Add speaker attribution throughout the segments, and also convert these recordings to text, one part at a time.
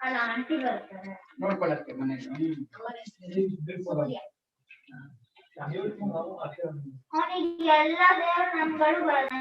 Speaker 1: ಅಲ್ಲ ಆಂಟಿ ಬರ್ತಾರೆ
Speaker 2: ನೋಡ್ಕೊಳಕ್ಕೆ ಮನೆಗೆ.
Speaker 1: ಅವನಿಗೆ ಎಲ್ಲ ದೇವ್ರ ನಮ್ಗಳು ಬರಲ್ಲ.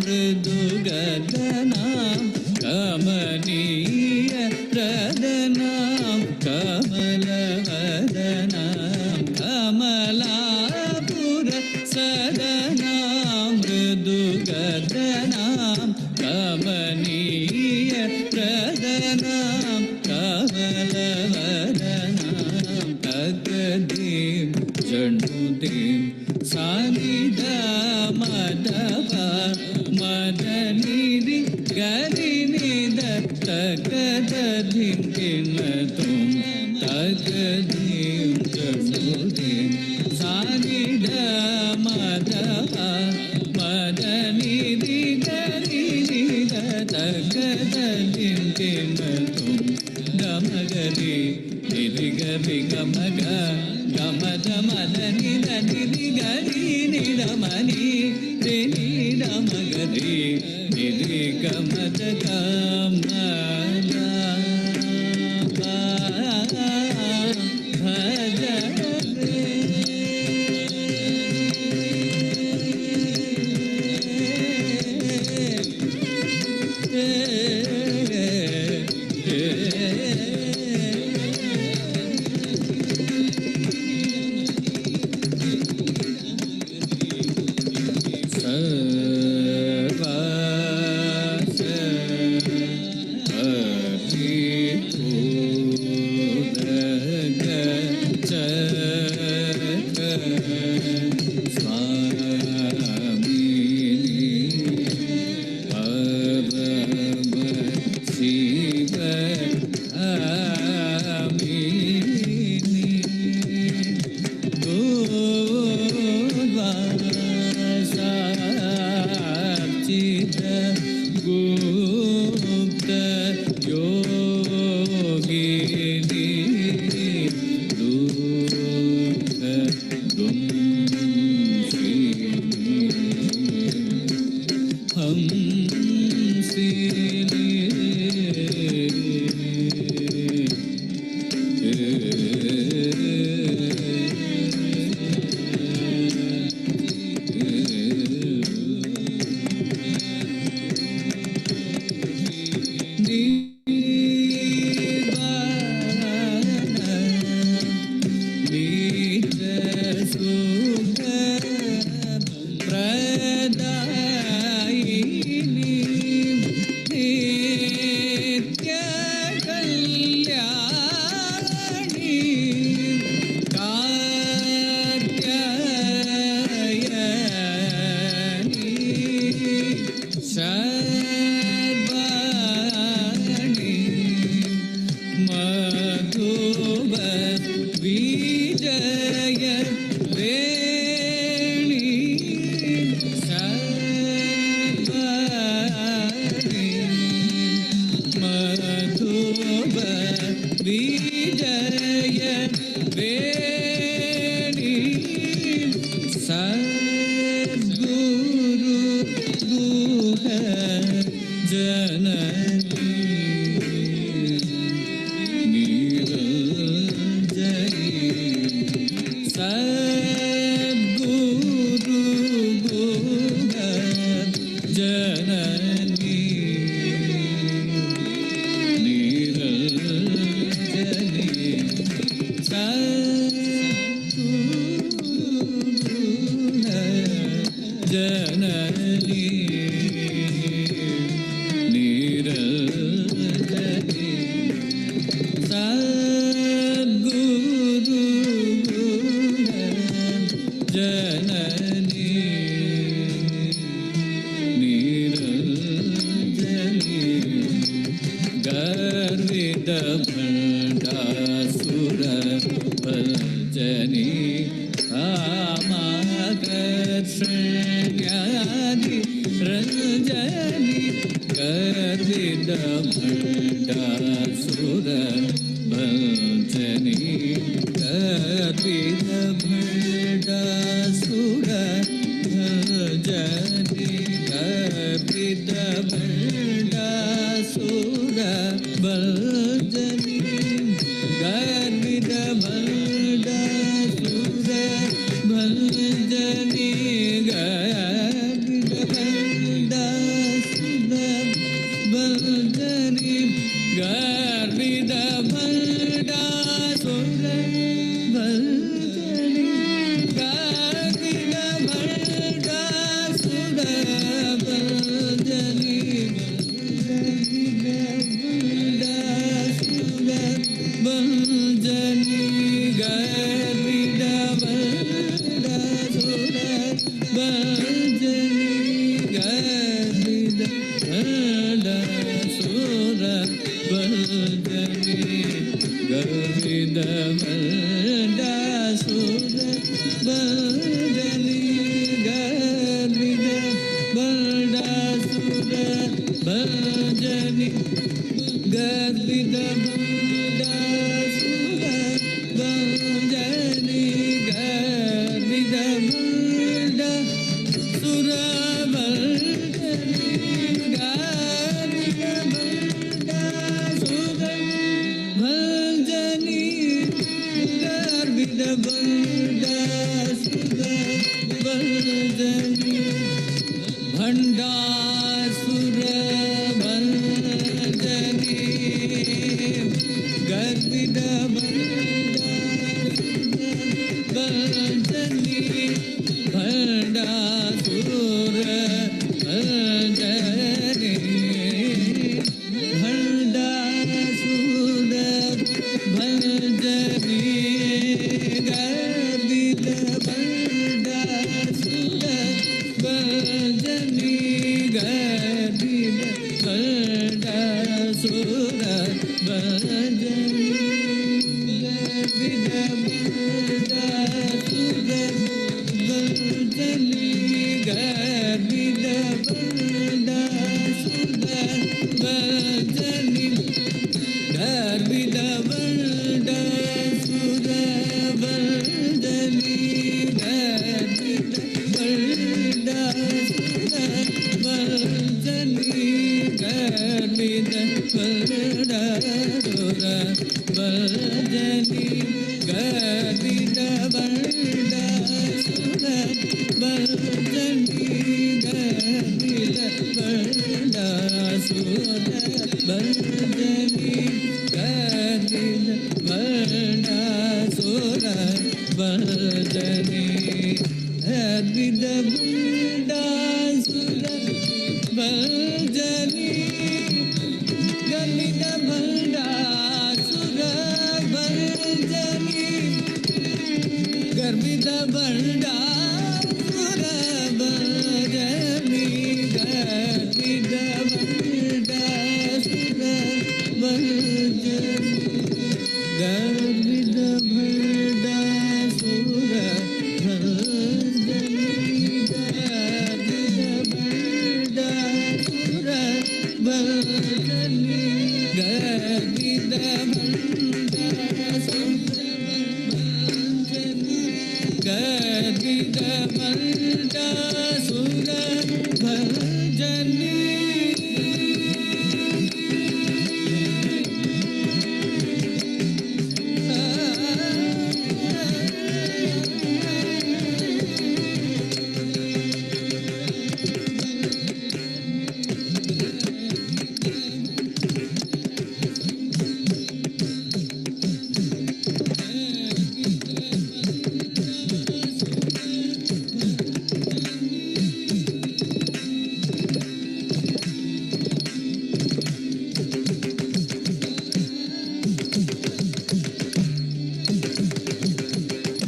Speaker 2: मृदुगदनां कमनीय रदनां कमलवदनां कमलापुर सदनां मृदुगदनां कमनीय रदनां कमलवदनां तगदीं जनुदीं सानिध मदव मदनिधि गरिनिध तगदधिं किमतुं तगदीं जनुदीं सानिध मदव मदनिधि गरिनिध तगदधिं किमतुं गमगरि निरिगरि गमग गमद मद निद निरि गरि निरमणि रि निरमगरि निरि गमद गमद
Speaker 3: Jani
Speaker 2: ಸುರ ಬದಲಿ ಗರ್ವಿದ ಬಡ ಸುರ ಭಜನಿ ಗರ್ವಿದ ಬಡ ಸುರ ಭಜನಿ ಗರ್ವಿದ ಬಡ ಸುರ ಭಜನಿ ಗರ್ವಿದ ಬಡ ಸುರ ಭಜನಿ ಗರ್ವಿದ ಬಡ ಸುರ ಭಜನಿ ಭಂಡಾಸುರ ಭಜನಿ ಗರ್ವಿದ ಭಜನಿ ಭಂಡಾಸುರ ಭಜನಿ ಭಂಡಾಸುರ ಭಜನಿ ಗರ್ವಿದ ಭಂಡಾಸುರ ಭಜನಿ ಗರ್ವಿದ ಭಂಡಾಸುರ ಭಜನಿ ಗರ್ವಿದ ಭಂಡಾಸುರ ಭಜನಿ ಗರ್ವಿದ ಭಂಡಾಸುರ ಭಜನಿ ಗರ್ವಿದ ಭಂಡಾಸುರ ಭಜನಿ ಗರ್ವಿದ ಭಂಡಾಸುರ ಭಜನಿ ಗರ್ವಿದ ಭಂಡಾಸುರ ಭಜನಿ ಗರ್ವಿದ ಭಂಡಾಸುರ ಭಜನಿ ಗರ್ವಿದ ಭಂಡಾಸುರ ಭಜನಿ ಗರ್ವಿದ ಭಂಡಾಸುರ ಭಜನಿ ಗರ್ವಿದ ಭಂಡಾಸುರ ಭಜನಿ ಗರ್ವಿದ ಭಂಡಾಸುರ ಭಜನಿ ಗರ್ವಿದ ಭಂಡಾಸುರ ಭಜನಿ ಗರ್ವಿದ ಭಂಡಾಸುರ ಭಜನಿ ಗರ್ವಿದ ಭಂಡಾಸುರ ಭಜನಿ ಗರ್ವಿದ ಭಂಡಾಸುರ ಭಜನಿ ಗರ್ವಿದ ಭಂಡಾಸುರ ಭಜನಿ ಗರ್ವಿದ ಭಂಡಾಸುರ ಭಜನಿ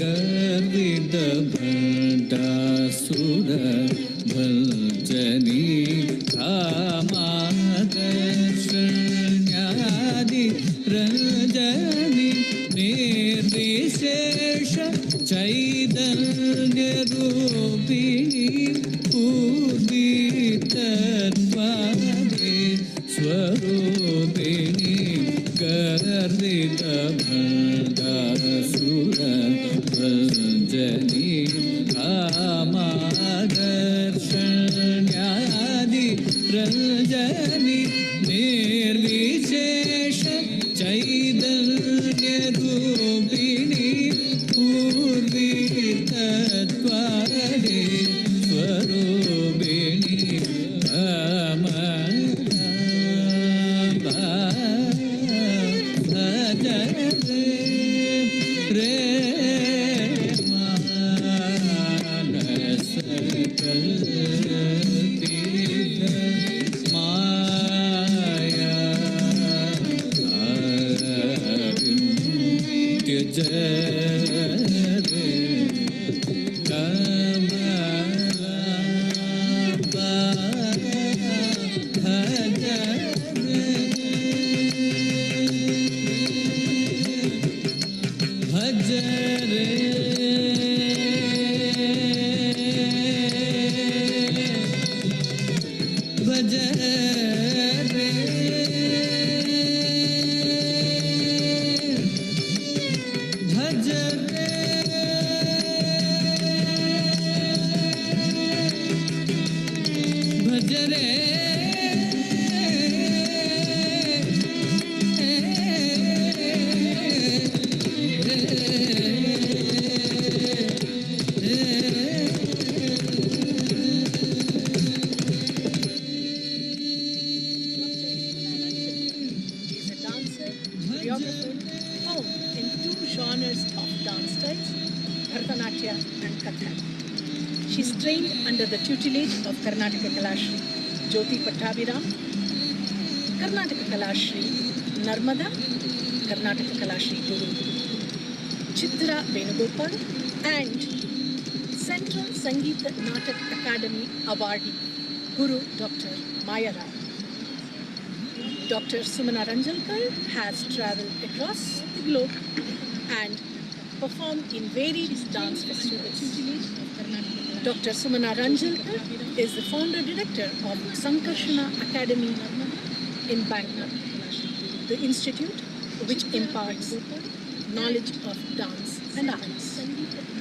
Speaker 2: ಗರ್ವಿದ ಭಂಡಾಸುರ ಭಜನಿ ಕಾಮಾದರ್ಶನ್ಯಾದಿ ರಂಜನಿ ನಿರ್ವಿಶೇಷ ಚೈತನ್ಯ ರೂಪಿಣಿ ಪೂರ್ವಿ ತತ್ವಾದಿ ಸ್ವರೂಪಿಣಿ ಗರ್ವಿದ ಭಂಡಾಸುರ ಭಜನಿ ಕಾಮಾದರ್ಶನ್ಯಾದಿ ರಂಜನಿ ನಿರ್ವಿಶೇಷ ಚೈತನ್ಯ ರೂಪಿಣಿ ಪೂರ್ವಿ ತತ್ವಾದಿ ಸ್ವರೂಪಿಣಿ ಭಜನೆ ರೇ भज रे भज रे भज रे भज रे
Speaker 3: Is a dancer, choreographer, honed in two genres of dance styles, Bharatanatyam and Kathak. She is trained under the tutelage of Karnataka Kalashri Jyoti Pattabhiram, Karnataka Kalashri Narmada, Karnataka Kalashri Guru Chitra Venugopal, and Central Sangeeta Natak Academy awardee Guru Dr. Maya Rao. Dr. Sumana Ranjalkar has travelled across the globe and performed in varied dance festivals. Dr. Sumana Ranjalkar is the founder director of Sankarshana Academy in Bangalore, the institute which imparts knowledge of dance and arts.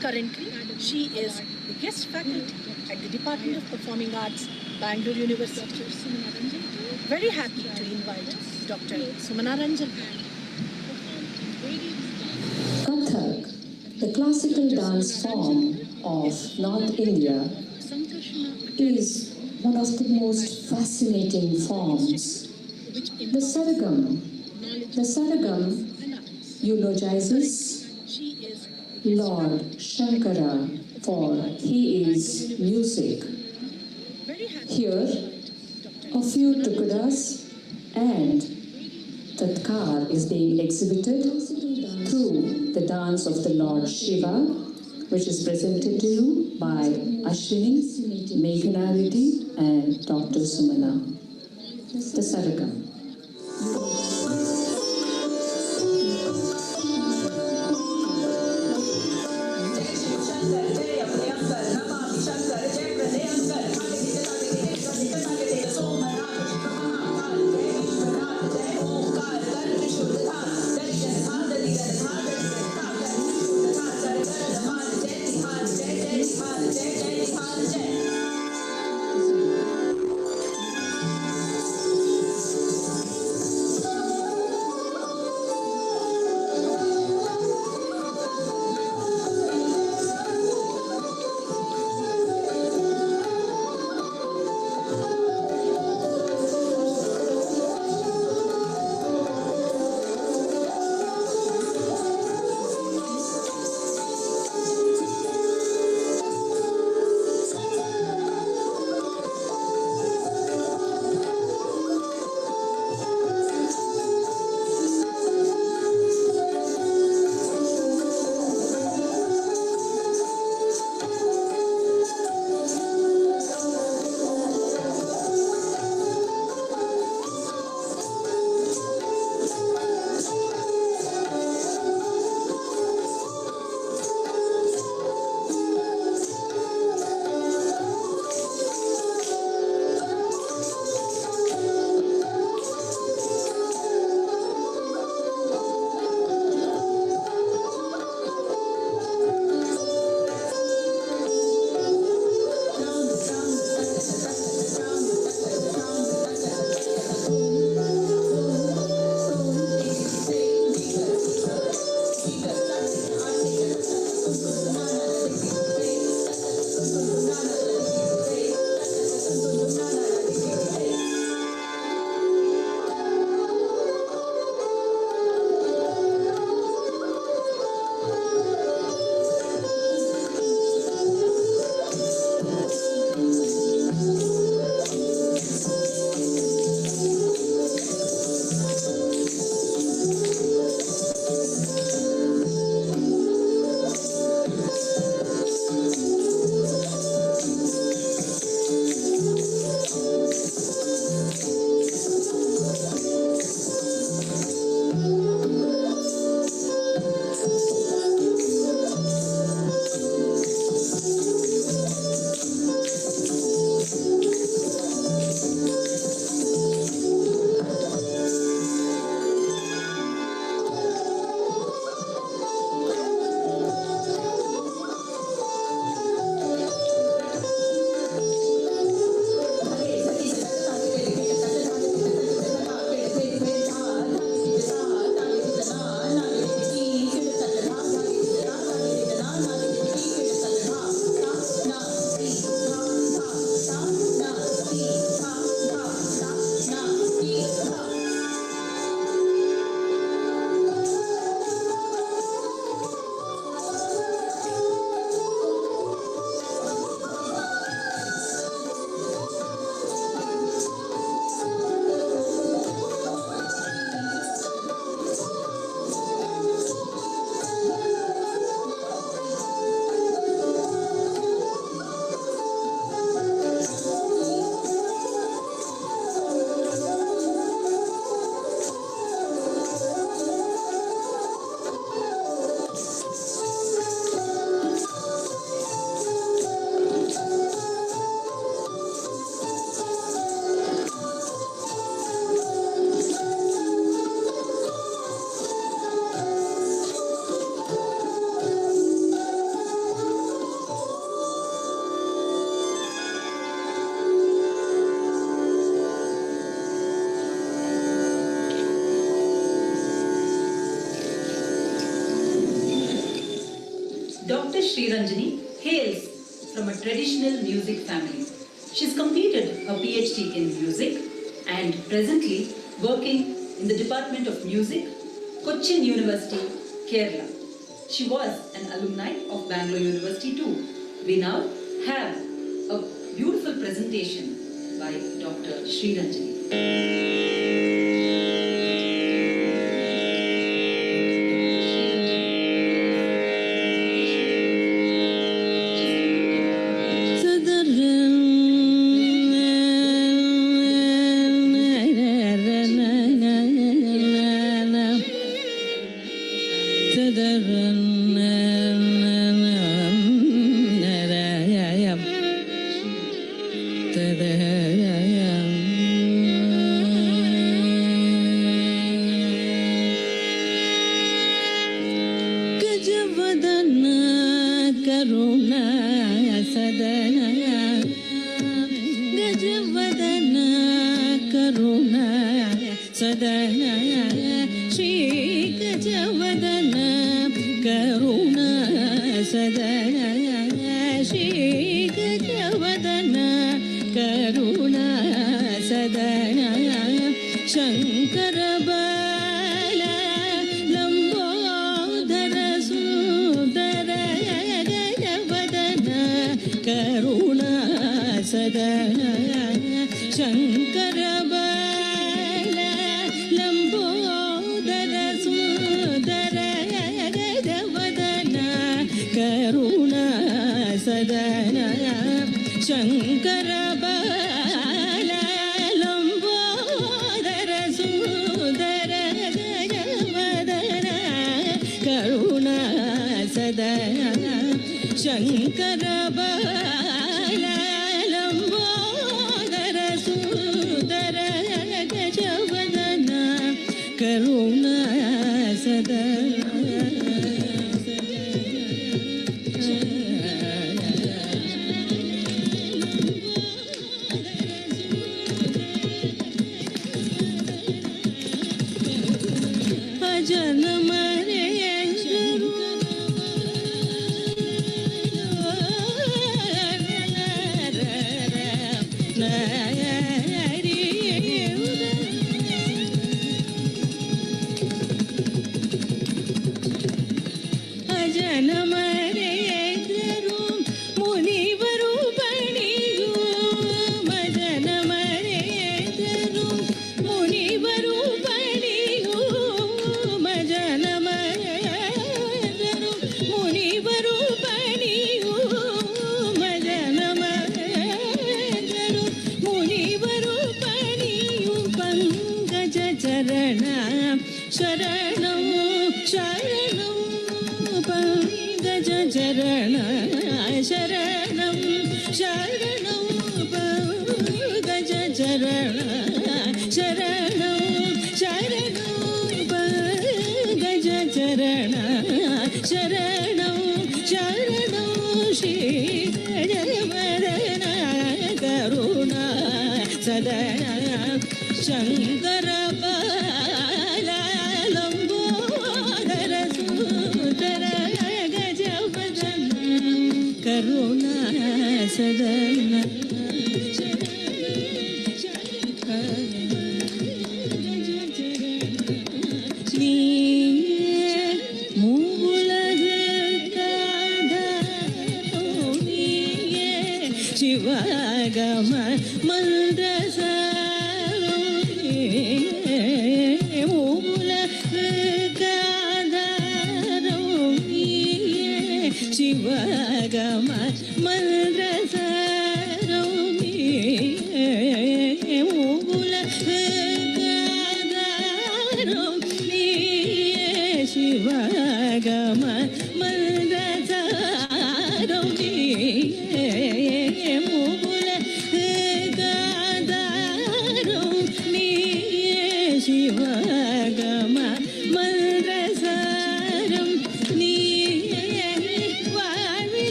Speaker 3: Currently, she is the guest faculty at the Department of Performing Arts, Bangalore University. Very happy to invite Dr. Sumana Ranjalkar.
Speaker 4: Kathak, the classical dance form of North India, is one of the most fascinating forms. The Saragam eulogizes Lord Shankara, for he is music. Here, a few tukadas and tatkar is being exhibited through the dance of the Lord Shiva, which is presented to you by Ashwini, Meghana Reddy and Dr. Sumana. The Saragam.
Speaker 5: Dr. Sriranjani hails from a traditional music family. She's completed a PhD in music and presently working in the Department of Music, Cochin University, Kerala. She was an alumni of Bangalore University too. We now have a beautiful presentation by Dr. Sriranjani.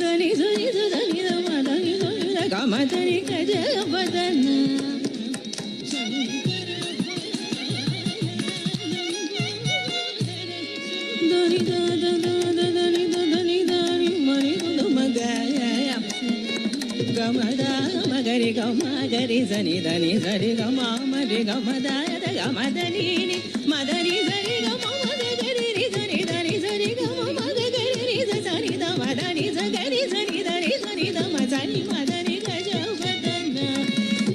Speaker 2: దని దని దని దని దని గమ దని గజ వదన దని దని దని దని దని మని మగ గమ ద మగరి గమ గరి జని దని జరి గమ మరి గమ ద గమ దని మదని జరి గమ మద గరి రి జని దని జరి గమ మద గరి రి జని ద మదని జగరి జని దని జని ద మదని మదని గజ వదన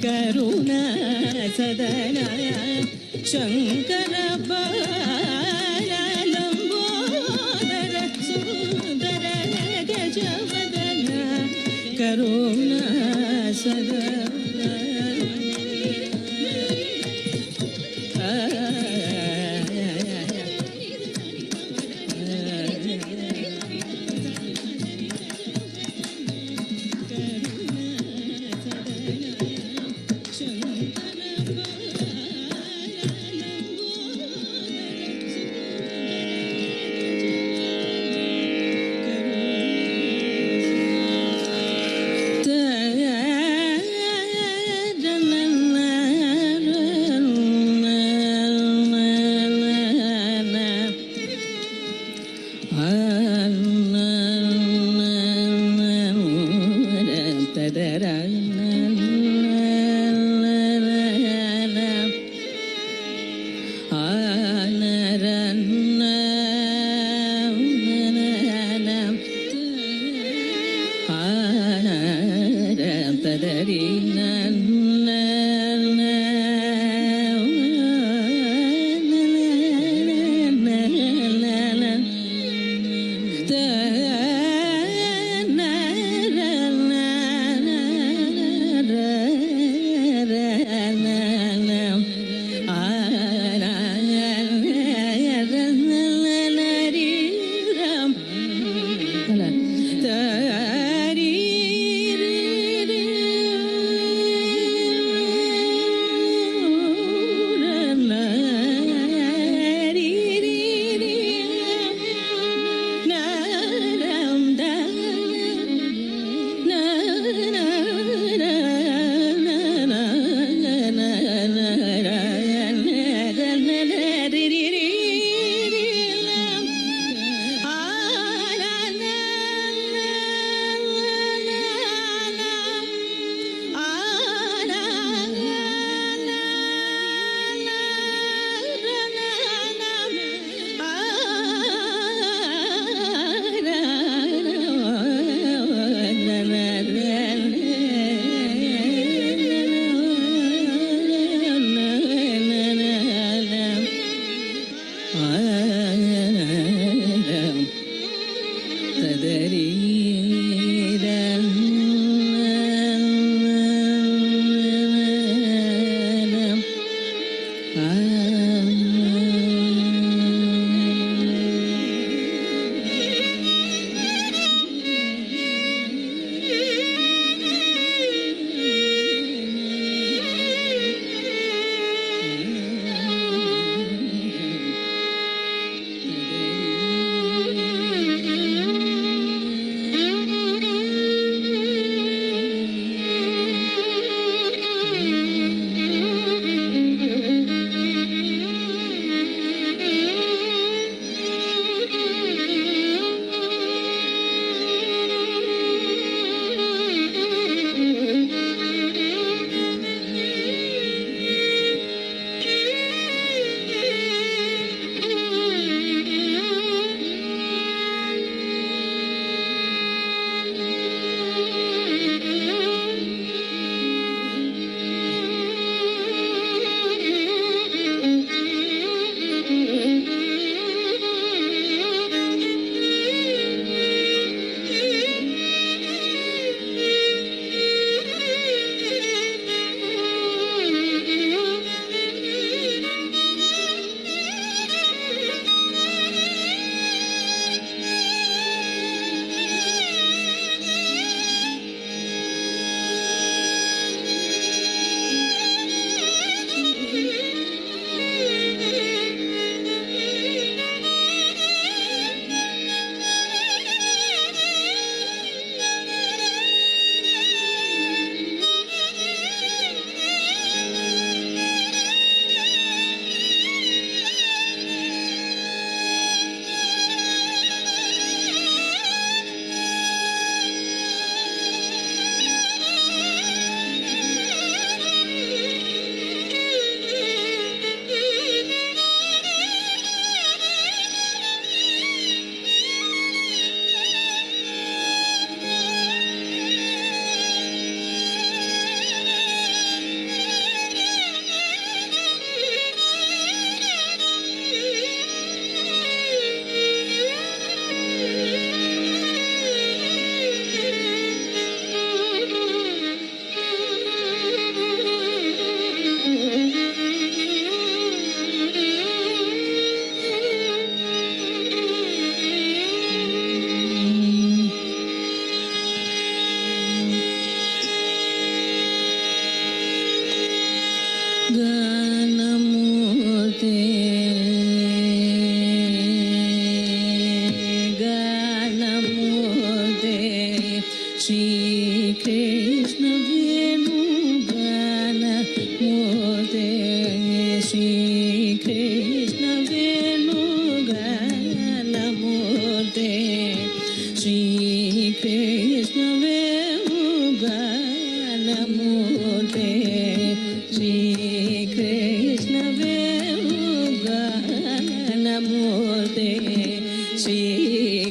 Speaker 2: కరుణ సదన శంకర బాలంబోదర సుందర గజ వదన కరుణ సదన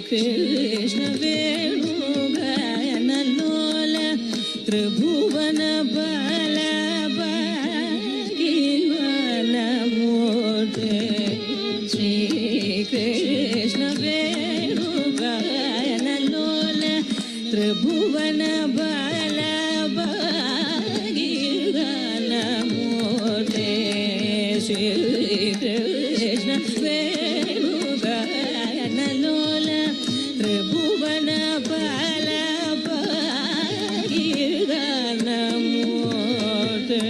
Speaker 2: Krishna Venugayana Lola Tribhuvan Bala Bhagivana Murte Shri Krishna Venugayana Lola Tribhuvan Bala Bhagivana Murte Shri Krishna Venugayana Lola Tribhuvana Bala Bhagivana Murte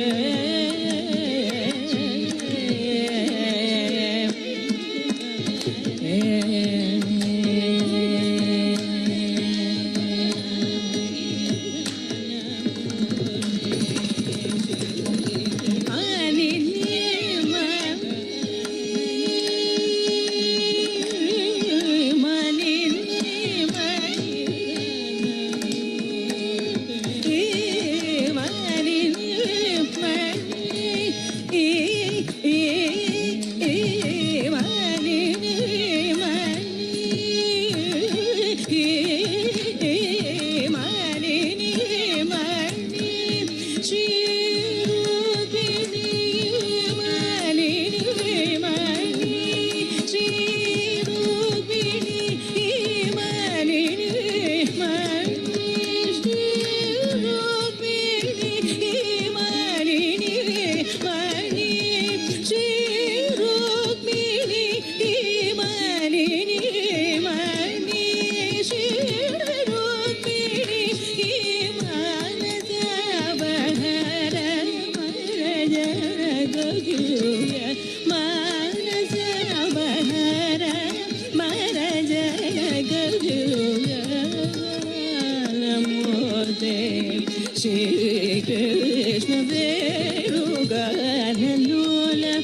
Speaker 2: Shri Krishna Venugayana Lola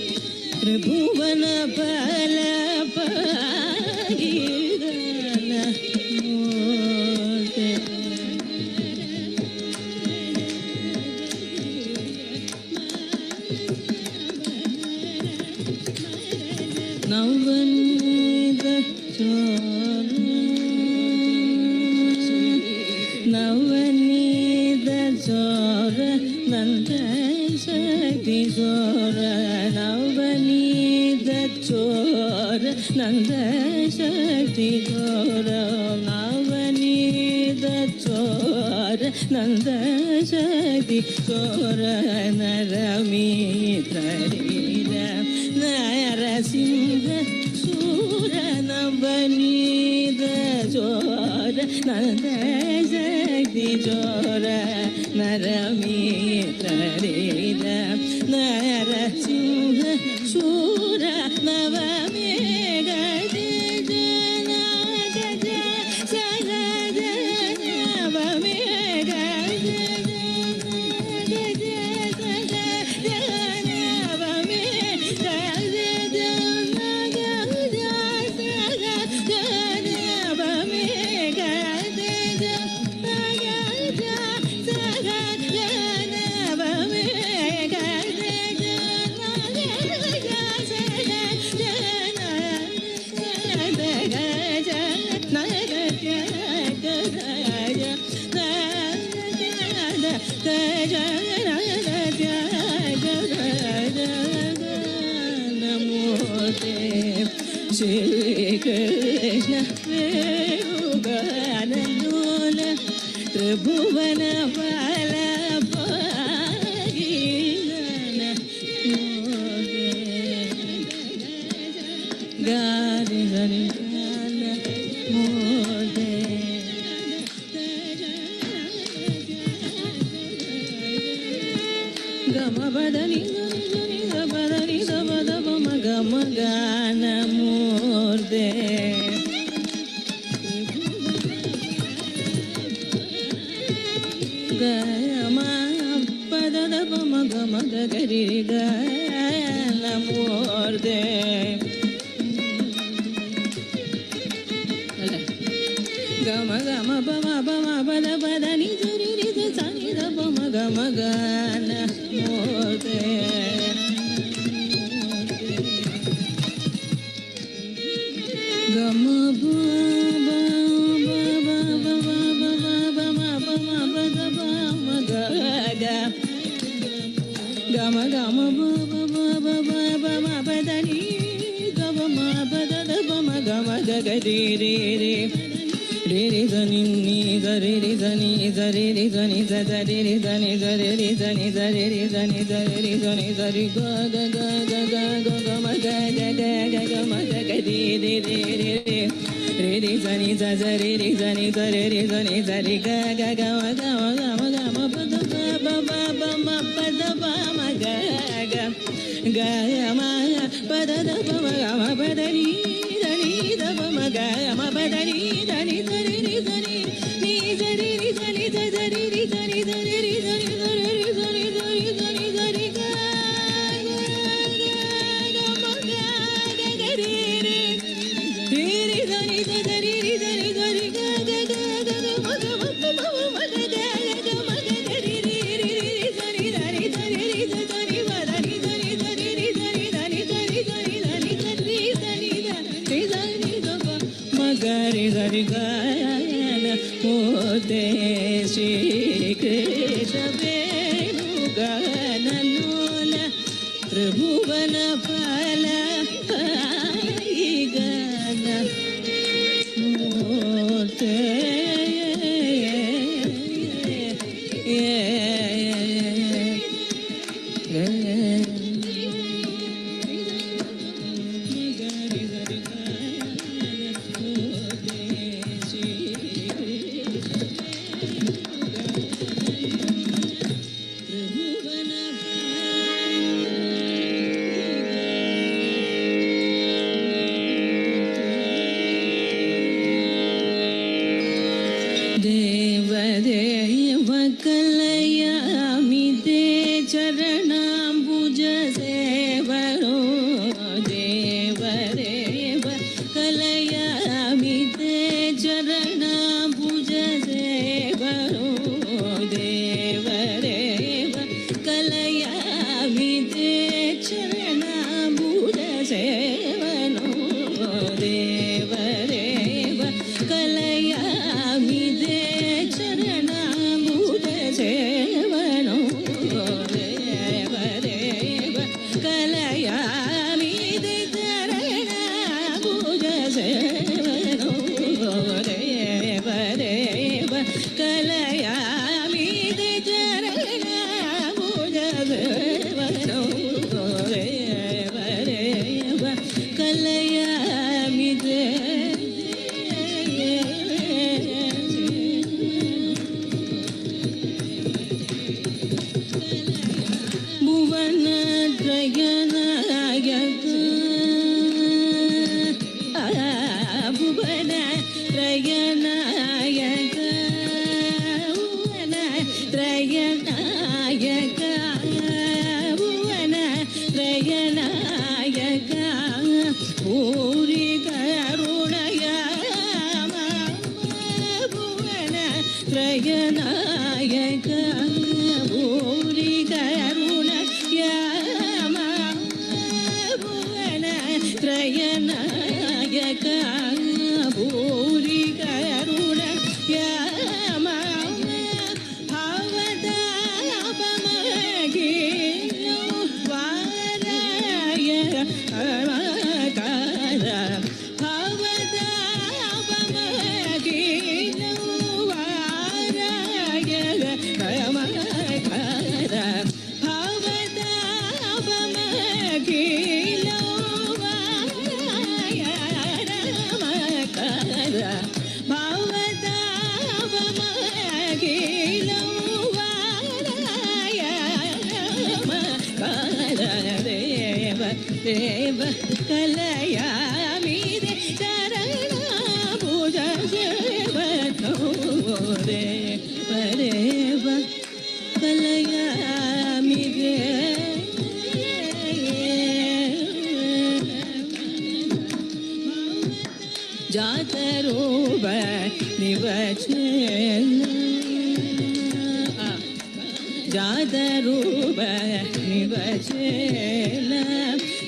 Speaker 2: Tribhuvana Bala Bhagivana Murte Navanida Navanida Zora Nanda Shakti Zora Navanida Zora Nanda Shakti Zora Navanida Zora Nanda Shakti Zora Naramitra Rira Narasimha Sura Navanida Zora Nanda Shakti Zora Naramitra Rira Narasimha Sura Navamega Jana Gaja Sagada Navamega Shri Krishna Venugayana Lola Tribhuvana Bala Bhagivana Murte Gari Gari Gala Murte Gama Badani Badani Sabada Bama Gama Gana Murte Gama Padada Bama Gama Gari Gana Murte Gama Gama Bama Bama Bada Badani Juri Sani Bama Gama Gana Murte Gama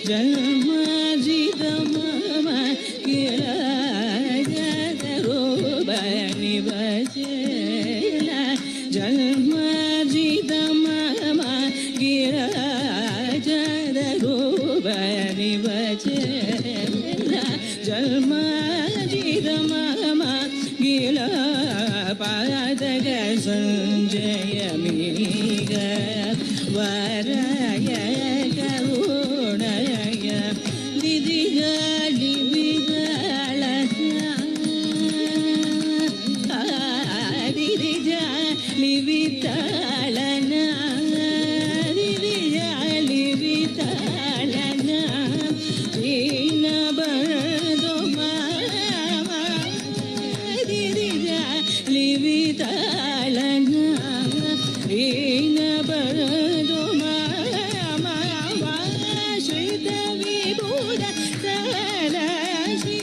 Speaker 2: Jama jidama kila निभजेला जन्मार्जित ममा गिराजद रूप निभजेला जन्मार्जित mama गिला पादग Sanjay मीग वराय करुणय दिदिगाली Vidal दिदिजाली वितालना दिदिजाली वितालना दीन बरदो मामा दिदिजाली वितालना दीन बरदो मामा श्रीत विभुद सलसी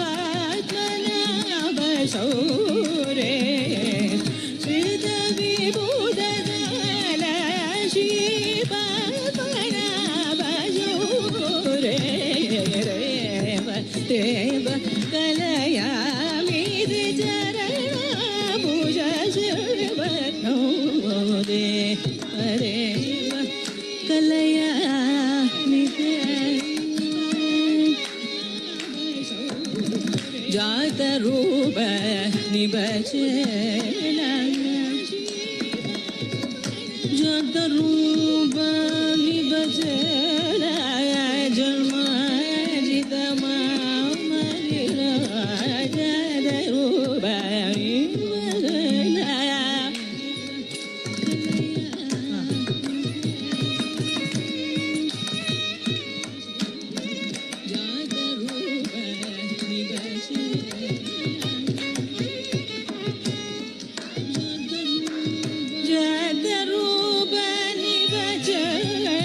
Speaker 2: आत्मनाभ शौरे श्रीत विभुद सलसी आत्मनाभ शौरे देव कलयामि चरण भुज सर्वनो देव कलयामि जात रूप निभजेला जात रूप निभजेला जन्मार्जित ममा गिराजद रूप निभजेला जात रूप निभजेला जात रूप निभजेला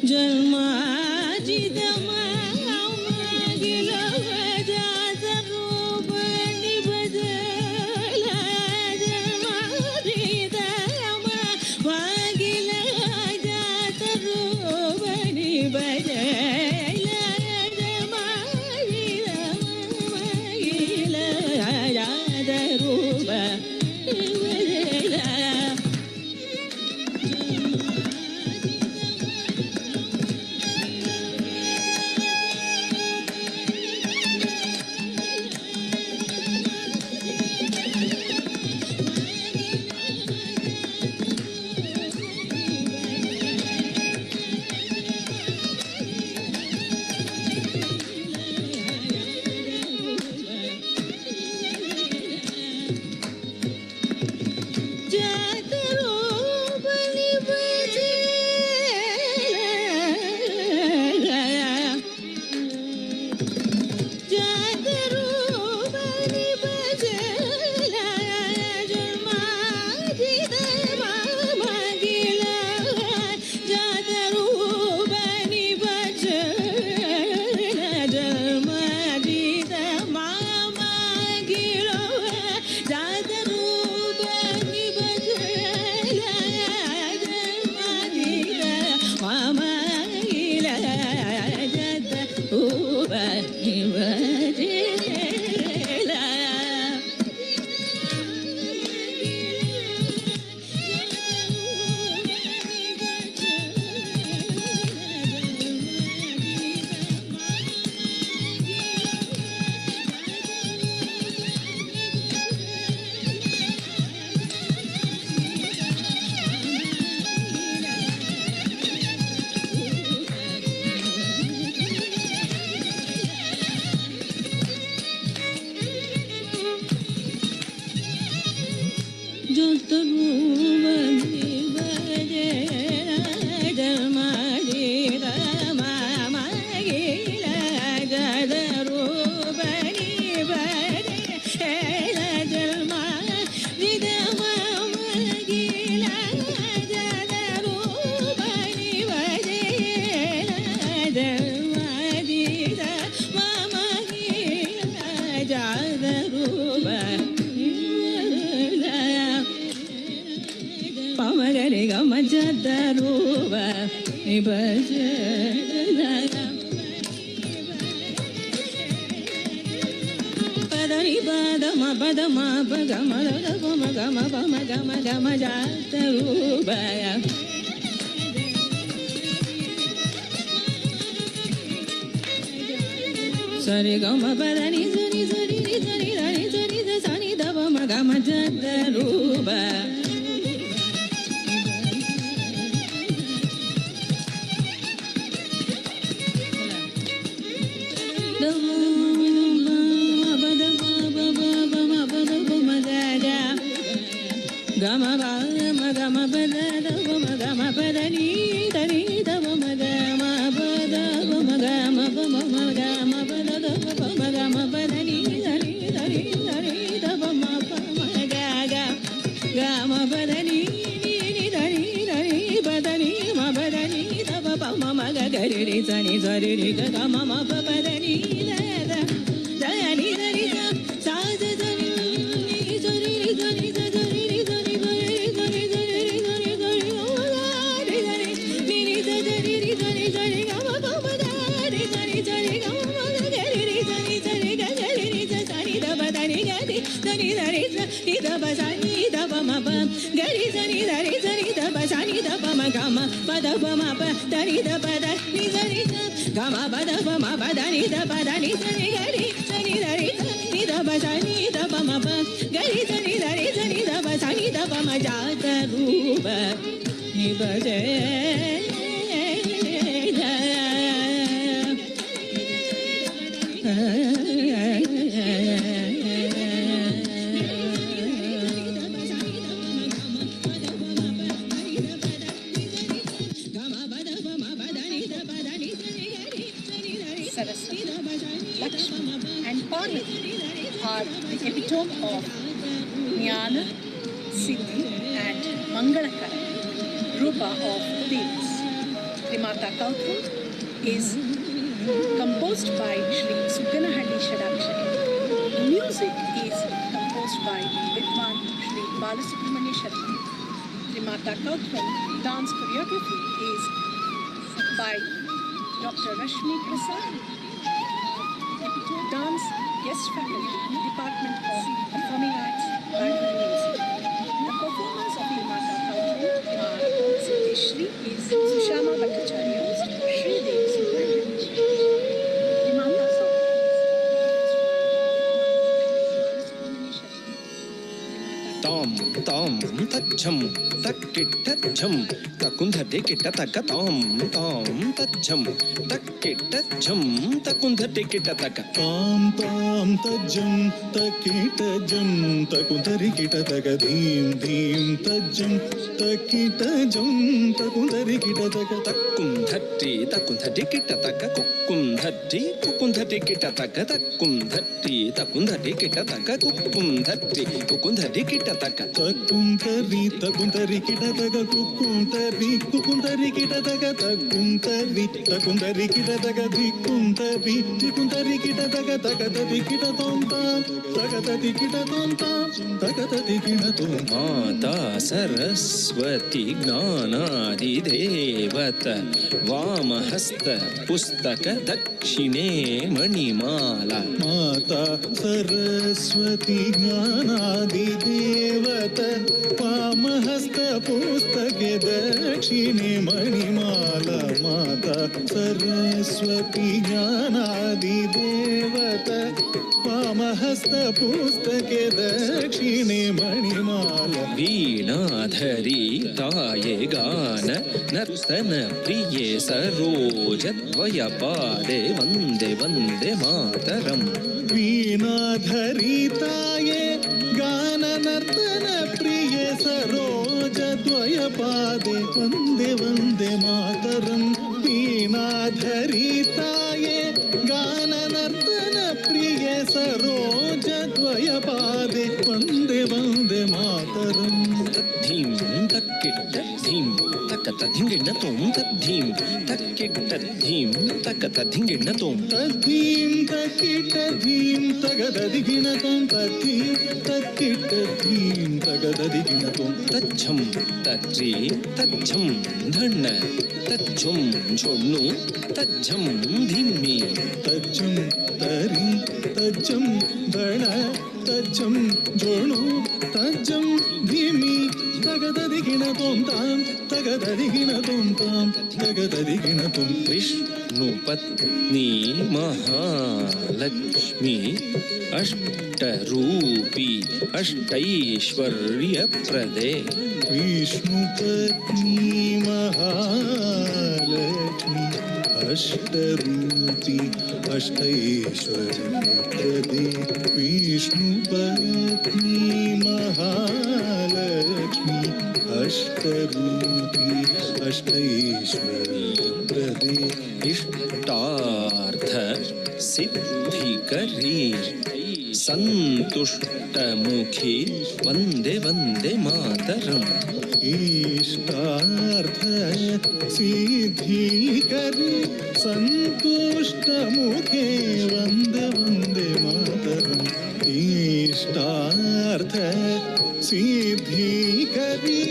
Speaker 2: जन्मार्जित ममा गिला जात रूप निभजेला जन्मार्जित ममा गिला जात रूप निभजेला जन्मार्जित ममा गिला जात रूप निभजेला जात रूप निभजेला जात रूप निभजेला जन्मार्जित ममा गिला जात रूप निभजेला जन्मार्जित ममा गिला जात रूप निभजेला जन्मार्जित ममा गिला जात रूप निभजेला जात रूप निभजेला जन्मार्जित ममा गिला जात रूप निभजेला जन्मार्जित ममा गिला जात रूप निभजेला जन्मार्जित ममा गिला जात रूप पमगरे गम जात रूप निभजेला దని పద మ పద మ ప గ మ ద ప మ గ మ ప మ గ మ గ మ జాత రూపయ సరి గ మ ప ద ని సరి సరి ని సరి ద ని సరి ద స ని ద ప మ గ మ జాత రూపయ గమ గమ గమ పద గమ గమ పద ని దని దమ మగ మ పద గమ గమ పమ గమ పద గమ గమ పద ని దని దని దని దమ మ పమ గ గమ పద ని ని దని దని పద ని మ పద ని దమ పమ మగ గరి రి సని సరి రి గ గమ మ పద ని ద దని దని సా స దని సరి రి దని సరి రి దని గరి సని దరి సని దబ సని దబ మ గమ పద ప మ ప దని ద పద ని సని గమ పద ప మ ప దని ద పద ని సని గరి సని దరి ని దబ సని దబ మ ప గరి సని దరి సని దబ సని దబ మ జాత రూప ని బజే
Speaker 3: Saraswati, Lakshmi and Parvati are the epitome of Jnana, Siddhi and Mangalakara, Rupa of the Devas. Trimata Kautham is composed by Sri Sugganahalli Shadakshari. Music is composed by Vidwan Sri Balasubramanya Sharma. Trimata Kautham dance choreography is by Dr. Rashmi Prasad. Dance guest faculty, Department of Performing Arts, Bangalore University. The performers of Trimata Kautham are Siddheshri is Sushama Bhattacharya, Sri Dev Subramanian. Trimata
Speaker 6: Tom, Tom, Tacham, Takitacham, Takundhati Kitataka, Tom, Tom, Tacham, Takitacham, Takundhati Kitataka.
Speaker 7: Tom, Tom, Tajam, Takitajam, Takundari Kitataka, Dim, Dim, Tajam, Takitajam, Takundari Kitataka,
Speaker 6: Takundhati, Takundhati Kitataka, Kukundhati, Kukundhati Kitataka, Takundhati, Takundhati Kitataka, Kukundhati, Kukundhati Kitataka.
Speaker 7: Takuntari, Takuntari Kitataka, Kukuntari, Kukundari Kitataka, Takuntari, Takundari Kitataka, Dikuntari, Dikuntari Kitataka, Takatati Kitatomta, Takatati Kitatomta, Takatati Kitatomta.
Speaker 6: Mata Saraswati Gnanadi Devata Vamahasta Pustaka Dakshine Manimala.
Speaker 7: Mata Saraswati Gnanadi Devata Vamahasta Pustake Dakshine Manimala. Mata Saraswati Gnanadi Devata Vamahasta Pustake Dakshine Manimala.
Speaker 6: वीणाधरी ताये गान नर्तन प्रिये सरोजद्वयपादे वन्दे वन्दे मातरम्.
Speaker 7: वीणाधरिताये गाननर्तन प्रिये सरोजद्वयपादे वन्दे वन्दे मातरम्. वीणाधरिताये गाननर्तन प्रिये सरोजद्वयपादे वन्दे वन्दे मातरम्.
Speaker 6: तद्धीं तक्किट्टद्धीं तकतधिङ्गिण्णतों तद्धीं तक्किट्टद्धीं तकतधिङ्गिण्णतों.
Speaker 7: तद्धीं तक्किट्टद्धीं तगदधिगिणतं तद्धीं तक्किट्टद्धीं तगदधिगिणतं.
Speaker 6: तच्छं तच्ची तच्छं धण्ण तच्छुं छोड्नु तच्छं धिम्मि.
Speaker 7: तच्छं तरि तज्जं धण तज्जं जोणु तज्जं धीमि तगददिगिणतों तां तगददिगिणतों तां तगददिगिणतों
Speaker 6: विष्णुपत्नी महालक्ष्मी अष्टरूपी अष्टैश्वर्यप्रदे
Speaker 7: विष्णुपत्नी महालक्ष्मी अष्टरूपी अष्टैश्वर्यप्रदे विष्णुपत्नी महालक्ष्मी अष्टरूपी अष्टैश्वर्यप्रदे
Speaker 6: इष्टार्थ सिद्धिकरी सन्तुष्टमुखी वन्दे वन्दे मातरम्
Speaker 7: इष्टार्थ सिद्धिकरी सन्तुष्टमुखे वन्दे वन्दे मातरम् इष्टार्थ सिद्धिकरी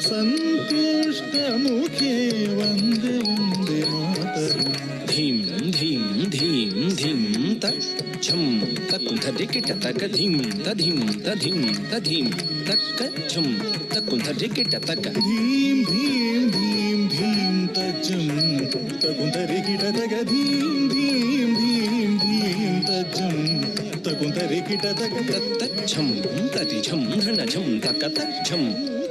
Speaker 7: सन्तुष्टमुखे वन्दे वन्दे मातरम्
Speaker 6: धीं धीं धीं धीं तच्छं तकुंधरिकिट तक धीं तधीं तधीं तधीं तक्कच्छं तकुंधरिकिट तक
Speaker 7: धीं धीं धीं धीं तज्जं तकुंधरिकिट तक धीं धीं धीं धीं तज्जं तकुंधरिकिट तक
Speaker 6: तत्तच्छं तरिझं धनझं तकतच्छं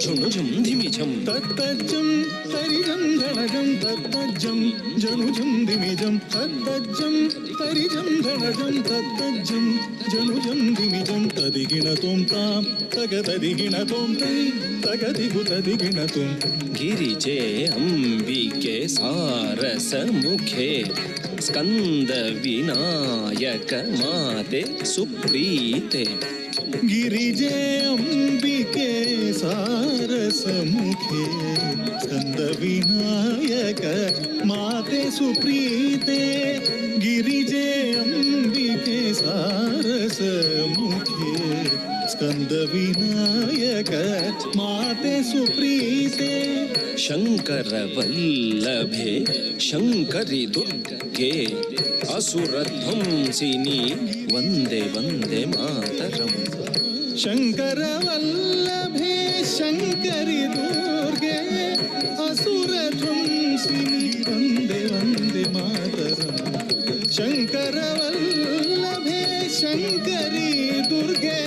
Speaker 6: झुणुझं धिमिझं
Speaker 7: तत्तज्जं तरिजं धनजं तत्तज्जं जनुजं धिमिजं तत्तज्जं तरिजं धनजं तत्तज्जं जनुजं धिमिजं तदिगिणतों तां तगददिगिणतों तै तगदिगुतदिगिणतों
Speaker 6: गिरिजे अंबिके सारसमुखे स्कंद विनायक माते सुप्रीते
Speaker 7: गिरिजे अंबिके सारसमुखे स्कंद विनायक माते सुप्रीते गिरिजे अंबिके सारसमुखे स्कंद विनायक माते सुप्रीते
Speaker 6: शंकर वल्लभे शंकरी दुर्गे असुरध्वंसिनी वंदे वंदे मातरम्
Speaker 7: शंकर वल्लभे शंकरी दुर्गे असुरध्वंसिनी वंदे वंदे मातरम् शंकर वल्लभे शंकरी दुर्गे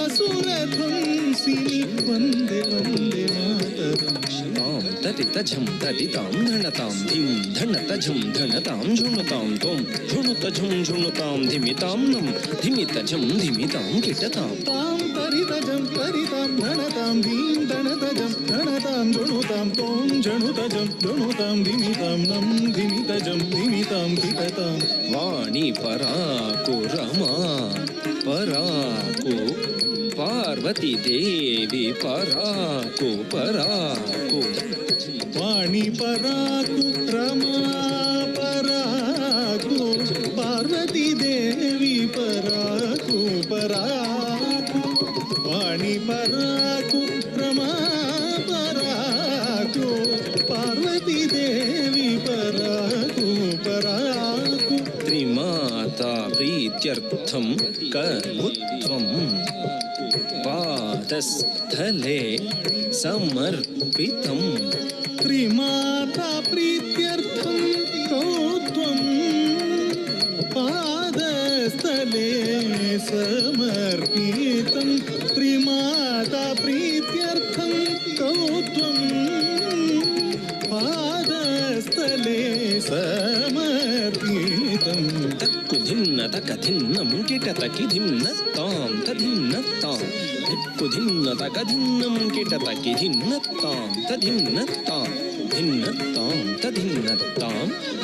Speaker 7: असुरध्वंसिनी वंदे वंदे मातरम्
Speaker 6: तां तरितझं तरितां धनतां धीं धनतझं धनतां झुणुतां तों झुणुतझं झुणुतां धिमितां नं धिमितझं धिमितां किटतां
Speaker 7: तां तरितझं तरितां धनतां धीं धनतझं धनतां झुणुतां तों झणुतझं झुणुतां धिमितां नं धिमितझं धिमितां किटतां
Speaker 6: वाणी पराकु रमा पराकु पार्वती देवी पराकु पराकु
Speaker 7: वाणी पराकु रमा पराकु पार्वती देवी पराकु पराकु वाणी पराकु रमा पराकु पार्वती देवी पराकु पराकु
Speaker 6: त्रिमाता प्रीत्यर्थं कर्मुत्वं पादस्थले समर्पितं
Speaker 7: त्रिमाता प्रीत्यर्थं कौत्वं पादस्थले समर्पितं त्रिमाता प्रीत्यर्थं कौत्वं पादस्थले समर्पितं
Speaker 6: तक्कुधिन्न तकधिन्नं किटतकिधिन्न तां तधिन्न तां कुधिन्न तकधिन्नं किटतकिधिन्न तां तधिन्न तां धिन्न तां तधिन्न तां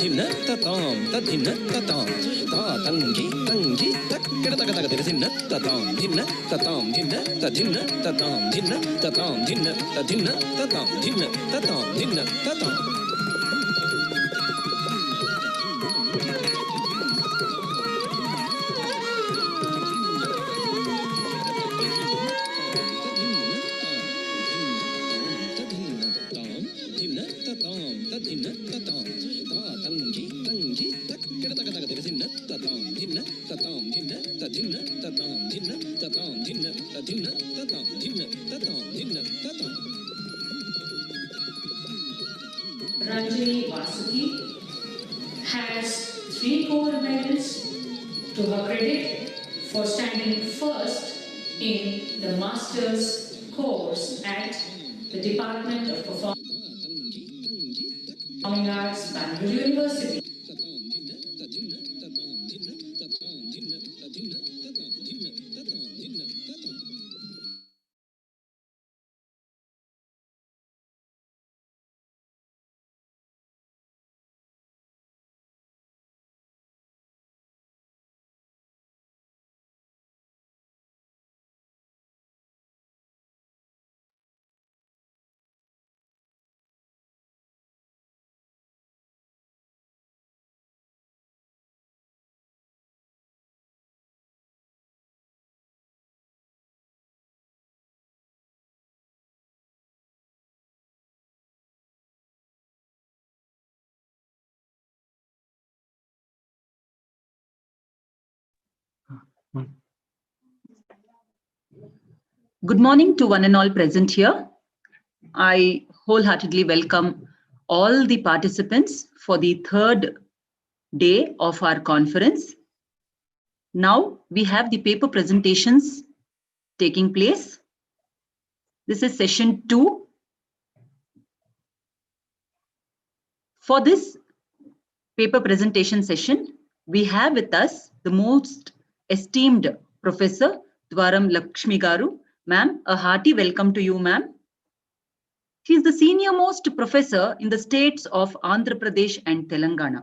Speaker 6: धिन्न ततां तधिन्न ततां तातङ्गी तङ्गी तक्किटतकतकधिन्न ततां धिन्न ततां धिन्न तधिन्न ततां धिन्न ततां धिन्न तधिन्न ततां धिन्न ततां धिन्न ततां तधिन्न ततां तातङ्गी तङ्गी तक्किटतकतकधिन्न ततां धिन्न ततां धिन्न तधिन्न ततां धिन्न ततां धिन्न तधिन्न ततां धिन्न ततां धिन्न ततां.
Speaker 3: Ranjini Vasuki has 3 gold medals to her credit for standing first in the master's course at the Department of Performing Arts, Bangalore University.
Speaker 5: Good morning to one and all present here. I wholeheartedly welcome all the participants for the third day of our conference. Now we have the paper presentations taking place. This is session 2. For this paper presentation session, we have with us the most esteemed Professor Dwaram Lakshmi Garu. Ma'am, a hearty welcome to you, ma'am. She is the senior most professor in the states of Andhra Pradesh and Telangana.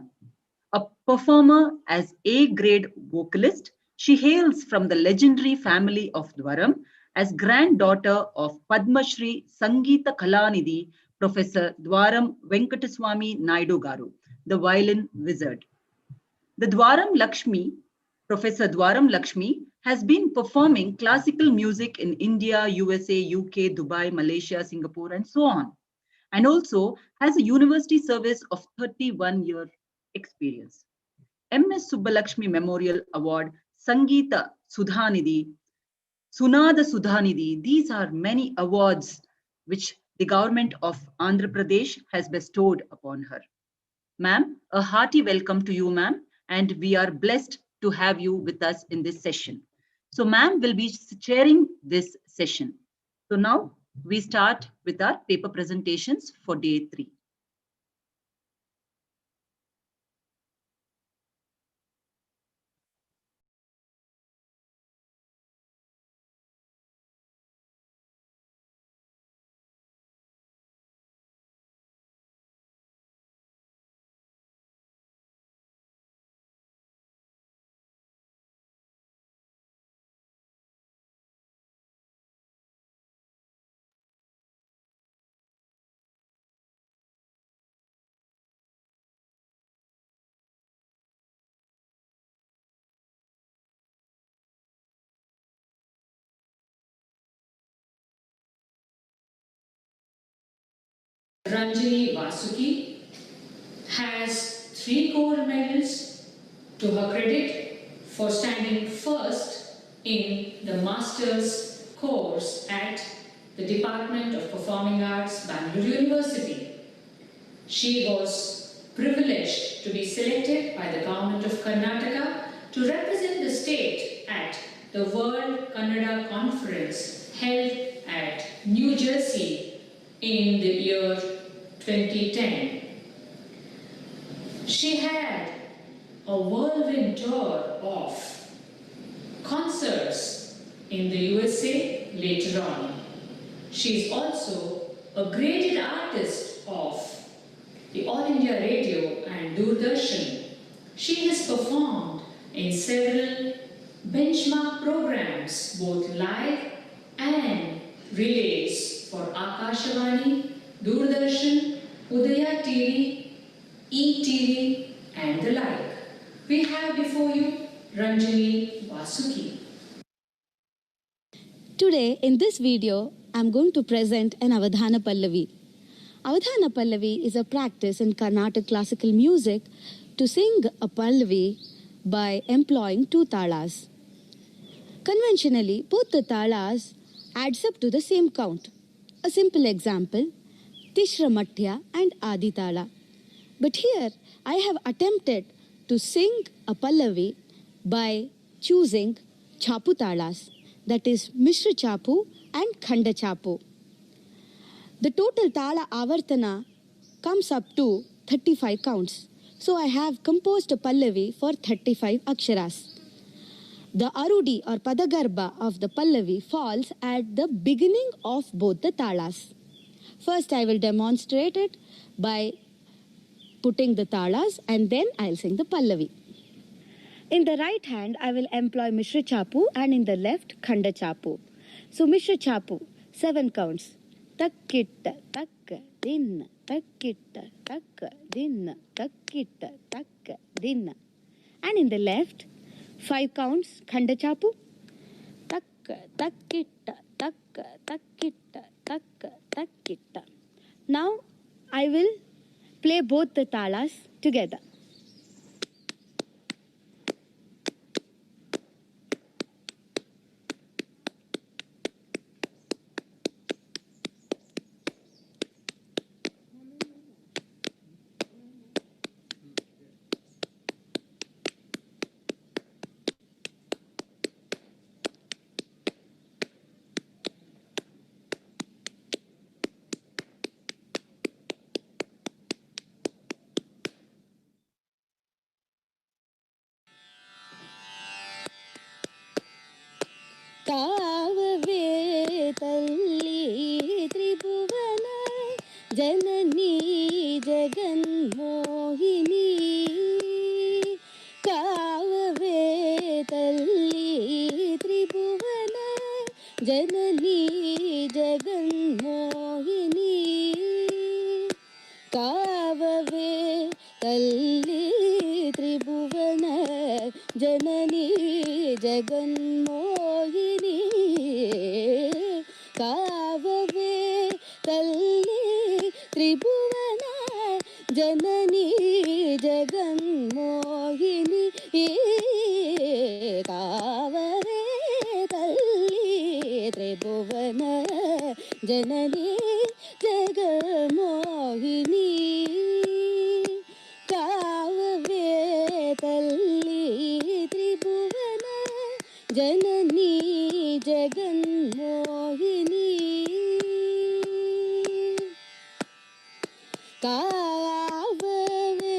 Speaker 5: A performer as A-grade vocalist, she hails from the legendary family of Dwaram as granddaughter of Padma Shri Sangeeta Kalanidhi, Professor Dwaram Venkataswamy Naidu Garu, the violin wizard. The Dwaram Lakshmi, Professor Dwaram Lakshmi, has been performing classical music in India, USA, UK, Dubai, Malaysia, Singapore, and so on, and also has a university service of 31-year experience. MS Subbalakshmi Memorial Award, Sangeeta Sudhanidhi, Sunada Sudhanidhi, these are many awards which the government of Andhra Pradesh has bestowed upon her. Ma'am, a hearty welcome to you, ma'am, and we are blessed to have you with us in this session. So ma'am will be chairing this session. So now we start with our paper presentations for day 3.
Speaker 3: Ranjini Vasuki has 3 gold medals to her credit for standing first in the master's course at the Department of Performing Arts, Bangalore University. She was privileged to be selected by the government of Karnataka to represent the state at the World Kannada Conference held at New Jersey in the year 2010. She had a whirlwind tour of concerts in the USA later on. She is also a graded artist of the All India Radio and Doordarshan. She has performed in several benchmark programs, both live and relays for Akashvani, Doordarshan, Udaya TV, ETV, and the like. We have before you Ranjini Vasuki.
Speaker 8: Today, in this video, I'm going to present an Avadhana Pallavi. Avadhana Pallavi is a practice in Carnatic classical music to sing a Pallavi by employing 2 talas. Conventionally, both the talas adds up to the same count. A simple example, Tishra Matya and Adi Tala. But here I have attempted to sing a Pallavi by choosing Chapu talas, that is Mishra Chapu and Khanda Chapu. The total tala avartana comes up to 35 counts. So I have composed a Pallavi for 35 aksharas. The arudi or padagarbha of the Pallavi falls at the beginning of both the talas. First I will demonstrate it by putting the talas and then I'll sing the Pallavi. In the right hand I will employ Mishra Chapu and in the left Khanda Chapu. So Mishra Chapu, 7 counts. Takkitta, takka, dinna, takkitta, takka, dinna, takkitta, takka, dinna. And in the left, 5 counts, Khanda Chapu. Takka, takkitta, takka, takkitta, takka, takkitta. Now, I will play both the talas together. ಕಾವವೇ ತಲ್ಲಿ ತ್ರಿಭುವನ ಜನನೀ ಜಗನ್ಮೋಹಿನಿ ಕಾವವೇ ತಲ್ಲಿ ತ್ರಿಭುವನ ಜನನೀ ಜಗನ್ಮೋಹಿನಿ ಕಾವವೇ ತಲ್ಲಿ ತ್ರಿಭುವನ ಜನನೀ ಜಗನ್ಮೋಹಿನಿ ಕಾವವೇ ತಲ್ಲಿ ತ್ರಿಭುವನ ಜನನೀ ಜಗನ್ಮೋಹಿನಿ ಕಾವವೇ ತಲ್ಲಿ ತ್ರಿಭುವನ ಜನನೀ ಜಗನ್ಮೋಹಿನಿ ಕಾವವೇ ತಲ್ಲಿ ತ್ರಿಭುವನ ಜನನೀ ಜಗನ್ಮೋಹಿನಿ ಕಾವವೇ ತಲ್ಲಿ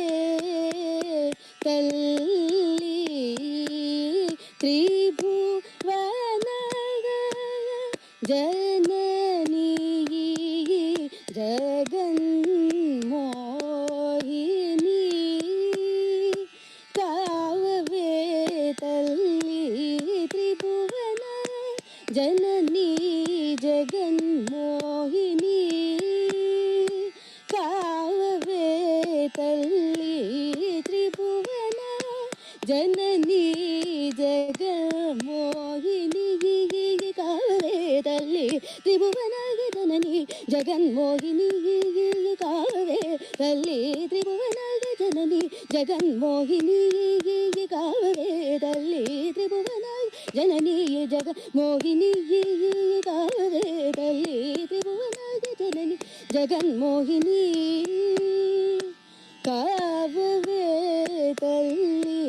Speaker 8: ತ್ರಿಭುವನ ಜನನೀ ಜಗನ್ಮೋಹಿನಿ ಕಾವವೇ ತಲ್ಲಿ ತ್ರಿಭುವನ ಜನನೀ ಜಗನ್ಮೋಹಿನಿ ಕಾವವೇ ತಲ್ಲಿ ತ್ರಿಭುವನ ಜನನೀ ಜಗನ್ಮೋಹಿನಿ ಕಾವವೇ ತಲ್ಲಿ ತ್ರಿಭುವನ ಜನನೀ ಜಗನ್ಮೋಹಿನಿ ಕಾವವೇ ತಲ್ಲಿ ತ್ರಿಭುವನ ಜನನೀ ಜಗನ್ಮೋಹಿನಿ ಕಾವವೇ ತಲ್ಲಿ ತ್ರಿಭುವನ ಜನನೀ ಜಗನ್ಮೋಹಿನಿ ಕಾವವೇ ತಲ್ಲಿ ತ್ರಿಭುವನ ಜನನೀ ಜಗನ್ಮೋಹಿನಿ ಕಾವವೇ ತಲ್ಲಿ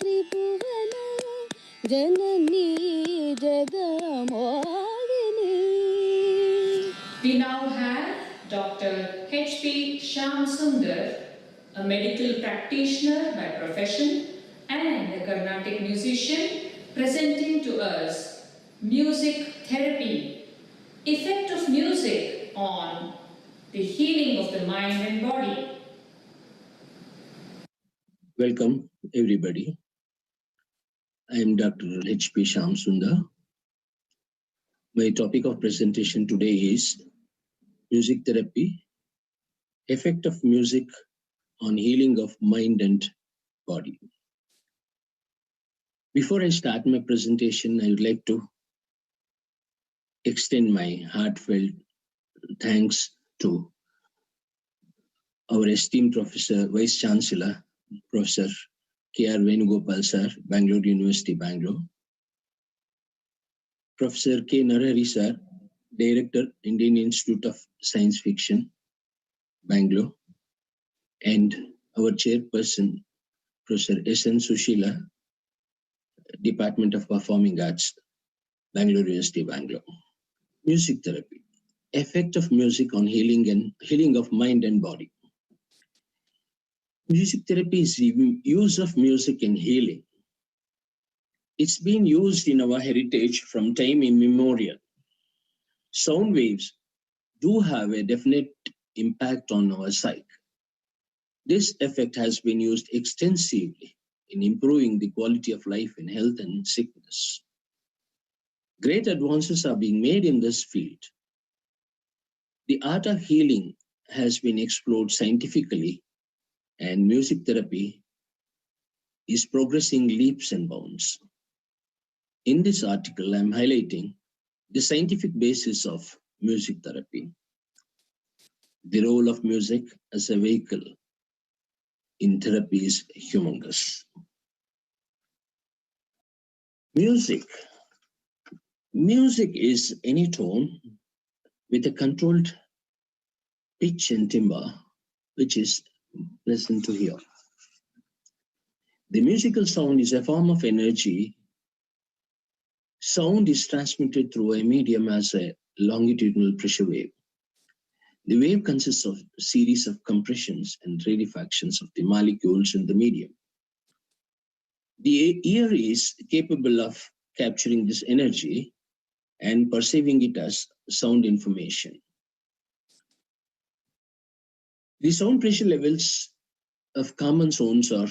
Speaker 8: ತ್ರಿಭುವನ ಜನನೀ Jaganmohini.
Speaker 3: We now have Dr. H.P. Shyamsundar, a medical practitioner by profession and a Carnatic musician, presenting to us music therapy, effect of music on the healing of the mind and body.
Speaker 9: Welcome, everybody. I am Dr. H.P. Shyamsundar. My topic of presentation today is music therapy, effect of music on healing of mind and body. Before I start my presentation, I would like to extend my heartfelt thanks to our esteemed Professor, Vice Chancellor, Professor K.R. Venugopal sir, Bangalore University, Bangalore, Professor K. Narahari sir, Director, Indian Institute of Science Fiction, Bangalore, and our chairperson, Professor S.N. Sushila, Department of Performing Arts, Bangalore University, Bangalore. Music therapy, effect of music on healing of mind and body. Music therapy is the use of music in healing. It's been used in our heritage from time immemorial. Sound waves do have a definite impact on our psyche. This effect has been used extensively in improving the quality of life in health and sickness. Great advances are being made in this field. The art of healing has been explored scientifically, and music therapy is progressing leaps and bounds. In this article, I'm highlighting the scientific basis of music therapy, the role of music as a vehicle in therapy is humongous. Music is any tone with a controlled pitch and timbre, which is pleasant to hear. The musical sound is a form of energy. Sound is transmitted through a medium as a longitudinal pressure wave. The wave consists of a series of compressions and rarefactions of the molecules in the medium. The ear is capable of capturing this energy and perceiving it as sound information. The sound pressure levels of common sounds are,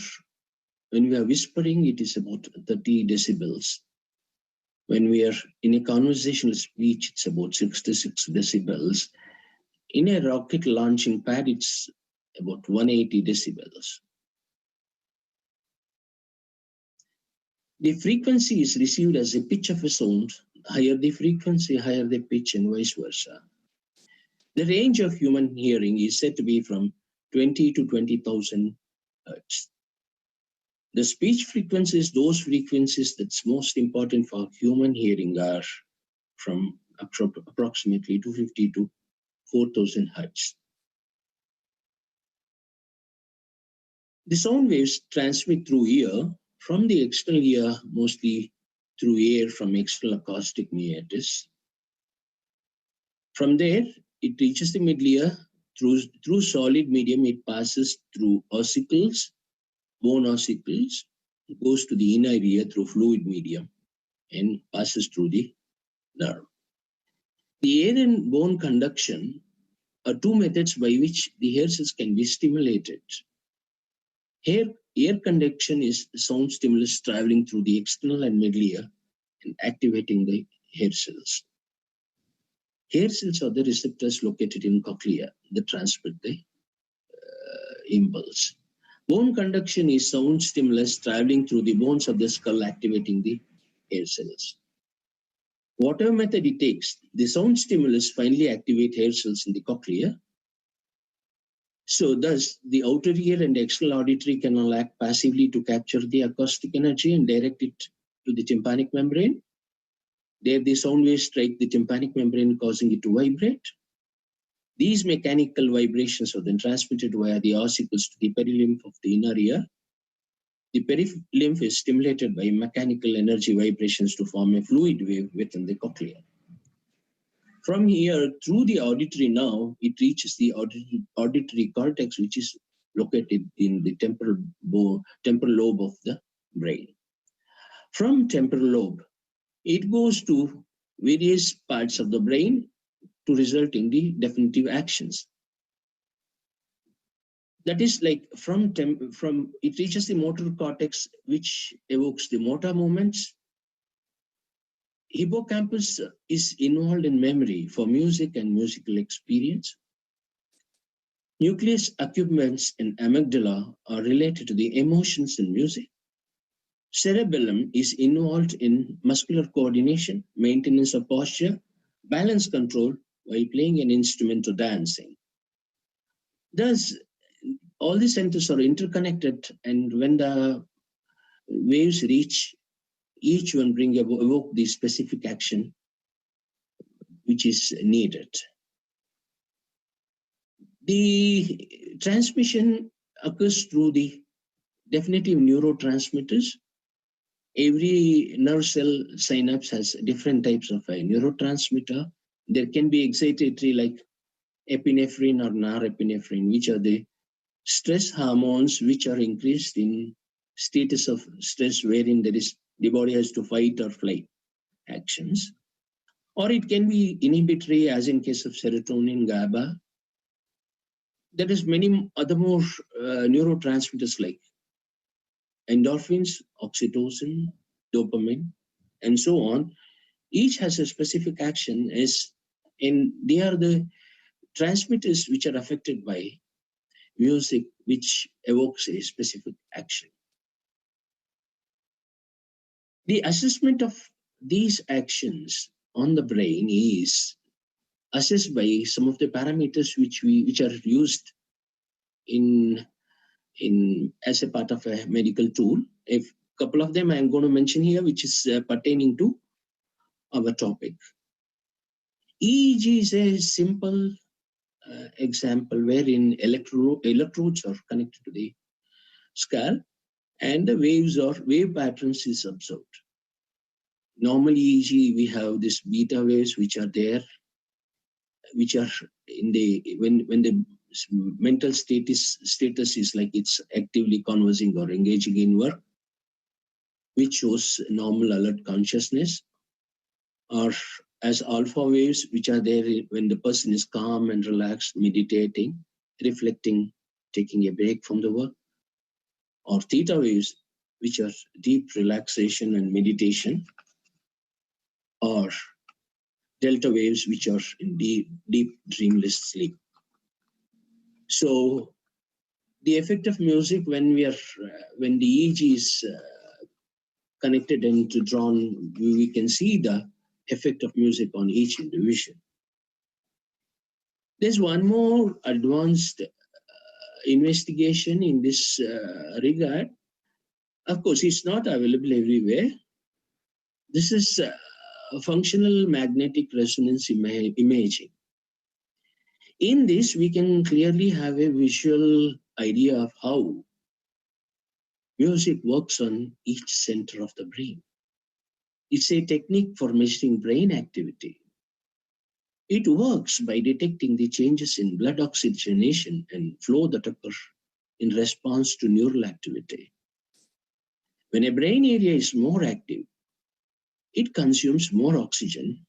Speaker 9: when we are whispering, it is about 30 decibels. When we are in a conversational speech, it's about 66 decibels. In a rocket launching pad, it's about 180 decibels. The frequency is received as a pitch of a sound. Higher the frequency, higher the pitch, and vice versa. The range of human hearing is said to be from 20 to 20,000 hertz. The speech frequencies, those frequencies that's most important for human hearing, are from approximately 250 to 4,000 hertz. The sound waves transmit through ear from the external ear, mostly through air from external acoustic meatus. From there, it reaches the middle ear. Through solid medium, it passes through ossicles, bone ossicles, goes to the inner ear through fluid medium, and passes through the nerve. The air and bone conduction are two methods by which the hair cells can be stimulated. Air conduction is sound stimulus traveling through the external and middle ear and activating the hair cells. Hair cells are the receptors located in cochlea that transmit the impulse. Bone conduction is sound stimulus traveling through the bones of the skull, activating the hair cells. Whatever method it takes, the sound stimulus finally activates hair cells in the cochlea. So thus, the outer ear and external auditory canal act passively to capture the acoustic energy and direct it to the tympanic membrane. There, the sound waves strike the tympanic membrane, causing it to vibrate. These mechanical vibrations are then transmitted via the ossicles to the perilymph of the inner ear. The perilymph is stimulated by mechanical energy vibrations to form a fluid wave within the cochlea. From here, through the auditory nerve, it reaches the auditory cortex, which is located in the temporal lobe of the brain. From temporal lobe, it goes to various parts of the brain to result in the definitive actions. That is, like it reaches the motor cortex, which evokes the motor movements. Hippocampus is involved in memory for music and musical experience. Nucleus accumbens and amygdala are related to the emotions in music. Cerebellum is involved in muscular coordination, maintenance of posture, balance control while playing an instrument or dancing. Thus, all the centers are interconnected, and when the waves reach each one evoke the specific action which is needed. The transmission occurs through the definitive neurotransmitters. Every nerve cell synapse has different types of a neurotransmitter. There can be excitatory like epinephrine or norepinephrine, which are the stress hormones which are increased in status of stress wherein the body has to fight or flight actions. Or it can be inhibitory, as in case of serotonin, GABA. There is many other more neurotransmitters like endorphins, oxytocin, dopamine, and so on. Each has a specific action, and they are the transmitters which are affected by music, which evokes a specific action. The assessment of these actions on the brain is assessed by some of the parameters which are used in as a part of a medical tool. A couple of them I'm going to mention here, which is pertaining to our topic. EEG is a simple example wherein electrodes are connected to the skull and the wave patterns is observed. Normally EEG, we have this beta waves which are there, which are in when the mental status is like it's actively conversing or engaging in work, which shows normal alert consciousness, or as alpha waves, which are there when the person is calm and relaxed, meditating, reflecting, taking a break from the work, or theta waves, which are deep relaxation and meditation, or delta waves, which are in deep dreamless sleep. So the effect of music when the EEG is connected and drawn, we can see the effect of music on each individual. There's one more advanced investigation in this regard. Of course, it's not available everywhere. This is functional magnetic resonance imaging. In this, we can clearly have a visual idea of how music works on each center of the brain. It's a technique for measuring brain activity. It works by detecting the changes in blood oxygenation and flow that occur in response to neural activity. When a brain area is more active, it consumes more oxygen,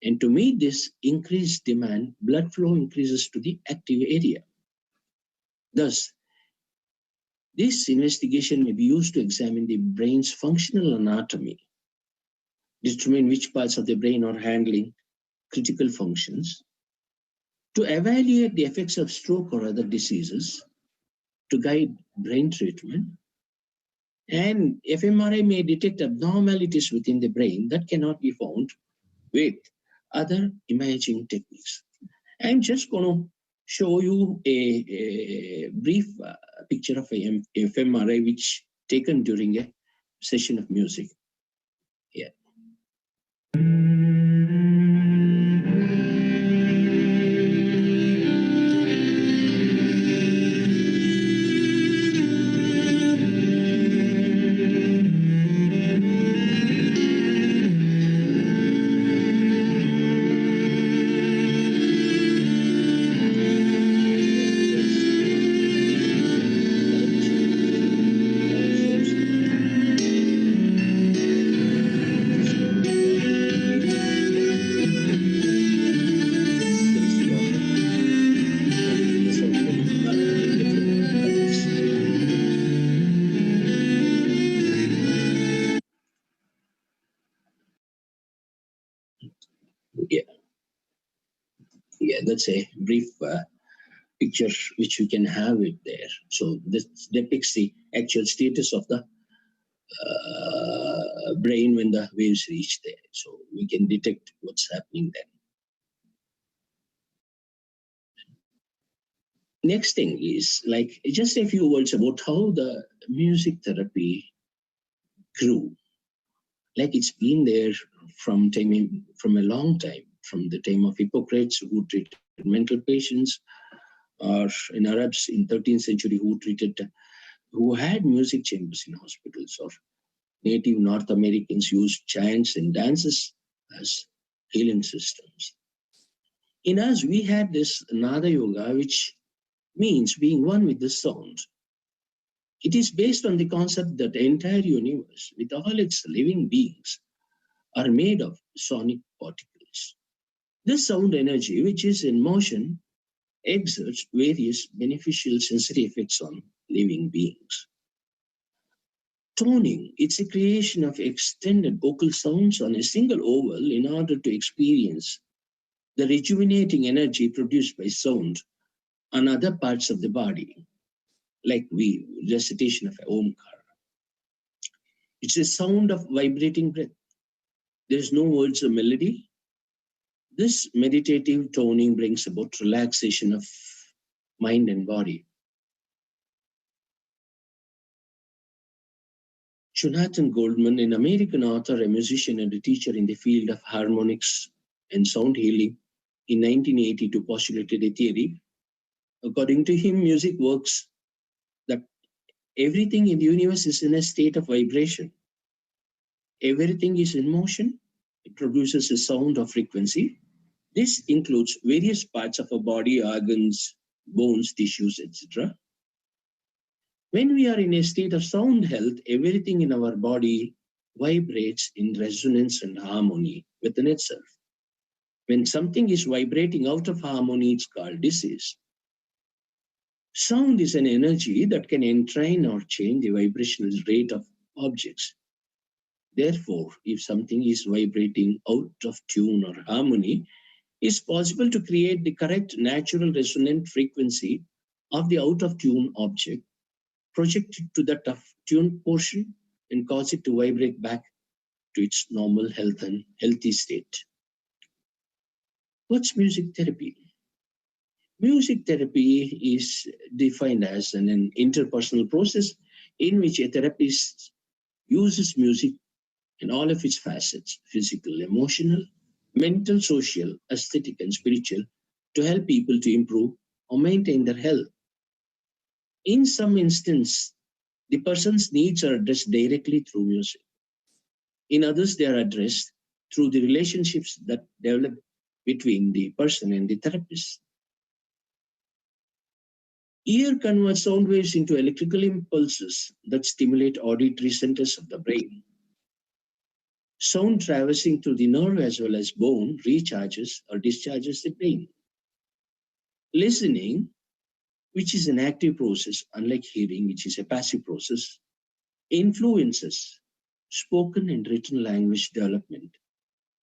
Speaker 9: and to meet this increased demand, blood flow increases to the active area. Thus, this investigation may be used to examine the brain's functional anatomy, determine which parts of the brain are handling critical functions, to evaluate the effects of stroke or other diseases, to guide brain treatment, and fMRI may detect abnormalities within the brain that cannot be found with other imaging techniques. I'm just going to show you a brief picture of a fMRI which taken during a session of music. Yeah. Yeah, that's a brief picture which we can have it there. So this depicts the actual status of the brain when the waves reach there. So we can detect what's happening then. Next thing is like just a few words about how the music therapy grew. like it's been there from a long time, from the time of Hippocrates, who treated mental patients, or in Arabs in 13th century who had music chambers in hospitals, or native North Americans used chants and dances as healing systems. In us, we had this Nada Yoga, which means being one with the sound. It is based on the concept that the entire universe, with all its living beings, are made of sonic particles. This sound energy, which is in motion, exerts various beneficial sensory effects on living beings. Toning, it's a creation of extended vocal sounds on a single oval in order to experience the rejuvenating energy produced by sound on other parts of the body, like recitation of Omkar. It's a sound of vibrating breath. There's no words or melody. This meditative toning brings about relaxation of mind and body. Jonathan Goldman, an American author, a musician, and a teacher in the field of harmonics and sound healing, in 1982 postulated a theory. According to him, music works that everything in the universe is in a state of vibration. Everything is in motion. It produces a sound or frequency. This includes various parts of our body, organs, bones, tissues, etc. When we are in a state of sound health, everything in our body vibrates in resonance and harmony within itself. When something is vibrating out of harmony, it's called disease. Sound is an energy that can entrain or change the vibrational rate of objects. Therefore, if something is vibrating out of tune or harmony, it's possible to create the correct natural resonant frequency of the out of tune object, project it to that of tuned portion, and cause it to vibrate back to its normal health and healthy state. What's music therapy? Music therapy is defined as an interpersonal process in which a therapist uses music in all of its facets, physical, emotional, mental, social, aesthetic, and spiritual, to help people to improve or maintain their health. In some instances, the person's needs are addressed directly through music. In others, they are addressed through the relationships that develop between the person and the therapist. Ear converts sound waves into electrical impulses that stimulate auditory centers of the brain. Sound traversing through the nerve as well as bone recharges or discharges the brain. Listening, which is an active process, unlike hearing, which is a passive process, influences spoken and written language development,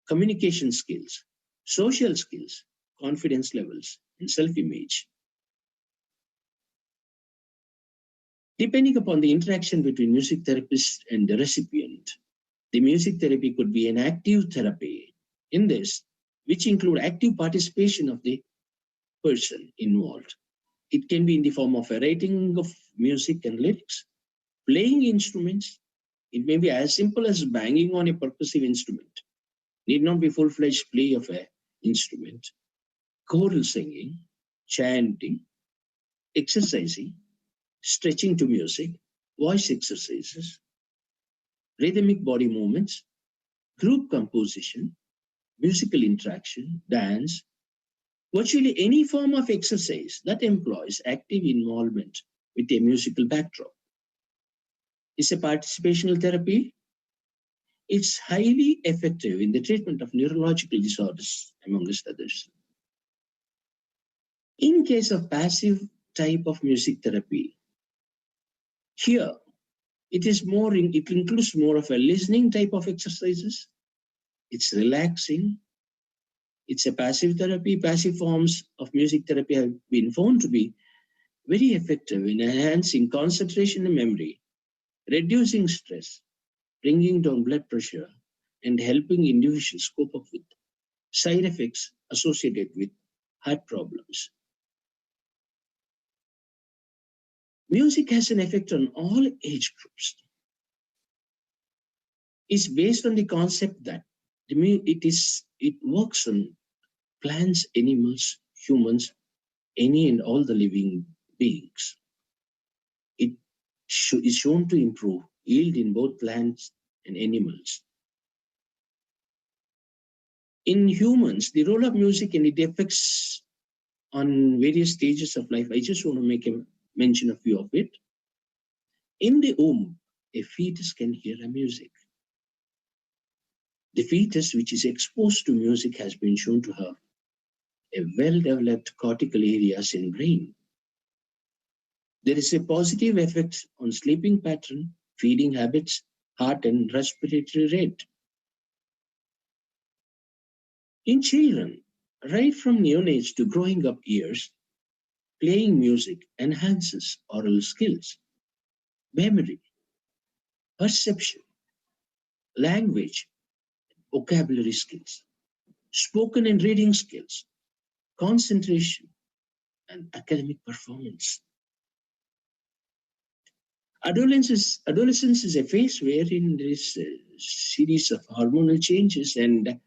Speaker 9: communication skills, social skills, confidence levels, and self-image. Depending upon the interaction between music therapist and the recipient, the music therapy could be an active therapy in this, which include active participation of the person involved. It can be in the form of a writing of music and lyrics, playing instruments. It may be as simple as banging on a percussive instrument. Need not be full-fledged play of an instrument. Choral singing, chanting, exercising, stretching to music, voice exercises, rhythmic body movements, group composition, musical interaction, dance, virtually any form of exercise that employs active involvement with a musical backdrop. It's a participational therapy. It's highly effective in the treatment of neurological disorders, amongst others. In case of passive type of music therapy, here it includes more of a listening type of exercises. It's relaxing. It's a passive therapy. Passive forms of music therapy have been found to be very effective in enhancing concentration and memory, reducing stress, bringing down blood pressure, and helping individuals cope up with side effects associated with heart problems. Music has an effect on all age groups. is based on the concept that it works on plants, animals, humans, any and all the living beings. It is shown to improve yield in both plants and animals. In humans, the role of music and its effects on various stages of life, I just want to make a mention a few of it. In the womb, a fetus can hear a music. The fetus which is exposed to music has been shown to have a well-developed cortical areas in brain. There is a positive effect on sleeping pattern, feeding habits, heart and respiratory rate. In children, right from neonates to growing up years, playing music enhances oral skills, memory, perception, language, vocabulary skills, spoken and reading skills, concentration, and academic performance. Adolescence is a phase wherein there is a series of hormonal changes and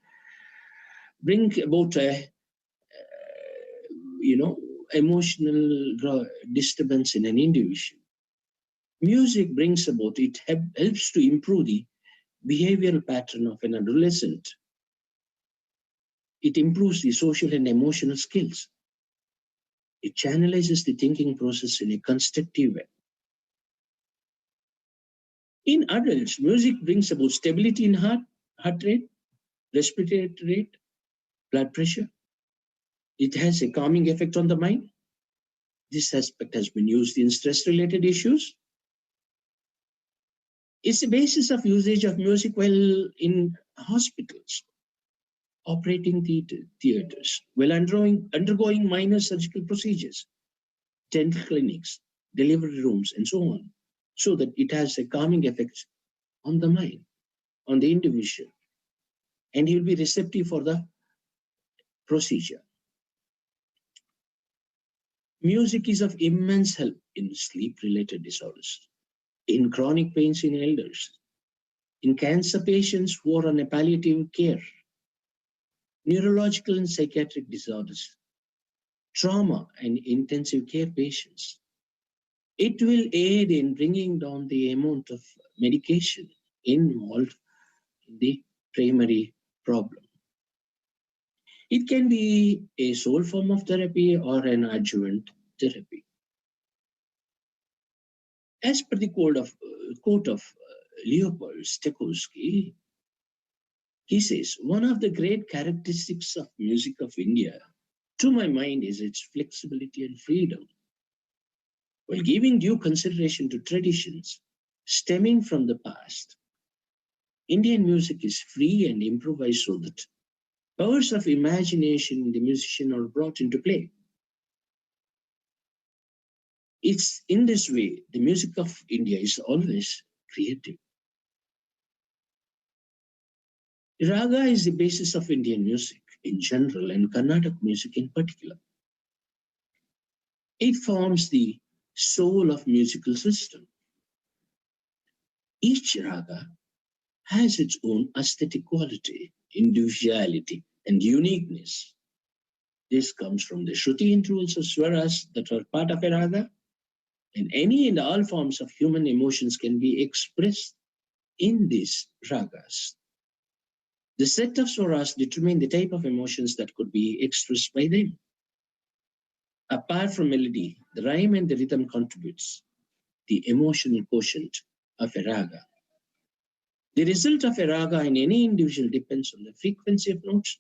Speaker 9: bring about a emotional disturbance in an individual. Music brings about, it helps to improve the behavioral pattern of an adolescent. It improves the social and emotional skills. It channelizes the thinking process in a constructive way. In adults, music brings about stability in heart rate, respiratory rate, blood pressure. It has a calming effect on the mind. This aspect has been used in stress-related issues. It's the basis of usage of music while in hospitals, operating theaters, while undergoing minor surgical procedures, dental clinics, delivery rooms, and so on, so that it has a calming effect on the mind, on the individual, and he'll be receptive for the procedure. Music is of immense help in sleep-related disorders, in chronic pains in elders, in cancer patients who are on a palliative care, neurological and psychiatric disorders, trauma and intensive care patients. It will aid in bringing down the amount of medication involved in the primary problem. It can be a sole form of therapy or an adjuvant therapy. As per the quote of Leopold Stokowski, he says, one of the great characteristics of music of India, to my mind, is its flexibility and freedom. While giving due consideration to traditions stemming from the past, Indian music is free and improvised so that powers of imagination in the musician are brought into play. It's in this way, the music of India is always creative. Raga is the basis of Indian music in general and Carnatic music in particular. It forms the soul of musical system. Each raga has its own aesthetic quality, individuality, and uniqueness. This comes from the Shruti intervals of swaras that are part of a raga, and any and all forms of human emotions can be expressed in these ragas. The set of swaras determine the type of emotions that could be expressed by them. Apart from melody, the rhyme and the rhythm contributes the emotional quotient of a raga. The result of a raga in any individual depends on the frequency of notes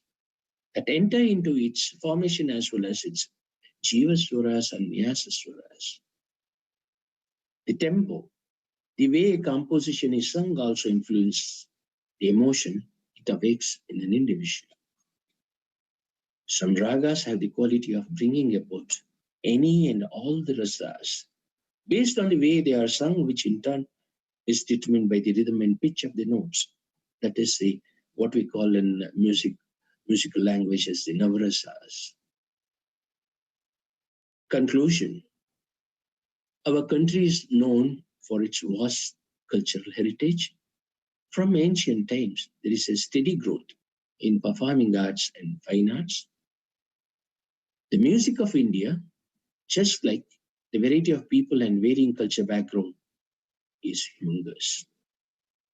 Speaker 9: that enter into its formation as well as its jiva swaras and nyasa swaras. The tempo, the way a composition is sung also influences the emotion it awakes in an individual. Some ragas have the quality of bringing about any and all the rasas based on the way they are sung, which in turn is determined by the rhythm and pitch of the notes. That is what we call in musical language as the navrasas. Conclusion. Our country is known for its vast cultural heritage, From ancient times, there is a steady growth in performing arts and fine arts. The music of India, just like the variety of people and varying culture background, is humongous.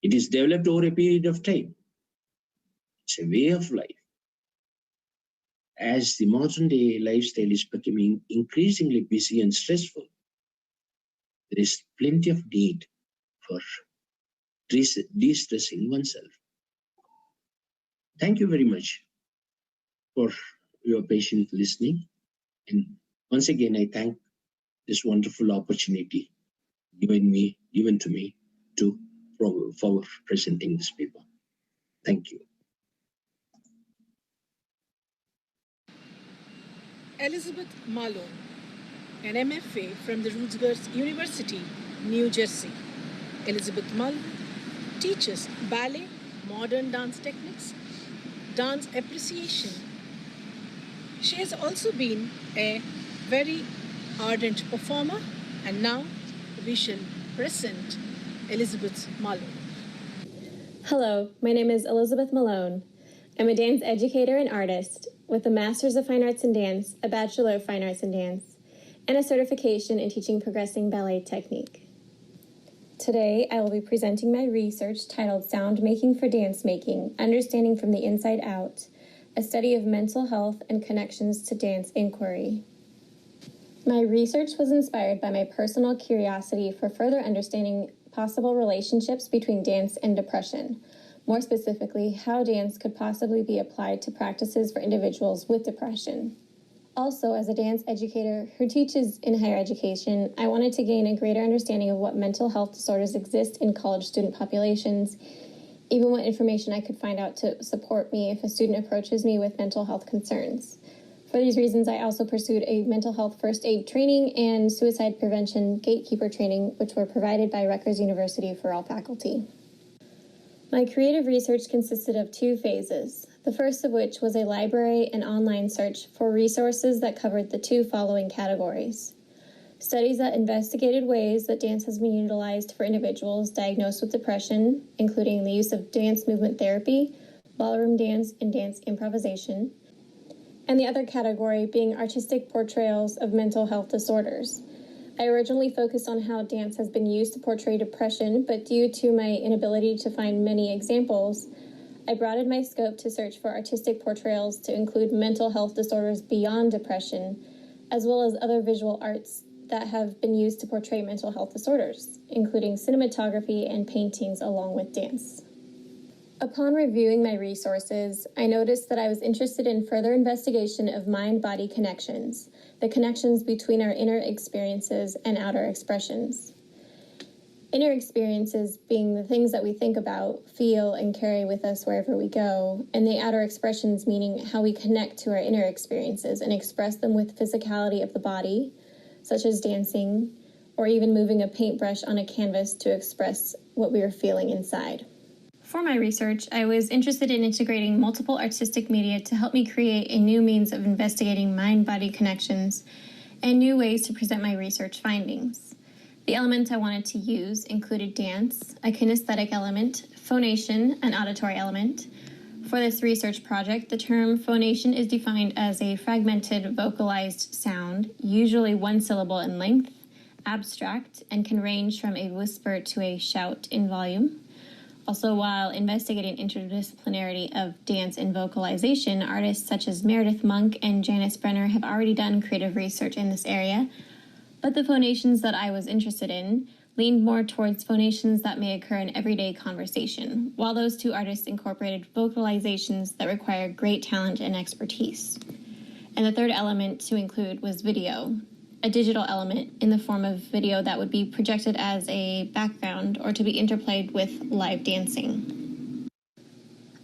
Speaker 9: It is developed over a period of time. It's a way of life. As the modern day lifestyle is becoming increasingly busy and stressful, there is plenty of need for de-stressing oneself. Thank you very much for your patient listening. And once again, I thank this wonderful opportunity given to me for presenting this paper. Thank you.
Speaker 3: Elizabeth Malone, an MFA from the Rutgers University, New Jersey. Elizabeth Malone teaches ballet, modern dance techniques, dance appreciation. She has also been a very ardent performer, and now we shall present Elizabeth Malone.
Speaker 10: Hello, my name is Elizabeth Malone. I'm a dance educator and artist with a Master's of Fine Arts in Dance, a Bachelor of Fine Arts in Dance, and a certification in teaching progressing ballet technique. Today, I will be presenting my research titled Sound Making for Dance Making, Understanding from the Inside Out, a study of mental health and connections to dance inquiry. My research was inspired by my personal curiosity for further understanding possible relationships between dance and depression. More specifically, how dance could possibly be applied to practices for individuals with depression. Also, as a dance educator who teaches in higher education, I wanted to gain a greater understanding of what mental health disorders exist in college student populations, even what information I could find out to support me if a student approaches me with mental health concerns. For these reasons, I also pursued a mental health first aid training and suicide prevention gatekeeper training, which were provided by Rutgers University for all faculty. My creative research consisted of 2 phases, the first of which was a library and online search for resources that covered the 2 following categories. Studies that investigated ways that dance has been utilized for individuals diagnosed with depression, including the use of dance movement therapy, ballroom dance, and dance improvisation, and the other category being artistic portrayals of mental health disorders. I originally focused on how dance has been used to portray depression, but due to my inability to find many examples, I broadened my scope to search for artistic portrayals to include mental health disorders beyond depression, as well as other visual arts that have been used to portray mental health disorders, including cinematography and paintings along with dance. Upon reviewing my resources, I noticed that I was interested in further investigation of mind-body connections, the connections between our inner experiences and outer expressions. Inner experiences being the things that we think about, feel, and carry with us wherever we go, and the outer expressions meaning how we connect to our inner experiences and express them with physicality of the body, such as dancing, or even moving a paintbrush on a canvas to express what we are feeling inside. For my research, I was interested in integrating multiple artistic media to help me create a new means of investigating mind-body connections and new ways to present my research findings. The elements I wanted to use included dance, a kinesthetic element, phonation, an auditory element. For this research project, the term phonation is defined as a fragmented vocalized sound, usually 1 syllable in length, abstract, and can range from a whisper to a shout in volume. Also, while investigating interdisciplinarity of dance and vocalization, artists such as Meredith Monk and Janice Brenner have already done creative research in this area, but the phonations that I was interested in leaned more towards phonations that may occur in everyday conversation, while those 2 artists incorporated vocalizations that require great talent and expertise. And the third element to include was video, a digital element in the form of video that would be projected as a background or to be interplayed with live dancing.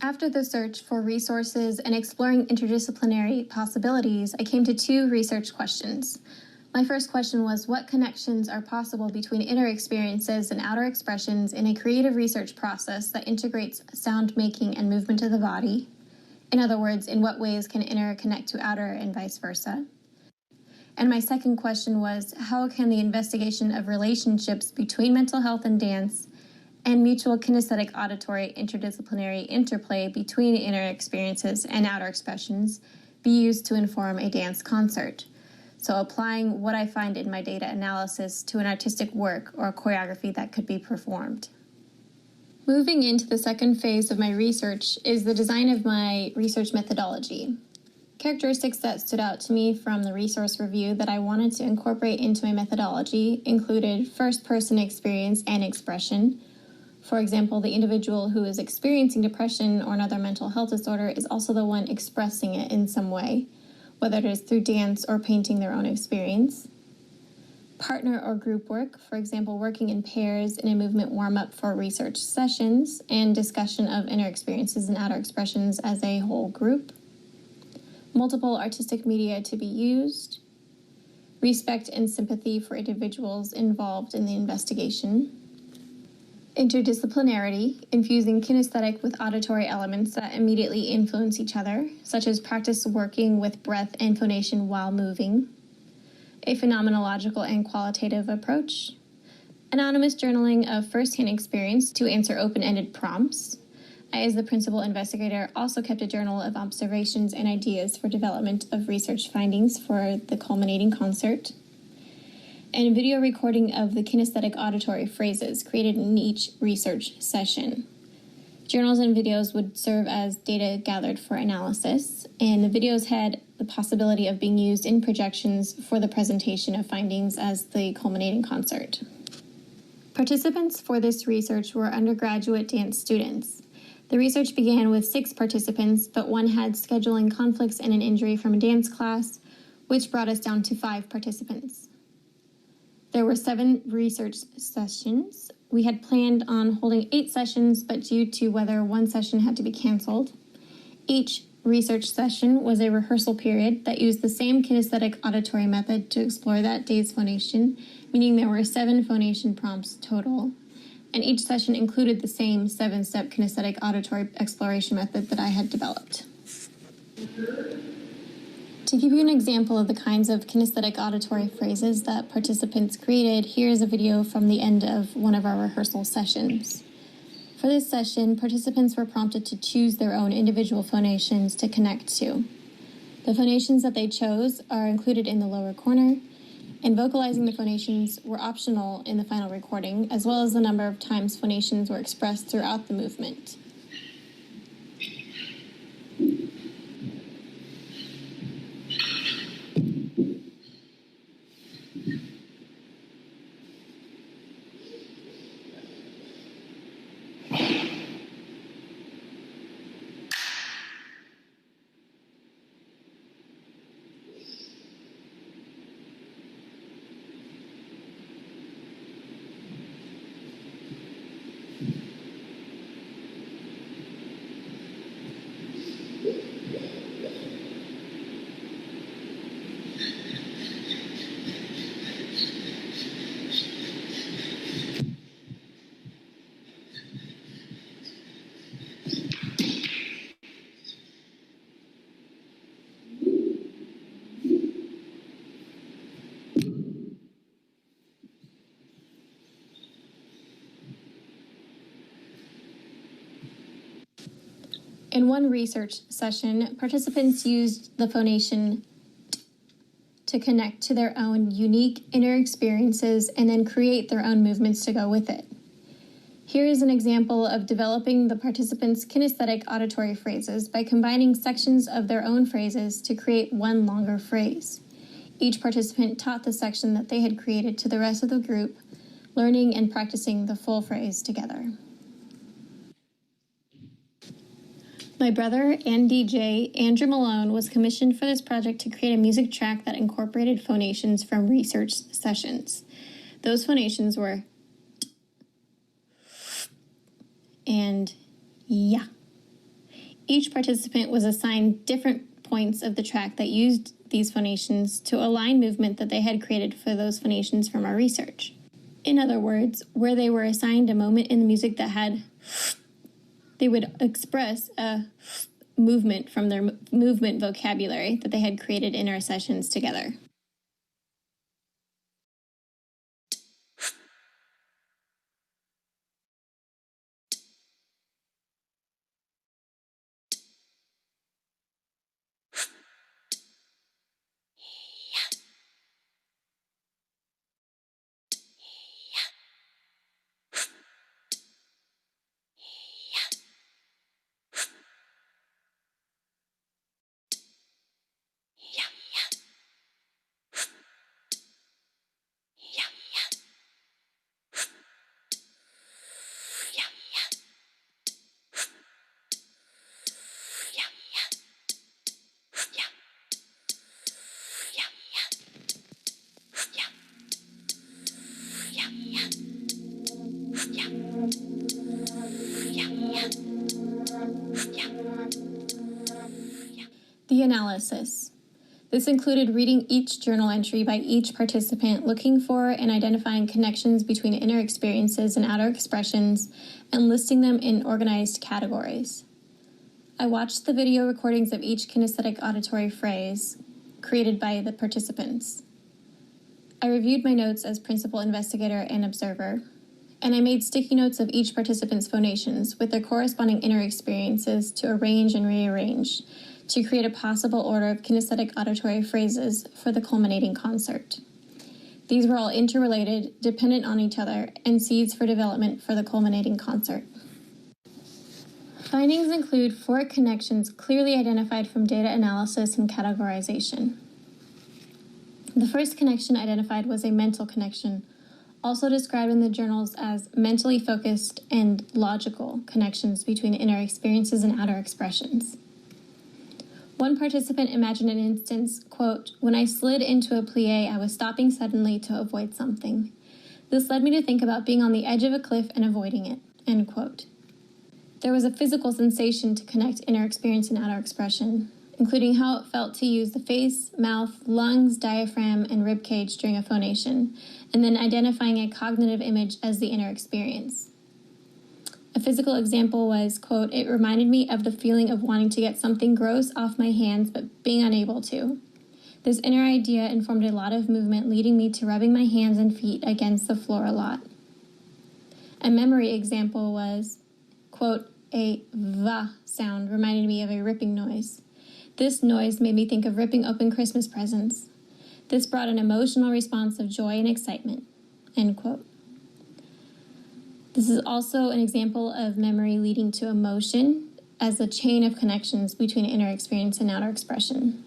Speaker 10: After the search for resources and exploring interdisciplinary possibilities, I came to 2 research questions. My first question was, what connections are possible between inner experiences and outer expressions in a creative research process that integrates sound making and movement of the body? In other words, in what ways can inner connect to outer and vice versa? And my second question was, how can the investigation of relationships between mental health and dance and mutual kinesthetic auditory interdisciplinary interplay between inner experiences and outer expressions be used to inform a dance concert. So applying what I find in my data analysis to an artistic work or a choreography that could be performed. Moving into the second phase of my research is the design of my research methodology. Characteristics that stood out to me from the resource review that I wanted to incorporate into my methodology included first-person experience and expression. For example, the individual who is experiencing depression or another mental health disorder is also the one expressing it in some way, whether it is through dance or painting their own experience. Partner or group work, for example, working in pairs in a movement warm-up for research sessions and discussion of inner experiences and outer expressions as a whole group. Multiple artistic media to be used. Respect and sympathy for individuals involved in the investigation. Interdisciplinarity, infusing kinesthetic with auditory elements that immediately influence each other, such as practice working with breath and phonation while moving. A phenomenological and qualitative approach. Anonymous journaling of first-hand experience to answer open-ended prompts. I, as the principal investigator, also kept a journal of observations and ideas for development of research findings for the culminating concert. And video recording of the kinesthetic auditory phrases created in each research session. Journals and videos would serve as data gathered for analysis, and the videos had the possibility of being used in projections for the presentation of findings as the culminating concert. Participants for this research were undergraduate dance students. The research began with 6 participants, but one had scheduling conflicts and an injury from a dance class, which brought us down to 5 participants. There were 7 research sessions. We had planned on holding 8 sessions, but due to weather, 1 session had to be canceled. Each research session was a rehearsal period that used the same kinesthetic auditory method to explore that day's phonation, meaning there were 7 phonation prompts total. And each session included the same 7-step kinesthetic auditory exploration method that I had developed. To give you an example of the kinds of kinesthetic auditory phrases that participants created, here is a video from the end of one of our rehearsal sessions. For this session, participants were prompted to choose their own individual phonations to connect to. The phonations that they chose are included in the lower corner, and vocalizing the phonations were optional in the final recording, as well as the number of times phonations were expressed throughout the movement. In one research session, participants used the phonation to connect to their own unique inner experiences and then create their own movements to go with it. Here is an example of developing the participants' kinesthetic auditory phrases by combining sections of their own phrases to create one longer phrase. Each participant taught the section that they had created to the rest of the group, learning and practicing the full phrase together. My brother and DJ, Andrew Malone, was commissioned for this project to create a music track that incorporated phonations from research sessions. Those phonations were and yeah. Each participant was assigned different points of the track that used these phonations to align movement that they had created for those phonations from our research. In other words, where they were assigned a moment in the music that had, they would express a movement from their movement vocabulary that they had created in our sessions together. The analysis. This included reading each journal entry by each participant, looking for and identifying connections between inner experiences and outer expressions, and listing them in organized categories. I watched the video recordings of each kinesthetic auditory phrase created by the participants. I reviewed my notes as principal investigator and observer, and I made sticky notes of each participant's phonations with their corresponding inner experiences to arrange and rearrange to create a possible order of kinesthetic auditory phrases for the culminating concert. These were all interrelated, dependent on each other, and seeds for development for the culminating concert. Findings include 4 connections clearly identified from data analysis and categorization. The first connection identified was a mental connection, also described in the journals as mentally focused and logical connections between inner experiences and outer expressions. One participant imagined an instance, quote, "When I slid into a plie, I was stopping suddenly to avoid something. This led me to think about being on the edge of a cliff and avoiding it," end quote. There was a physical sensation to connect inner experience and outer expression, including how it felt to use the face, mouth, lungs, diaphragm, and rib cage during a phonation, and then identifying a cognitive image as the inner experience. A physical example was, quote, "It reminded me of the feeling of wanting to get something gross off my hands but being unable to. This inner idea informed a lot of movement, leading me to rubbing my hands and feet against the floor a lot." A memory example was, quote, "A va sound reminded me of a ripping noise. This noise made me think of ripping open Christmas presents. This brought an emotional response of joy and excitement," end quote. This is also an example of memory leading to emotion as a chain of connections between inner experience and outer expression.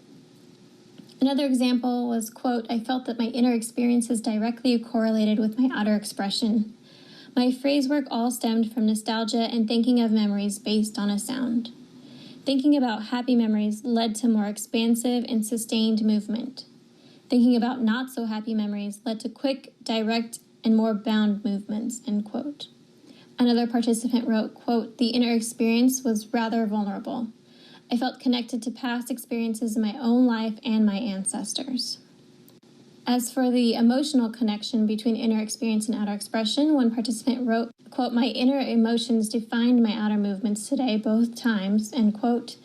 Speaker 10: Another example was, quote, "I felt that my inner experiences directly correlated with my outer expression. My phrase work all stemmed from nostalgia and thinking of memories based on a sound. Thinking about happy memories led to more expansive and sustained movement. Thinking about not so happy memories led to quick, direct, and more bound movements," end quote. Another participant wrote, quote, "The inner experience was rather vulnerable. I felt connected to past experiences in my own life and my ancestors." As for the emotional connection between inner experience and outer expression, one participant wrote, quote, "My inner emotions defined my outer movements today both times," end quote.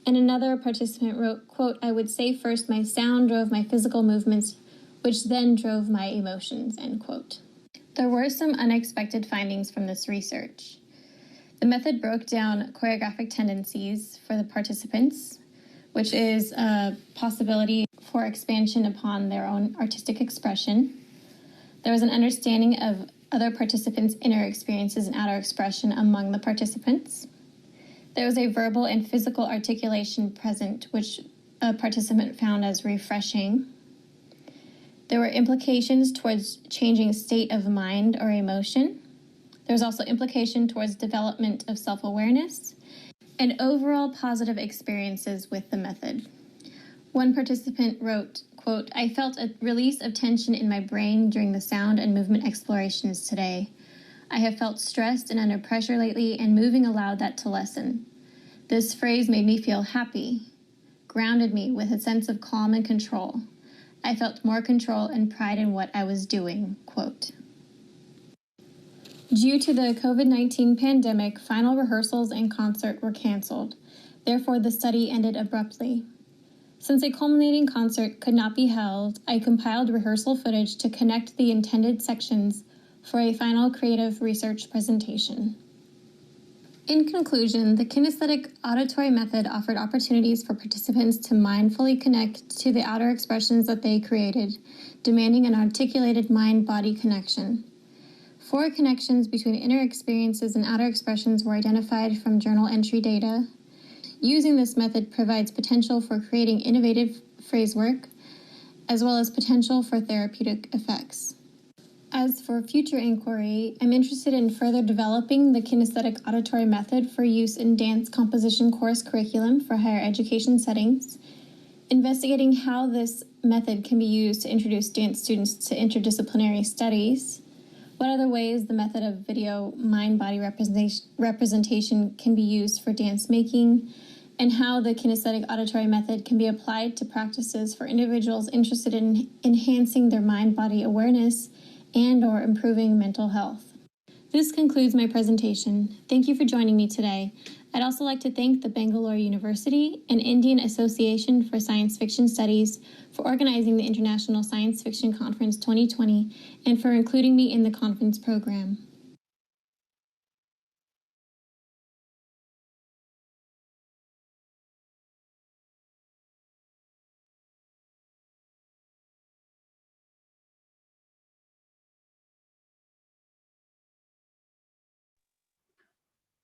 Speaker 10: And another participant wrote, quote, "I would say first my sound drove my physical movements, which then drove my emotions," end quote. There were some unexpected findings from this research. The method broke down choreographic tendencies for the participants, which is a possibility for expansion upon their own artistic expression. There was an understanding of other participants' inner experiences and outer expression among the participants. There was a verbal and physical articulation present, which a participant found as refreshing. There were implications towards changing state of mind or emotion. There was also implication towards development of self-awareness and overall positive experiences with the method. One participant wrote, quote, "I felt a release of tension in my brain during the sound and movement explorations today. I have felt stressed and under pressure lately, and moving allowed that to lessen. This phrase made me feel happy, grounded me with a sense of calm and control. I felt more control and pride in what I was doing," quote. Due to the COVID-19 pandemic, final rehearsals and concert were canceled. Therefore, the study ended abruptly. Since a culminating concert could not be held, I compiled rehearsal footage to connect the intended sections for a final creative research presentation. In conclusion, the kinesthetic auditory method offered opportunities for participants to mindfully connect to the outer expressions that they created, demanding an articulated mind-body connection. 4 connections between inner experiences and outer expressions were identified from journal entry data. Using this method provides potential for creating innovative phrase work, as well as potential for therapeutic effects. As for future inquiry, I'm interested in further developing the kinesthetic auditory method for use in dance composition course curriculum for higher education settings, investigating how this method can be used to introduce dance students to interdisciplinary studies, what other ways the method of video mind-body representation can be used for dance making, and how the kinesthetic auditory method can be applied to practices for individuals interested in enhancing their mind-body awareness and/or improving mental health. This concludes my presentation. Thank you for joining me today. I'd also like to thank the Bangalore University and Indian Association for Science Fiction Studies for organizing the International Science Fiction Conference 2020 and for including me in the conference program.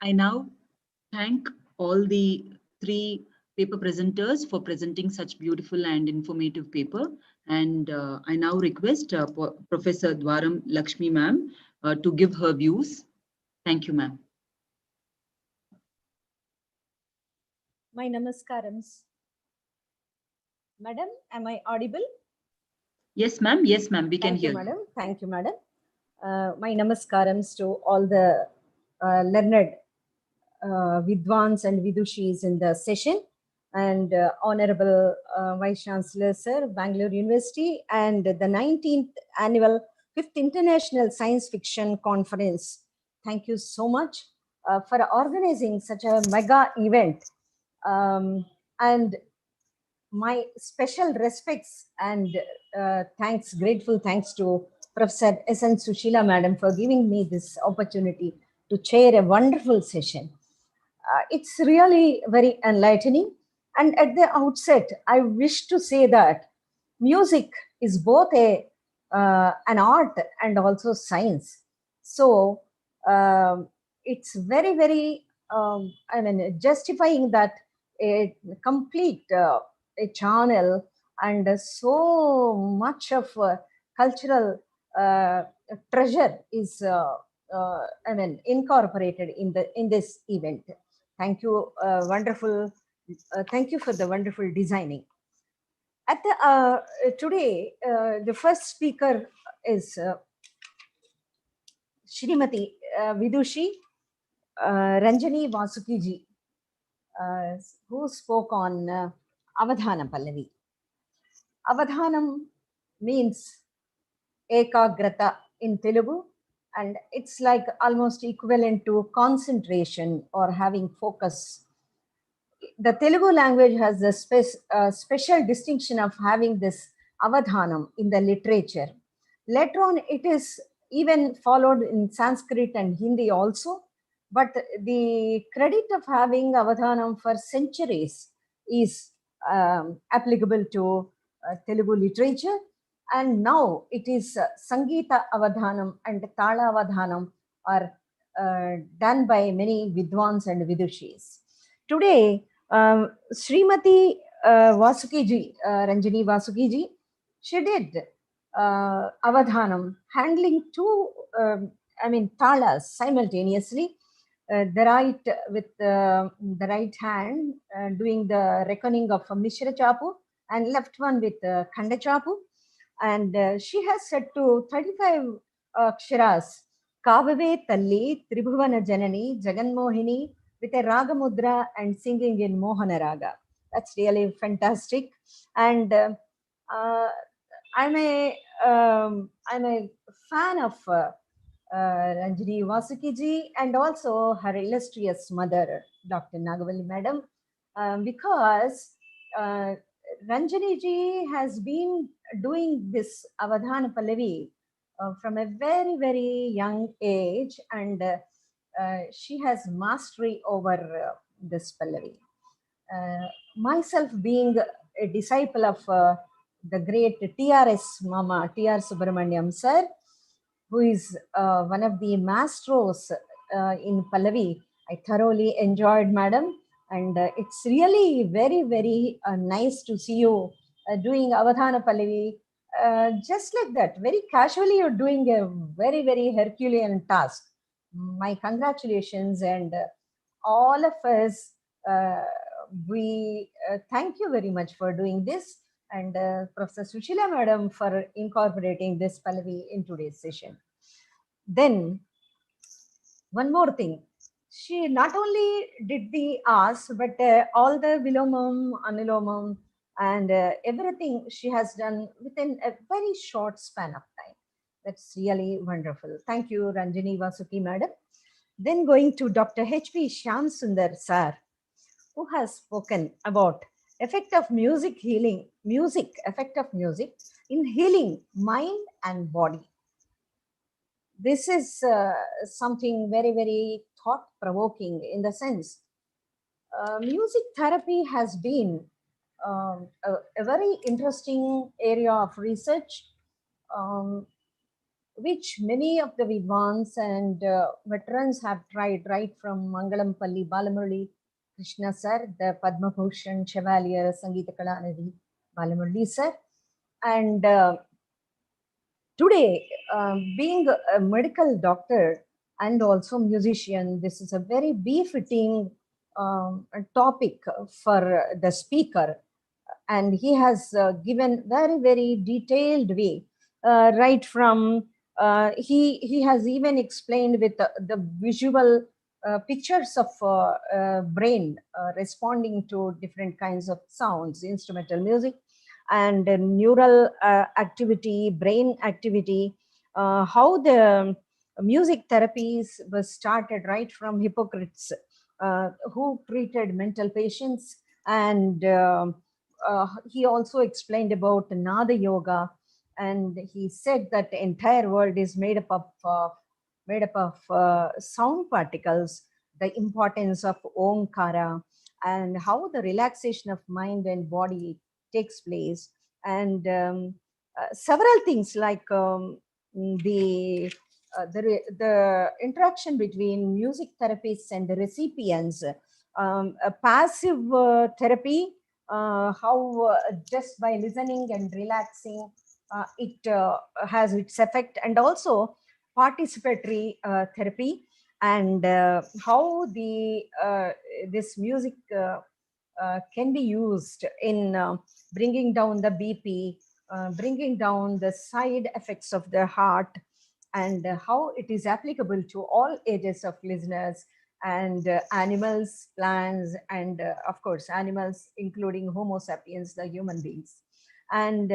Speaker 11: I now thank all the three paper presenters for presenting such beautiful and informative paper. And I now request Professor Dwaram Lakshmi ma'am to give her views. Thank you, ma'am.
Speaker 12: My namaskarams. Madam, am I audible?
Speaker 11: Yes, ma'am. Yes, ma'am. We can hear you.
Speaker 12: Madam. Thank you, madam. My namaskarams to all the learned Vidwans and Vidushis in the session, and Honorable Vice Chancellor Sir, Bangalore University, and the 19th Annual 5th International Science Fiction Conference. Thank you so much for organizing such a mega event. And my special respects and thanks, grateful thanks to Professor S.N. Sushila Madam for giving me this opportunity to chair a wonderful session. It's really very enlightening. And at the outset, I wish to say that music is both an art and also science. So it's very, very, I mean, justifying that a complete a channel and so much of cultural treasure is I mean, incorporated in this event. Thank you, wonderful. Thank you for the wonderful designing. At the today, the first speaker is Shrimati Vidushi Ranjani Vasuki ji, who spoke on Avadhana Pallavi. Avadhanam means ekagrata in Telugu, and it's like almost equivalent to concentration or having focus. The Telugu language has the special distinction of having this avadhanam in the literature. Later on, it is even followed in Sanskrit and Hindi also, but the credit of having avadhanam for centuries is applicable to Telugu literature. And now it is Sangeeta Avadhanam and Tala Avadhanam are done by many Vidwans and Vidushis. Today, Srimati Vasuki ji, Ranjani Vasuki ji, she did Avadhanam, handling two, I mean, talas simultaneously. The right with the right hand doing the reckoning of Mishra Chapu, and left one with Khanda Chapu. And she has said to 35 aksharas, Kavave Talli, Tribhuvana Janani, Jaganmohini, with a Raga Mudra and singing in Mohana Raga. That's really fantastic. And I'm a fan of Ranjani Vasuki ji and also her illustrious mother, Dr. Nagavalli Madam, because Ranjani ji has been doing this Avadhana Pallavi from a very, very young age, and she has mastery over this Pallavi. Myself being a disciple of the great TRS Mama, TR Subramaniam sir, who is one of the maestros in Pallavi, I thoroughly enjoyed, madam. And it's really very, very nice to see you doing Avadhana Pallavi. Just like that, very casually, you're doing a very, very Herculean task. My congratulations, and all of us, we thank you very much for doing this, and Professor Sushila Madam for incorporating this Pallavi in today's session. Then, one more thing. she not only did the As, but all the Vilomam, Anilomam, and everything she has done within a very short span of time. That's really wonderful. Thank you, Ranjini Vasuki madam. Then going to Dr. H.P. Shyam Sundar sir, who has spoken about effect of music healing, effect of music in healing mind and body. This is something very, very thought provoking in the sense music therapy has been a very interesting area of research, which many of the Vidwans and veterans have tried, right from Mangalampalli Balamurali Krishna sir, the Padma Bhushan Chevalier Sangeeta Kalanidhi Balamurali sir, and today, being a medical doctor and also musician, this is a very befitting topic for the speaker. And he has given very, very detailed way, right from, he has even explained with the visual pictures of brain responding to different kinds of sounds, instrumental music, and neural activity, brain activity, how the music therapies was started right from Hippocrates, who treated mental patients, and he also explained about Nada Yoga, and he said that the entire world is made up of sound particles, the importance of Omkara, and how the relaxation of mind and body takes place, and several things like the interaction between music therapists and the recipients, a passive therapy, how just by listening and relaxing, it has its effect, and also participatory therapy, and how the this music can be used in bringing down the BP, bringing down the side effects of the heart, and how it is applicable to all ages of listeners, and animals, plants, and of course animals including Homo sapiens, the human beings, and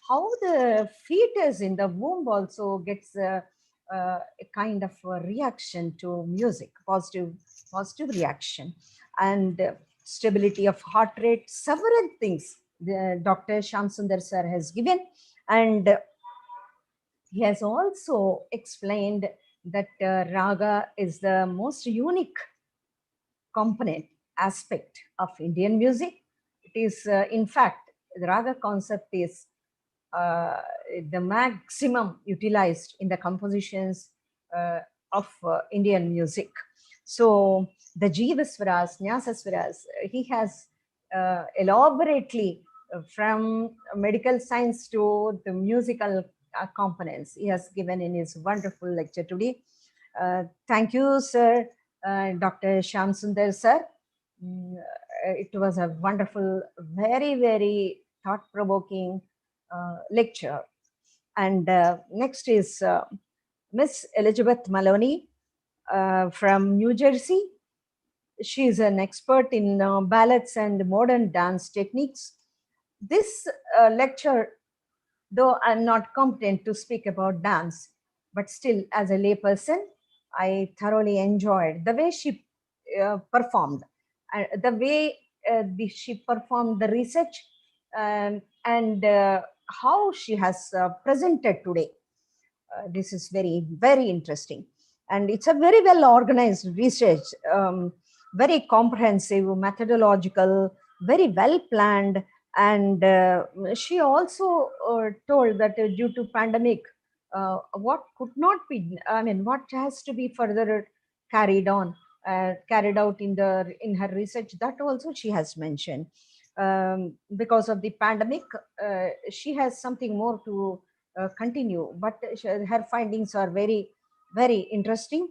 Speaker 12: how the fetus in the womb also gets a kind of a reaction to music, positive reaction, and stability of heart rate, several things the Dr. Shyam Sundar sir has given, and he has also explained that raga is the most unique component aspect of Indian music. It is, in fact, the raga concept is the maximum utilized in the compositions of Indian music. So the Jivaswaras, Nyasaswaras, he has elaborately from medical science to the musical components he has given in his wonderful lecture today. Thank you, sir, Dr. Shyam Sundar sir. It was a wonderful, very, very thought-provoking lecture. And next is Miss Elizabeth Maloney from New Jersey. She is an expert in ballets and modern dance techniques. This lecture, though I'm not competent to speak about dance, but still as a layperson, I thoroughly enjoyed the way she performed, the way she performed the research, and how she has presented today. This is very, very interesting. And it's a very well organized research, very comprehensive, methodological, very well planned. And she also told that due to pandemic, what could not be, I mean, what has to be further carried on, carried out in her research, that also she has mentioned. Because of the pandemic, she has something more to continue, but her findings are very, very interesting.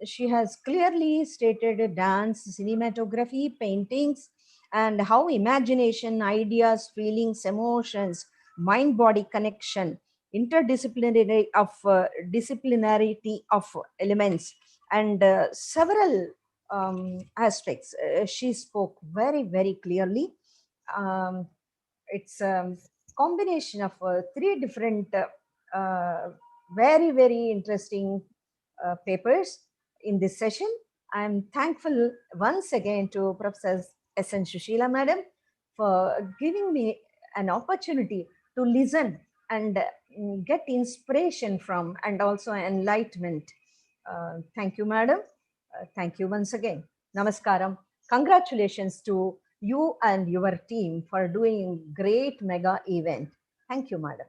Speaker 12: She has clearly stated dance, cinematography, paintings, and how imagination, ideas, feelings, emotions, mind-body connection, interdisciplinarity of elements and several aspects. She spoke very, very clearly. It's a combination of three different very, very interesting papers in this session. I'm thankful once again to Professor S.N. Shushila Madam for giving me an opportunity to listen and get inspiration from, and also enlightenment. Thank you, Madam. Thank you once again. Namaskaram. Congratulations to you and your team for doing great mega event. Thank you, Madam.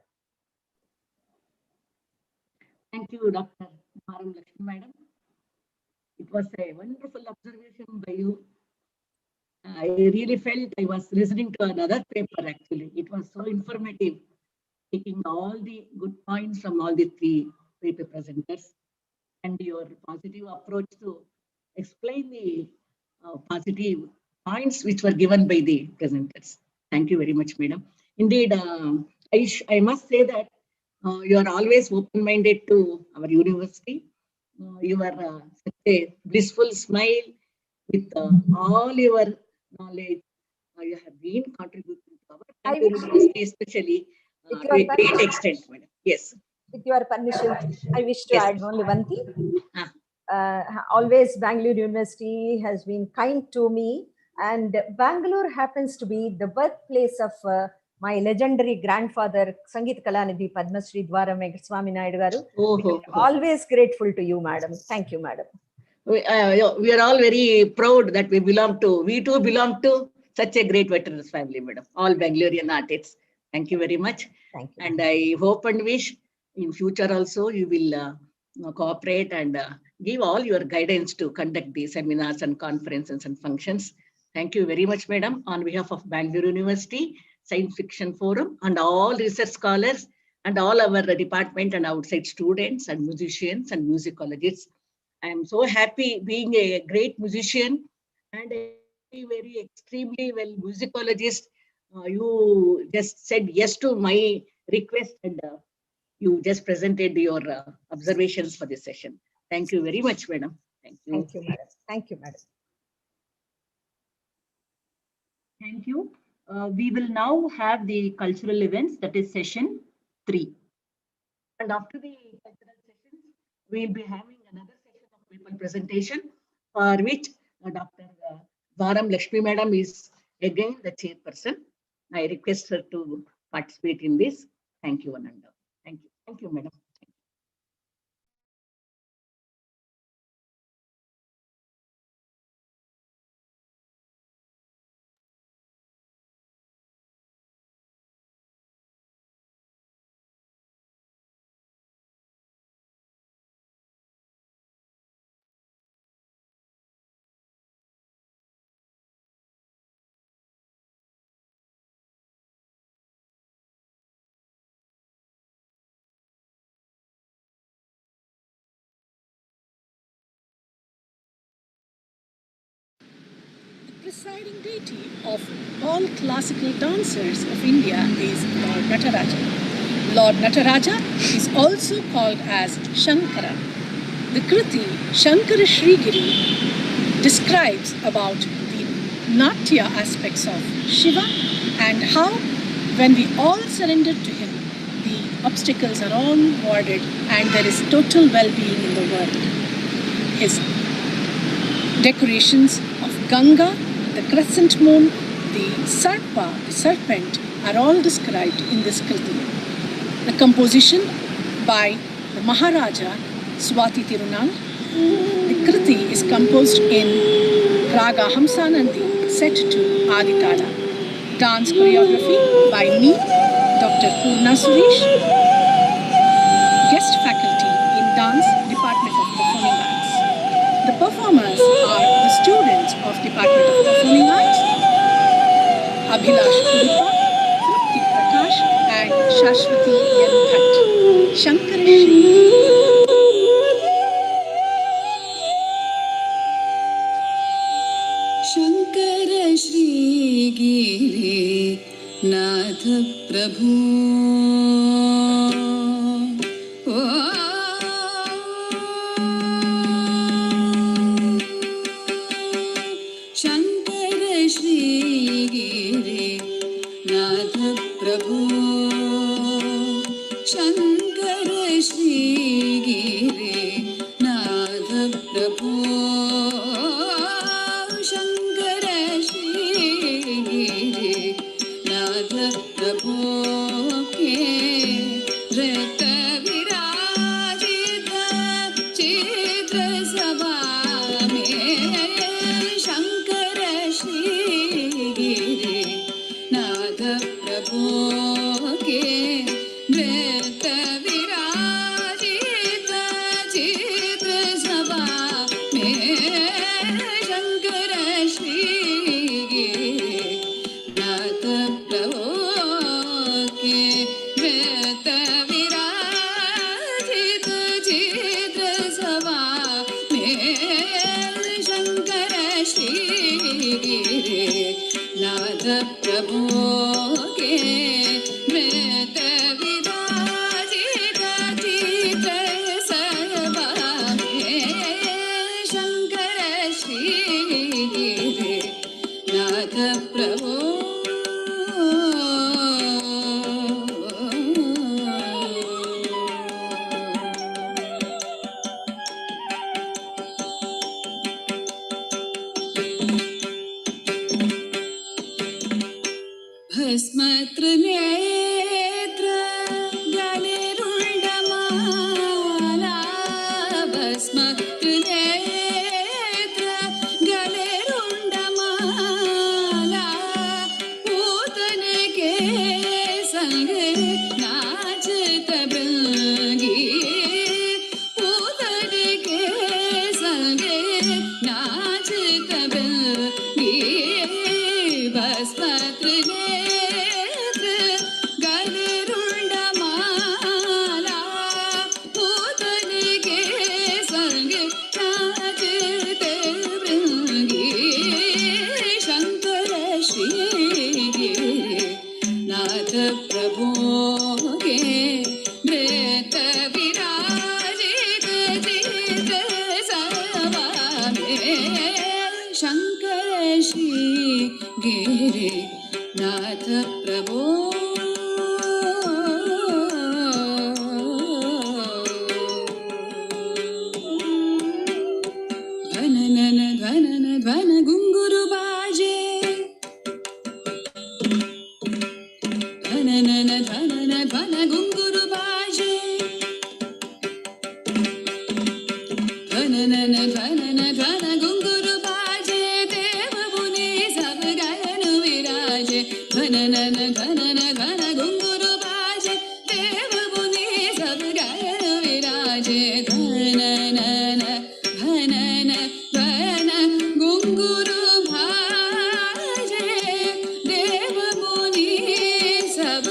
Speaker 13: Thank you, Dr. Varam Lakshmi Madam. It was a wonderful observation by you. I really felt I was listening to another paper actually. It was so informative, taking all the good points from all the three paper presenters and your positive approach to explain the positive points which were given by the presenters. Thank you very much, Madam. Indeed, I must say that you are always open-minded to our university. You are such a blissful smile with all your knowledge. You have been contributing to our university, especially to a great extent, Madam. Yes.
Speaker 12: With your permission, I wish to add only one thing. Always Bangalore University has been kind to me, and Bangalore happens to be the birthplace of my legendary grandfather, Sangeet Kalanidhi Padma Shri Dwara Venkateswamy Naidu Garu. Always grateful to you, Madam. Thank you, Madam.
Speaker 13: We are all very proud that we too belong to such a great veterans family, Madam. All Bangalorean artists. Thank you very much.
Speaker 12: Thank you.
Speaker 13: And I hope and wish in future also you will cooperate and give all your guidance to conduct the seminars and conferences and functions. Thank you very much, Madam. On behalf of Bangalore University Science Fiction Forum and all research scholars and all our department and outside students and musicians and musicologists, I am so happy being a great musician and a very extremely well musicologist. You just said yes to my request and you just presented your observations for this session. Thank you very much, Madam. Thank you.
Speaker 12: Thank you, Madam. Thank you, Madam.
Speaker 11: Thank you. We will now have the cultural events, that is session 3.
Speaker 13: And after the cultural sessions, we will be having another session of people presentation for which Dr. Varam Lakshmi Madam is again the chairperson. I request her to participate in this. Thank you, Ananda. Thank you. Thank you, Madam.
Speaker 3: Presiding deity of all classical dancers of India is Lord Nataraja. Lord Nataraja is also called as Shankara. The Kriti Shankara Shrigiri describes about the Natya aspects of Shiva and how when we all surrender to him, the obstacles are all warded and there is total well-being in the world. His decorations of Ganga, the crescent moon, the Sarpa, the serpent, are all described in this Kriti. The composition by the Maharaja Swati Tirunal. The Kriti is composed in Raga Hamsanandi set to Aditala. Dance choreography by me, Dr. Purna Suresh. Guest faculty in Dance, Department of Performing Arts. The performers are the students of Department of Performing Arts, Abhilash Udupa, Trupti Prakash and Shashwati N. Bhatt. Shankara Shri.
Speaker 2: Shankara Shri Giri Nath Prabhu. प्रभु शंकर श्री गिरे नाथ प्रभु शंकर श्री गिरे नाथ प्रभु के रत विराजित चित्र सभा में शंकर श्री गिरे नाथ प्रभु के नृत विराजित चित्र सभा में शंकर श्री गिरे नाथ प्रभु के नृत विराजित चित्र सभा में शंकर श्री गिरे नाथ प्रभु के नृत विराजित चित्र सभा में शंकर श्री गिरे नाथ प्रभु भस्मत्र नेत्र गलेरुण्डमाला भस्मत्र नेत्र गलेरुण्डमाला पूतन के संग नाचत बृंगी पूतन के संग नाचत बृंगी भस्मत्र नेत्र गलेरुण्डमाला पूतन के संग नाचत बृंगी शंकर श्री गिरे नाथ प्रभु के नृत विराजित चित्र सभा में शंकर श्री गिरे नाथ प्रभु ध्वनन ध्वनन ध्वन घुंघरू बाजे ध्वनन ध्वनन ध्वन घुंघरू बाजे ध्वनन ध्वनन ध्वन घुंघरू बाजे देव मुनि सब गगन विराजे ध्वनन ध्वनन ध्वन घुंघरू बाजे देव मुनि सब गगन विराजे ध्वनन ध्वनन ध्वन घुंघरू बाजे देव मुनि सब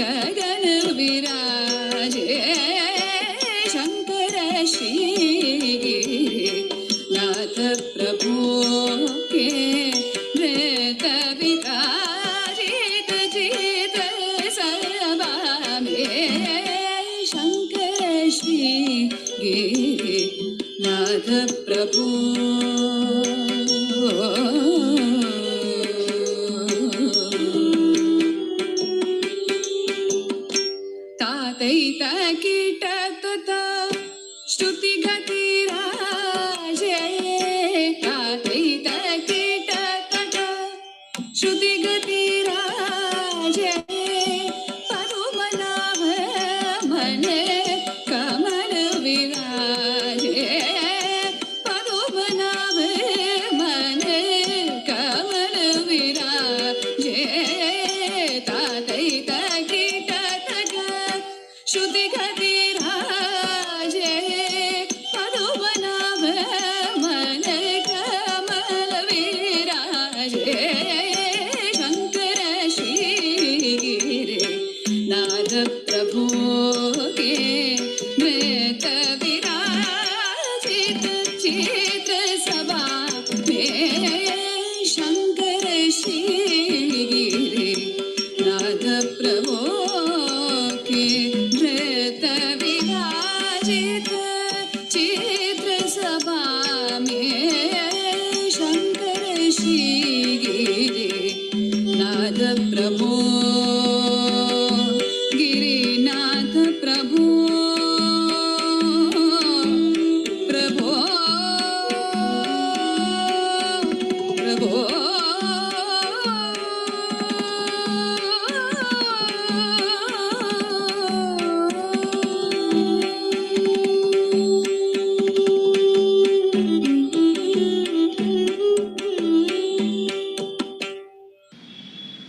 Speaker 2: गगन विराजे शंकर श्री गिरे नाथ प्रभु के नृत विराजित चित्र सभा में शंकर श्री गिरे नाथ प्रभु तातैत कीट तथा श्रुति गति राजे तातैत कीट तथा श्रुति गति राजे परुमनाभ मन कमल विराजे परुमनाभ मन कमल विराजे तातैत कीट तथा श्रुति गति राजे परुमनाभ मन कमल विराजे शंकर श्री गिरे नाथ प्रभु के नृत विराजित चित्र सभा में शंकर श्री गिरे नाथ प्रभु के नृत विराजित चित्र सभा में शंकर श्री गिरे नाथ प्रभु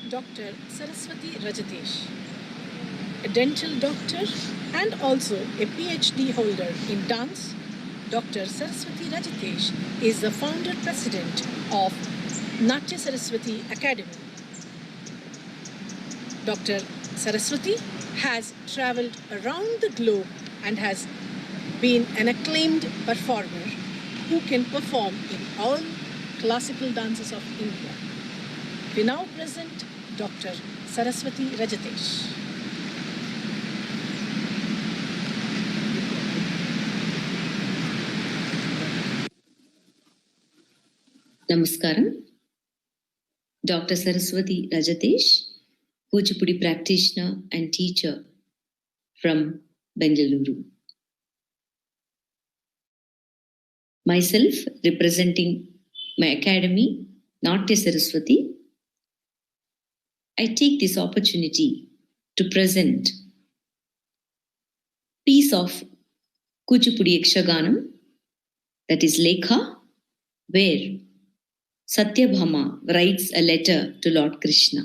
Speaker 3: Dr. Saraswati Rajatesh, a dental doctor and also a PhD holder in dance. Dr. Saraswati Rajatesh is the founder president of Natya Saraswati Academy. Dr. Saraswati has traveled around the globe and has been an acclaimed performer who can perform in all classical dances of India. We now present Dr. Saraswati Rajatesh.
Speaker 14: Namaskaram. Dr. Saraswati Rajatesh, Kuchipudi practitioner and teacher from Bengaluru. Myself representing my academy, Natya Saraswati, I take this opportunity to present piece of Kuchipudi Yakshaganam, that is Lekha, where Satyabhama writes a letter to Lord Krishna.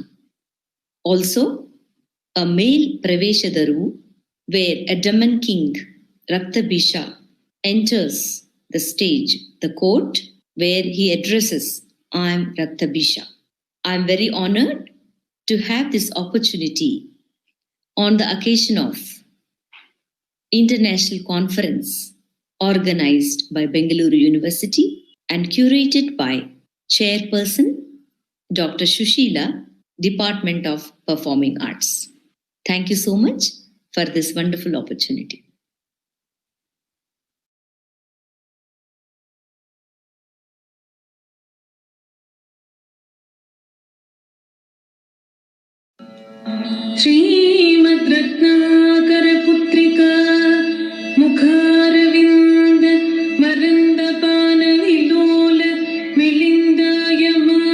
Speaker 14: Also, a male Praveshadaru, where a demon king, Raktabisha, enters the stage, the court, where he addresses, I am Raktabisha. I am very honored to have this opportunity on the occasion of international conference organized by Bengaluru University and curated by Chairperson Dr. Shushila, Department of Performing Arts. Thank you so much for this wonderful opportunity.
Speaker 2: Shrimad Ratnakar पुत्रिका मुखारविंद मरंद पान विलोल मिलिंदायमान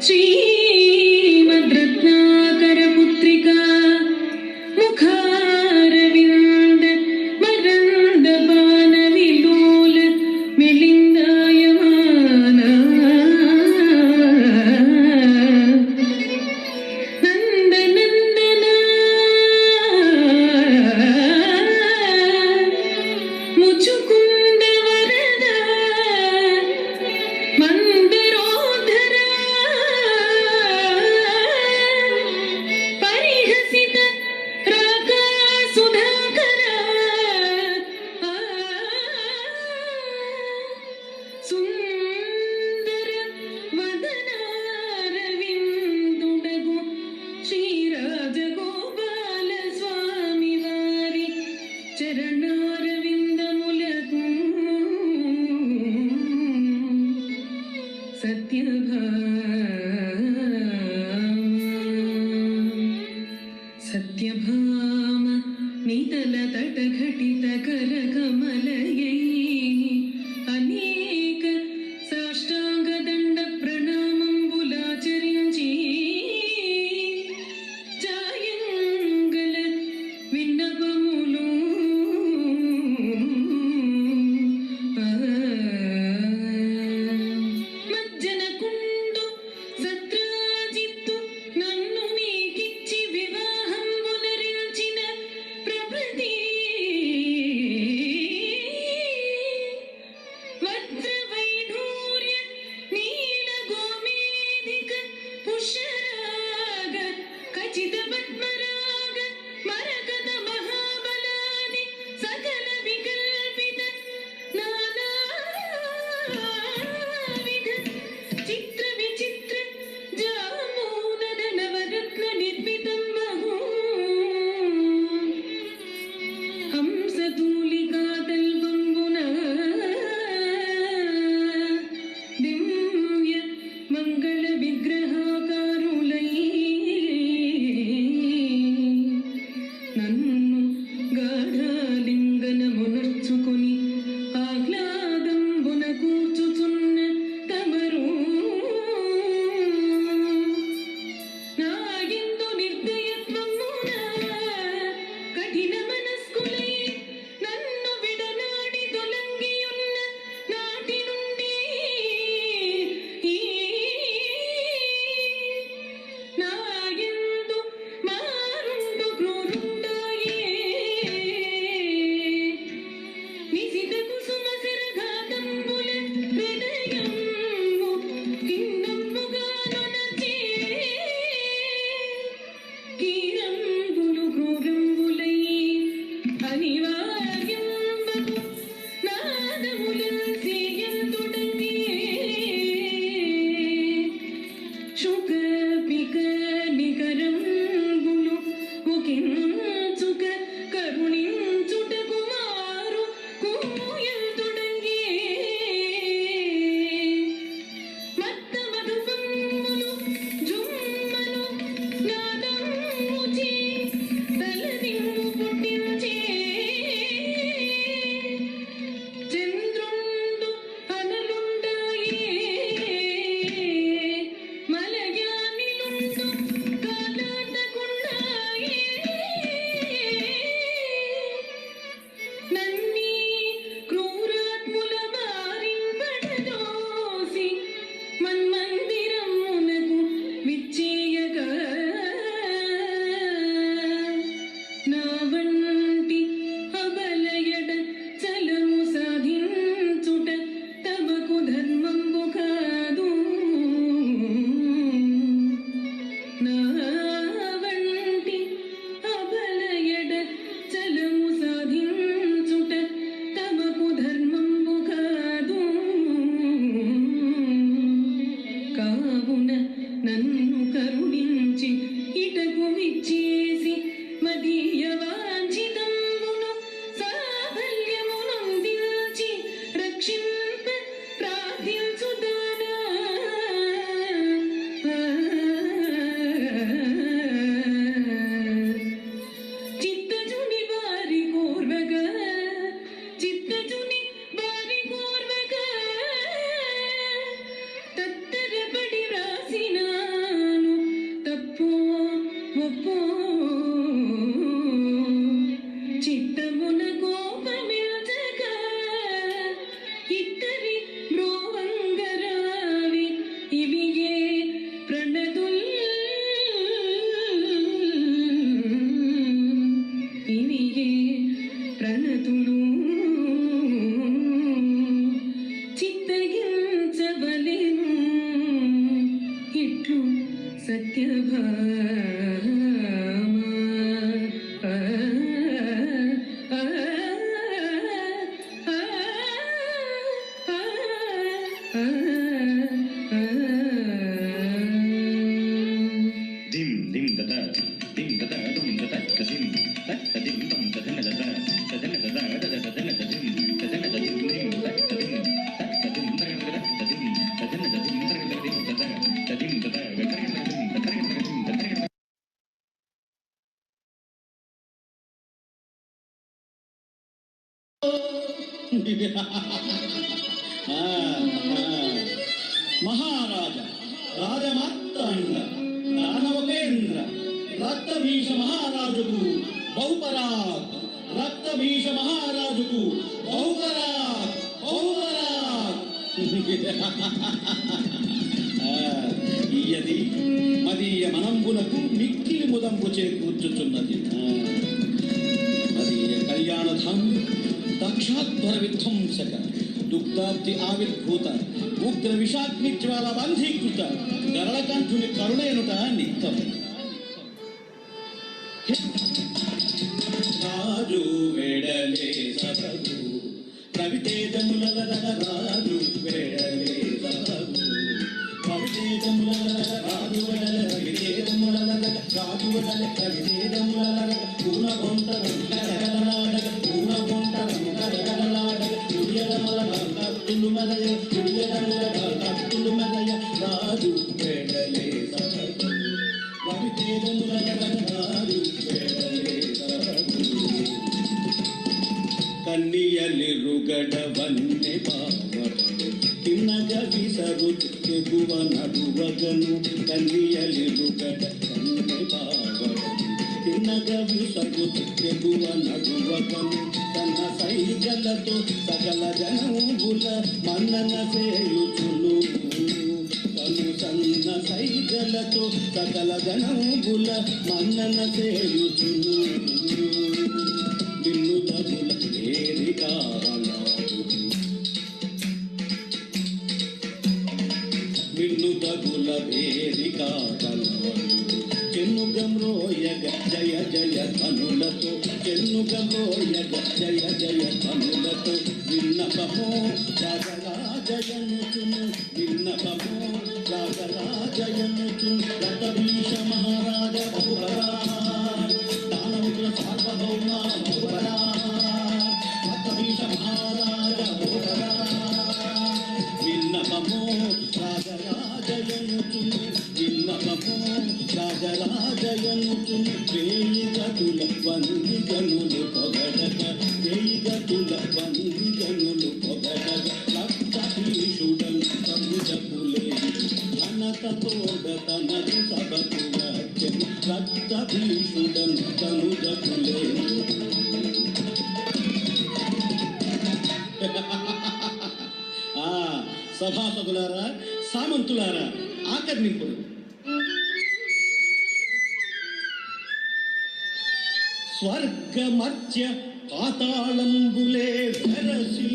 Speaker 2: श्रीमद् रत्नाकर पुत्रिका मुखारविंद मरंद पान विलोल मिलिंदायमान सत्यभाम नितल तट घटित कर कमलयै अनेक साष्टांग दंड प्रणामंबुलाचరించి जायंगल विన్నपमुలు మజ్జన కుండు
Speaker 15: మహారాజ రాజమార్తాండ దానవకేంద్ర రక్తభీష మహారాజుకు బహుపరాక్ రక్తభీష మహారాజుకు బహుపరాక్ బహుపరాక్ ఇయది మదీయ మనంబులకు మిక్కిలి ముదంపు చేకూర్చుచున్నది మదీయ కళ్యాణధాం దక్షాధ్వర విధ్వంసక దుగ్ధాబ్ది ఆవిర్భూత ఉగ్ర విషాగ్ని జ్వాల బంధీకృత గరళకంఠుని కరుణేనుట నిత్యం రాజు వెడలే సభకు కవితేజముల రాజు వెడలే సభకు కవితేజముల రాజు వెడల కవితేజముల రాజు వెడల కవితేజముల పూర్ణగొంతరం కరగలనాడగ పూర్ణగొంతరం కరగలనాడగ తుడియలమల కత్తులు మెదయ తుడియలమల కత్తులు మెదయ రాజు వెడలే సభకు కవితేజముల రాజు వెడలే సభకు కన్నియలిరుగడ వన్నె పావడలు తిన్నగ విసరు తెగువ నడువగను కన్నియలిరుగడ వన్నె పావడలు తిన్నగ విసరు తెగువ నడువగను తన సైగలతో సకల జనంబుల మన్నన చేయుచును తను సన్న సైగలతో సకల జనంబుల మన్నన చేయుచును నిన్ను తగుల నిన్ను తగుల వేదికాతలవడు చెన్నుగమ్రోయగ జయ జయ ధనులతో చెన్నుగమ్రోయగ జయ జయ ధనులతో విన్నపమో రాజరాజయనుచును విన్నపమో రాజరాజయనుచును రతభీష మహారాజ బహువరా దానవుల సార్వభౌమ బహువరా రతభీష మహారాజ బహువరా విన్నపమో రాజరాజయనుచును విన్నపమో రాజరాజయనుచును వేయి గతుల వంది గనులు పొగడక వేయి గతుల వంది గనులు పొగడక రక్తభీషుడను తమ్ముజపులే ఘనత తోడ తనది సభకు వచ్చెను రక్తభీషుడను తనుజపులే సభాసదులారా సామంతులారా ఆకర్ణింపుడు స్వర్గమర్త్య పాతాళంబులే వెరసి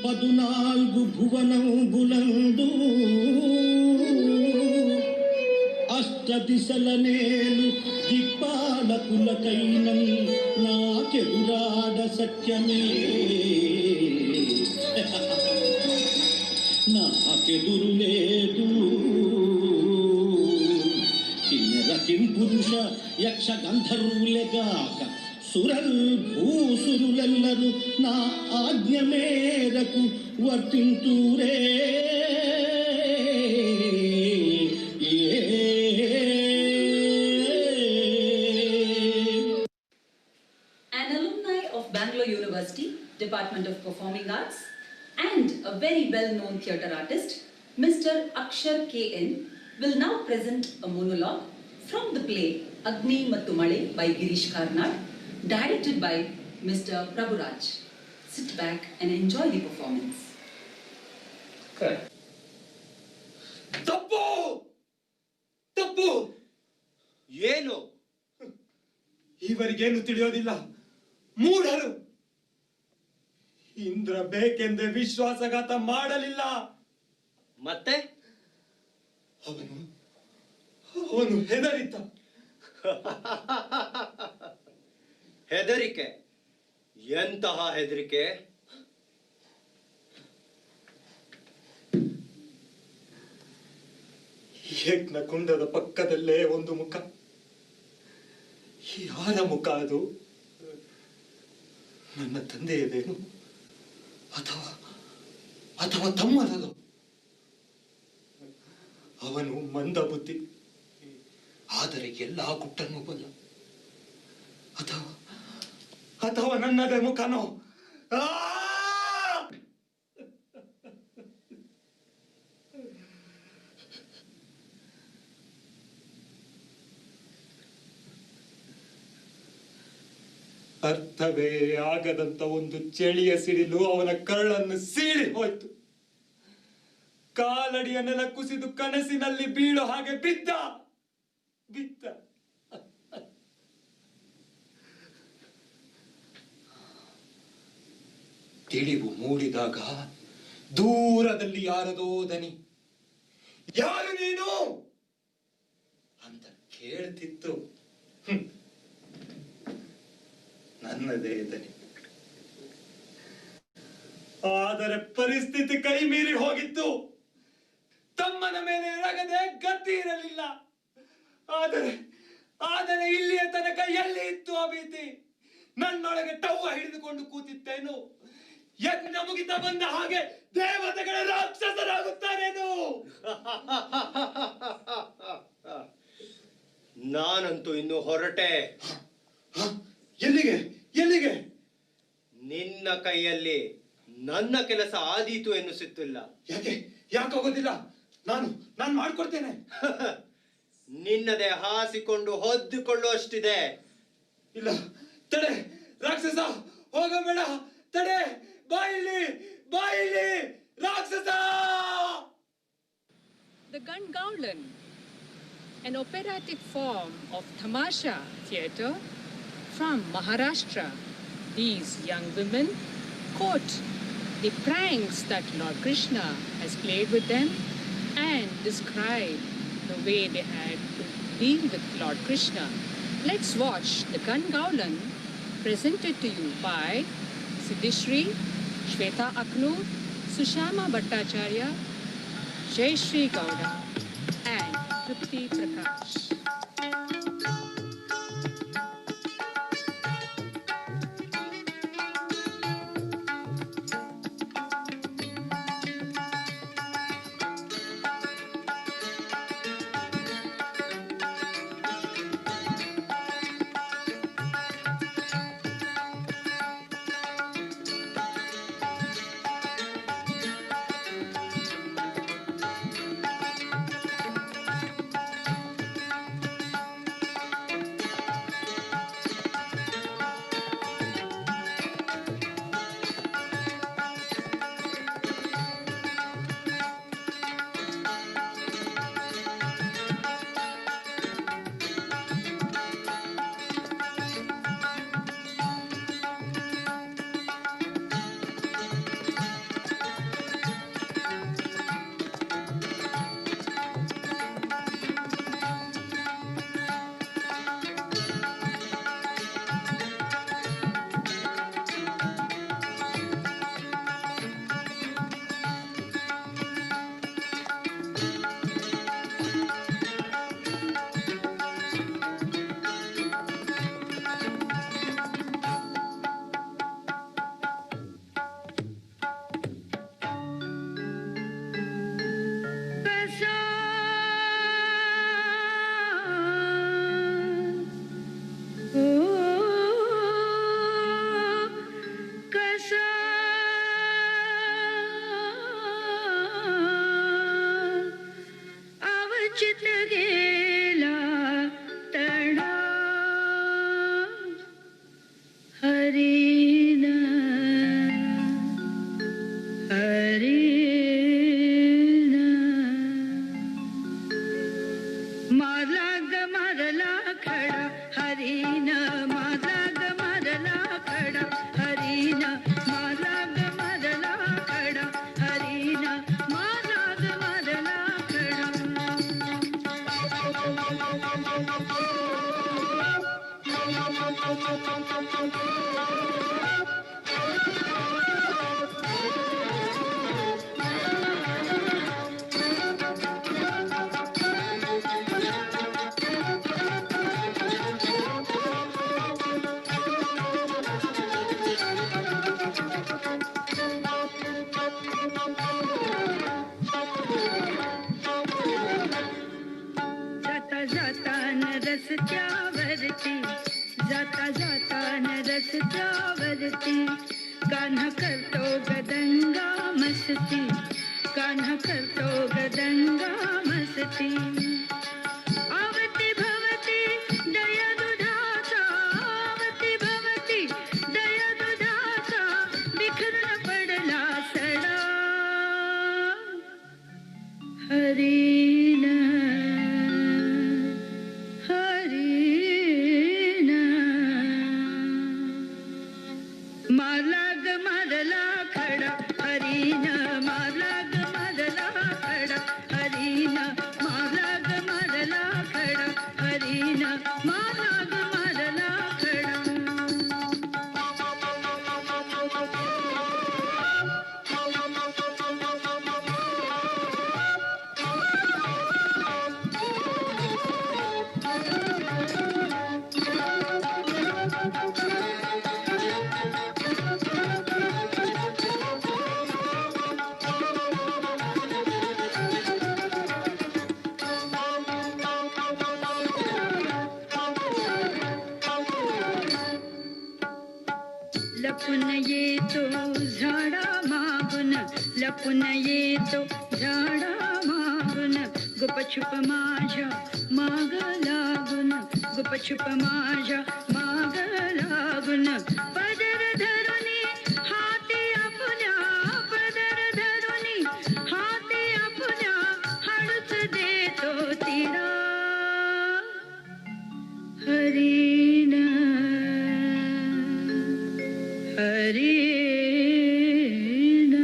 Speaker 15: 14 భువనంబులందు అష్టదిశల నేలు దిక్పాలకులకైన నాకెదురాడ సత్యమే నాకెదురు లేదు కిన్నెరకిం పురుష యక్ష గంధర్వులెగాక సురల్ భూసురులెల్లరు నా ఆజ్ఞ మేరకు వర్తింతురే
Speaker 5: An alumni of Bangalore University, Department of Performing Arts, and a very well-known theatre artist, Mr. Akshar K.N. will now present a monologue from the play Agni Mattu Male by Girish Karnad, directed by Mr. Prabhuraj. Sit back and enjoy the performance.
Speaker 6: ತಪ್ಪು ತಪ್ಪು ಏನು ಇವರಿಗೇನು ತಿಳಿಯೋದಿಲ್ಲ ಮೂಢರು ಇಂದ್ರ ಬೇಕೆಂದೇ ವಿಶ್ವಾಸಘಾತ ಮಾಡಲಿಲ್ಲ ಮತ್ತೆ
Speaker 16: ಅವನು ಹೆದರಿದ್ದ.
Speaker 17: ಹೆದರಿಕೆ? ಎಂತಹ ಹೆದರಿಕೆ?
Speaker 16: ಯಜ್ಞ ಕುಂಡದ ಪಕ್ಕದಲ್ಲೇ ಒಂದು ಮುಖ. ಯಾರ ಮುಖ ಅದು? ನನ್ನ ತಂದೆಯದೇನು ಅಥವಾ ಅಥವಾ ತಮ್ಮನದು? ಅವನು ಮಂದ ಬುದ್ಧಿ, ಆದರೆ ಎಲ್ಲಾ ಗುಟ್ಟನ್ನು ಬಲ್ಲ. ಅಥವಾ ಅಥವಾ ನನ್ನದೇ ಮುಖನೋ? ಅರ್ಥವೇ ಆಗದಂತ ಒಂದು ಚಳಿಯ ಸಿಡಿಲು ಅವನ ಕರಳನ್ನು ಸೀಳಿ ಹೋಯ್ತು. ಕಾಲಡಿಯ ನೆಲ ಕುಸಿದು ಕನಸಿನಲ್ಲಿ ಬೀಳೋ ಹಾಗೆ ಬಿದ್ದ. ತಿಳಿವು ಮೂಡಿದಾಗ ದೂರದಲ್ಲಿ ಯಾರದೋ ದನಿ, ಯಾರು ನೀನು ಅಂತ ಕೇಳ್ತಿತ್ತು. ನನ್ನದೇ ದನಿ. ಆದರೆ ಪರಿಸ್ಥಿತಿ ಕೈ ಮೀರಿ ಹೋಗಿತ್ತು. ತಮ್ಮನ ಮೇಲೆ ಎರಗದೆ ಗತಿ ಇರಲಿಲ್ಲ. ಆದರೆ ಇಲ್ಲಿಯ ತನಕ ಎಲ್ಲಿ ಇತ್ತು ಆ ಭೀತಿ? ನನ್ನೊಳಗೆ ಟವ್ವ ಹಿಡಿದುಕೊಂಡು ಕೂತಿತ್ತೇನು? ಯಜ್ಞ ಮುಗಿತ ಬಂದ ಹಾಗೆ ದೇವತೆಗಳ ರಾಕ್ಷಸರಾಗುತ್ತಾರೇನು?
Speaker 17: ನಾನಂತೂ ಇನ್ನು ಹೊರಟೆ.
Speaker 16: ಎಲ್ಲಿಗೆ ಎಲ್ಲಿಗೆ?
Speaker 17: ನಿನ್ನ ಕೈಯಲ್ಲಿ ನನ್ನ ಕೆಲಸ ಆದೀತು ಎನ್ನಿಸುತ್ತಿಲ್ಲ.
Speaker 16: ಯಾಕಾಗೋದಿಲ್ಲ? ನಾನು ಮಾಡ್ಕೊಡ್ತೇನೆ.
Speaker 17: ನಿನ್ನದೇ ಹಾಸಿಕೊಂಡು ಹೊದ್ದುಕೊಳ್ಳುವಷ್ಟಿದೆ.
Speaker 16: ಇಲ್ಲ, ತಡೆ ರಾಕ್ಷಸ, ಹೋಗಬೇಡ, ತಡೆ, ಬಾಯಿಲಿ ರಾಕ್ಷಸ!
Speaker 3: The Gangaulan, an operatic form of tamasha theatre from Maharashtra. These young women quote the pranks that Lord Krishna has played with them and describe the way they had to deal with Lord Krishna. Let's watch the Gangaulan presented to you by Siddhishri, Shweta Aknoor, Sushama Bhattacharya, Jayashri Gowda and Trupti Prakash.
Speaker 18: रस्त्यावरती जाता जाता न रस्त्यावरती कान्हा करतो गदंगा मस्ती कान्हा करतो गदंगा मस्ती आवती भवती दया दुधाचा आवती भवती दया दुधाचा बिखरून पडला सडा हरीण हरीण मारला ग मारला खडा हरीण मारला ग मारला खडा हरीण मारला ग मारला खडा हरीण मारला ग मारला खडा लपून येतो झाडा मागून लपून येतो झाडा मागून गुपछुप माझ्या माग लागून गुपछुप माझ्या माग लागून पदर धरुनी हाती आपल्या पदर धरुनी हाती आपल्या हळूच देतो तिला हरीण हरीण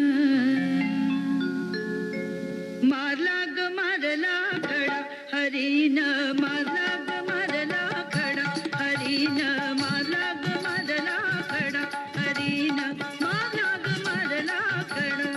Speaker 18: मारला ग मारला खडा हरीण मारला ग मारला खडा हरीण मारला ग मारला खडा हरीण मारला ग मारला खडा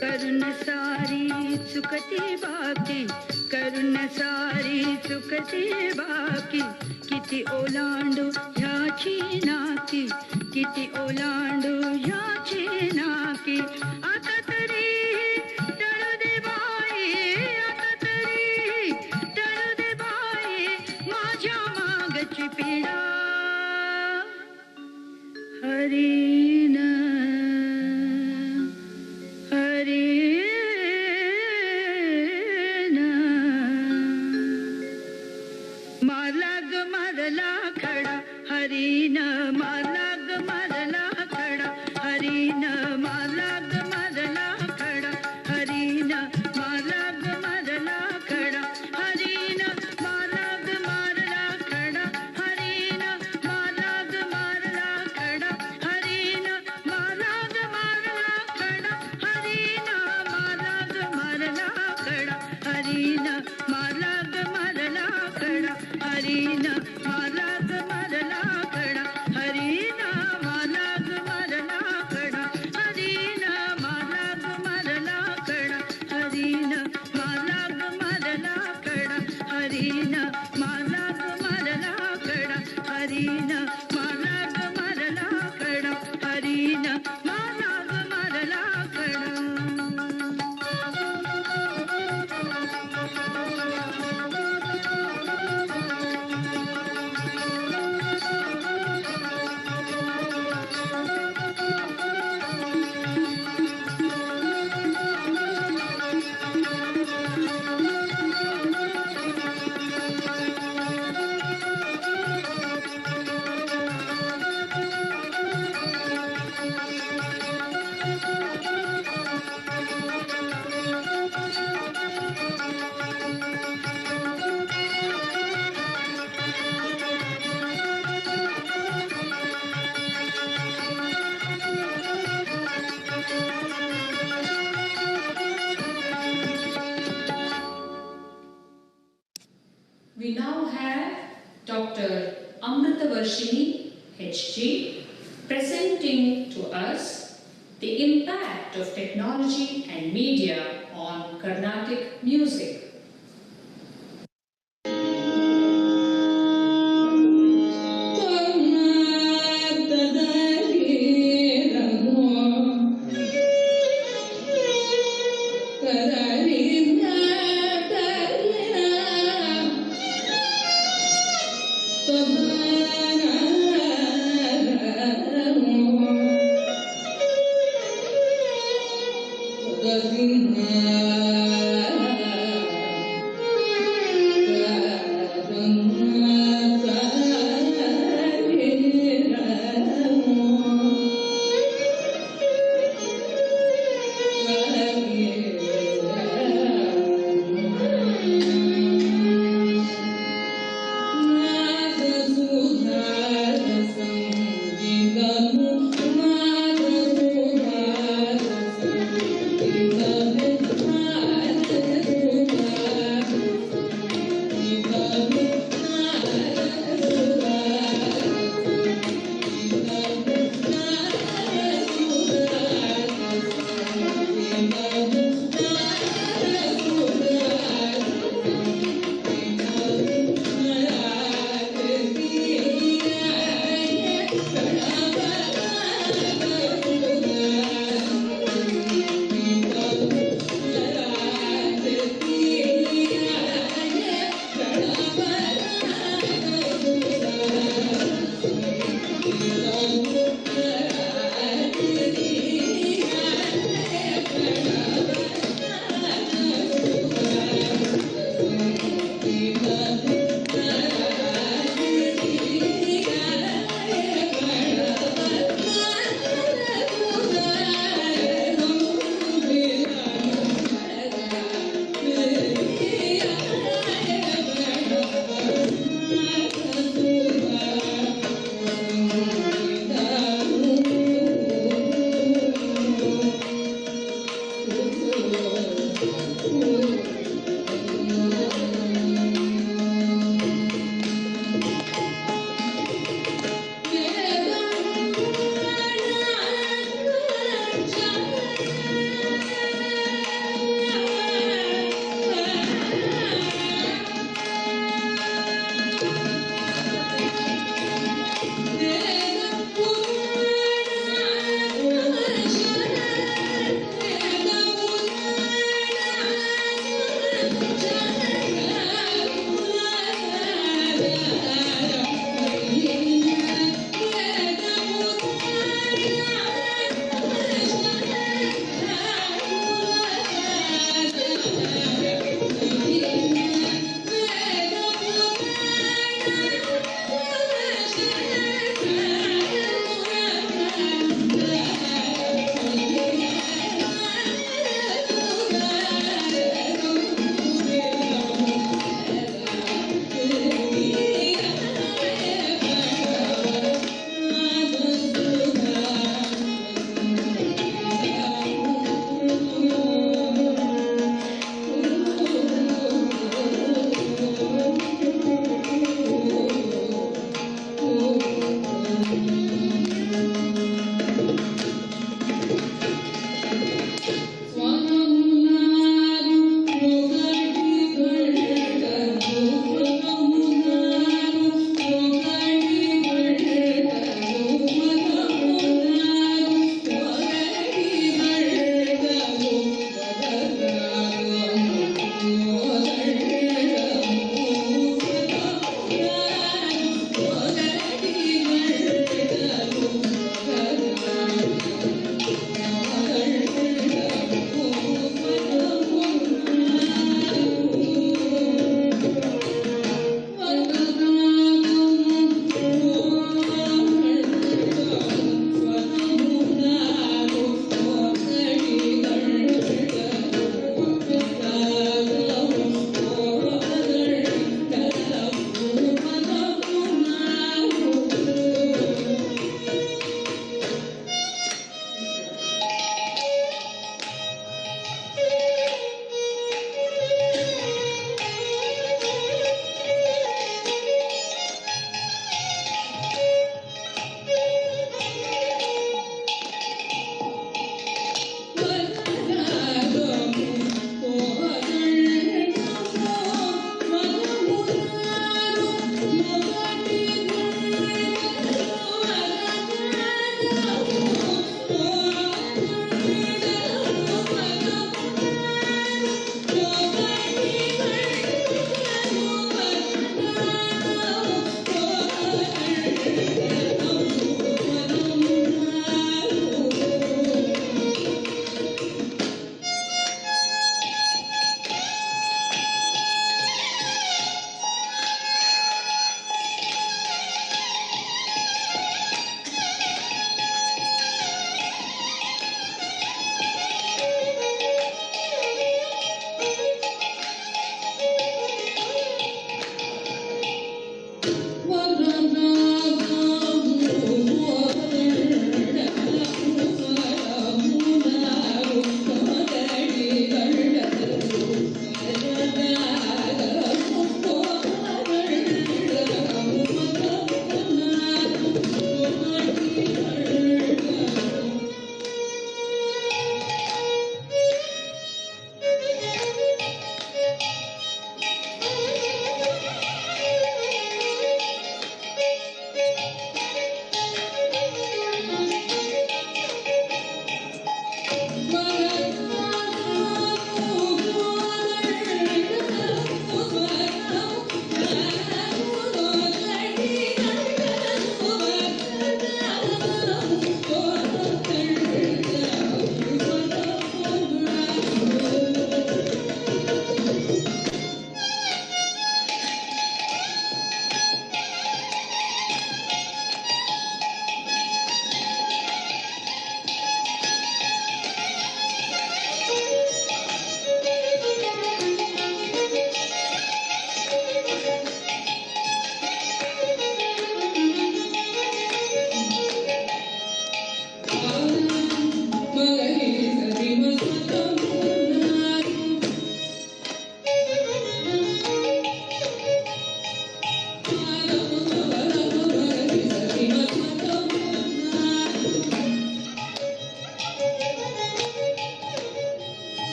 Speaker 18: करुण सारी चुकती बाकी करुण सारी चुकती बाकी किती ओलांडू ह्याची नाकी किती ओलांडू ह्याची नाकी आता तरी टळू दे बाई आता तरी टळू दे बाई माझ्या मागची पिढा हरीण हरीण मारला ग मारला खडा हरीण मारला ग मारला खडा हरीण मारला ग
Speaker 19: We now have Dr. Amrita Varshini, HG, presenting to us the impact of technology and media on Carnatic music.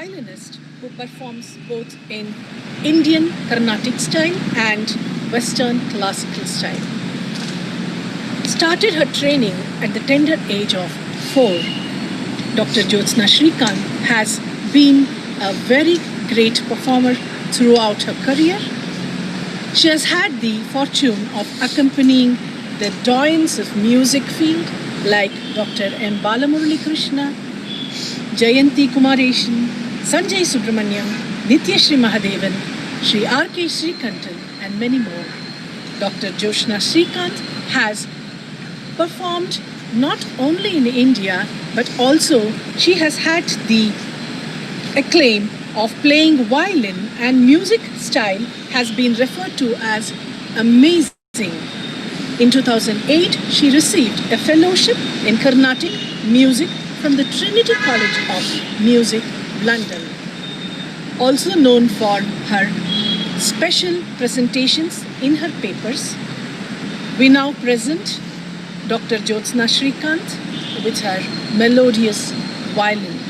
Speaker 3: violinist who performs both in Indian Carnatic style and Western classical style. Started her training at the tender age of 4. Dr. Jyotsna Shrikant has been a very great performer throughout her career. She has had the fortune of accompanying the doyens of music field like Dr. M. Balamurali Krishna, Jayanti Kumareshan, Sanjay Subramaniam, Nityashri Mahadevan, Sri R.K. Srikantan and many more. Dr. Jyotsna Shrikant has performed not only in India but also she has had the acclaim of playing violin, and music style has been referred to as amazing. In 2008, she received a fellowship in Carnatic music from the Trinity College of Music, London. Also known for her special presentations in her papers, we now present Dr. Jyotsna Shrikant with her melodious violin.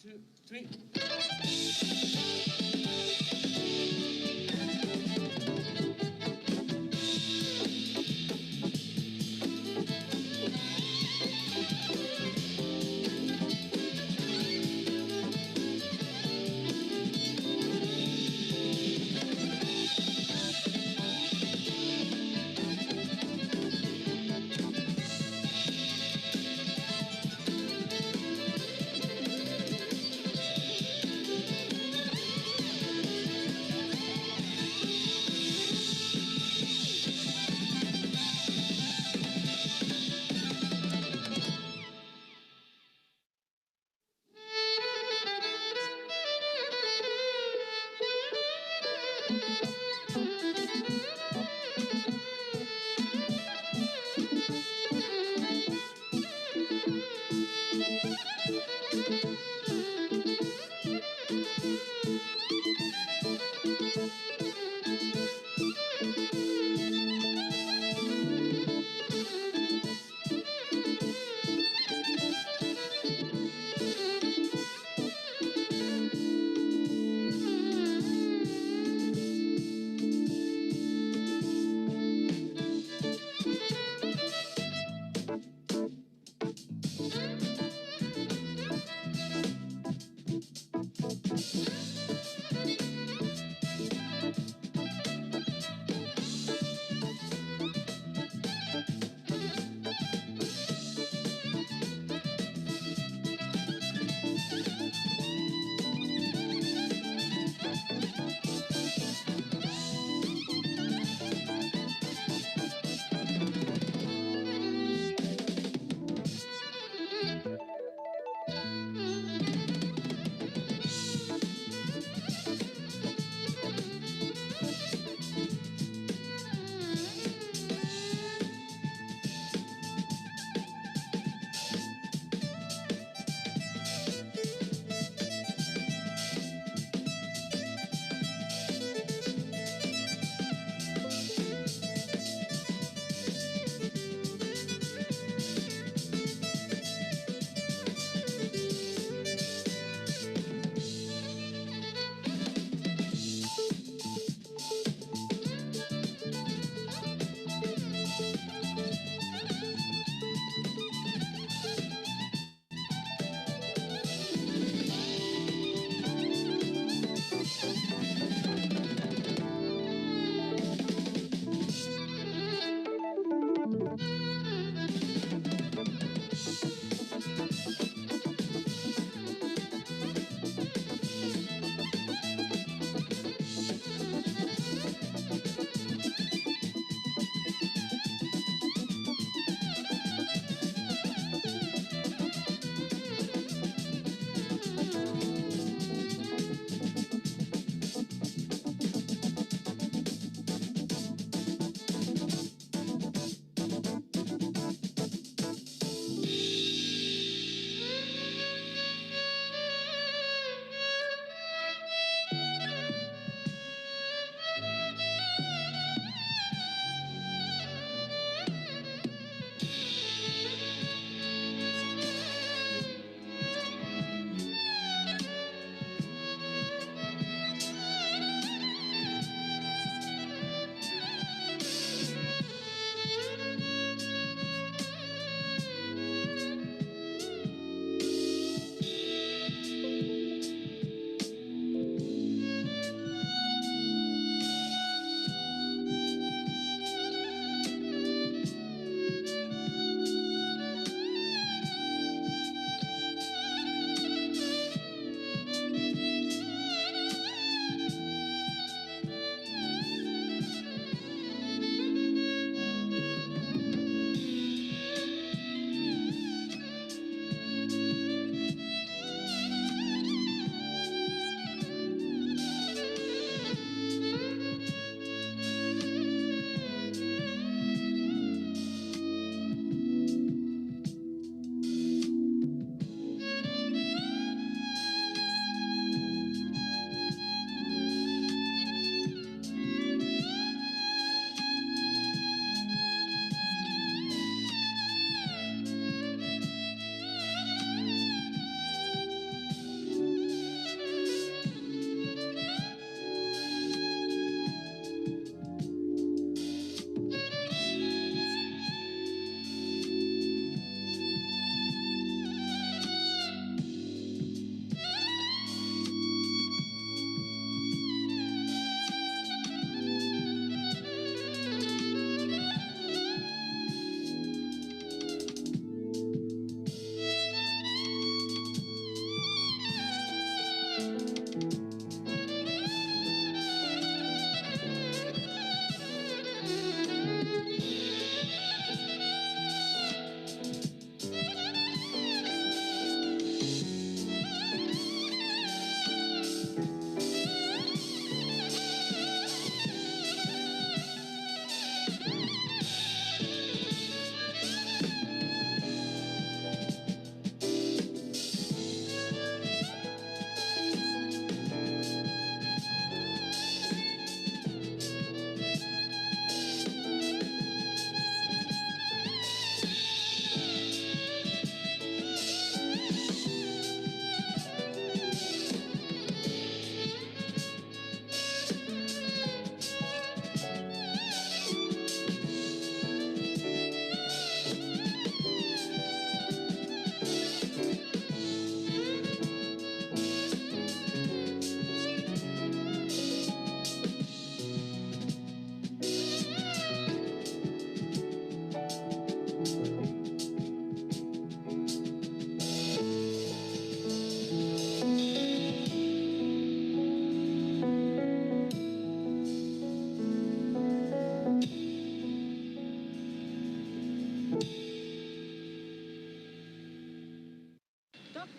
Speaker 16: 2, 3.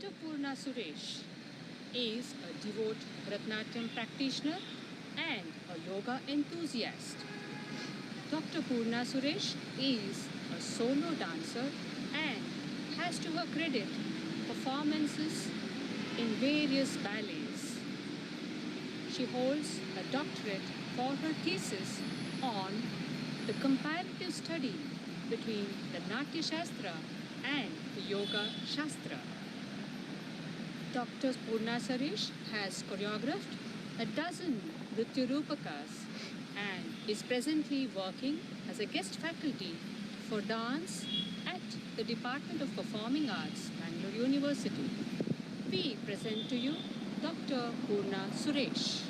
Speaker 3: Dr. Purna Suresh is a devout Bharatanatyam practitioner and a yoga enthusiast. Dr. Purna Suresh is a solo dancer and has to her credit performances in various ballets. She holds a doctorate for her thesis on the comparative study between the Natya Shastra and the Yoga Shastra. Dr. Purna Suresh has choreographed a dozen Nritya Rupakas and is presently working as a guest faculty for dance at the Department of Performing Arts, Bangalore University. We present to you Dr. Purna Suresh.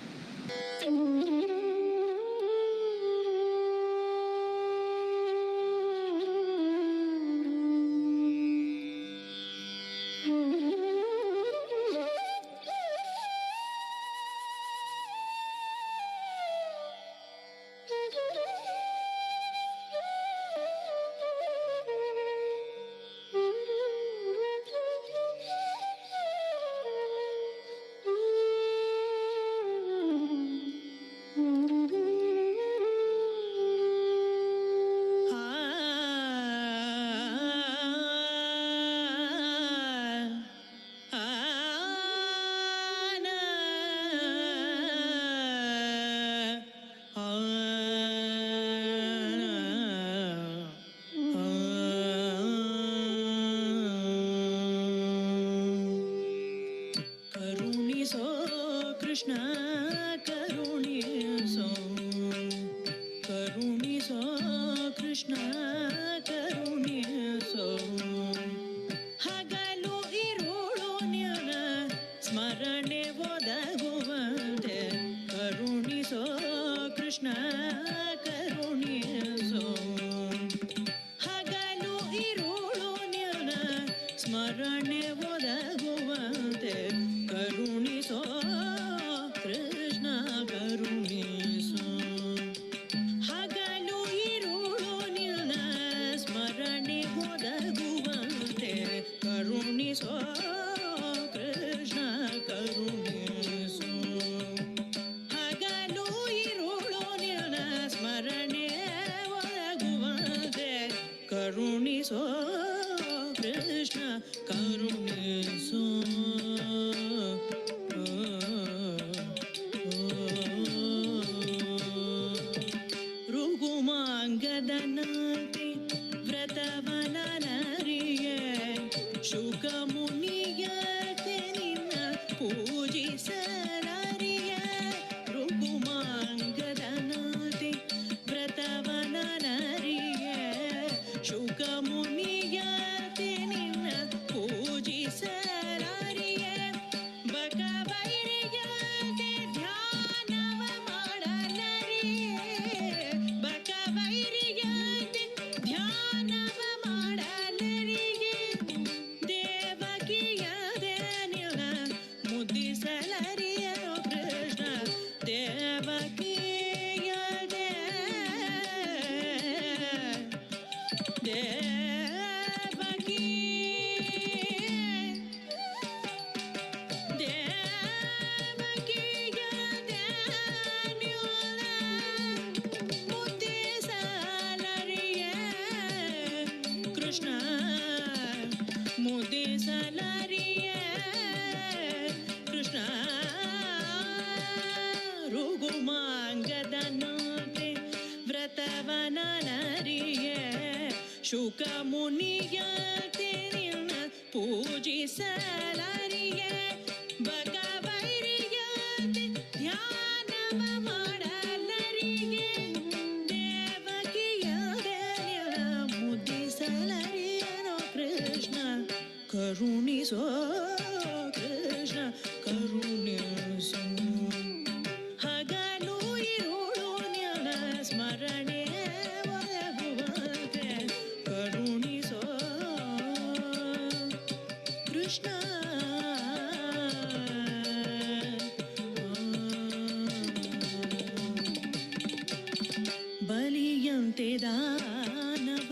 Speaker 2: ದಾನವ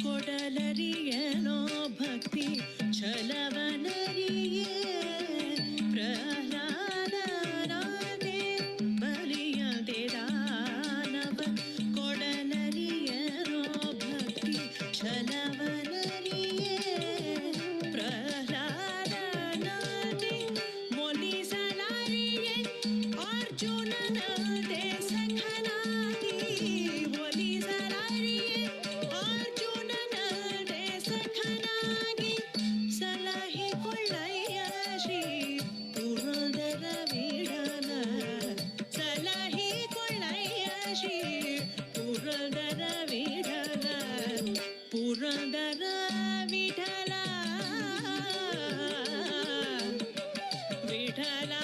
Speaker 2: ಕೊಡಲರಿಯನೋ ಭಕ್ತಿ ಛಲವನರಿಯ Damodar Vitthala Vitthala Vitthala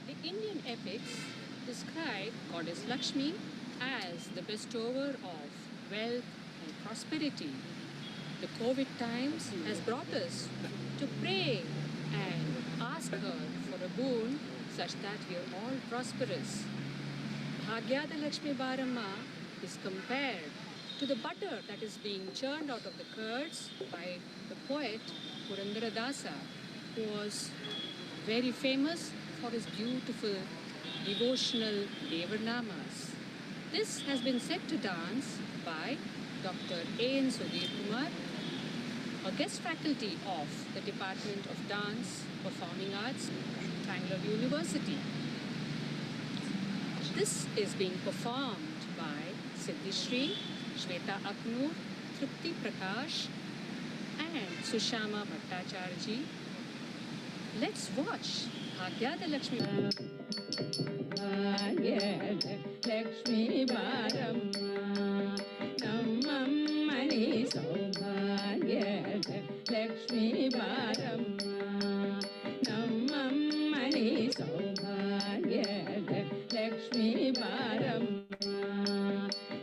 Speaker 19: The Indian epics describe Goddess Lakshmi as the bestower of wealth and prosperity. The COVID times has brought us to pray and ask her for a boon such that we are all prosperous. Bhagyada Lakshmi Baramma is compared to the butter that is being churned out of the curds by the poet Purandara Dasa, who was very famous for his beautiful devotional Devarnamas. This has been set to dance by Dr. A.N. Sudhir Kumar, a guest faculty of the Department of Dance, Performing Arts, Bangalore University. This is being performed by Siddhishri, Shweta Aknoor, Trupti Prakash and Sushama Bhattacharya. Let's watch Bhagyada Lakshmi.
Speaker 2: Bhagyada Lakshmi Baramma Nammani Saubhagyada Lakshmi Baramma Nammani Saubhagyada Lakshmi Baramma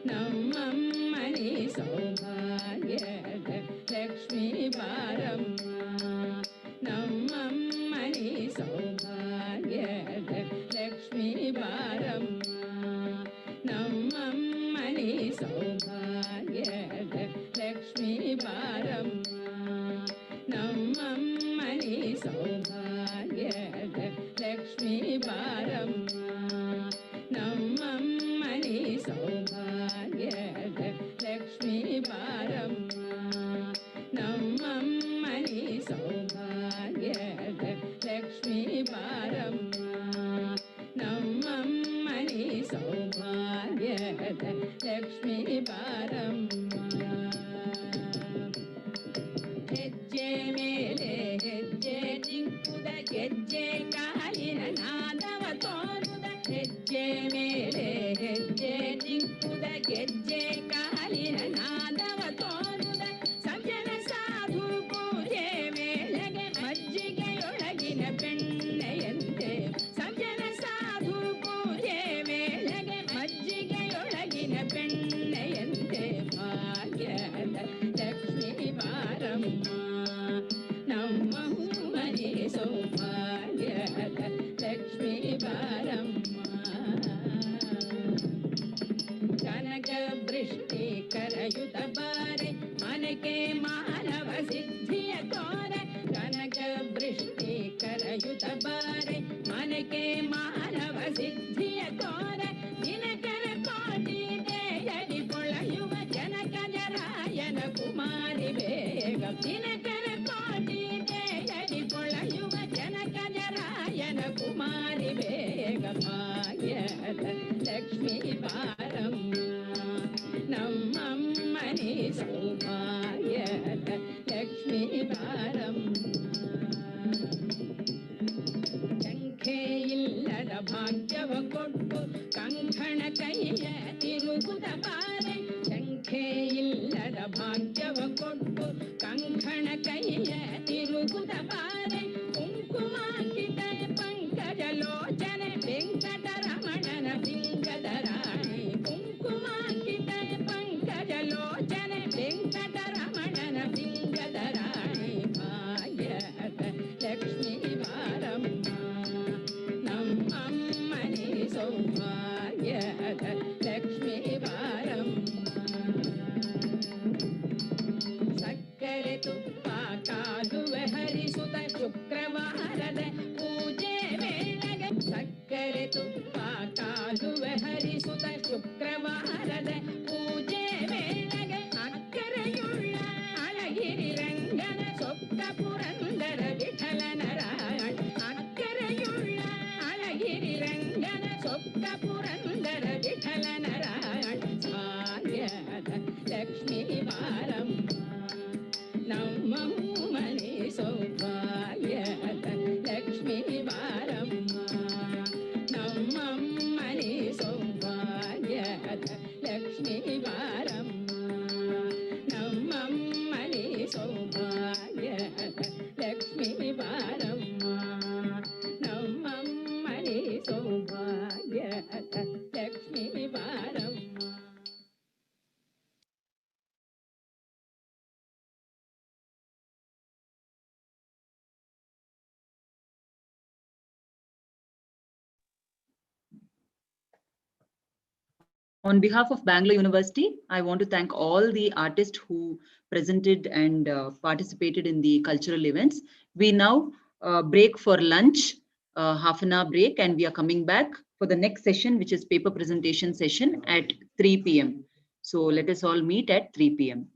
Speaker 2: Nammani Saubhagyada Lakshmi Baramma Nammani Saubhagyada Lakshmi Baramma Nammani Saubhagyada Lakshmi Baramma Nammani Saubhagyada Lakshmi Baramma Nammani Saubhagyada Lakshmi Baramma Nammani Saubhagyada Lakshmi Baramma Nammani Saubhagyada Lakshmi Baramma ಹೆಜ್ಜೆ ಮೇಲೆ ಹೆಜ್ಜೆ ನಿಂಕುದ ಗೆಜ್ಜೆ ಕಾಲಿನ ನಾದವ ತೋರುದ ಹೆಜ್ಜೆ ಮೇಲೆ ಹೆಜ್ಜೆ ನಿಂಕುದ ಗೆಜ್ಜೆ ಕಾಲಿನ ನಾದವ ತೋರುದ ಸಜ್ಜನ ಸಾಧು ಪೂಜೆ ವೇಳೆಗೆ ಮಜ್ಜಿಗೆಯೊಳಗಿನ ಬೆಣ್ಣೆಯಂತೆ ಸಜ್ಜನ ಸಾಧು ಪೂಜೆ ವೇಳೆಗೆ ಮಜ್ಜಿಗೆಯೊಳಗಿನ ಬೆಣ್ಣೆಯಂತೆ ಭಾಗ್ಯದ ಲಕ್ಷ್ಮೀ ಬಾರಮ್ಮ ನಮ್ಮ ಮನೆ ಸೌಭಾಗ್ಯದ ಲಕ್ಷ್ಮೀ ಬಾರಮ್ಮ ಕನಕ ವೃಷ್ಟಿ ಕರಯುತ ಬಾರೆ ಮನಕೆ ಮಾನವ ಸಿದ್ಧಿಯ ತೋರೆ ಕನಕ ವೃಷ್ಟಿ ಕರಯುತ ಬಾರೆ ಮನಕೆ ಮಾನವ ಸಿದ್ಧಿಯ ತೋರೆ ದಿನಕರ ಕೋಟಿ ದೇಯದಿ ಕೊಳೆಯುವ ಜನಕ ಜರಾಯನ ಕುಮಾರಿ ಬೇಗ ದಿನಕರ ಕೋಟಿ ದೇಯದಿ ಕೊಳೆಯುವ ಜನಕ ಜರಾಯನ ಕುಮಾರಿ ಬೇಗ ಲಕ್ಷ್ಮೀ ಬಾರಮ್ಮ ನಮ್ಮಮ್ಮನಿ ಸೌಭಾಗ್ಯದ ಲಕ್ಷ್ಮೀ ಬಾರಮ್ಮ ಸಂಖ್ಯೆ ಇಲ್ಲದ ಭಾಗ್ಯವ ಕೊಟ್ಟು ಕಂಕಣ ಕೈಯ ತಿರುಗುದ ಬಾರೆ ಸಂಖ್ಯೆ ಇಲ್ಲದ ಭಾಗ್ಯವ ಕೊಟ್ಟು ಕಂಕಣ ಕೈಯ ತಿರುಗುದ ಬಾರೆ ಕುಂಕುಮಾಂಕಿತ ಪಂಕಜ ಲೋಚನೆ ವೆಂಕಟರಮಣನ ಸಿಂಗದ ರಾಣಿ ಕುಂಕುಮಾಂಕಿತ ಪಂಕಜ ಲೋಚನೆ ವೆಂಕಟರಮಣನ ಸಿಂಗದ ರಾಣಿ ಭಾಗ್ಯದ ಲಕ್ಷ್ಮೀ ಬಾರಮ್ಮ ನಮ್ಮಮ್ಮನಿ ಸೌಭಾಗ್ಯದ ಲಕ್ಷ್ಮೀ ಬಾರಮ್ಮ ಸಕ್ಕರೆ ತುಪ್ಪ ಕಾಲುವೆ ಹರಿಸುತ್ತ ಶುಕ್ರವಾರದ ಪೂಜೆ ವೇಳೆಗೆ ಸಕ್ಕರೆ ತುಪ್ಪ ಕಾಲುವೆ ಹರಿಸುತ್ತ ಶುಕ್ರವಾರದ ಪೂಜೆ ವೇಳೆಗೆ ಅಕ್ಕರೆಯುಳ್ಳ ಅಳಗಿರಿ ರಂಗನ ಸೊಕ್ಕ ಪುರಂದರ ವಿಠಲನ ರಾಯಣ ಅಕ್ಕರೆಯುಳ್ಳ ಅಳಗಿರಿ ರಂಗನ ಸೊಕ್ಕ ಪುರಂದರ ವಿಠಲನ ರಾಯಣ ಭಾಗ್ಯದ ಲಕ್ಷ್ಮೀ ಬಾರಮ್ಮ ನಮ್ಮಮ್ಮನಿ ಸೌಭಾಗ್ಯದ ಲಕ್ಷ್ಮೀ ಬಾರಮ್ಮ ನಮ್ಮಮ್ಮನಿ ಸೌಭಾಗ್ಯದ ಲಕ್ಷ್ಮೀ ಬಾರಮ್ಮ ನಮ್ಮಮ್ಮನಿ ಸೌಭಾಗ್ಯದ ಲಕ್ಷ್ಮೀ ಬಾರಮ್ಮ ನಮ್ಮಮ್ಮನಿ ಸೌಭಾಗ್ಯದ ಲಕ್ಷ್ಮೀ ಬಾರಮ್ಮ
Speaker 11: On behalf of Bangalore University, I want to thank all the artists who presented and participated in the cultural events. We now break for lunch, half an hour break, and we are coming back for the next session, which is paper presentation session at 3 p.m. So let us all meet at 3 p.m.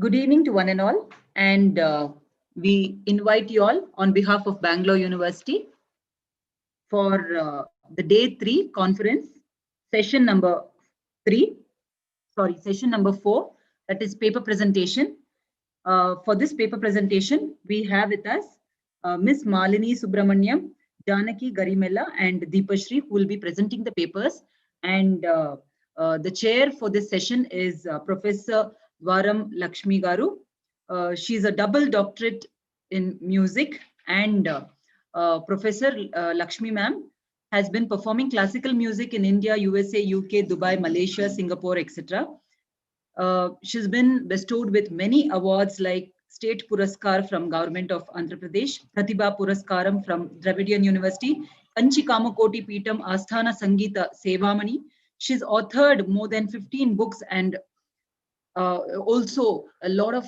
Speaker 11: Good evening to one and all, and we invite you all on behalf of Bangalore University for the day 3 conference, session number 4, that is paper presentation. For this paper presentation, we have with us Ms. Malini Subramaniam, Janaki Garimella, and Deepashri, who will be presenting the papers. And the chair for this session is Professor Varam Lakshmi Garu. She's a double doctorate in music, and Professor Lakshmi ma'am has been performing classical music in India, USA, UK, Dubai, Malaysia, Singapore, etc. She's been bestowed with many awards like State Puraskar from Government of Andhra Pradesh, Pratibha Puraskaram from Dravidian University, Kanchi Kamakoti Peetam Asthana Sangeeta Sevamani. She's authored more than 15 books, and also a lot of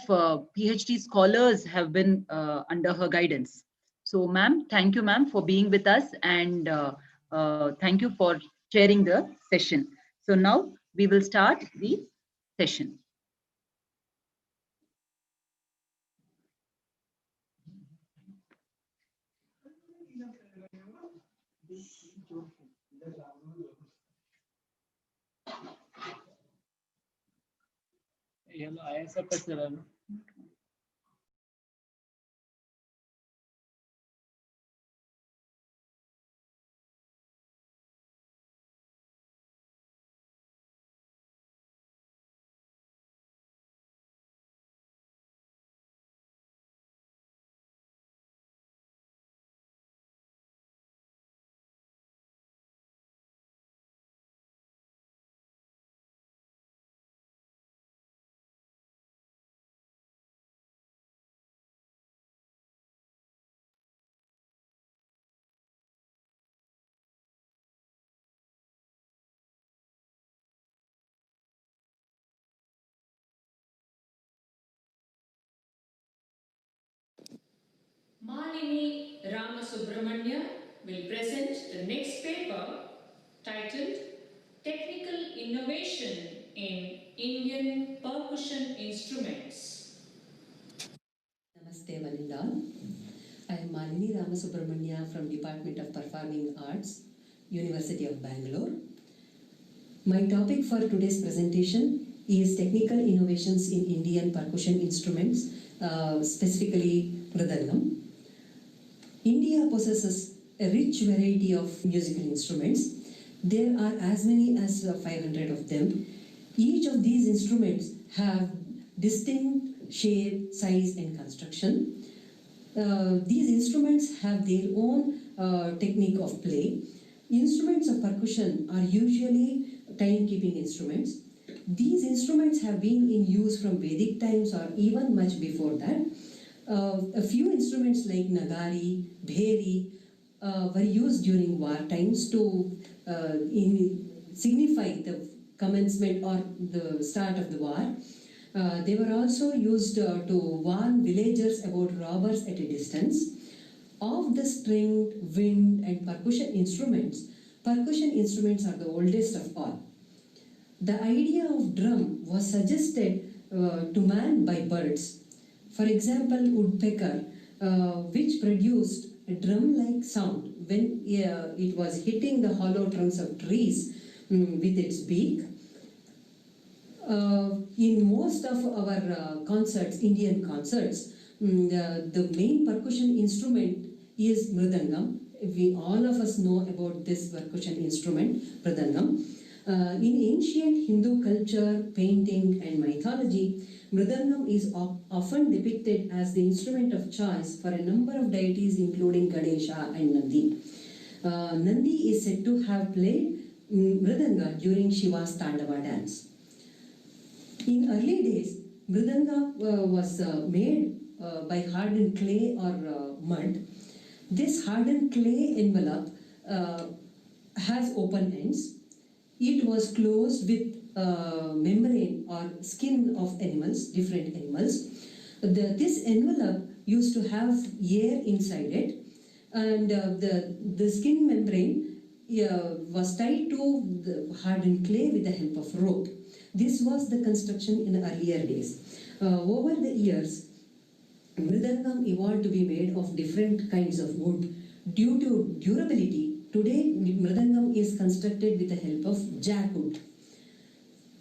Speaker 11: PhD scholars have been under her guidance. So ma'am, thank you ma'am for being with us, and thank you for chairing the session. So now we will start the session.
Speaker 19: Malini Ramasubramanya will present the next paper titled Technical Innovation in Indian Percussion Instruments.
Speaker 20: Namaste, Vanindal. I am Malini Ramasubramanya from Department of Performing Arts, University of Bangalore. My topic for today's presentation is Technical Innovations in Indian Percussion Instruments, specifically Mridangam. India possesses a rich variety of musical instruments. There are as many as 500 of them. Each of these instruments have distinct shape, size, and construction. These instruments have their own technique of play. Instruments of percussion are usually time-keeping instruments. These instruments have been in use from Vedic times or even much before that. A few instruments like Nagari, Bheri were used during war times to signify the commencement or the start of the war. They were also used to warn villagers about robbers at a distance. Of the stringed, wind, and percussion instruments are the oldest of all. The idea of drum was suggested to man by birds. For example, woodpecker, which produced a drum-like sound when it was hitting the hollow trunks of trees with its beak. In most of our concerts, Indian concerts, the main percussion instrument is Mridangam. All of us know about this percussion instrument, Mridangam. In ancient Hindu culture, painting, and mythology, Mridangam is often depicted as the instrument of choice for a number of deities, including Ganesha and Nandi. Nandi is said to have played Mridanga during Shiva's Tandava dance. In early days, Mridanga was made by hardened clay or mud. This hardened clay envelope has open ends. It was closed with membrane or skin of animals, different animals. This envelope used to have air inside it, and the skin membrane was tied to the hardened clay with the help of rope. This was the construction in earlier days. Over the years, Mridangam evolved to be made of different kinds of wood. Due to durability, today Mridangam is constructed with the help of jackwood.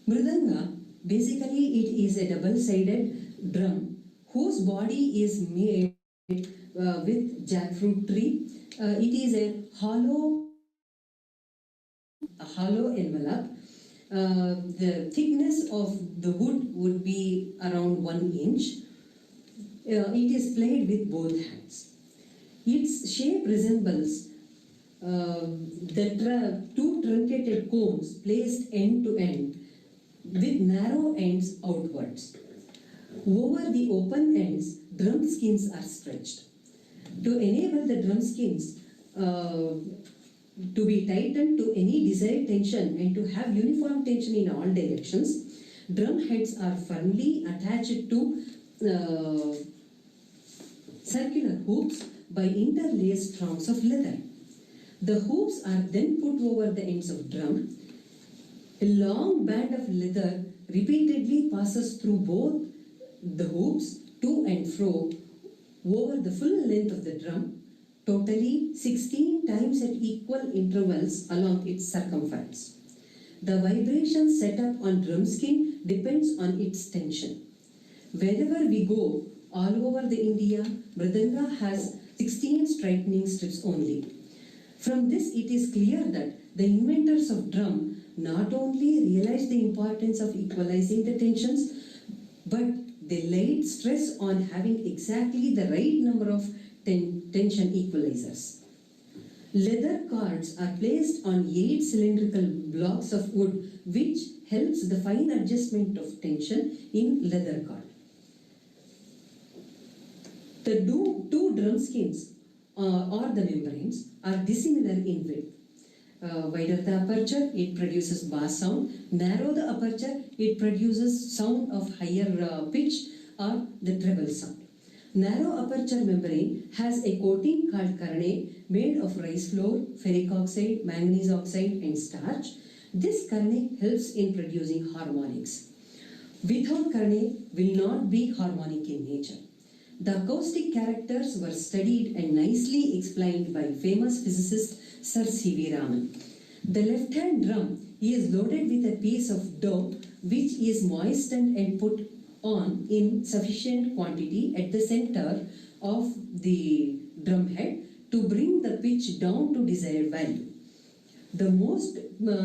Speaker 20: Mridanga, basically it is a double-sided drum whose body is made with jackfruit tree. It is a hollow envelope. The thickness of the wood would be around 1 inch. It is played with both hands. Its shape resembles the two truncated cones placed end to end with narrow ends outwards. Over the open ends, drum skins are stretched. To enable the drum skins to be tightened to any desired tension and to have uniform tension in all directions, drum heads are firmly attached to circular hoops by interlaced strands of leather. The hoops are then put over the ends of drum. A long band of leather repeatedly passes through both the hoops to and fro over the full length of the drum, totally 16 times at equal intervals along its circumference. The vibration set up on drum skin depends on its tension. Wherever we go, all over the India, Mridanga has 16 straightening strips only. From this, it is clear that the inventors of drum not only realized the importance of equalizing the tensions, but they laid stress on having exactly the right number of tension equalizers. Leather cards are placed on 8 cylindrical blocks of wood, which helps the fine adjustment of tension in leather card. The two drum skins or the membranes are dissimilar in width. Wider the aperture, it produces bass sound. Narrow the aperture, it produces sound of higher pitch or the treble sound. Narrow aperture membrane has a coating called carne made of rice flour, ferric oxide, manganese oxide and starch. This carne helps in producing harmonics. Without carne will not be harmonic in nature. The acoustic characters were studied and nicely explained by famous physicist Sir C.V. Raman. The left-hand drum is loaded with a piece of dough which is moistened and put on in sufficient quantity at the center of the drum head to bring the pitch down to desired value. The most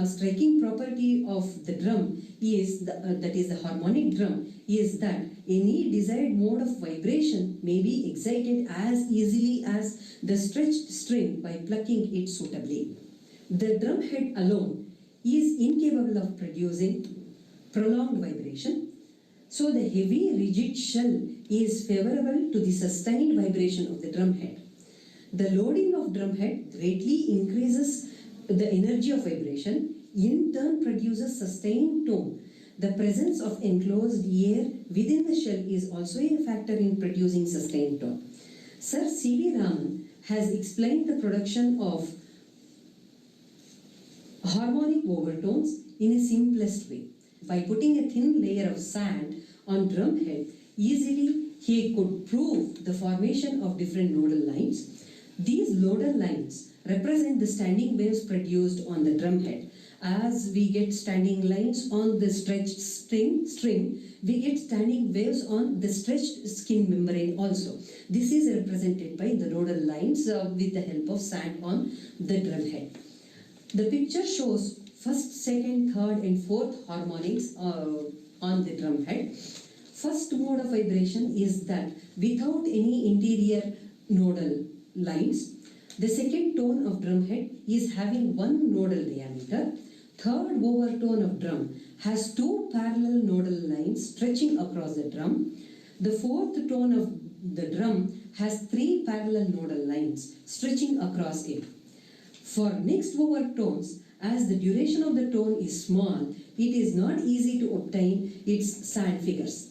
Speaker 20: striking property of the drum is that is the harmonic drum is that any desired mode of vibration may be excited as easily as the stretched string by plucking it suitably. The drum head alone is incapable of producing prolonged vibration, so the heavy rigid shell is favorable to the sustained vibration of the drum head. The loading of drum head greatly increases the energy of vibration, in turn produces sustained tone. The presence of enclosed air within the shell is also a factor in producing sustained tone. Sir C.V. Raman has explained the production of harmonic overtones in a simplest way. By putting a thin layer of sand on drum head, easily he could prove the formation of different nodal lines. These nodal lines represent the standing waves produced on the drum head. As we get standing lines on the stretched string, we get standing waves on the stretched skin membrane also. This is represented by the nodal lines with the help of sand on the drum head. The picture shows first, second, third and fourth harmonics on the drum head. First mode of vibration is that without any interior nodal lines. The second tone of drum head is having one nodal diameter. Third overtone of drum has 2 parallel nodal lines stretching across the drum. The fourth tone of the drum has 3 parallel nodal lines stretching across it. For next overtones, as the duration of the tone is small, it is not easy to obtain its sand figures.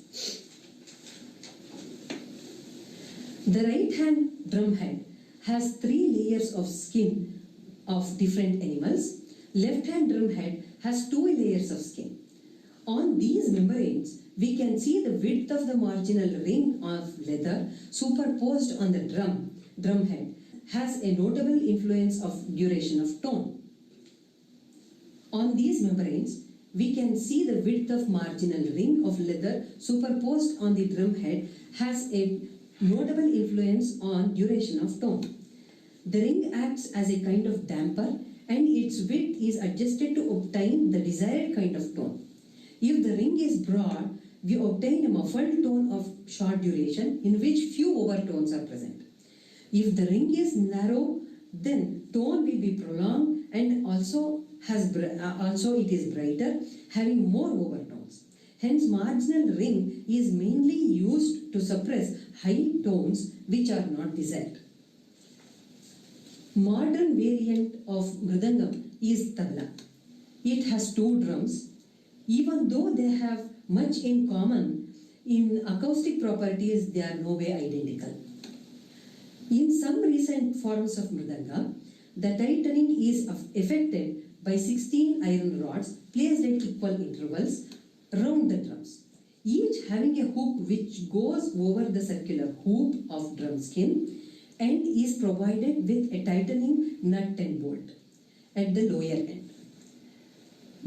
Speaker 20: The right hand drum head has 3 layers of skin of different animals. Left hand drum head has 2 layers of skin. On these membranes, we can see the width of the marginal ring of leather superposed on the drum head has a notable influence of duration of tone. On these membranes, we can see the width of marginal ring of leather superposed on the drum head has a notable influence on duration of tone. The ring acts as a kind of damper and its width is adjusted to obtain the desired kind of tone. If the ring is broad, we obtain a muffled tone of short duration in which few overtones are present. If the ring is narrow, then tone will be prolonged and also it is brighter, having more overtones. Hence, marginal ring is mainly used to suppress high tones which are not desired. Modern variant of mridangam is tabla. It has two drums. Even though they have much in common, in acoustic properties they are no way identical. In some recent forms of mridanga, the tightening is effected by 16 iron rods placed at equal intervals around the drums, each having a hook which goes over the circular hoop of drum skin and is provided with a tightening nut and bolt at the lower end.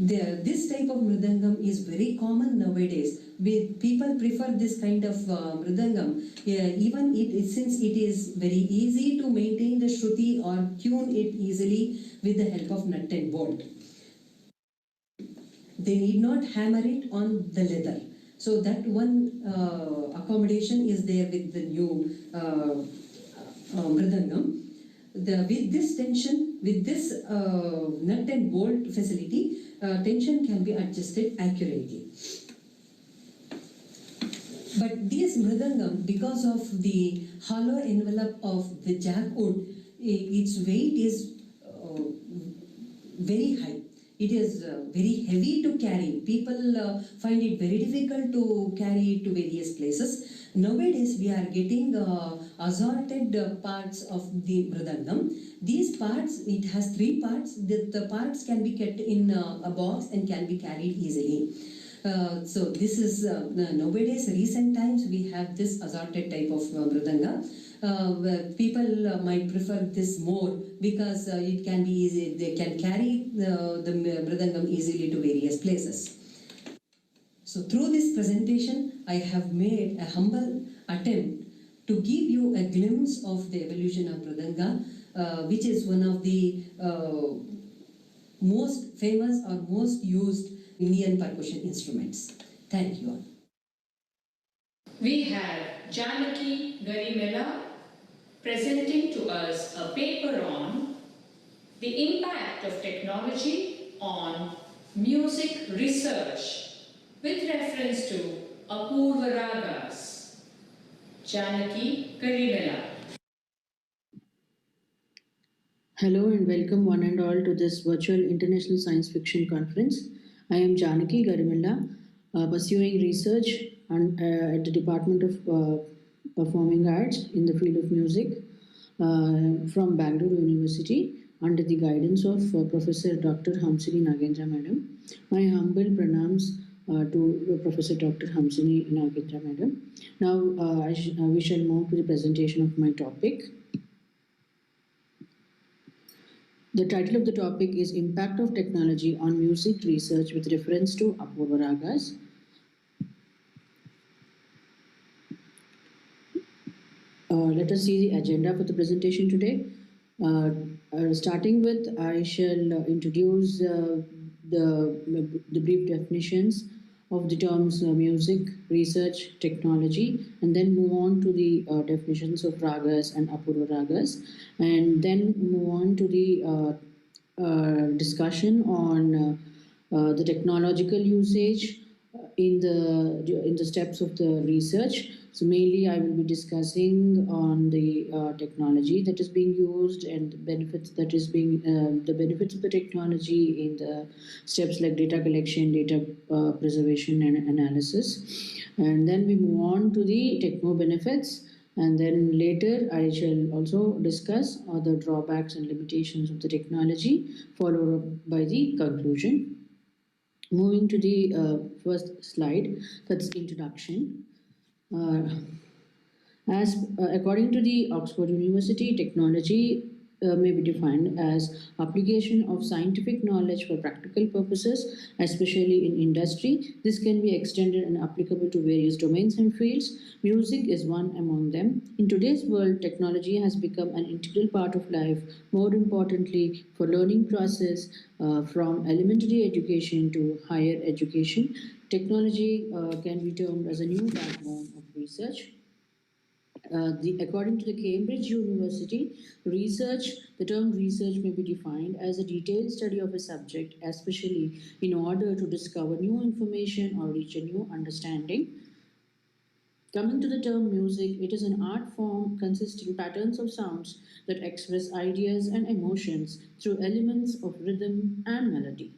Speaker 20: This type of mridangam is very common nowadays. People prefer this kind of mridangam, even since it is very easy to maintain the shruti or tune it easily with the help of nut and bolt. They need not hammer it on the leather. So that one accommodation is there with the new mridangam. With this tension, with this nut and bolt facility, tension can be adjusted accurately. But this mridangam, because of the hollow envelope of the jackwood, its weight is very high. It is very heavy to carry. People find it very difficult to carry it to various places. Nowadays, we are getting assorted parts of the mridangam. These parts, it has 3 parts. The parts can be kept in a box and can be carried easily. So this is nowadays, recent times, we have this assorted type of mridanga. People might prefer this more because it can be easy. They can carry the mridangam easily to various places. So through this presentation, I have made a humble attempt to give you a glimpse of the evolution of mridanga, which is one of the most famous or most used Indian percussion instruments. Thank you all.
Speaker 19: We have Janaki Garimella presenting to us a paper on the impact of technology on music research with reference to Apurva Ragas. Janaki Garimella.
Speaker 21: Hello and welcome one and all to this virtual International Science Fiction Conference. I am Janaki Garimella, pursuing research at the Department of Performing Arts in the field of music from Bangalore University under the guidance of Professor Dr. Hamsini Nagendra Madam. My humble pranams to Professor Dr. Hamsini Nagendra Madam. Now we shall move to the presentation of my topic. The title of the topic is Impact of Technology on Music Research with reference to Apurva Ragas. Let us see the agenda for the presentation today. Starting with, I shall introduce the brief definitions of the terms music, research, technology, and then move on to the definitions of ragas and Apurva Ragas, and then move on to the discussion on the technological usage in the steps of the research. So mainly I will be discussing on the technology that is being used and the benefits that is being the benefits of the technology in the steps like data collection, data preservation and analysis. And then we move on to the techno benefits, and then later I shall also discuss the drawbacks and limitations of the technology, followed by the conclusion. Moving to the first slide, that's introduction. According to the Oxford University, technology may be defined as application of scientific knowledge for practical purposes, especially in industry. This can be extended and applicable to various domains and fields. Music is one among them. In today's world, technology has become an integral part of life. More importantly, for learning process from elementary education to higher education, technology can be termed as a new backbone of research. According to the Cambridge University, the term research may be defined as a detailed study of a subject, especially in order to discover new information or reach a new understanding. Coming to the term music, it is an art form consisting patterns of sounds that express ideas and emotions through elements of rhythm and melody.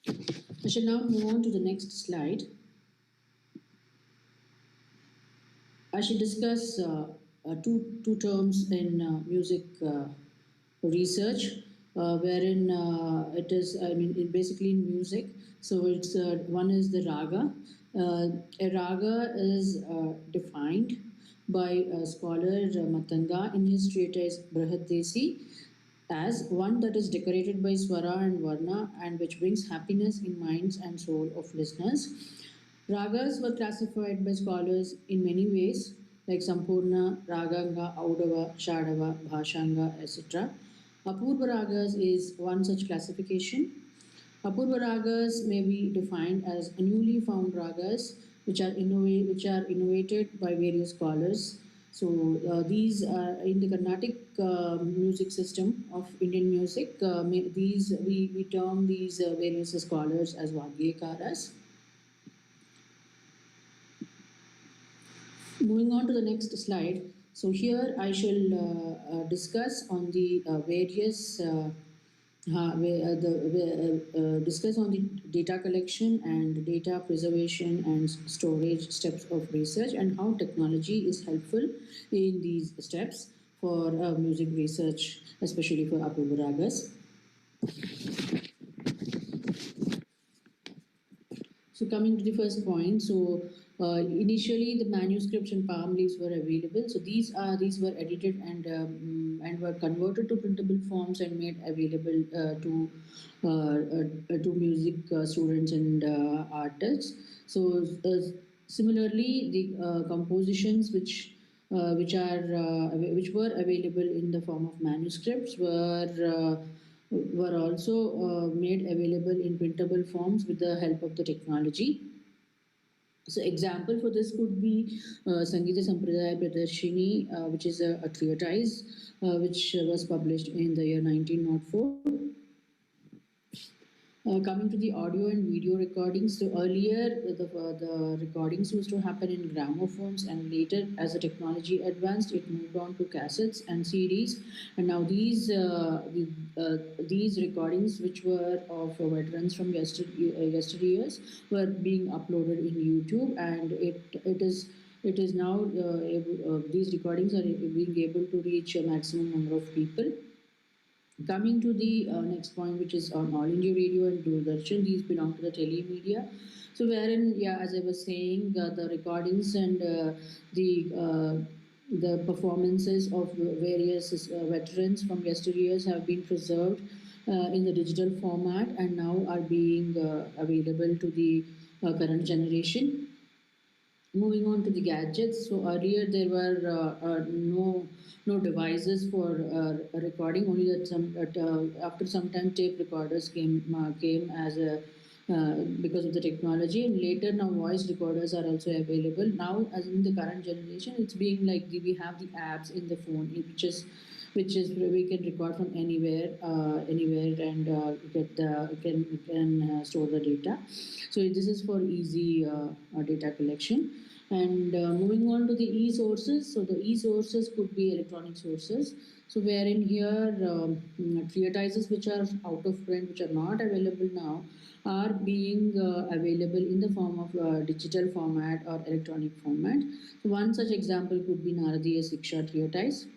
Speaker 21: I shall now move on to the next slide. I should discuss two terms in music research, wherein it is, basically in music. So it's one is the raga. A raga is defined by scholar Matanga in his treatise Brihadesi as one that is decorated by swara and varna and which brings happiness in minds and soul of listeners. Ragas were classified by scholars in many ways, like Sampurna, Raganga, Audava, Shadava, Bhashanga, etc. Apurva Ragas is one such classification. Apurva Ragas may be defined as newly found ragas which are innovated by various scholars. So these are in the Carnatic music system of Indian music. We term these various scholars as Vagyakaras. Moving on to the next slide. So here I shall discuss on the discuss on the data collection and data preservation and storage steps of research and how technology is helpful in these steps for music research, especially for Apurva Ragas. So coming to the first point, so initially the manuscripts and palm leaves were available. So these were edited and were converted to printable forms and made available to music students and artists. So similarly, the compositions which were available in the form of manuscripts were also made available in printable forms with the help of the technology. So example for this could be Sangeeta Sampradaya Pradarshini, which is a treatise which was published in the year 1904. Coming to the audio and video recordings, so earlier the recordings used to happen in gramophones, and later as the technology advanced, it moved on to cassettes and CDs. And now these recordings, which were of veterans from yesteryears, were being uploaded in YouTube, and it is now these recordings are being able to reach a maximum number of people. Coming to the next point, which is on All India Radio and Doordarshan, these belong to the telemedia. So wherein, as I was saying, the recordings and the performances of various veterans from yesteryears have been preserved in the digital format and now are being available to the current generation. Moving on to the gadgets. So earlier there were no devices for recording. Only that after some time tape recorders came as a because of the technology, and later now voice recorders are also available. Now, as in the current generation, it's being like we have the apps in the phone, which is we can record from anywhere and can store the data. So this is for easy data collection. And moving on to the e-sources. So the e-sources could be electronic sources. So wherein here treatises which are out of print, which are not available now, are being available in the form of digital format or electronic format. So one such example could be Naradiya Siksha treatise.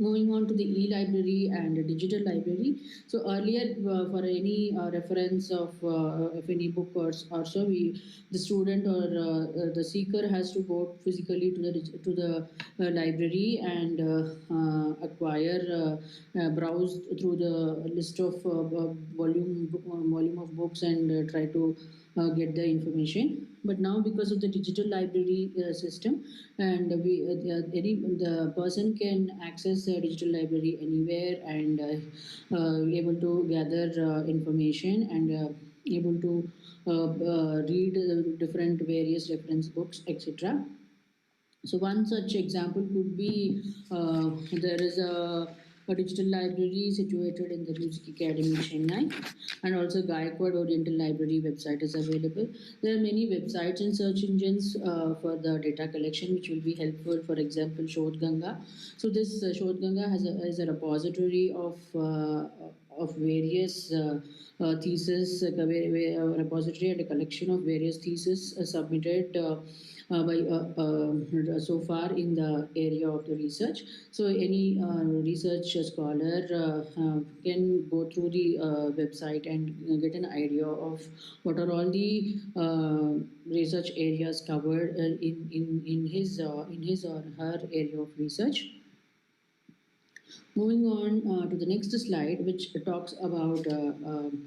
Speaker 21: Moving on to the e-library and the digital library. So earlier, for any reference of any book or so, the student or the seeker has to go physically to the library and acquire browse through the list of volume of books and try to get the information. But now, because of the digital library system, and the person can access the digital library anywhere and able to gather information and able to read different various reference books, etc. So one such example could be there is a digital library situated in the Music Academy Chennai, and also Gaikwad Oriental Library website is available. There are many websites and search engines for the data collection which will be helpful. For example, Shodhganga. So this Shodhganga has a repository of various theses, a repository and a collection of various theses submitted so far in the area of the research. So any research scholar can go through the website and get an idea of what are all the research areas covered in his or her area of research. Moving on to the next slide, which talks about,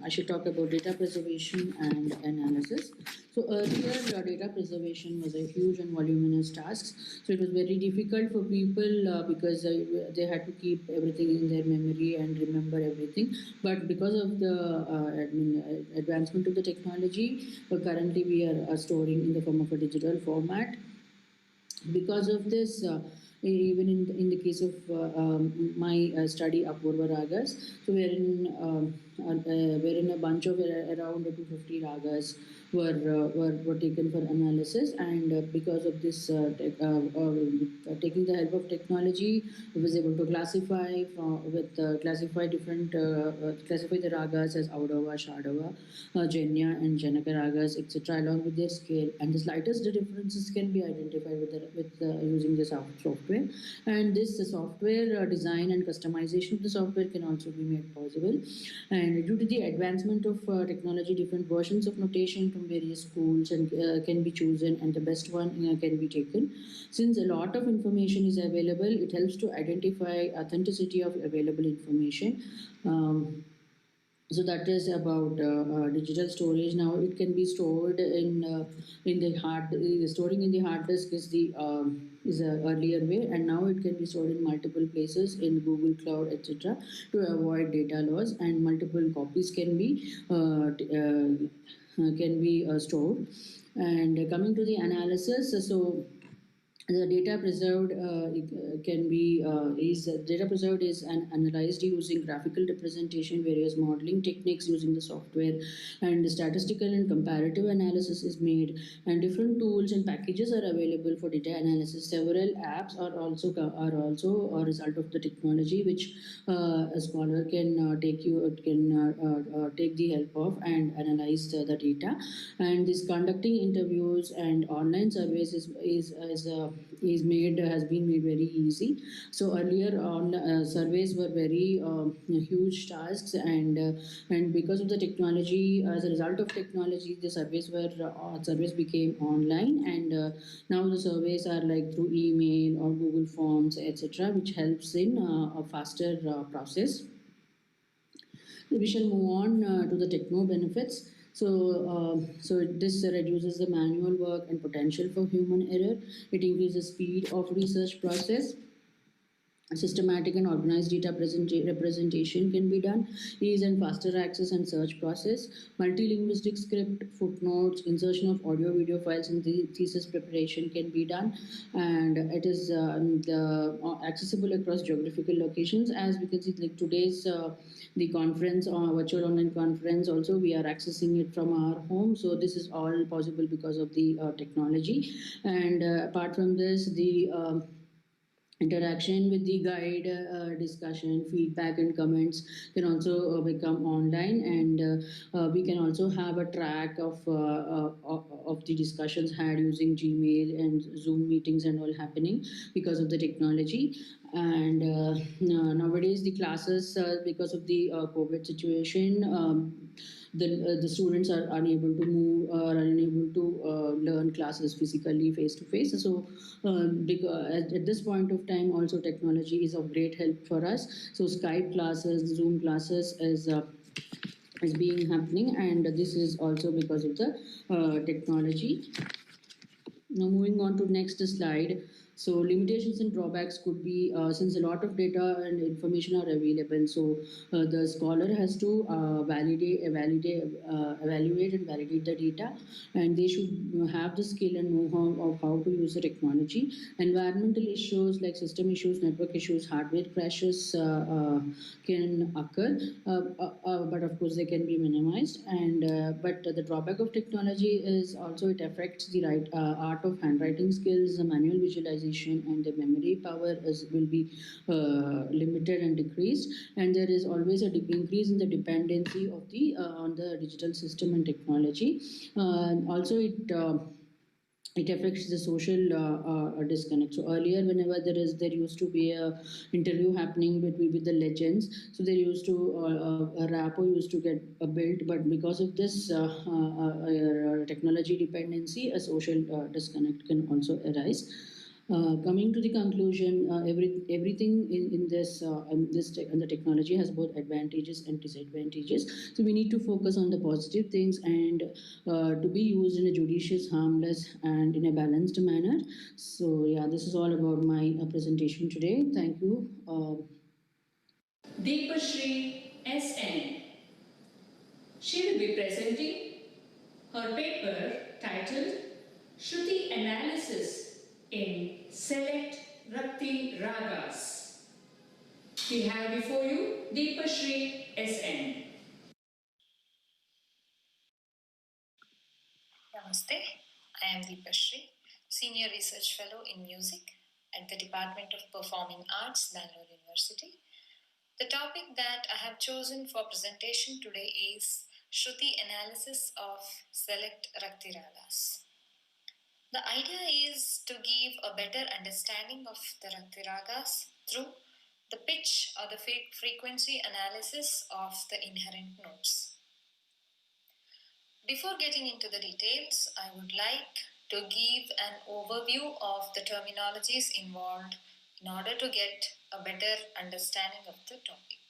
Speaker 21: I should talk about data preservation and analysis. So earlier, data preservation was a huge and voluminous task. So it was very difficult for people because they had to keep everything in their memory and remember everything. But because of the advancement of the technology, currently we are storing in the form of a digital format. Because of this, even in the case of my study Apurva Ragas, so wherein a bunch of around 250 ragas were taken for analysis, and because of this taking the help of technology, we was able to classify classify the ragas as Audava, Shadava, Janya and Janaka ragas, etc., along with their scale, and the slightest differences can be identified with using the software. And this software design and customization of the software can also be made possible. And due to the advancement of technology, different versions of notation from various schools and can be chosen, and the best one can be taken. Since a lot of information is available, it helps to identify authenticity of available information. So that is about digital storage. Now it can be stored in the hard. Storing in the hard disk is the earlier way, and now it can be stored in multiple places in Google Cloud, etc., to avoid data loss, and multiple copies can be stored. And coming to the analysis, so the data preserved data preserved is analyzed using graphical representation, various modeling techniques using the software, and the statistical and comparative analysis is made, and different tools and packages are available for data analysis. Several apps are also a result of the technology, which a scholar can take the help of and analyze the data. And this conducting interviews and online surveys has been made very easy. So earlier on surveys were very huge tasks, and because of the technology, as a result of technology, the surveys became online, and now the surveys are like through email or Google Forms, etc., which helps in a faster process. We shall move on to the techno benefits. So this reduces the manual work and potential for human error. It increases speed of research process. Systematic and organized data representation can be done. Ease and faster access and search process. Multilinguistic script, footnotes, insertion of audio video files in the thesis preparation can be done, and it is accessible across geographical locations. As we can see, like today's the conference or virtual online conference, also we are accessing it from our home. So this is all possible because of the technology. And apart from this, the interaction with the guide, discussion, feedback, and comments can also become online, and we can also have a track of the discussions had using Gmail and Zoom meetings and all happening because of the technology. And nowadays the classes, because of the COVID situation, the students are unable to move or unable to learn classes physically face to face. So at this point of time also technology is of great help for us. So Skype classes, Zoom classes is being happening, and this is also because of the technology. Now moving on to next slide. So limitations and drawbacks could be, since a lot of data and information are available, so the scholar has to evaluate and validate the data, and they should have the skill and know-how of how to use the technology. Environmental issues like system issues, network issues, hardware crashes can occur, but of course they can be minimized. And but the drawback of technology is also it affects the art of handwriting skills, the manual visualization, and the memory power will be limited and decreased. And there is always a increase in the dependency of the on the digital system and technology. Also, it affects the social disconnect. So earlier, whenever there used to be a interview happening with the legends, so there used to a rapport used to get built, but because of this technology dependency, a social disconnect can also arise. Coming to the conclusion, everything in the technology has both advantages and disadvantages. So we need to focus on the positive things and to be used in a judicious, harmless, and in a balanced manner. So yeah, this is all about my presentation today. Thank you.
Speaker 19: Deepashri S.N. She will be presenting her paper titled Shruti Analysis in Select Rakti Ragas. We have before you Deepashri S.N.
Speaker 1: Namaste, I am Deepashri, Senior Research Fellow in Music at the Department of Performing Arts, Bangalore University. The topic that I have chosen for presentation today is Shruti Analysis of Select Rakti Ragas. The idea is to give a better understanding of the Rakti Ragas through the pitch or the frequency analysis of the inherent notes. Before getting into the details, I would like to give an overview of the terminologies involved in order to get a better understanding of the topic.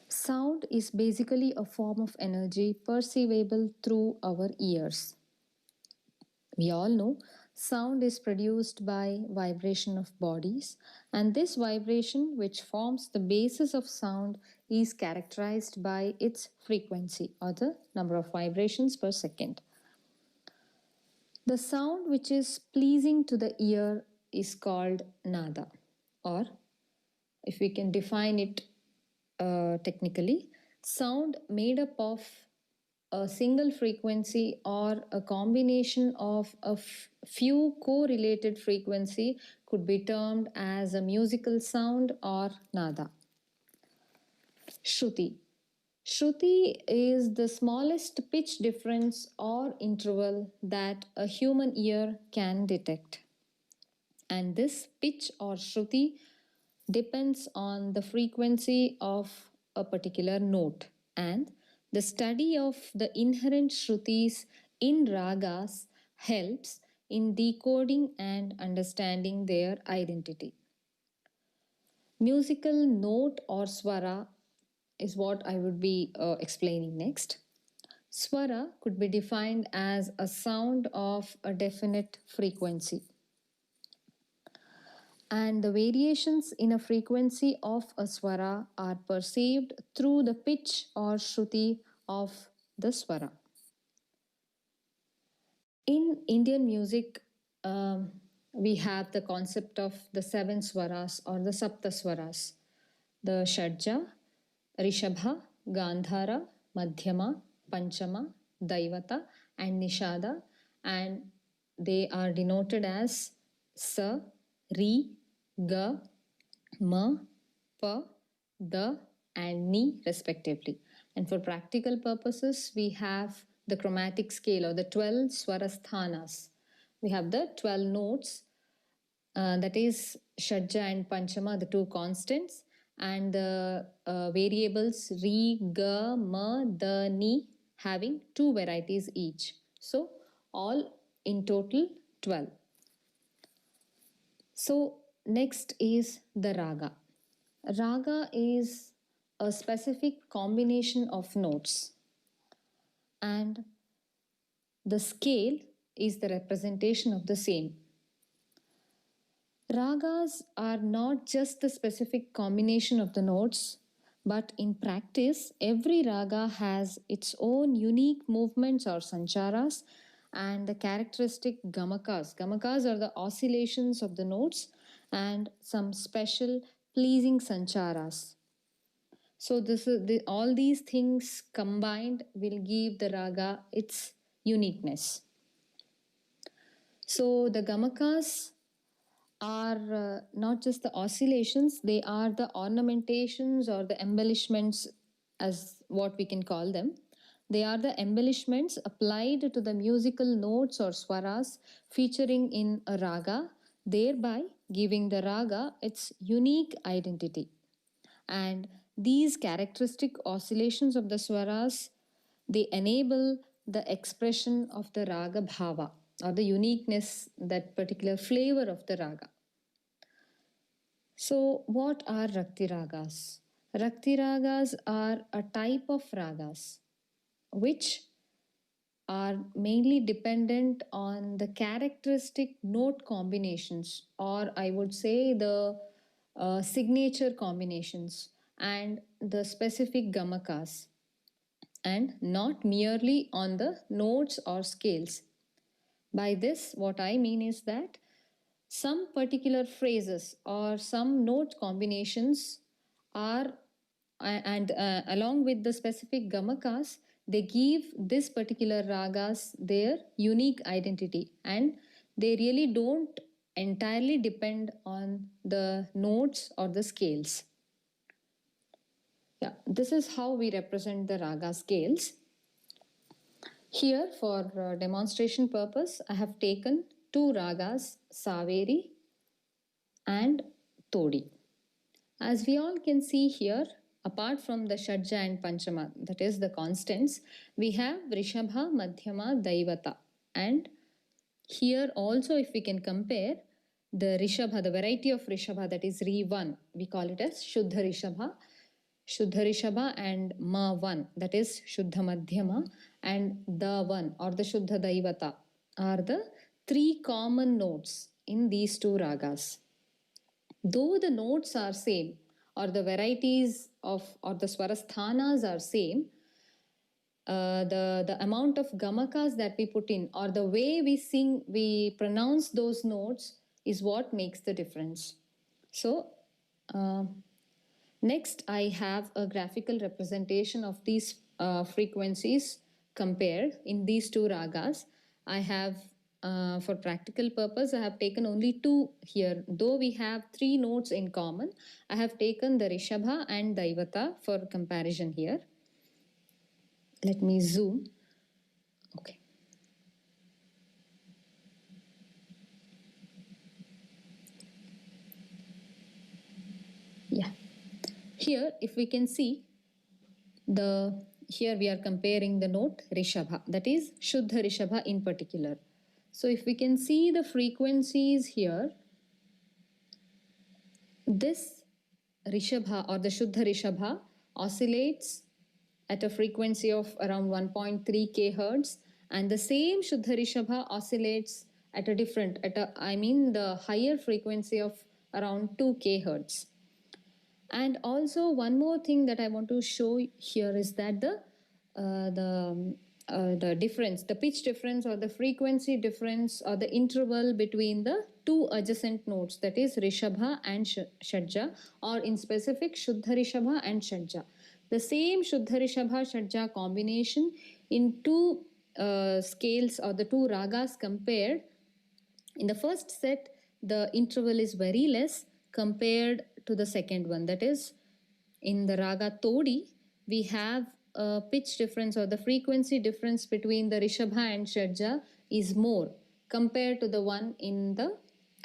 Speaker 19: Sound is basically a form of energy perceivable through our ears. We all know sound is produced by vibration of bodies, and this vibration, which forms the basis of sound, is characterized by its frequency or the number of vibrations per second. The sound which is pleasing to the ear is called nada, or if we can define it technically, sound made up of a single frequency or a combination of a few correlated frequency could be termed as a musical sound or nada. Shruti. Shruti is the smallest pitch difference or interval that a human ear can detect. And this pitch or Shruti depends on the frequency of a particular note, and the study of the inherent Shrutis in ragas helps in decoding and understanding their identity. Musical note or swara is what I would be explaining next. Swara could be defined as a sound of a definite frequency. And the variations in a frequency of a swara are perceived through the pitch or shruti of the swara. In Indian music, we have the concept of the 7 swaras or the Sapta swaras. The Shadja, Rishabha, Gandhara, Madhyama, Panchama, Daivata and Nishada, and they are denoted as Sa, Ri, Ga, Ma, Pa, Da and Ni respectively. And for practical purposes, we have the chromatic scale or the 12 swarasthanas. We have the 12 notes, that is
Speaker 1: Shadja and Panchama, the two constants, and the variables Re, Ga, Ma, Da, Ni, having two varieties each. So all in total 12. So next is the Raga. Raga is a specific combination of notes, and the scale is the representation of the same. Ragas are not just the specific combination of the notes, but in practice, every raga has its own unique movements or sancharas and the characteristic gamakas. Gamakas are the oscillations of the notes and some special pleasing sancharas. So all these things combined will give the raga its uniqueness. So the gamakas are not just the oscillations, they are the ornamentations or the embellishments, as what we can call them. They are the embellishments applied to the musical notes or swaras featuring in a raga, thereby giving the raga its unique identity. And these characteristic oscillations of the swaras, they enable the expression of the raga bhava, or the uniqueness, that particular flavor of the raga. So what are Rakti Ragas? Rakti Ragas are a type of ragas which are mainly dependent on the characteristic note combinations, or I would say the signature combinations and the specific gamakas, and not merely on the notes or scales. By this, what I mean is that some particular phrases or some note combinations are, and along with the specific gamakas, they give this particular ragas their unique identity, and they really don't entirely depend on the notes or the scales. Yeah, this is how we represent the raga scales. Here, for demonstration purpose, I have taken two ragas, Saveri and Todi. As we all can see here, apart from the Shadja and Panchama, that is the constants, we have Rishabha, Madhyama, Daivata. And here also, if we can compare the Rishabha, the variety of Rishabha, that is Re1, we call it as Shuddha Rishabha and Ma1, that is Shuddha Madhyama, and Da1 or the Shuddha Daivata are the three common notes in these two ragas. Though the notes are same, or the varieties of, or the swarasthanas are same, the amount of gamakas that we put in, or the way we sing, we pronounce those notes is what makes the difference. So next I have a graphical representation of these frequencies compared in these two ragas. I have for practical purpose, I have taken only two here. Though we have three notes in common, I have taken the Rishabha and Daivata for comparison here. Let me zoom. Okay. Yeah. Here, if we can see, here we are comparing the note Rishabha, that is Shuddha Rishabha in particular. So if we can see the frequencies here, this Rishabha or the Shuddha Rishabha oscillates at a frequency of around 1.3 kHz, and the same Shuddha Rishabha oscillates at a different, the higher frequency of around 2 kHz. And also one more thing that I want to show here is that the difference, the pitch difference or the frequency difference or the interval between the two adjacent notes, that is Rishabha and Shadja, or in specific Shuddha Rishabha and Shadja. The same Shuddha Rishabha Shadja combination in two scales or the two ragas compared, in the first set the interval is very less compared to the second one. That is, in the raga Todi, we have a pitch difference or the frequency difference between the Rishabha and Shadja is more compared to the one in the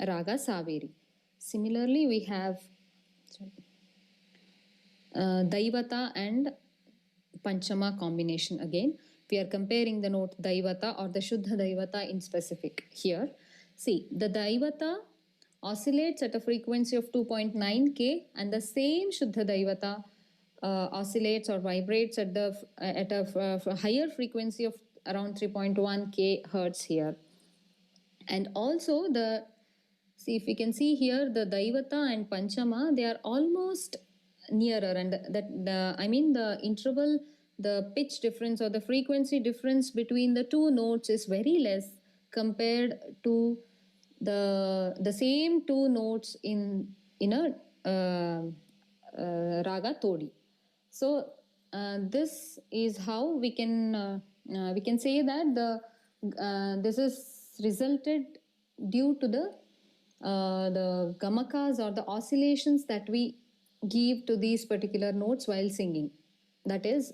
Speaker 1: raga Saveri. Similarly, we have Daivata and Panchama combination again. We are comparing the note Daivata or the Shuddha Daivata in specific here. See, the Daivata oscillates at a frequency of 2.9K and the same Shuddha Daivata oscillates or vibrates at a higher frequency of around 3.1K hertz here. And also see if we can see here the Daivata and Panchama, they are almost nearer, and the interval, the pitch difference or the frequency difference between the two notes is very less compared to the same two notes in a raga Todi. So this is how we can say that this is resulted due to the gamakas or the oscillations that we give to these particular notes while singing. That is,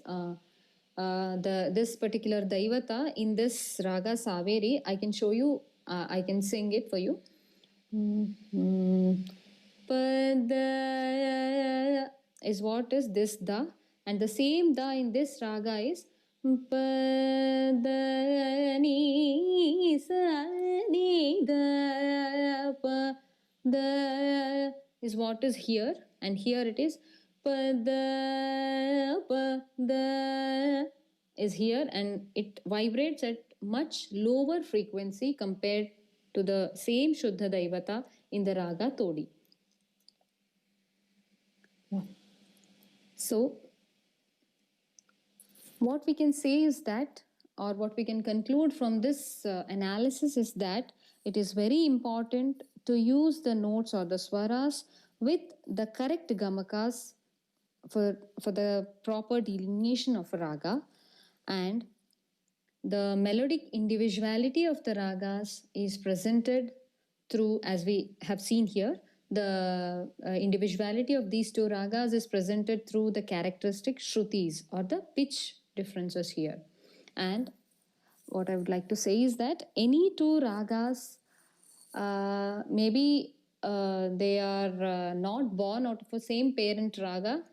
Speaker 1: this particular Daivata in this Raga Saveri, I can show you, I can sing it for you. Pada is what is this Da, and the same Da in this Raga is Pada Ni Sa Ni Da Pa Da is what is here, and here it is Pada Pa Da is here, and it vibrates at much lower frequency compared to the same Shuddha Daivata in the Raga Todi. So, what we can say is that, or what we can conclude from this analysis is that it is very important to use the notes or the swaras with the correct gamakas for the proper delineation of a raga, and the melodic individuality of the ragas is presented through, as we have seen here, the individuality of these two ragas is presented through the characteristic shrutis or the pitch differences here. And what I would like to say is that any two ragas, maybe they are not born out of the same parent raga,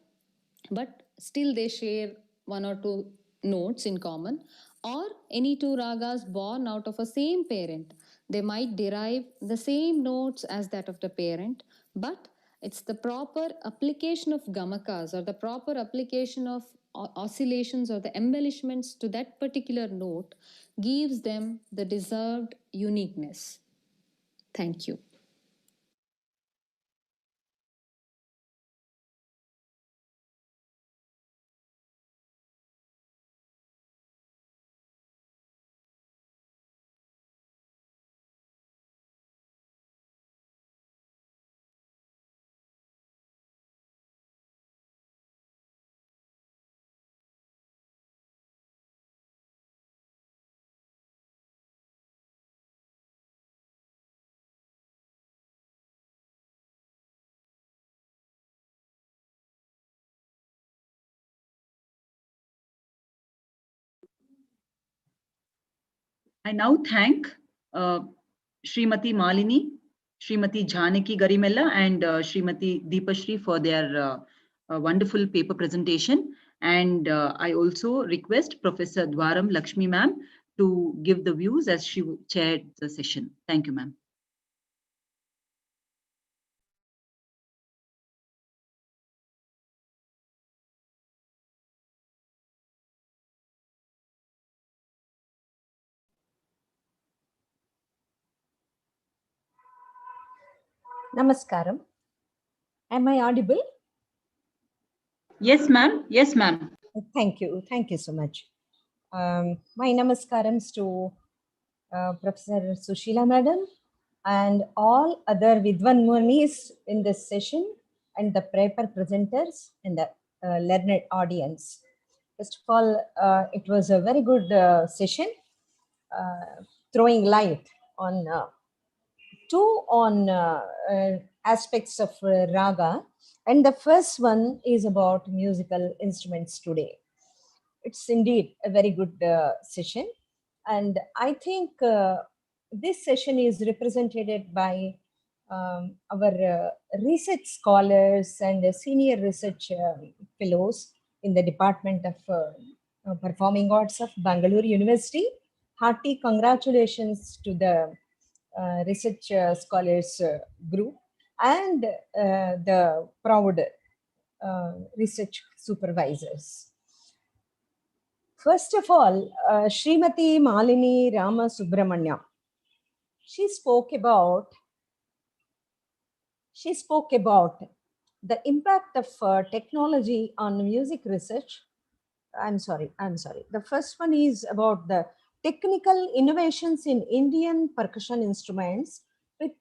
Speaker 1: but still they share one or two notes in common, or any two ragas born out of a same parent. They might derive the same notes as that of the parent, but it's the proper application of gamakas or the proper application of oscillations or the embellishments to that particular note gives them the deserved uniqueness. Thank you.
Speaker 11: I now thank Srimati Malini, Srimati Janaki Garimella, and Srimati Deepashri for their wonderful paper presentation. And I also request Professor Dwaram Lakshmi ma'am to give the views as she chaired the session. Thank you, ma'am.
Speaker 12: Namaskaram. Am I audible?
Speaker 11: Yes, ma'am. Yes, ma'am.
Speaker 12: Thank you. Thank you so much. My namaskarams to Professor Sushila Madam and all other Vidwan Munis in this session and the paper presenters and the learned audience. First of all, it was a very good session throwing light on two aspects of raga, and the first one is about musical instruments today. It's indeed a very good session, and I think this session is represented by our research scholars and senior research fellows in the Department of Performing Arts of Bangalore University. Hearty congratulations to the research scholars group and the proud research supervisors. First of all, Srimati Malini Rama Subramanya, she spoke about the impact of technology on music research. I'm sorry. The first one is about the technical innovations in Indian percussion instruments with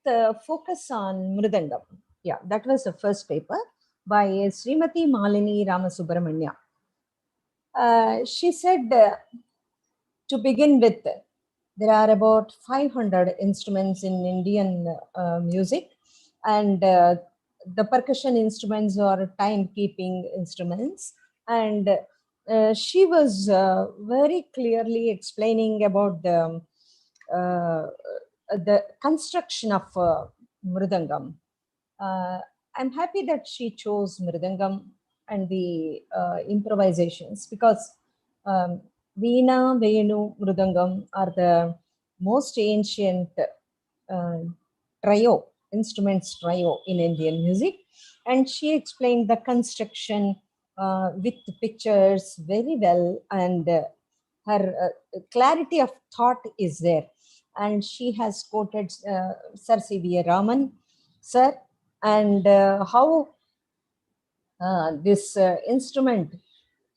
Speaker 12: focus on Mridangam. Yeah, that was the first paper by Srimati Malini Ramasubramanya. She said, to begin with, there are about 500 instruments in Indian music, and the percussion instruments are timekeeping instruments. And she was very clearly explaining about the construction of Mridangam. I'm happy that she chose Mridangam and the improvisations, because Veena, Venu, Mridangam are the most ancient instruments trio in Indian music. And she explained the construction with pictures very well, and her clarity of thought is there. And she has quoted Sir C.V. Raman, sir, and how this instrument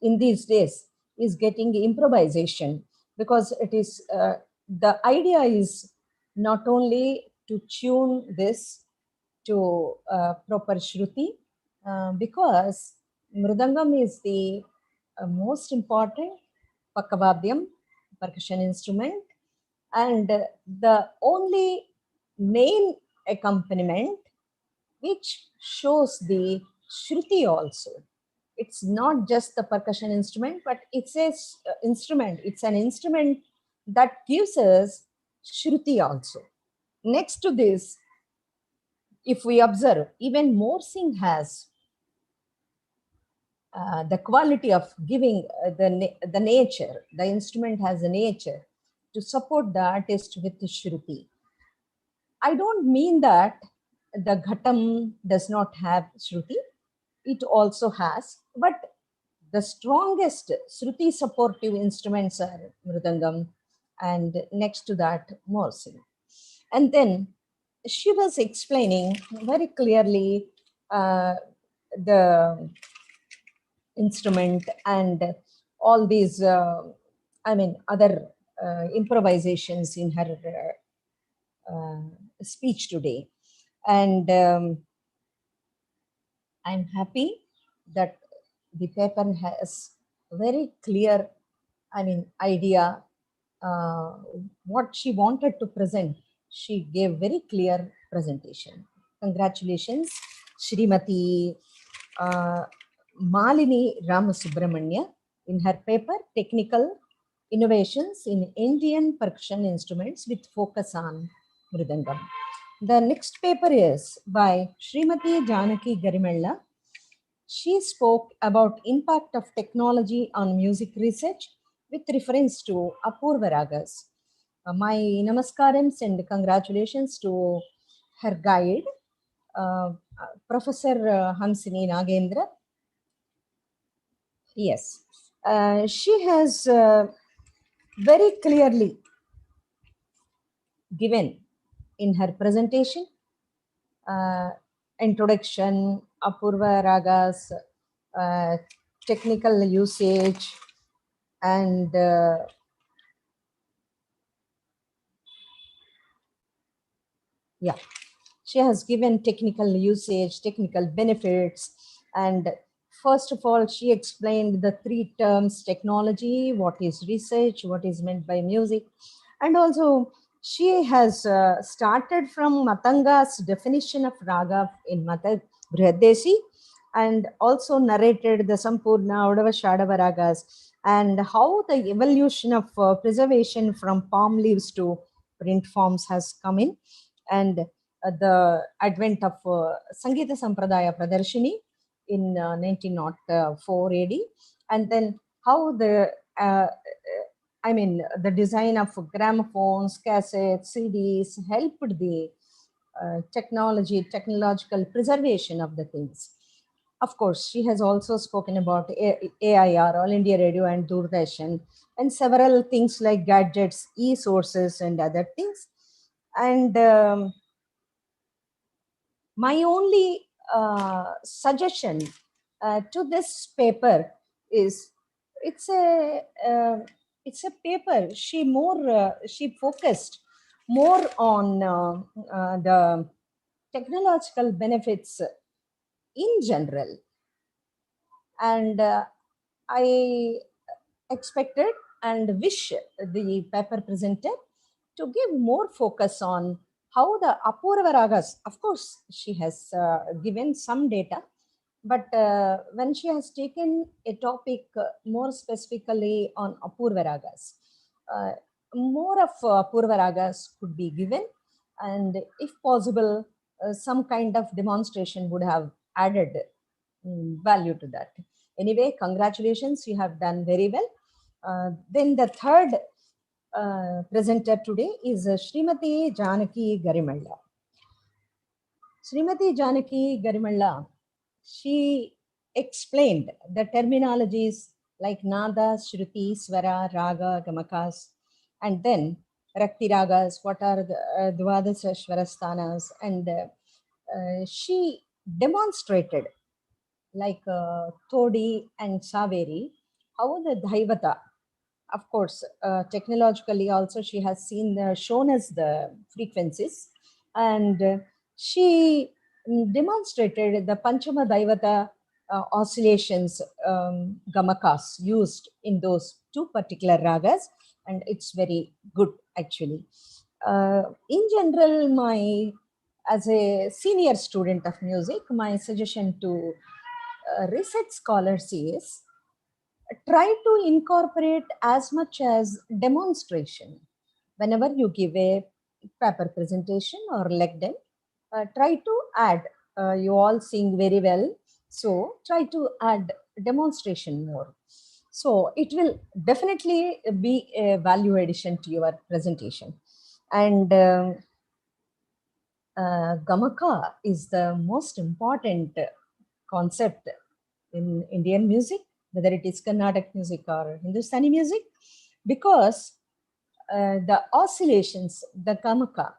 Speaker 12: in these days is getting improvisation, because it is the idea is not only to tune this to proper shruti, because Mridangam is the most important pakavadyam, percussion instrument, and the only main accompaniment which shows the shruti also. It's not just the percussion instrument, but it's an instrument that gives us shruti also. Next to this, if we observe, even Morsing has the quality of giving the nature. The instrument has a nature to support the artist with the shruti. I don't mean that the ghatam does not have shruti. It also has, but the strongest shruti supportive instruments are Mridangam, and next to that, Morsing. And then she was explaining very clearly the instrument and all these, other improvisations in her speech today. And I'm happy that the paper has very clear, idea what she wanted to present. She gave very clear presentation. Congratulations, Srimati Malini Ramasubramanya, in her paper, Technical Innovations in Indian Percussion Instruments with Focus on Mridangam. The next paper is by Srimati Janaki Garimella. She spoke about impact of technology on music research with reference to Apurva Ragas. My namaskarams and congratulations to her guide, Professor Hamsini Nagendra. Yes, she has very clearly given in her presentation introduction, Apurva Ragas, technical usage, and she has given technical usage, technical benefits, and first of all, she explained the three terms: technology, what is research, what is meant by music, and also she has started from Matanga's definition of raga in Mata Brihadesi, and also narrated the Sampurna, Odava, Shadava ragas, and how the evolution of preservation from palm leaves to print forms has come in. And the advent of Sangeeta Sampradaya Pradarshini in 1904 AD, and then how the the design of gramophones, cassettes, CDs helped the technological preservation of the things. Of course, she has also spoken about AIR, All India Radio, and Doordarshan, and several things like gadgets, e-sources, and other things. And my only suggestion to this paper is it's a paper. She focused more on the technological benefits in general, and I expected and wish the paper presenter to give more focus on how the Apurva Ragas, of course, she has given some data, but when she has taken a topic more specifically on Apurva Ragas, more of Apurva Ragas could be given, and if possible, some kind of demonstration would have added value to that. Anyway, congratulations, you have done very well. Then the third presenter today is Srimati Janaki Garimalla. Srimati Janaki Garimalla, she explained the terminologies like Nada, Shruti, Swara, Raga, Gamakas, and then Rakti Ragas, what are the Dvadasa Shvarasthanas, and she demonstrated like Todi and Saveri, how the Dhaivata, of course, technologically also she has shown us the frequencies, and she demonstrated the Panchama Daivata oscillations, gamakas used in those two particular ragas, and it's very good actually. In general, as a senior student of music, my suggestion to research scholars is try to incorporate as much as demonstration. Whenever you give a paper presentation or lecture, try to add, you all sing very well, so try to add demonstration more. So it will definitely be a value addition to your presentation. And Gamaka is the most important concept in Indian music, whether it is Carnatic music or Hindustani music, because the oscillations, the Gamaka,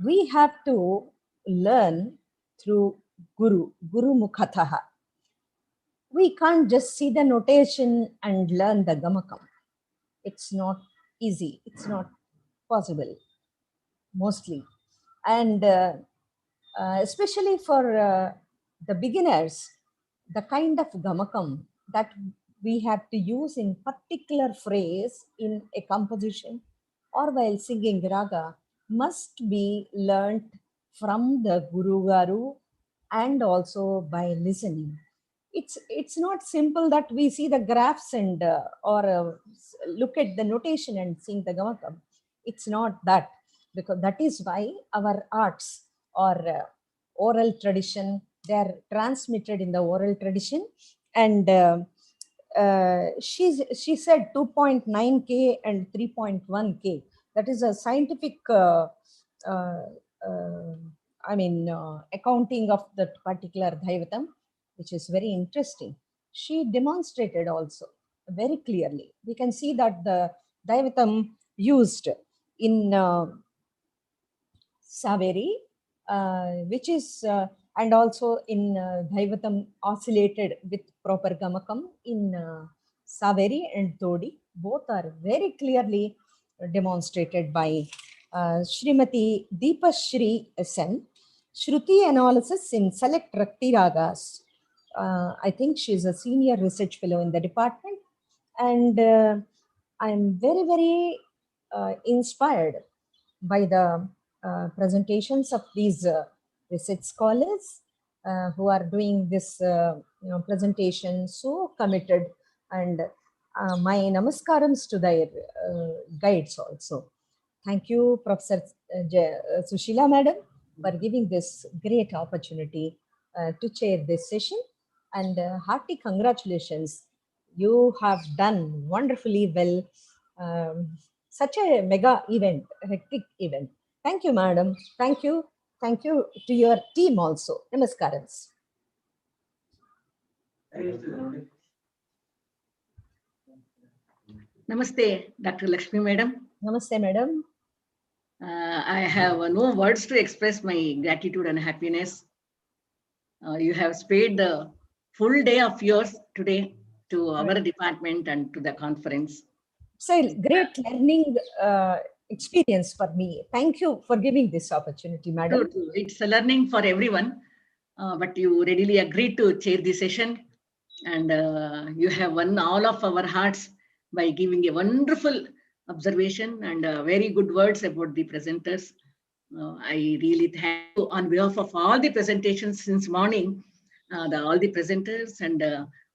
Speaker 12: we have to learn through Guru Mukhataha. We can't just see the notation and learn the Gamakam. It's not easy. It's not possible, mostly. And especially for the beginners, the kind of Gamakam that we have to use in particular phrase in a composition or while singing raga must be learnt from the Guru Garu and also by listening. It's not simple that we see the graphs and or look at the notation and sing the Gamakam. It's not that, because that is why our arts or oral tradition, they are transmitted in the oral tradition. And she said 2.9K and 3.1K. That is a scientific, accounting of that particular Dhaivatam, which is very interesting. She demonstrated also very clearly. We can see that the Dhaivatam used in Saveri, which is, and also in Dhaivatam oscillated with proper Gamakam in Saveri and Todi. Both are very clearly demonstrated by Srimati Deepashri Sen. Shruti analysis in select Rakti Ragas. I think she's a senior research fellow in the department, and I'm very, very inspired by the presentations of these research scholars who are doing this presentation so committed, and my namaskarams to their guides also. Thank you, Professor Sushila Madam, for giving this great opportunity to chair this session. And hearty congratulations. You have done wonderfully well. Such a mega event, a hectic event. Thank you, madam. Thank you. Thank you to your team also. Namaskarams.
Speaker 13: Namaste, Dr. Lakshmi Madam.
Speaker 12: Namaste, madam.
Speaker 13: I have no words to express my gratitude and happiness. You have spared the full day of yours today to our department and to the conference.
Speaker 12: It's a great learning experience for me. Thank you for giving this opportunity, madam.
Speaker 13: True, true. It's a learning for everyone, but you readily agreed to chair the session, and you have won all of our hearts by giving a wonderful observation and very good words about the presenters. I really thank you on behalf of all the presentations since morning, all the presenters and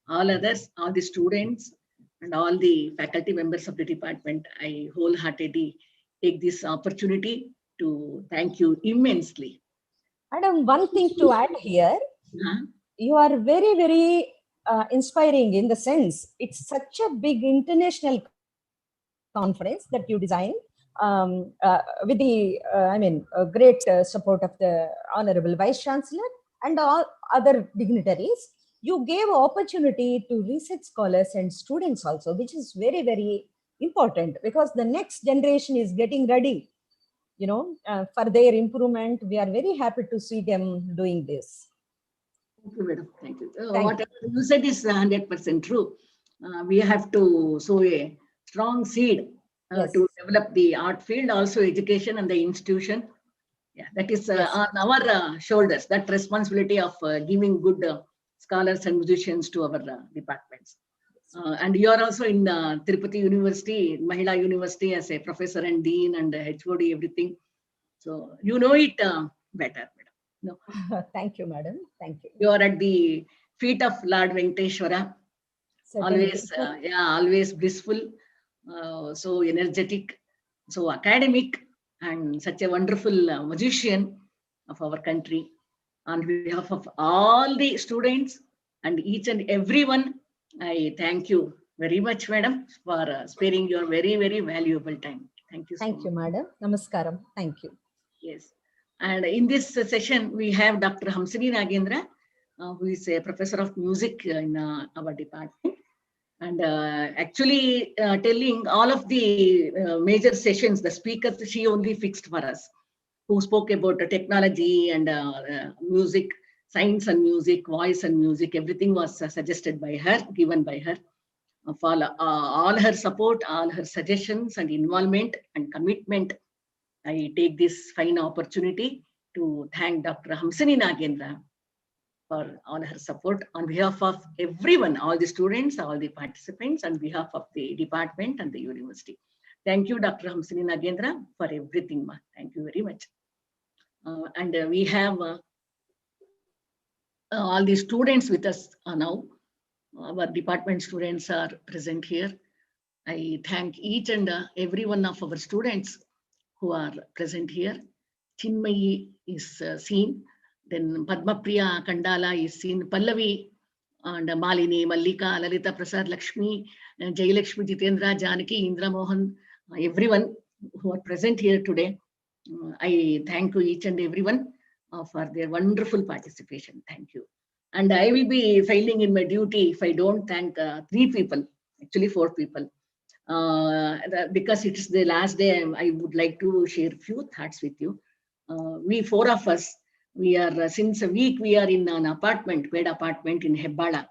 Speaker 13: all others, all the students and all the faculty members of the department. I wholeheartedly take this opportunity to thank you immensely.
Speaker 12: Madam, one thing to add here, you are very, very inspiring in the sense it's such a big international conference that you designed with the, great support of the Honorable Vice Chancellor and all other dignitaries. You gave opportunity to research scholars and students also, which is very, very important because the next generation is getting ready, for their improvement. We are very happy to see them doing this.
Speaker 13: Thank you, madam. Thank you. Whatever you said is 100% true. We have to sow a strong seed to develop the art field, also education and the institution. Yeah, that is on our shoulders, that responsibility of giving good scholars and musicians to our departments. And you are also in Tirupati University, Mahila University as a professor and dean and HOD, everything. So you know it better. No.
Speaker 12: Thank you, madam. Thank you.
Speaker 13: You are at the feet of Lord Venkateshwara. Always, always blissful, so energetic, so academic, and such a wonderful musician of our country. On behalf of all the students and each and everyone, I thank you very much, madam, for sparing your very, very valuable time. Thank you so much.
Speaker 12: Thank you, madam. Namaskaram. Thank you.
Speaker 13: Yes. And in this session, we have Dr. Hamsini Nagendra, who is a professor of music in our department. And actually telling all of the major sessions, the speakers, she only fixed for us, who spoke about the technology and music, science and music, voice and music. Everything was suggested by her, given by her. For all her support, all her suggestions and involvement and commitment, I take this fine opportunity to thank Dr. Hamsini Nagendra for all her support on behalf of everyone, all the students, all the participants, on behalf of the department and the university. Thank you, Dr. Hamsini Nagendra, for everything, ma. Thank you very much. And we have all the students with us now. Our department students are present here. I thank each and every one of our students who are present here. Chinmayi is seen. Then Padmapriya Kandala is seen. Pallavi and Malini, Mallika, Lalita Prasad, Lakshmi, Jayalakshmi, Jitendra, Janaki, Indra Mohan, everyone who are present here today. I thank you each and everyone for their wonderful participation. Thank you. And I will be failing in my duty if I don't thank 3 people, actually 4 people. Because it is the last day, I would like to share a few thoughts with you. We 4 of us, we are since a week, we are in an apartment, paid apartment in Hebbala,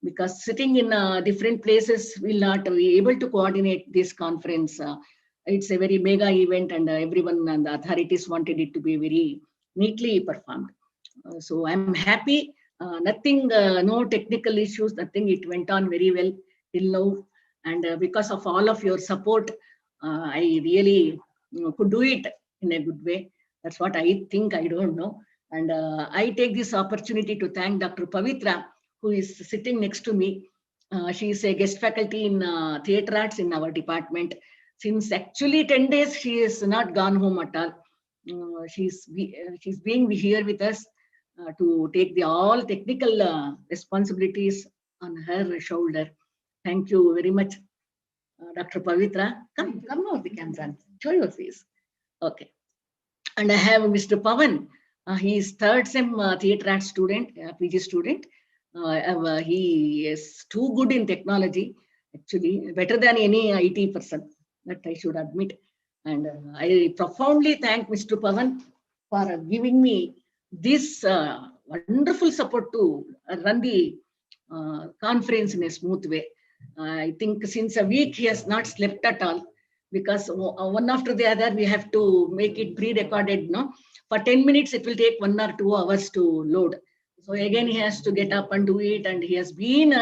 Speaker 13: because sitting in different places will not be able to coordinate this conference. It's a very mega event and everyone and the authorities wanted it to be very neatly performed. So I'm happy, nothing, no technical issues, nothing, it went on very well till now. And because of all of your support, I really could do it in a good way. That's what I think, I don't know. And I take this opportunity to thank Dr. Pavitra, who is sitting next to me. She is a guest faculty in theatre arts in our department. Since actually 10 days, she has not gone home at all. she's being here with us to take the all technical responsibilities on her shoulder. Thank you very much, Dr. Pavitra. Come over the camera and show your face. Okay. And I have Mr. Pavan. He is third sem theatre art student, PG student. He is too good in technology, actually, better than any IT person, that I should admit. And I profoundly thank Mr. Pavan for giving me this wonderful support to run the conference in a smooth way. I think since a week he has not slept at all, because one after the other we have to make it pre-recorded. No, for 10 minutes it will take 1 or 2 hours to load. So again he has to get up and do it, and he has been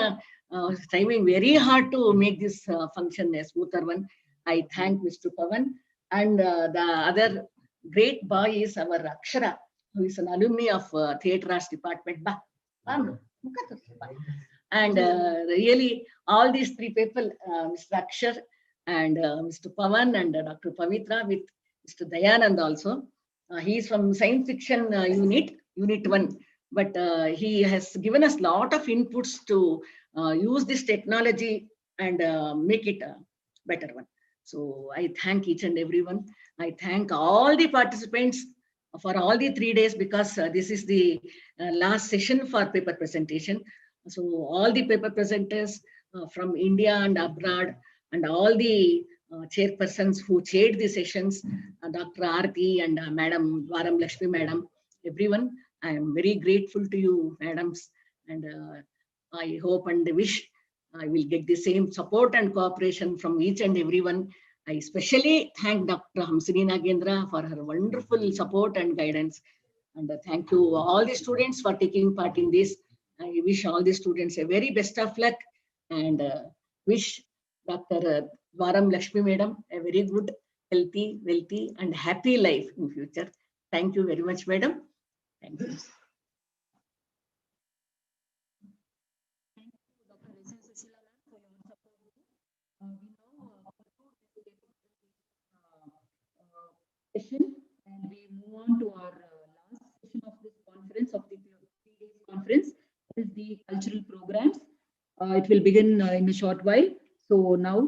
Speaker 13: striving very hard to make this function a smoother one. I thank Mr. Pavan. And the other great boy is our Akshara, who is an alumni of Theatre Arts Department. And really, all these three people, Mr. Akshar and Mr. Pavan and Dr. Pavitra, with Mr. Dayanand also. He is from Science Fiction Unit 1, but he has given us a lot of inputs to use this technology and make it a better one. So I thank each and everyone. I thank all the participants for all the 3 days, because this is the last session for paper presentation. So all the paper presenters from India and abroad, and all the chairpersons who chaired the sessions, Dr. Aarti and Madam Varam Lakshmi Madam, everyone, I am very grateful to you, madams, and I hope and wish I will get the same support and cooperation from each and everyone. I especially thank Dr. Hamsini Nagendra for her wonderful support and guidance. And thank you all the students for taking part in this. I wish all the students a very best of luck, and wish Dr. Varam Lakshmi Madam a very good, healthy, wealthy and happy life in future. Thank you very much, madam. Thank you. Session, and we move on to our last session of this conference, of the 3 days conference. That is the cultural programs. It will begin in a short while. So now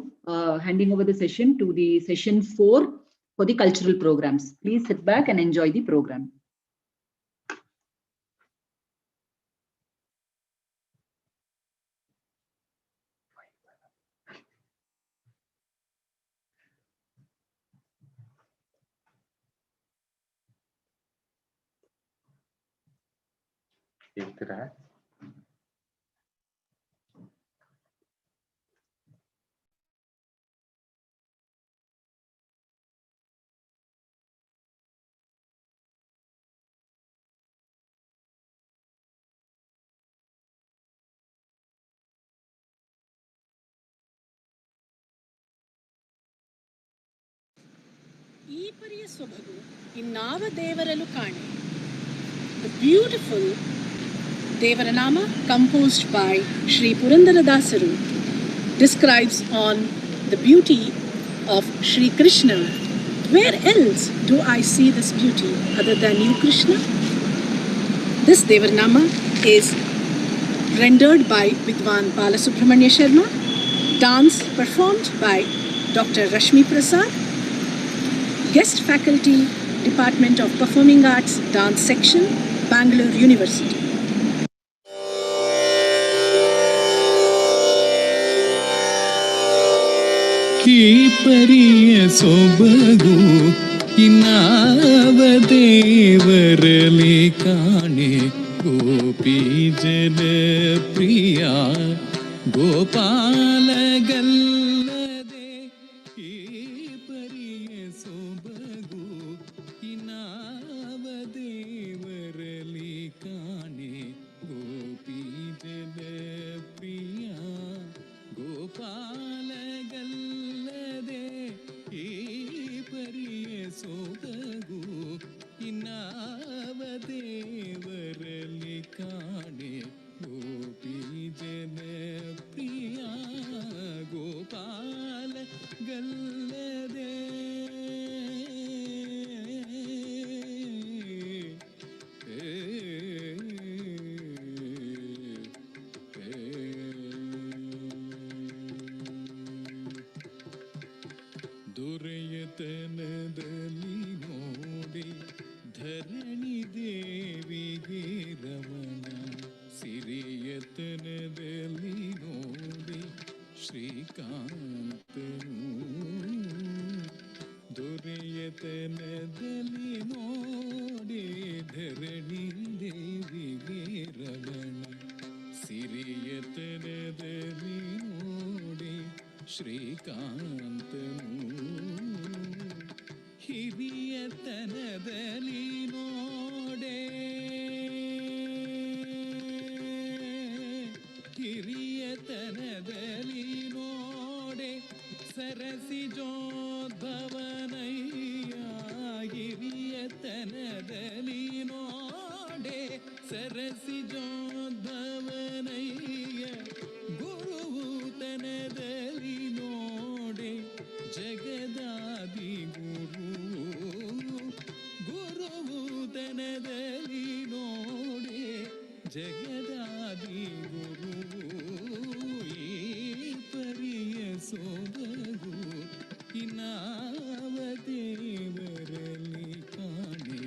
Speaker 13: handing over the session to the session 4 for the cultural programs. Please sit back and enjoy the program.
Speaker 3: The beautiful Devaranama, composed by Sri Purandara Dasaru, describes on the beauty of Sri Krishna. Where else do I see this beauty other than you, Krishna? This Devaranama is rendered by Vidwan Balasubramanya Sharma, dance performed by Dr. Rashmi Prasad, guest faculty, Department of Performing Arts, Dance Section, Bangalore University.
Speaker 7: ಕೀಪರಿಯ ಸೊಬಗು ಇನ್ನಾವ ದೇವರಲಿ ಕಾಣೆ ಗೋಪಿ ಜನ ಪ್ರಿಯ ಗೋಪಾಲಗಲ್ಲದೆ ಕೀಪರಿಯ ಸೊಬಗು ಇನ್ನಾವ ದೇವರಲಿ ಕಾಣೆ ಗೋಪಿ ಜನ ಪ್ರಿಯ ಗೋಪಾಲಗಲ್ಲದೆ ಈ ಪರಿಯ ಸೊಬಗು ಇನ್ನಾವ ದೇವರಲ್ಲಿ ಕಾಣೆ ಗೋಪಿ ಜನ ಪ್ರಿಯ ಗೋ ಯತನದಲ್ಲಿ ನೋಡಿ ಶ್ರೀಕಾಂತನು ದೊರೆಯತನದಲ್ಲಿ ನೋಡಿ ಧರಣಿ ದೇವಿಗೆ ರಮಣ ಸಿರಿಯತನದಲ್ಲಿ ನೋಡಿ ಶ್ರೀಕಾಂತನು ಹಿರಿಯತನದಲ್ಲಿ ನೋಡೆ ಹಿರಿಯತನದಲ್ಲಿ ನೋಡೆ ಸರಸಿಜೋದ್ಭವನಯ್ಯ ಹಿರಿಯತನದಲ್ಲಿ ನೋಡೆ ಸರಸಿಜೋದ್ಭವನಯ್ಯ ಗುರುತನದಲ್ಲಿ ನೋಡೆ ಜಗದಾದಿ ಗುರು ಗುರುತನದಲ್ಲಿ ನೋಡೆ ಜಗದಾದಿ ಗುರು ಈ ಪರಿಯ ಸೋದಗು ಇನ್ನಾವ ದೇವರಲ್ಲಿ ಕಾಣೆ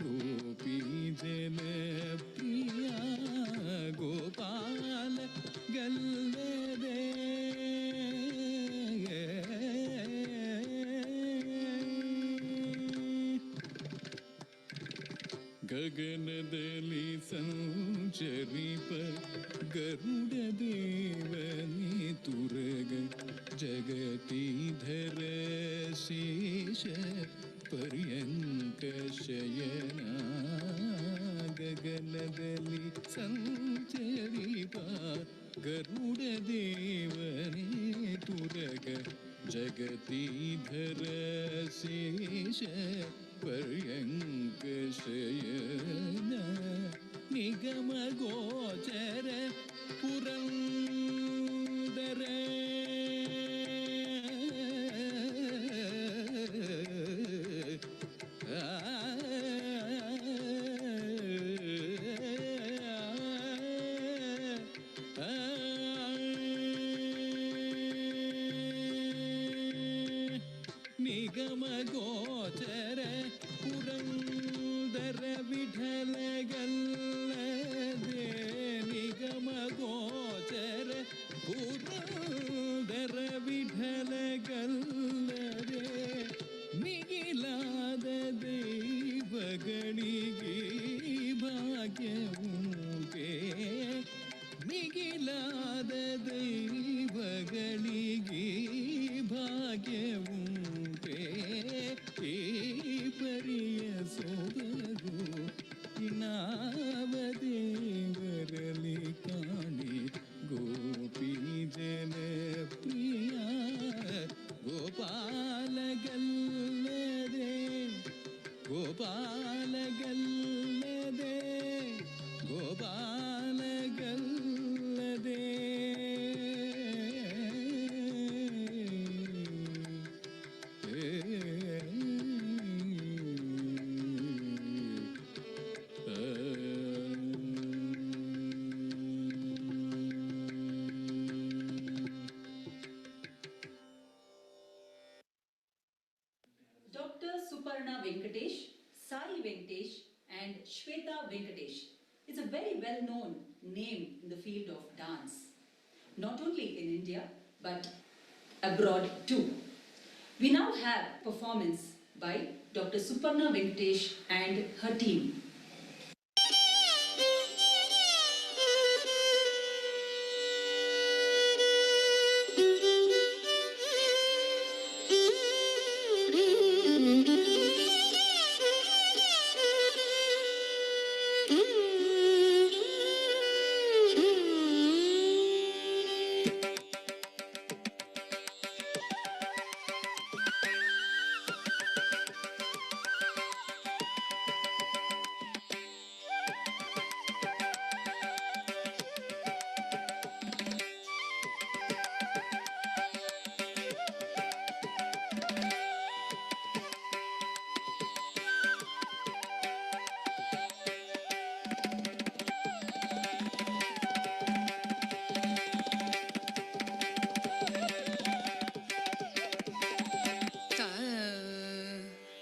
Speaker 7: ಗೋಪಿ ಜನ ಪ್ರಿಯ ಗೋಪಾಲ ಗಲ್ಲದೆ ಗಗನದಲ್ಲಿ ಸಂಚರಿಪ ಗರುಡ ದೇವನೇ ತುರಗ ಜಗತೀಧರ ಶೇಷ ಪರ್ಯಂಕ ಶಯನ ಗಗನದಲ್ಲಿ ಸಂಚರಿಪ ಗರುಡ ದೇವನೇ ತುರಗ ಜಗತೀಧರ ಶೇಷ ಪರ್ಯಂಕ ಶಯನ ನಿಗಮ ಗೋಚರ ಪುರಂದರ ನಿಗಮ ಗೋಚರ ಪುರಂದರ ವಿಠಲಗಲ್ಲದೆ ನಿಗಮ ಗೋಚರ ಪುರಂದರ ವಿಠಲಗಲ್ಲದೆ ಮಿಗಿಲಾದ ದೈವಗಳಿಗೆ ಭಾಗ್ಯವುಂಟೆ ಮಿಗಿಲಾದ ದೈವಗಳಿಗೆ ಭಾಗ್ಯವುಂಟೆ ಈ ಪರಿಯ ಸೋದಗು ಇನ್ನಾವ ದೇವರಲ್ಲಿ ಕಾಣೆ ಗೋಪಿ ಜನ ಪ್ರಿಯ Gopala ಗಲ್ಲದೆ Gopala ಗಲ್ಲದೆ Gopala ಗಲ್ಲದೆ
Speaker 5: Dr. Suparna Venkatesh, Sai Venkatesh and Shweta Venkatesh is a very well-known name in the field of dance, not only in India but abroad too. We now have performance by Dr. Suparna Venkatesh and her team.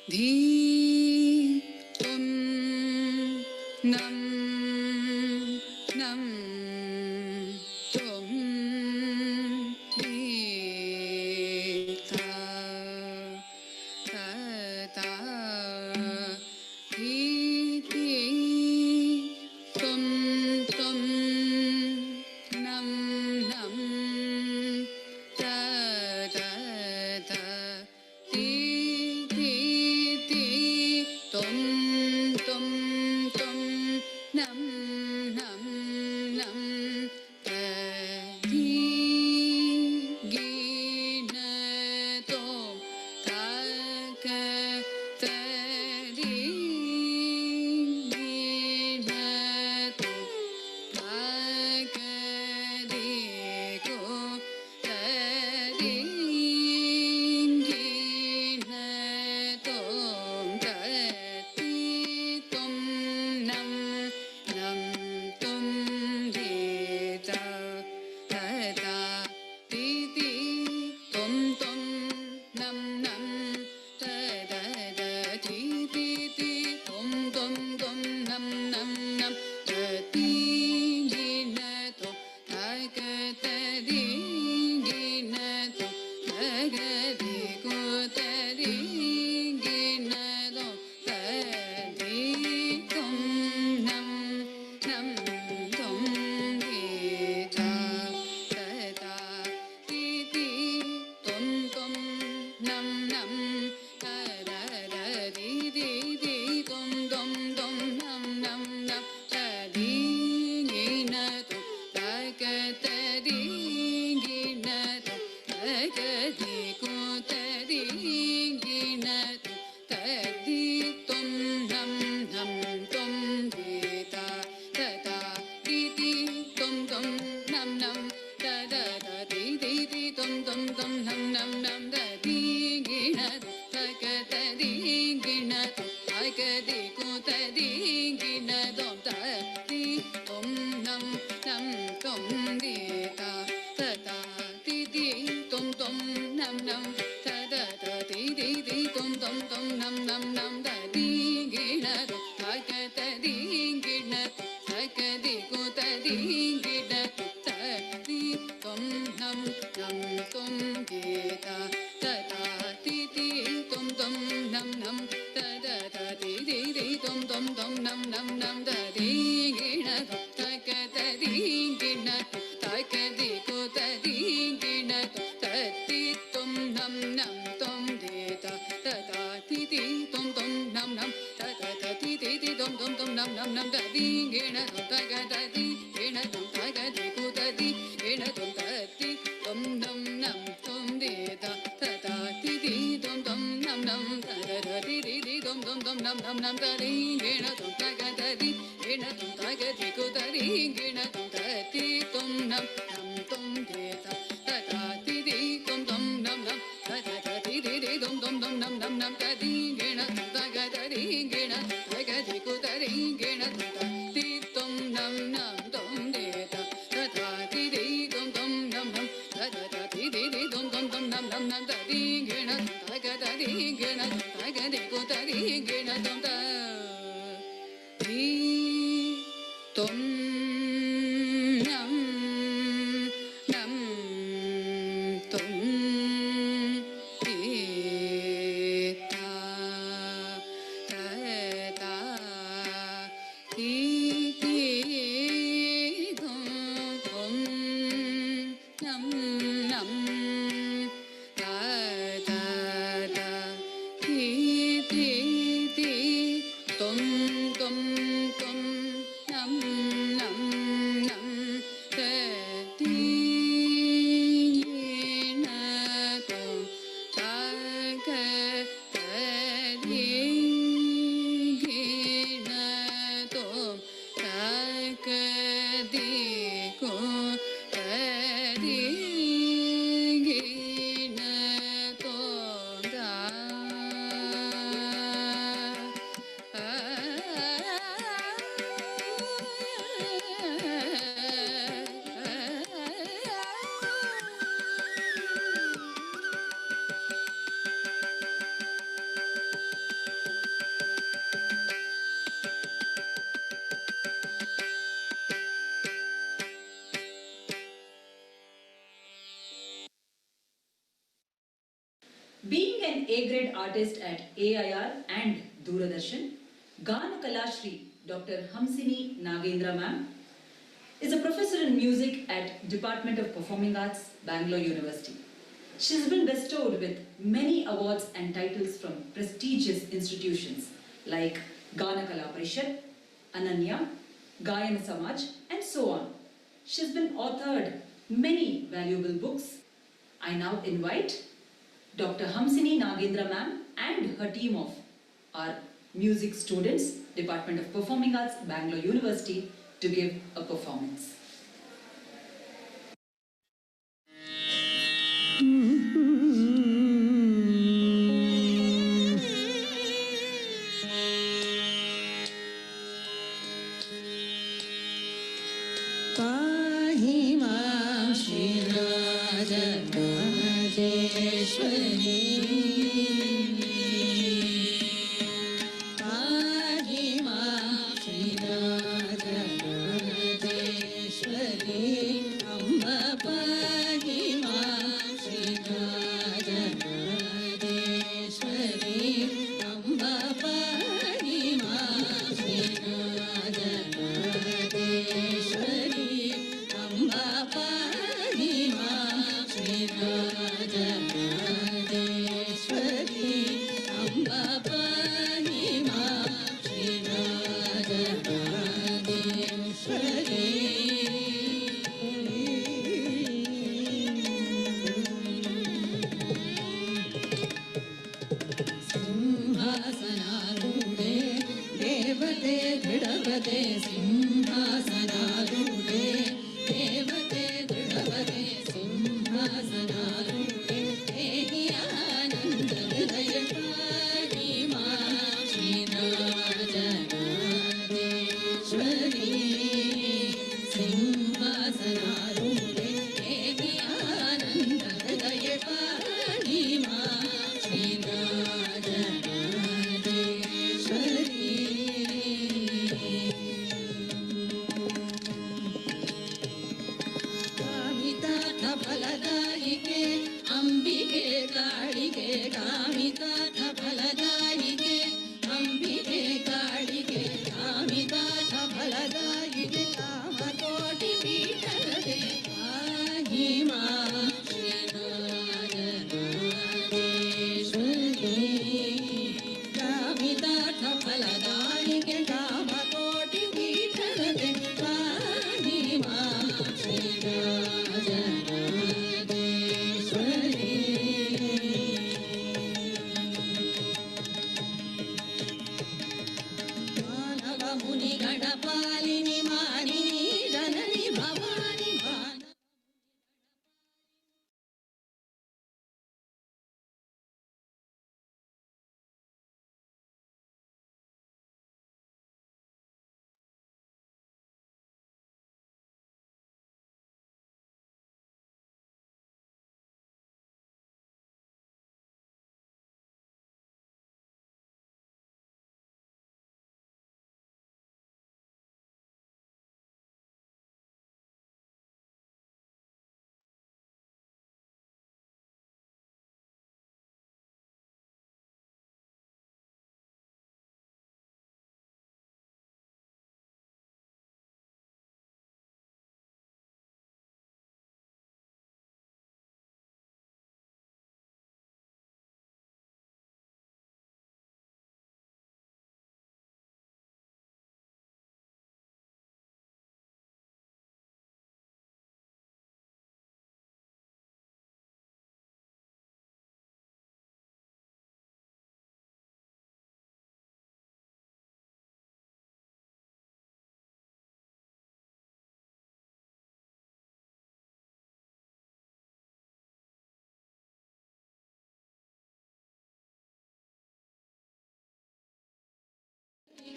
Speaker 4: धी तुम नम नम
Speaker 5: Being an A-grade artist at AIR and Doordarshan, Gana Kalashri Dr. Hamsini Nagendra ma'am is a professor in music at Department of Performing Arts, Bangalore University. She has been bestowed with many awards and titles from prestigious institutions like Gana Kala Parishad, Ananya, Gayana Samaj, and so on. She has been authored many valuable books. I now invite Dr. Hamsini Nagendra ma'am and her team of our music students, Department of Performing Arts, Bangalore University, to give a performance.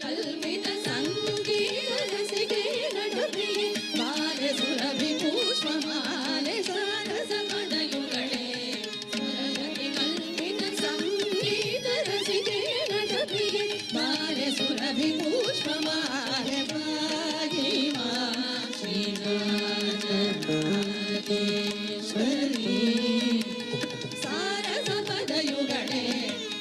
Speaker 2: ಕಲ್ಪಿತ ಸಂಗೀತ ರಸಿಕೆ ನಟಪ್ರಿಯೆ ಬಾಲೆ ಸುರಭಿ ಪುಷ್ಪ ಮಾಲೆ ಸಾರಸ ಪದಯುಗಳೇ ಸ್ವರಜತಿ ಕಲ್ಪಿತ ಸಂಗೀತ ರಸಿಕೆ ನಟಪ್ರಿಯೆ ಬಾಲೆ ಸುರಭಿ ಪುಷ್ಪ ಮಾಲೆ ಪಾಗಿ ಮಾ ಶ್ರೀರಾಜರಾಜೇಶ್ವರಿ ಸಾರಸ ಪದಯುಗಳೇ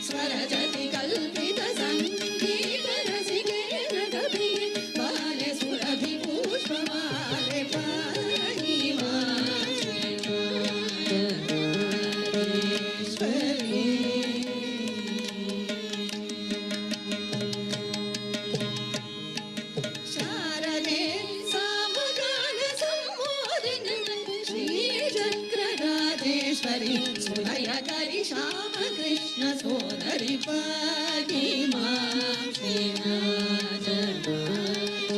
Speaker 2: ಸ್ವರಜತಿ ಕಲ್ಪಿತ ಸಂಗೀತ ರಸಿಕೆ ನಟಪ್ರಿಯೆ ಬಾಲೆ ಸುರಭಿ ಪುಷ್ಪ ಮಾಲೆ ಪಾಗಿ ಮಾ ಶ್ರೀರಾಜರಾಜೇಶ್ವರಿ ಶಾರದೆ ಸಾಮಗಾನ ಸಂಮೋದಿನಿ ಶ್ರೀ ಚಕ್ರರಾಜೇಶ್ವರಿ ಸುಲಯಕರಿ ಶ್ಯಾಮ ಕೃಷ್ಣ ಸೋದರಿ ಪಾಗಿ ಮಾ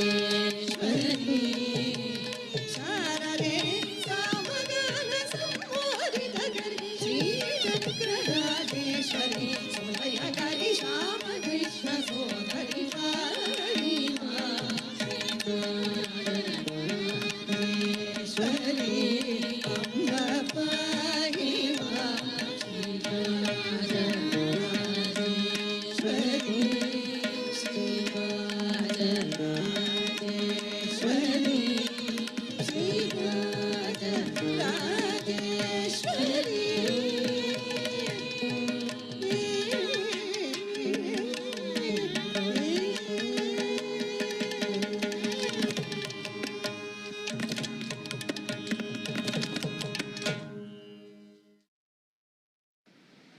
Speaker 2: ಶ್ರೀರಾಜರಾಜೇಶ್ವರಿ ಶಾರದೆ ಸಾಮಗಾನ ಸಂಮೋದಿತ ಕರಿ ಶ್ರೀ ಚಕ್ರರಾಜೇಶ್ವರಿ ಸುಲಯಕರಿ ಶ್ಯಾಮ ಕೃಷ್ಣ ಸೋದರಿ ಪಾಗಿ ಮಾ ಶ್ರೀರಾಜರಾಜೇಶ್ವರಿ ಅಂಬ ಪಾಗಿ ಮಾ Sri Rajarajeshwari Sri Rajarajeshwari Sri Rajarajeshwari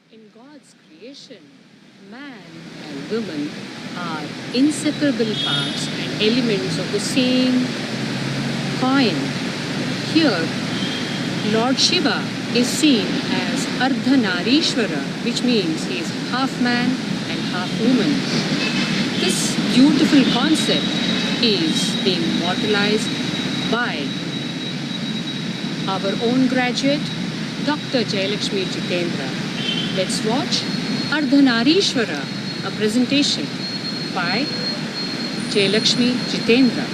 Speaker 3: In God's creation, man and woman are inseparable parts and elements of the same coin. Here, Lord Shiva is seen as Ardhanarishwara, which means he is half man and half woman. This beautiful concept is being immortalized by our own graduate, Dr. Jayalakshmi Jitendra. Let's watch Ardhanarishwara, a presentation by Jayalakshmi Jitendra.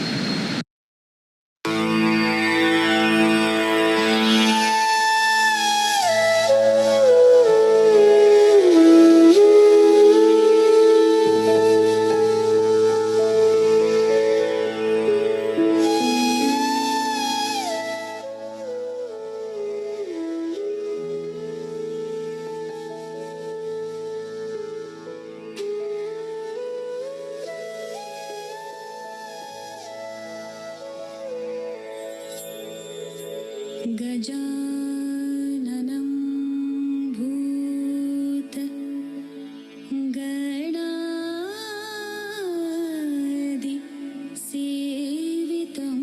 Speaker 2: गजाननं भूत गणादि सेवितं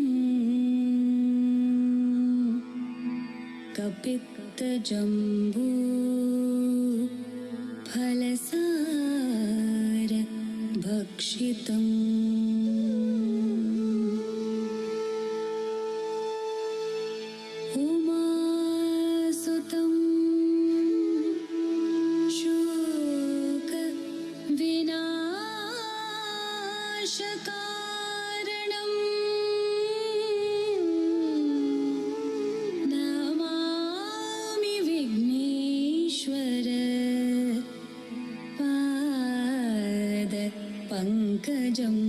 Speaker 4: कपित्तजम्बू फलसार भक्षितम् उमासुतं शोकविनाशकारणम् नमामि विघ्नेश्वर पादपङ्कजम्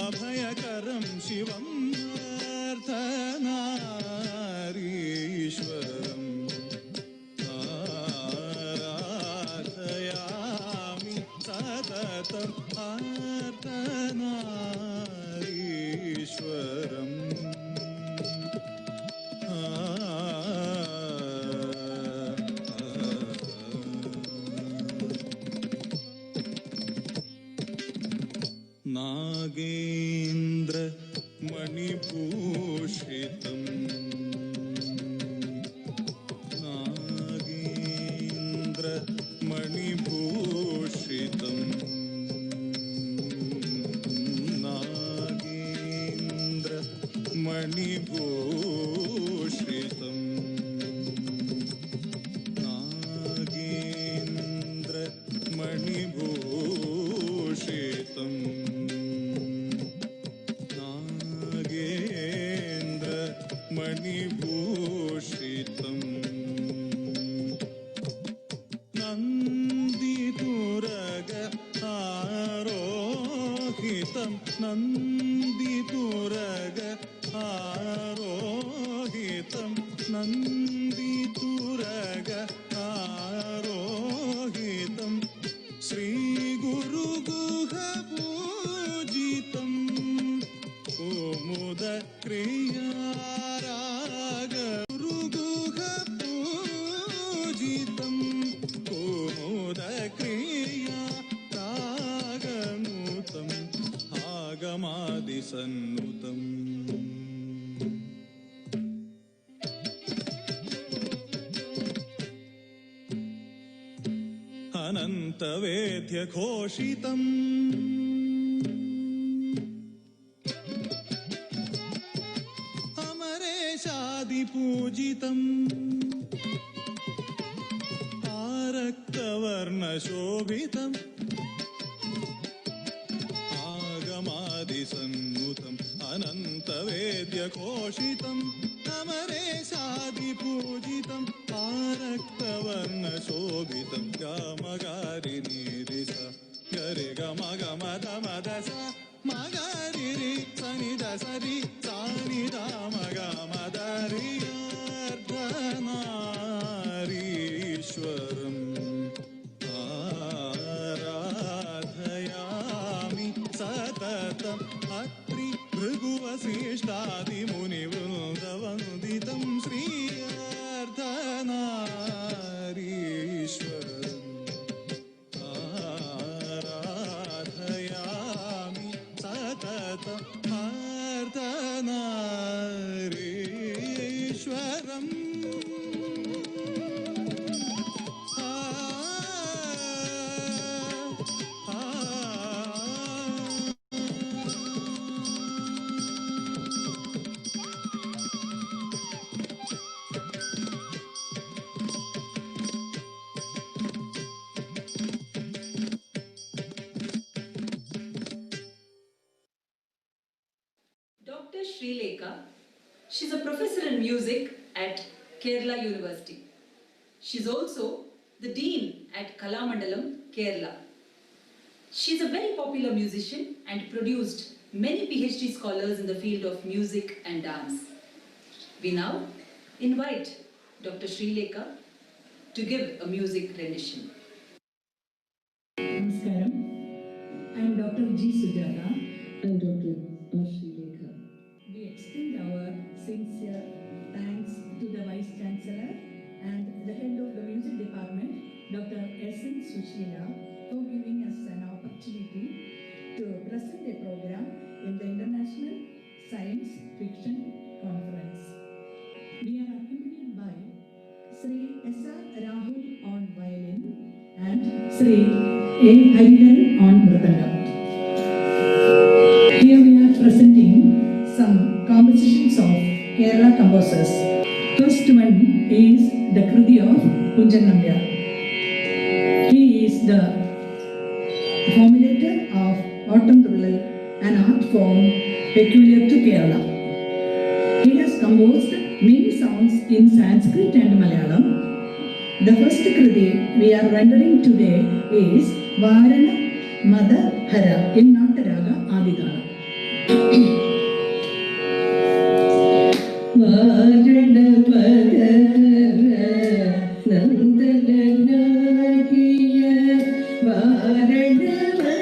Speaker 7: अभयकरं शिवं अर्धनारीश्वरम् आराधयामि सततं സതതം ആർത്തനാരീശ്വരം നാഗേന്ദ്ര മണിഭൂഷിതം നാഗേന്ദ്ര മണിഭൂഷിതം നാഗേന്ദ്ര മണിഭൂഷിതം നാഗേന്ദ്ര മണിഭൂഷിതം നാഗേന്ദ്ര മണിഭൂഷിതം നന്ദിതുരഗ ആരോഹിതം നന്ദിതുരഗ ആരോഹിതം നന്ദിതുരഗ ആരോഹിതം ശ്രീഗുരുഗുഹ പൂജിതം കുമുദ ക്രിയാരാഗ ഗുരുഗുഹ പൂജിതം കുമുദ ക്രിയാ രാഗനൂതം ആഗമാദിസന്നുതം अनन्तवेद्यघोषितम् अमरेशादिपूजितम् आरक्तवर्णशोभितम् आगमादिसन्नुतम् अनन्तवेद्यघोषितम् अमरेशादिपूजितम् आरक्तवर्णशोभितं गामगारि निरिस गरि गम गम दम दस मगारि रि सनि दस रि सानि दाम गम दरि अर्धनारीश्वरम् आराधयामि सततम् अत्रि भृगुवसिष्ठादिमुनिवृन्दवन्दितं श्री अर्धनारीश्वरम् आराधयामि सततम् अर्धनारीश्वरम्
Speaker 5: Dr. Srilekha, she's a professor in music at Kerala University. She's also the dean at Kalamandalam, Kerala. She's a very popular musician and produced many PhD scholars in the field of music and dance. We now invite Dr. Srilekha to give a music rendition.
Speaker 8: Namaskaram. I am Dr. G. Sujata. And Dr. Srilekha. We extend our sincere thanks to the Vice Chancellor and the head of the music department, Dr. S.N. Sushila, for giving us an opportunity to present a program in the International Science Fiction Conference. We are accompanied by Sri S.R. Rahul on violin and Sri A. Hariharan on mridangam. Here we are presenting some compositions of Kerala composers. First one is the Kruti of Kunjan Nambyar. He is the formulator of Autumn Tullal, an art form peculiar to Kerala. He has composed many songs in Sanskrit and Malayalam. The first Kruti we are rendering today is Varana Mada Hara in Nataraga Adigala. Varana Mada Hara Nandana Nagiya Varana Mada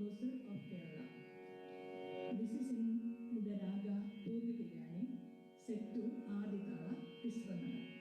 Speaker 8: composer of Kerala. This is in the raga Bodhikayani, set to Aditala Tisvanana.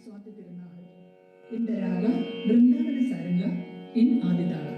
Speaker 8: Swati Tirunal in the raga Vrindavana Saranga in Aditala.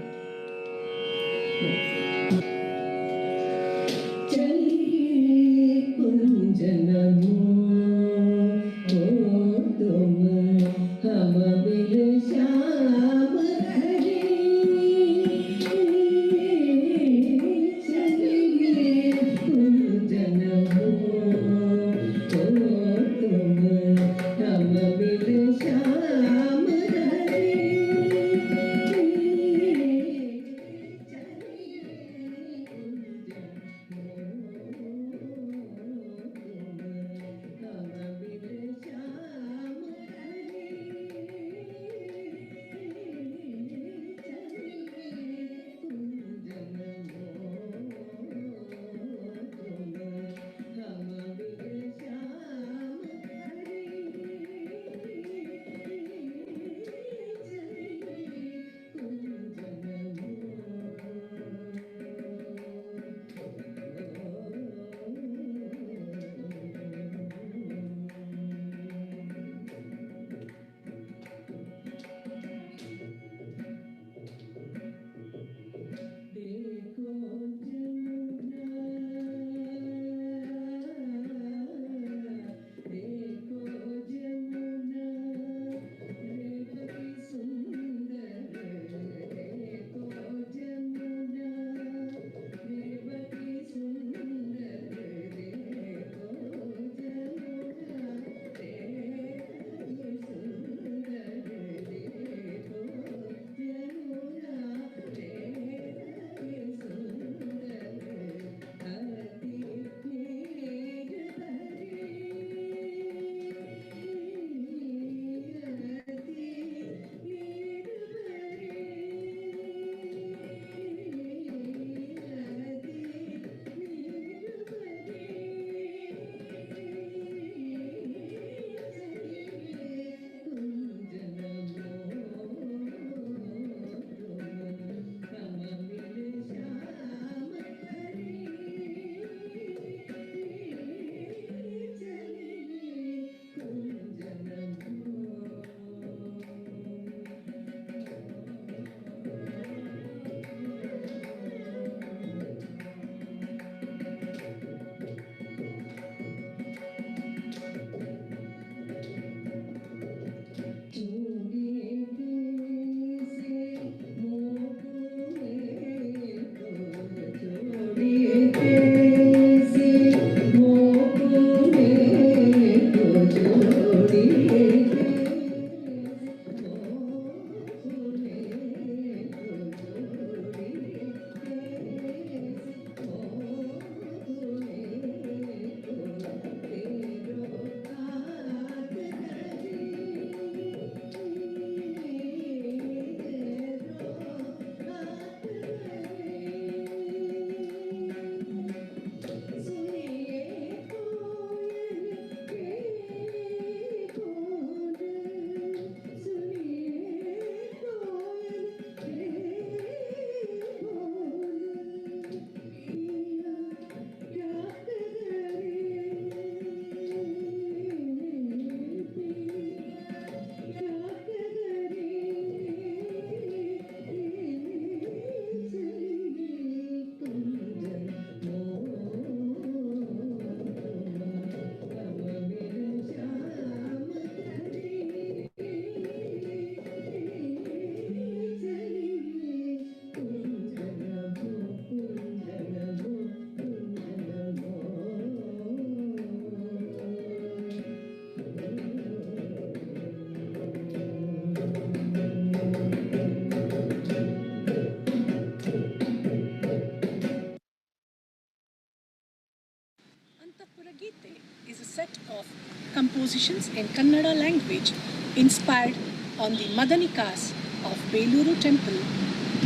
Speaker 3: Is a set of compositions in Kannada language inspired on the Madanikas of Beluru Temple,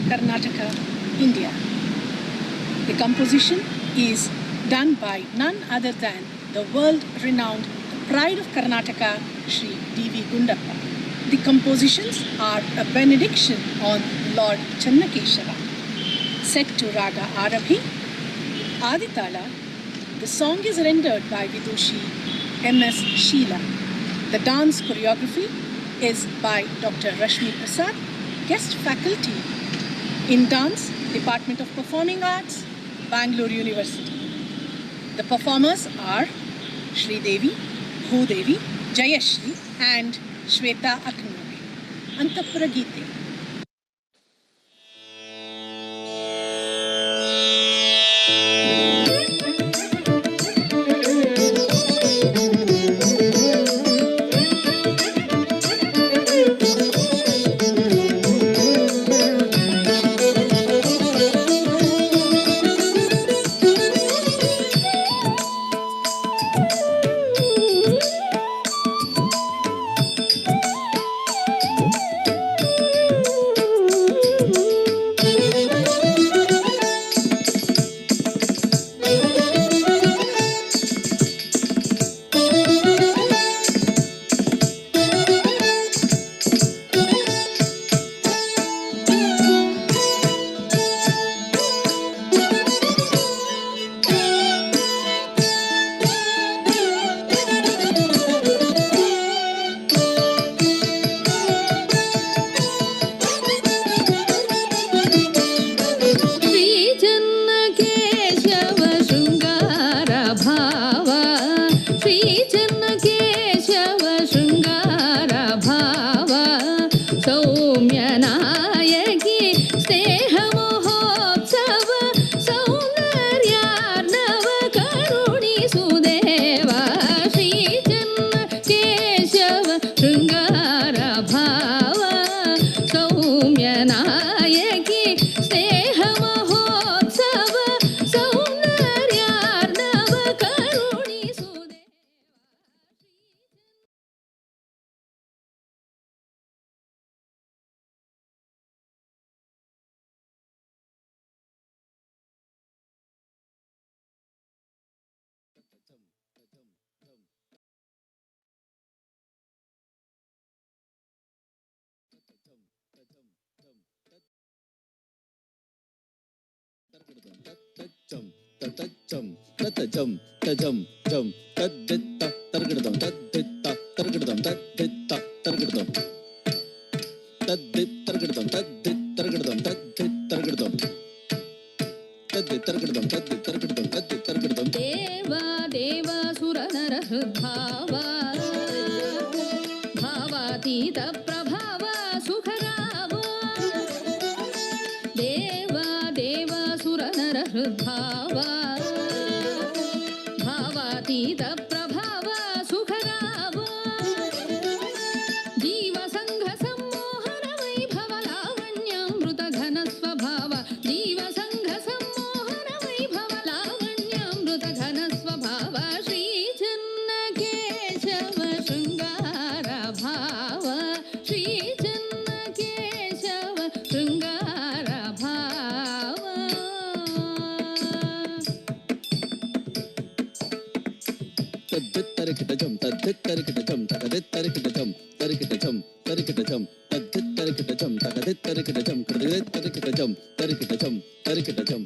Speaker 3: Karnataka, India. The composition is done by none other than the world-renowned pride of Karnataka, Sri D.V. Gundappa. The compositions are a benediction on Lord Channakeshava. Set to Raga Arabhi, Aditala. The song is rendered by Vidushi M.S. Sheila. The dance choreography is by Dr. Rashmi Prasad, guest faculty in Dance, Department of Performing Arts, Bangalore University. The performers are Shri Devi, Bhudevi, Jayashri and Shweta Aknuri. Antapura Geete.
Speaker 2: ದೇವಾ ದೇವ ಸುರನರ ಹೃದ್ಭಾವ ಭಾವಾತೀತ ಪ್ರಭಾವ ಸುಖರಾವ ದೇವಾ ದೇವ ಸುರನರ ಹೃದ್ಭಾವ ಭಾವಾತೀತ ಪ್ರಭಾವ ಸುಖರಾವ ಜೀವ ಸಂಘ ಸಂಮೋಹನ ವೈಭವ ಲಾವಣ್ಯಾಮೃತ ಘನ ಸ್ವಭಾವ ಜೀವ ಸಂಘ ಸಂಮೋಹನ ವೈಭವ ಲಾವಣ್ಯಾಮೃತ ಘನ ಸ್ವಭಾವ ಶ್ರೀ ಚನ್ನ ಕೇಶವ ಶೃಂಗಾರ ಭಾವ ಶ್ರೀ ಚನ್ನ ಕೇಶವ ಶೃಂಗಾರ ಭಾವ
Speaker 6: ತರಿಕಿಟಜಂ ತರಿಕಿಟಜಂ ತರಿಕಿಟಜಂ ತರಿಕಿಟಜಂ ತರಿಕಿಟಜಂ ತರಿಕಿಟಜಂ ತರಿಕಿಟಜಂ ತರಿಕಿಟಜಂ ತರಿಕಿಟಜಂ ತರಿಕಿಟಜಂ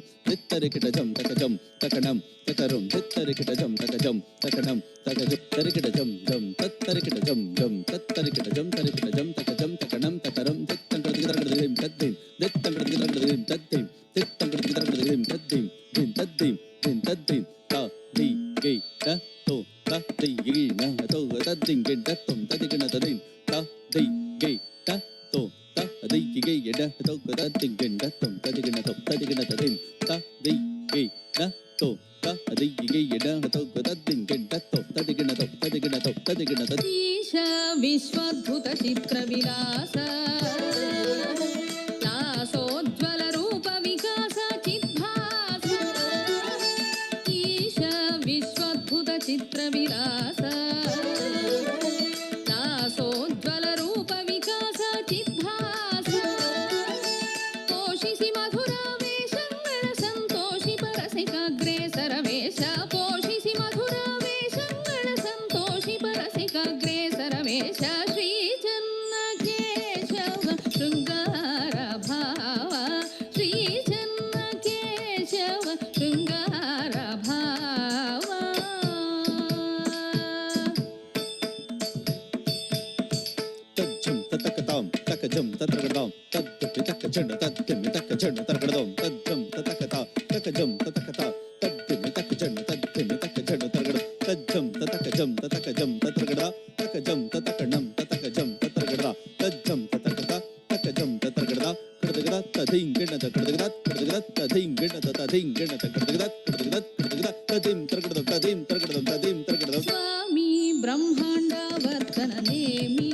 Speaker 6: ತರಿಕಿಟಜಂ ತಕಜಂ ತಕಣಂ ತಕರುಂ ತರಿಕಿಟಜಂ ತಕಜಂ ತಕಣಂ ತಕಜಂ ತರಿಕಿಟಜಂ ಜಂ ತರಿಕಿಟಜಂ ಜಂ ತರಿಕಿಟಜಂ ತರಿಕಿಟಜಂ ತಕಜಂ ತಕಣಂ ತಕರಂ ತತ್ತಂಕೃತಿಂ ತದ್ದಿಂ ತತ್ತಂಕೃತಿಂ ತದ್ದಿಂ ತತ್ತಂಕೃತಿಂ ತದ್ದಿಂ ದಿಂ ತದ್ದಿಂ ದಿಂ ತದ್ದಿಂ ತಾ ದಿ ಗೈ ತ ತೋ ತ ದಿ ಗೈ ನ ತೋ ತದ್ದಿಂ ಗೆ ತತ್ತಂ ತದಿಗಣ ತದಿಂ ತ ದಿ ಗೈ ತ ತೋ ತ ದಿ ಗೈ ಎಡ ತೋ ತದ್ದಿಂ ಗೆ ತತ್ತಂ ತದಿಗಣ ತದಿಂ ತ ದಿ ಗೈ ನ ತೋ ತ ದಿ ಗೈ ಎಡ ತೋ ತದ್ದಿಂ ಗೆ ತತ್ತಂ ತದಿಗಣ ತದಿಗಣ
Speaker 2: ಈಶ ವಿಶ್ವದ್ಭುತ ಚಿತ್ರ ವಿಲಾಸ ಲಾಸೋಜ್ವಲ ರೂಪ ವಿಕಾಸ ಚಿದ್ಭಾಸ ಈಶ ವಿಶ್ವದ್ಭುತ ಚಿತ್ರ ವಿಲಾಸ ಲಾಸೋಜ್ವಲ ರೂಪ ವಿಕಾಸ ಚಿದ್ಭಾಸ ಪೋಷಿಸಿ ಮಧುರಾವೇಶಗಳ ಸಂತೋಷಿ ಪರಸಿಕಾಗ್ರೇಸರ ವೇಷ ಪೋಷಿಸಿ ಮಧುರಾವೇಶಗಳ ಸಂತೋಷಿ ಪರಸಿಕಾಗ್ರೇಸರ ವೇಷ ಶ್ರೀ ಚನ್ನ ಕೇಶವ ಶೃಂಗಾರ ಭಾವ ಶ್ರೀ ಚನ್ನ ಕೇಶವ ಶೃಂಗಾರ ಭಾವ
Speaker 6: takadam takajam tatragadam tadpi takajanda tadmi takajanda targadam tadjam tatakata takajam tatakata tadmi takajanda tadmi takajanda targadam tadjam tatakajam tatragada takajam tatakanam tatakajam tatragada tadjam tatakata takajam tatragada kadagada tadingena takadagada kadagada tadingena tadingena takadagada kadagada kadagada tadim targadam
Speaker 2: स्वामी ब्रह्मांडावर्तन नेमी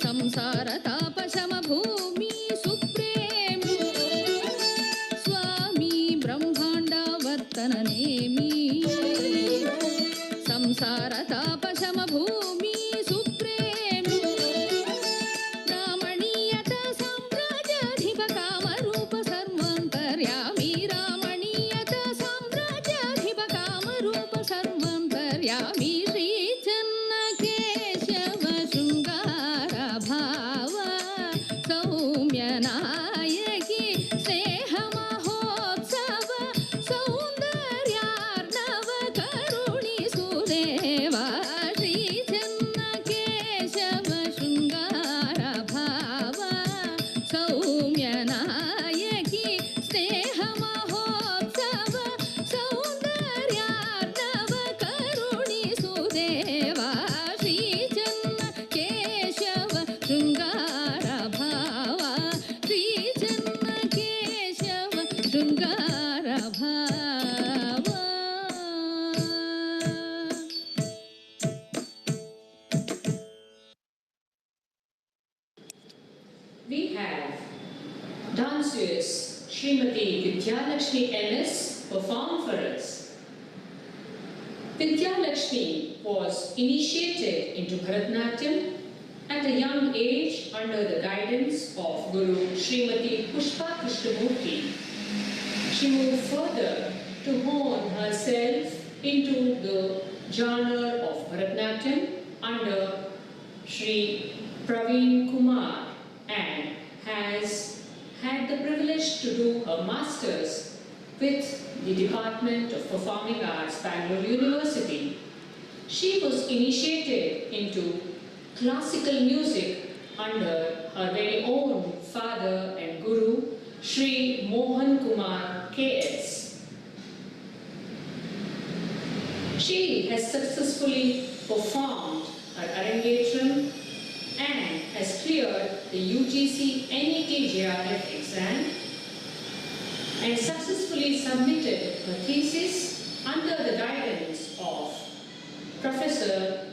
Speaker 2: संसार तापशम भूमि सुप्रेमी स्वामी ब्रह्मांडावर्तन नेमी संसार तापशम भूमि सुप्रेमी रामणीयत साम्राज्याधिप कामरूप सर्वान्तर्यामी रामणीयत साम्राज्याधिप कामरूप सर्वान्तर्यामी श्री चन्नकेशव शृङ्गार भाव सौम्य Nike स्नेह महोत्सव सौन्दर्यार्णव करुणि सुदेवा श्री चन्नकेशव शृङ्गार भाव सौम्य Nike स्नेह महोत्सव सौन्दर्यार्णव करुणि सुदेवा श्री चन्नकेशव शृङ्गार भाव श्री चन्नकेशव शृङ्गार भाव
Speaker 19: We have dancers Srimati Vidyalakshmi MS perform for us. Vidyalakshmi was initiated into Bharatanatyam at a young age under the guidance of Guru Srimati Pushpa Krishnamurti. She moved further to hone herself into the genre of Bharatanatyam under Sri Praveen Kumar and has had the privilege to do her masters with the Department of Performing Arts, Bangalore University. She was initiated into classical music under her very own father and guru, Sri Mohan Kumar KS. She has successfully performed her Arangetram and has cleared the UGC NET JRF exam and successfully submitted her thesis under the guidance of Professor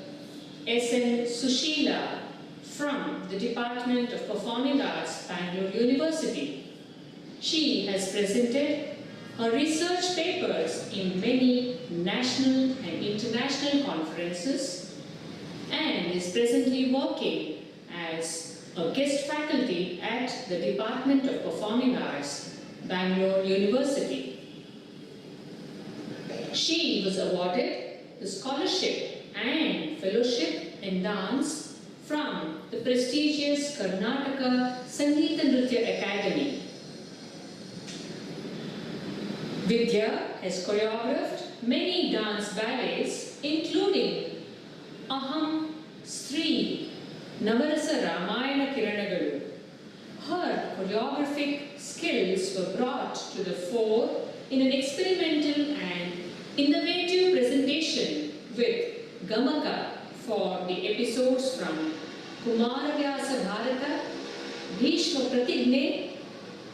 Speaker 19: S.N. Sushila from the Department of Performing Arts, Bangalore University. She has presented her research papers in many national and international conferences and is presently working as a guest faculty at the Department of Performing Arts, Bangalore University. She was awarded the scholarship and fellowship in dance from the prestigious Karnataka Sangeeta Nritya Academy. Vidya has choreographed many dance ballets including Aham Stree Navarasa Ramayana Kiranagalu. Her choreographic skills were brought to the fore in an experimental and innovative presentation with Gamaka for the episodes from Kumaravyasa Bharata, Bhishma Pratigne,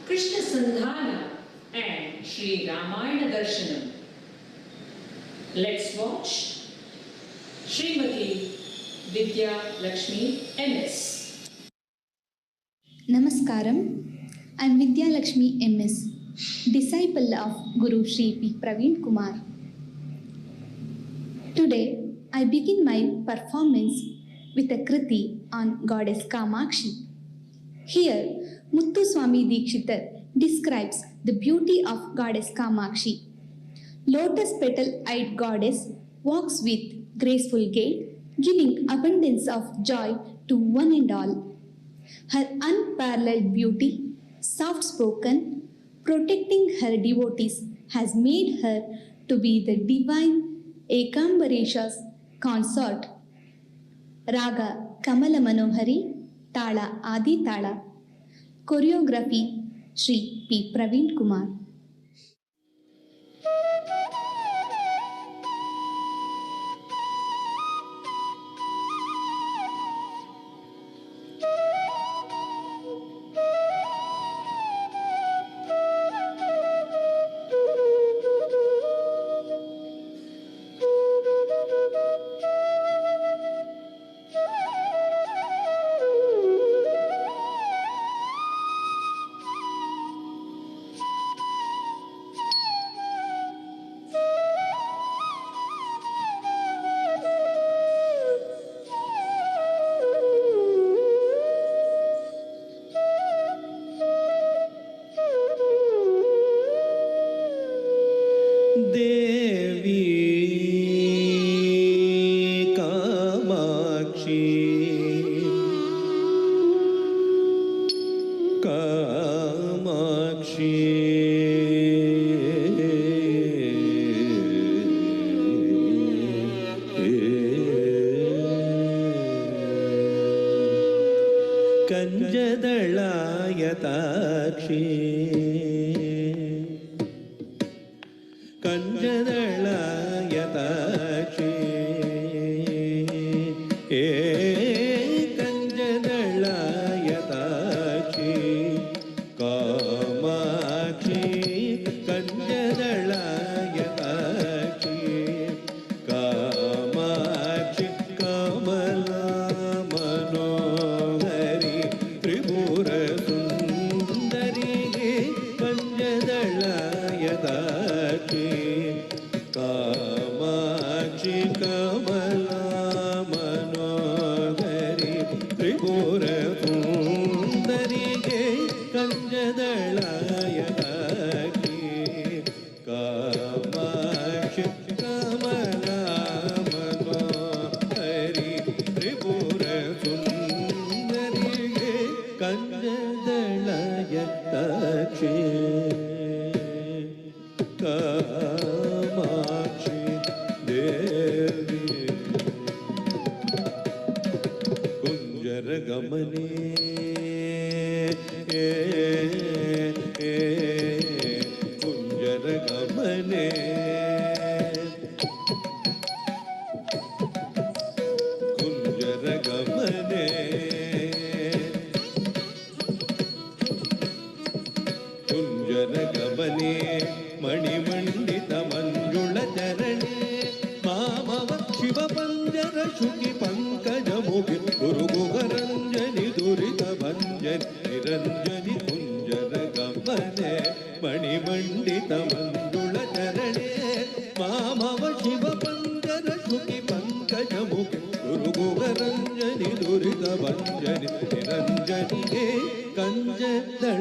Speaker 19: Krishna Sandhana and Sri Ramayana Darshanam. Let's watch Srimati Vidya Lakshmi MS.
Speaker 9: Namaskaram. I am Vidya Lakshmi MS, disciple of Guru Sri P. Praveen Kumar. Today, I begin my performance with a kriti on Goddess Kamakshi. Here, Muthuswami Dikshitar describes the beauty of Goddess Kamakshi. Lotus petal-eyed goddess walks with graceful gait, giving abundance of joy to one and all. Her unparalleled beauty, soft-spoken, protecting her devotees has made her to be the divine Ekambaresha's consort. Raga ಕಮಲ ಮನೋಹರಿ, ತಾಳ ಆದಿ ತಾಳ. Choreography Shri P Praveen Kumar.
Speaker 7: ದೇವಿ ಕಾಮಾಕ್ಷಿ ಕಾಮಾಕ್ಷಿ ಕಂಜದಳಾಯತಾಕ್ಷಿ ಕಂಜದಳಾಯತಾಕ್ಷಿ ಕಂಜದಳಾಯತಾಕ್ಷಿ ಕಾಮಾಕ್ಷಿ ಕಂಜದಳಾಯತಾಕ್ಷಿ ಕಾಮಾಕ್ಷಿ ಕಮಲಾ ಮನೋಹರಿ ತ್ರಿಪುರ ಸುಂದರಿಗೆ ಕಂಜದಳಾಯತಾಕ್ಷಿ ಕಾಮಾಕ್ಷಿ ಕಮಲಾ ಮನೋಹರಿ ತ್ರಿಪುರ ಸುಂದರಿಗೆ ಕಂಜದಳಾಯತಾಕ್ಷಿ ಕಾಮಾಕ್ಷಿ ಕಮಲಾ ಮನೋಹರಿ ತ್ರಿಪುರ ಸುಂದರಿಗೆ ಕಂಜದಳಾಯತಾಕ್ಷಿ ಕಾಮಾಕ್ಷಿ ದೇವಿ ಕುಂಜರ ಗಮನೆ ಕುಂಜರ ಗಮನೆ ಕುಂಜರ ಗಮನೆ ಕುಂಜರ ಗಮನೆ ಮಣಿಮಂಡಿತ ಮಂಜುಳ ಚರಣೆ ಮಾಮವ ಶಿವ ಪಂಜರ ಶುಕಿ ಪಂಕಜ ಮುಖಿ ಗುರುಗುಗರಂಜನಿ ದುರಿತ ಭಂಜನಿ ನಿರಂಜನಿ ಕುಂಜರ ಗಮನೆ ಮಣಿಮಂಡಿತ ಮಂಜುಳ ಚರಣೆ ಮಾಮವ ಶಿವ ಪಂಜರ ಶುಕಿ ಪಂಕಜ ಮುಖಿ ಗುರುಗುಗರಂಜನಿ ದುರಿತ ಭಂಜನಿ ನಿರಂಜನಿಗೆ ಕಂಜದಳಾಯತಾಕ್ಷಿ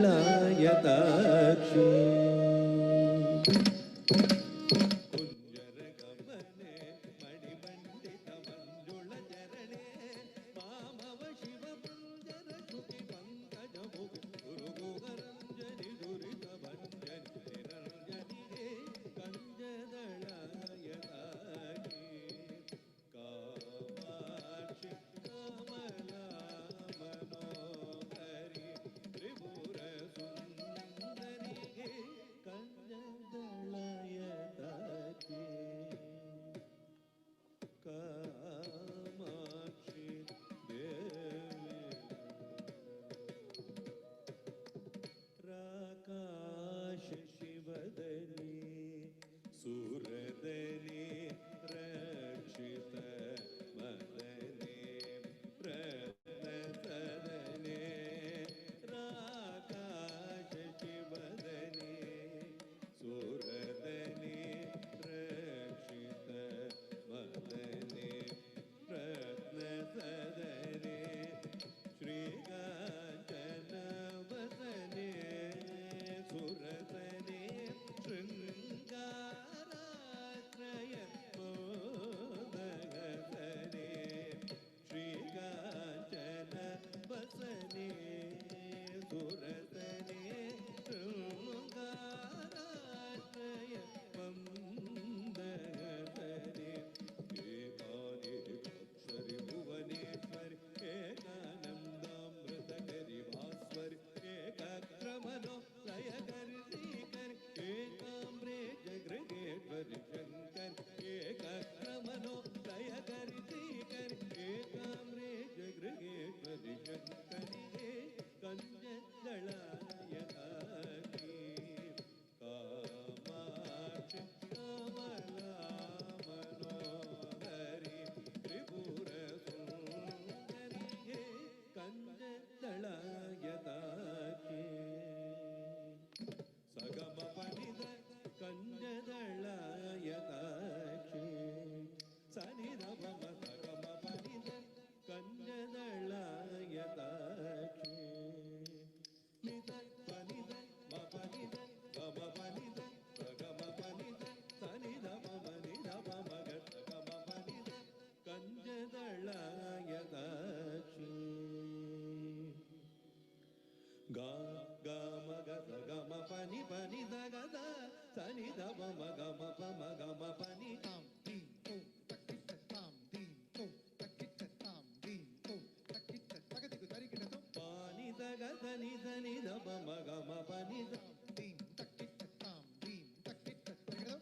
Speaker 7: ಗ ದ ನಿ ದ ನಿ ದ ಪ ಮ ಗ ಮ ಪ ನಿ ದ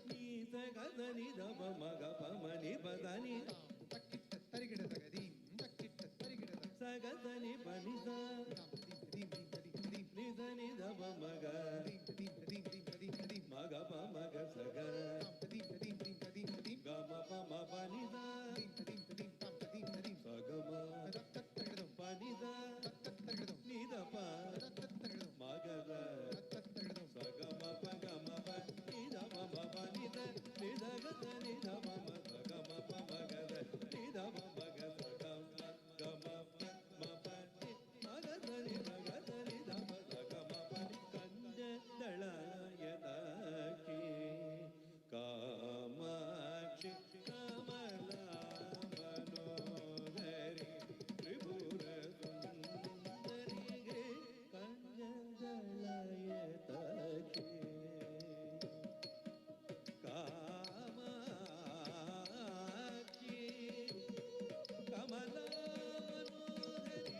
Speaker 7: ನೀ ಸ ಗ ದ ನಿ ದ ಪ ಮ ಗ ಪ ಮ ನಿ ಪ ದ ನಿ ಸ ಗ ದ ನಿ ಪ ನಿ ದ ನಿ ದ ನಿ ದ ಪ ಮ ಗ ಮ ಗ ಪ ಮ ಗ ಸ ಗ ಗ ಮ ಪ ಮ ಪ ನಿ ದ ಸ ಗ ಮ ಪ ನಿ ದ ನಿ ದ ಪ ಮ ಗ ದ ಸ ಗ ಮ ಪ ಗ ಮ ಪ ನಿ ದ ಮ ಮ ಪ ನಿ ದ ನಿ ದ ಗ ದ ನಿ ದ ಮ ಮ ಸ ಗ ಮ ಪ ಮ ಗ ದ ನಿ ದ ಮ ಮ ಗ ಸ ಗ ಮ ಮ ಪ ನಿ ಮ ಗ ದ ನಿ ದ ಗ ದ ನಿ ದ ಮ ಸ ಗ ಮ ಪ ನಿ ಕಂಜ ದಳಯನಕಿ ಕಾಮಾಕ್ಷಿ ಕಮಲಾ ಮನೋದರಿ ತ್ರಿಪುರ ಸುಂದರಿಗೆ ಕಂಜ ದಳಯತಕಿ ಕಾಮಾಕ್ಷಿ ಕಮಲಾ ಮನೋದರಿ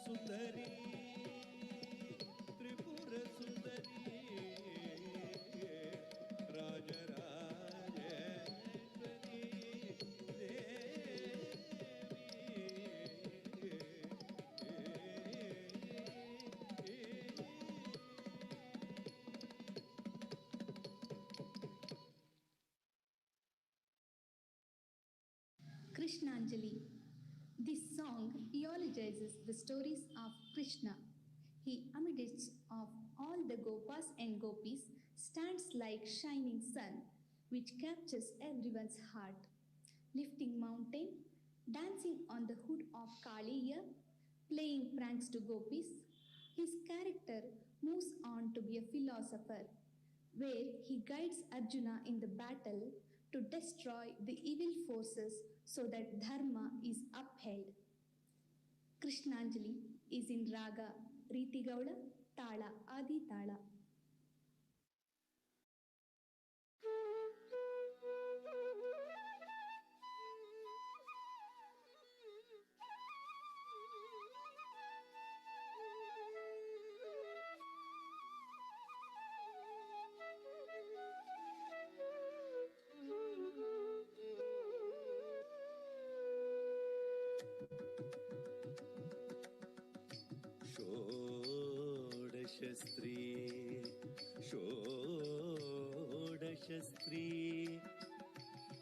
Speaker 7: ಸುಂದರಿ ತ್ರಿಪುರ ಸುಂದರಿ Rajarajeshwari
Speaker 9: Krishnanjali. This song eulogizes the stories of Krishna. He, amidst of all the gopas and gopis, stands like shining sun, which captures everyone's heart. Lifting mountain, dancing on the hood of Kaliya, playing pranks to gopis, his character moves on to be a philosopher, where he guides Arjuna in the battle to destroy the evil forces so that dharma is upheld. Krishnanjali is in Raga Riti Gauda, Tala Adi Tala.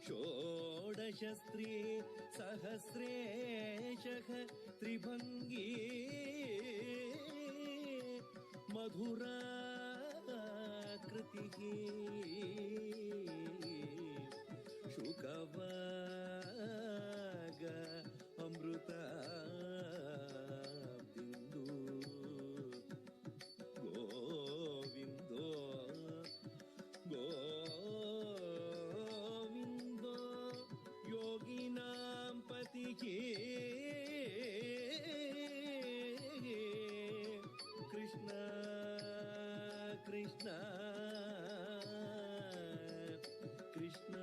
Speaker 7: षोडशस्त्री सहस्रेशः त्रिभङ्गी मधुरा कृतिः शुकवाग अमृता बिन्दु गोविन्दो गोविन्दो योगिनां पतिः कृष्ण कृष्ण कृष्ण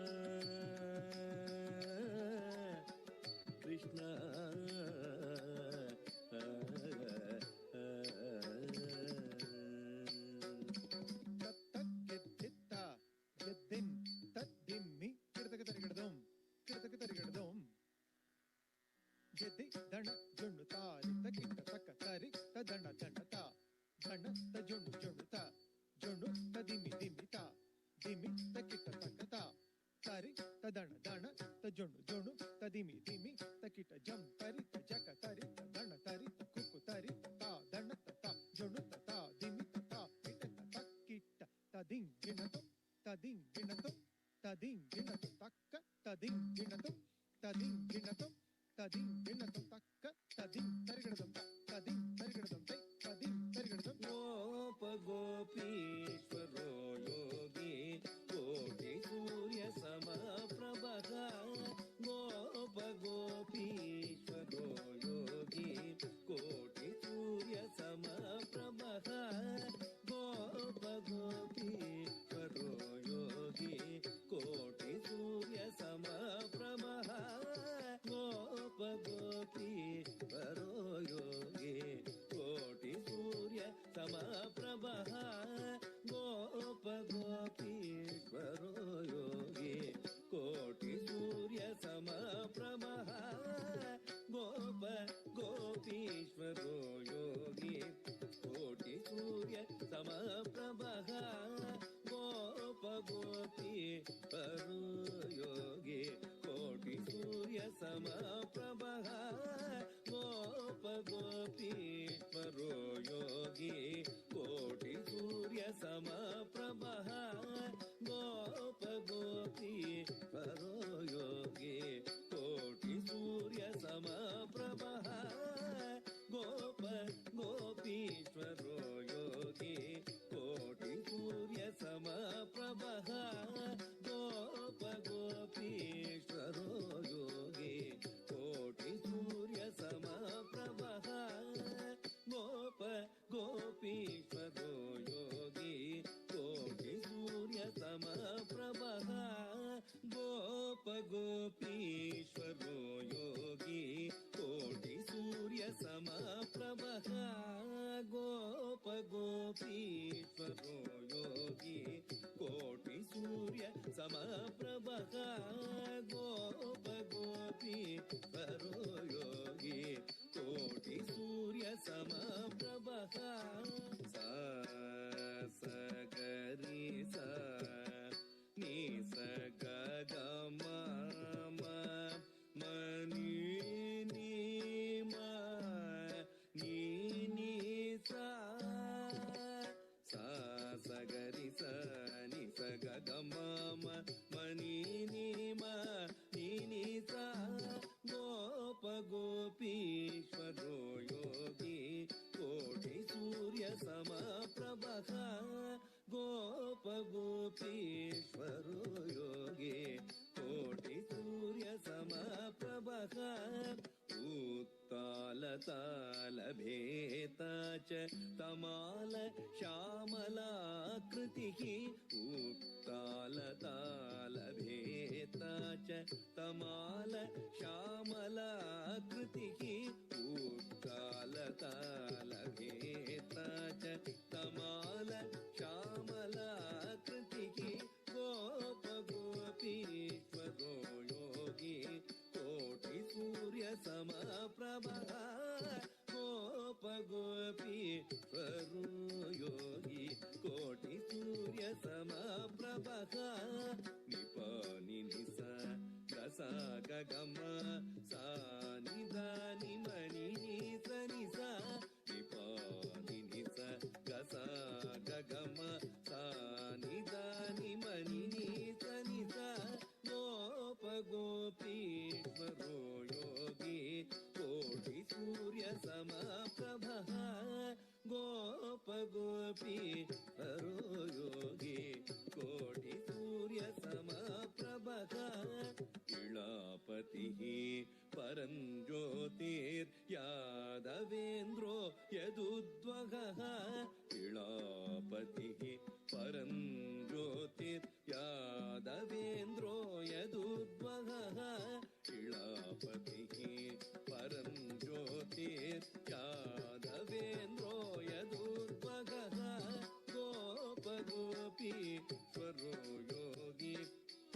Speaker 7: कृष्ण
Speaker 10: ಗೆದ್ದಿ ದಣ ಜುಣ್ಣು ತಾರಿ ತಕ್ಕಿಟ್ಟ ತಕ್ಕ ತರಿ ತದಣ ದಂಡ ತ ದಣ ತ ಜುಣ್ಣು ಜುಣ್ಣು ತ ಜುಣ್ಣು ತ ದಿಮ್ಮಿ ದಿಮ್ಮಿ ತ ದಿಮ್ಮಿ ತಕ್ಕಿಟ್ಟ ತಕ್ಕ ತ ತರಿ ತದಣ ದಣ ತ ಜುಣ್ಣು ಜುಣ್ಣು ತ ದಿಮ್ಮಿ ದಿಮ್ಮಿ ತಕ್ಕಿಟ್ಟ ಜಂ ತರಿ ತ ಜಕ ತರಿ ತ ದಣ ತರಿ ತ ಕುಕ್ಕು ತರಿ ತ ದಣ ತ ತ ಜುಣ್ಣು ತ ತ ದಿಮ್ಮಿ ತ ತ ಇಟ್ಟ ತ ತಕ್ಕಿಟ್ಟ ತದಿಂಗ್ ಗಿಣತು ತದಿಂಗ್ ಗಿಣತು ತದಿಂಗ್ ಗಿಣತು ತಕ್ಕ ತದಿಂಗ್ ಗಿಣತು ತದಿಂಗ್ ಗಿಣತು ತದಿಂಗ್ ಗಿಣತು ತಕ್ಕ ತದಿಂಗ್ ತರಿಗಿಡದಂ ತದಿಂಗ್ ತರಿಗಿಡದಂ ತೈ ತದಿಂಗ್ ತರಿಗಿಡದಂ
Speaker 7: ಗೋಪ ಗೋಪೀಶ್ವರೋ ಯೋಗಿ ಕೋಟಿ ಸೂರ್ಯ ಸಮಪ್ರಭಃ ಗೋಪ ಗೋಪೀಶ್ವರೋ ಯೋಗಿ ಕೋಟಿ ಸೂರ್ಯ ಸಮಪ್ರಭಃ ಗೋಪ ಗೋಪೀಶ್ವರೋ ಯೋಗಿ ಕೋಟಿ ಸೂರ್ಯ ಸಮಪ್ರಭಃ ಗೋಪ ಗೋಪೀಶ್ವರೋ ಯೋಗಿ
Speaker 6: गोपीश्वरो योगी कोटि सूर्य समप्रभः गोप गोपीश्वरो योगी कोटि सूर्य समप्रभः गोप गोपीश्वरो योगी कोटि सूर्य समप्रभः सा स गरि सा नि स ग ग म म म नि नि म नि नि सा सा स ग रि स नि स ग ग म म म नि नि म नि नि सा गोप गोपीश्वरो योगी कोटि सूर्य समप्रभः गोप गोपीश्वरो योगी कोटि सूर्य समप्रभः उत्तालतालभेता च तमाल श्यामलाकृतिः उत्तालतालभेता च तमाल श्यामलाकृतिः उत्तालतालभेता च तमाल श्यामलाकृतिः गोप गोपीश्वरो योगी कोटि सूर्य समप्रभः गोप गोपीश्वरो योगी कोटि सूर्य समप्रभः निप नि सा ग सा ग ग म सा नि ध नि म नि नि स नि सा निप नि सा ग सा ग ग म सा नि ध नि म नि नि स नि सा गोप गोपीश्वरो योगी कोटि सूर्य समप्रभः गोप गोपीश्वरो योगी कोटि सूर्य समप्रभः इलापतिः परं ज्योतिर्यादवेन्द्रो यदुद्वहः इलापतिः परं ज्योतिर्यादवेन्द्रो यदुद्वहः इलापतिः परं ज्योतिर्यादवेन्द्रो यदुद्वहः गोप गोपीश्वरो योगी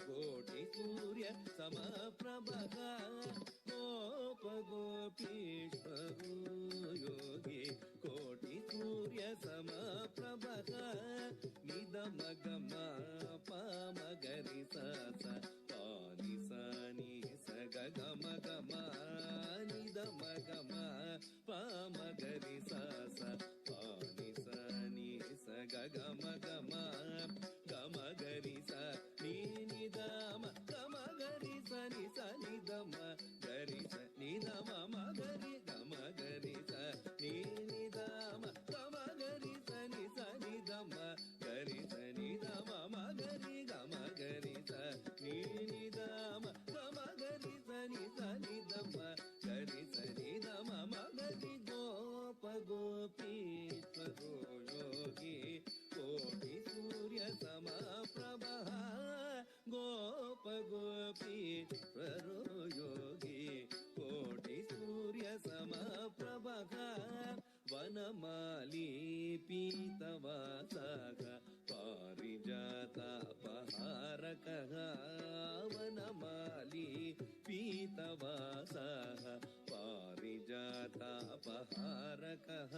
Speaker 6: कोटि सूर्य समप्रभः गोप गोपीश्वरो योगी कोटि सूर्य समप्रभः निदम गम पम गरि सा सा पा नि सा नि स ग ग म ग म निदम गम पम गरि सा सा पा नि सा नि स ग ग म ग म ग म गरि सा नि नि द म ग म गरि सा नि द म गरि सा नि द म म गरि ग म गरि सा नि द म ग म गरि सा नि द म गरि सा नि द म म गरि ग म गरि सा नि द म ग म गरि सा नि द म गरि सा नि द म म गरि गोप गोपीश्वरो योगी कोटि सूर्य समप्रभः गोप गोपीश्वरो योगी कोटि सूर्य समप्रभः वनमाली पीतवासः पारिजातापहारकः वनमाली पीतवासः पारिजातापहारकः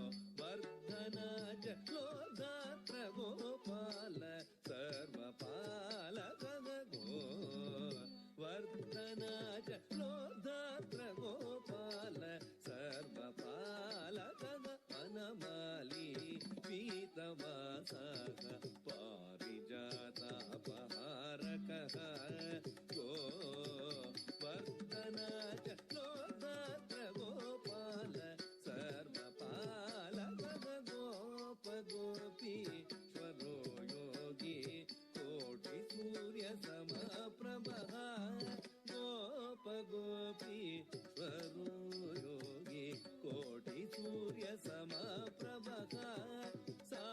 Speaker 6: गोवर्धना च लोकगात्र गोपाल सर्वपालकः गोवर्धना च लोकगात्र गोपाल सर्वपालकः वनमाली पीतवासः पारिजातापहारकः गोवर्धना च लोकगात्र गोपाल सर्वपालकः गोप गोपीश्वरो योगी कोटि सूर्य समप्रभः गोप गोपीश्वरो योगी कोटि सूर्य समप्रभः सा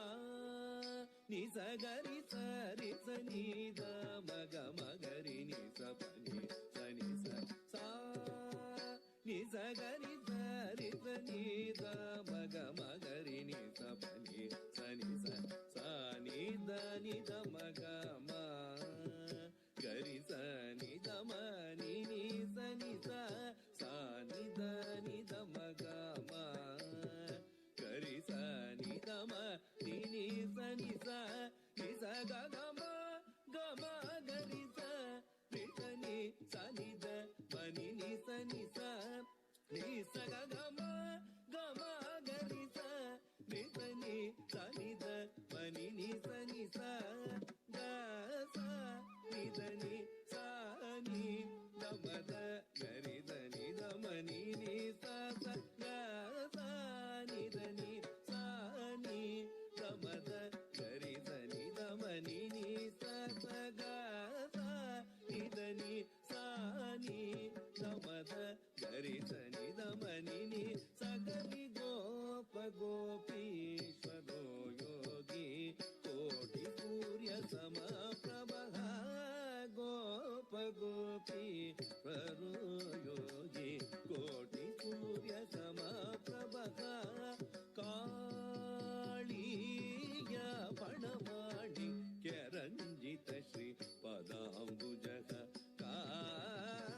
Speaker 6: नि स गरि स रि स नि द म ग म ग ni da ma ga ma ga ri ni sa pa ni sa ni da ni da ma ga ma ga ri sa ni da ma ni sa sa ni da ma ga ma ga ri sa ni da ma ni sa ga ga ma ga ri sa ni sa ni da ma ni sa ni sa ga ga ma ga ri sa ni sa ni da ma ni sa ga sa ni da ni da ma da ga ri da ni da ma ni sa ga sa ni da ma da ga ri da ni da ma ni sa ga sa ni da ma da ga ri da ni da ma ni sa ga ni ಗೋಪ ಗೋಪೀಶ್ವರೋ Yogi ಕೋಟಿ ಸೂರ್ಯ ಸಮಪ್ರಭ ಗೋಪ ಗೋಪೀಶ್ವರೋ ಯೋಗಿ ಕೋಟಿ ಸೂರ್ಯ ಸಮಪ್ರಭ ಕಾಳಿಯ ಪಣಮಾಡಿ ಕೆರಂಜಿತ ಶ್ರೀ ಪದಾಂಬುಜ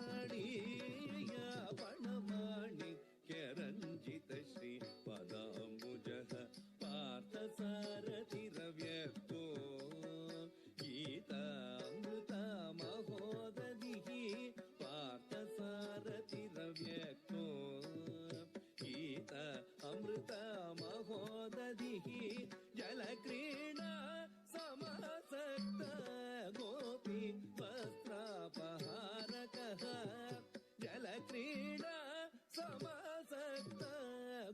Speaker 6: ಕಾಳಿಯ ಪಣಮಾಡಿ ಕೆರಂಜಿತ ಶ್ರೀ ಪದಾಂಬುಜ ಪಾರ್ಥ ಸಾರಥಿ ರವ್ಯಕ್ತೋ ಗೀತಾಮೃತ ಮಹೋದಧಿ ಪಾರ್ಥ ಸಾರಥಿ ರವ್ಯಕ್ತೋ ಗೀತ ಅಮೃತ ಮಹೋದಧಿ ಜಲಕ್ರೀಡಾ ಸಮಾಸಕ್ತ ಗೋಪಿ ವಸ್ತ್ರಾಪಹಾರಕಃ ಜಲಕ್ರೀಡಾ ಸಮಾಸಕ್ತ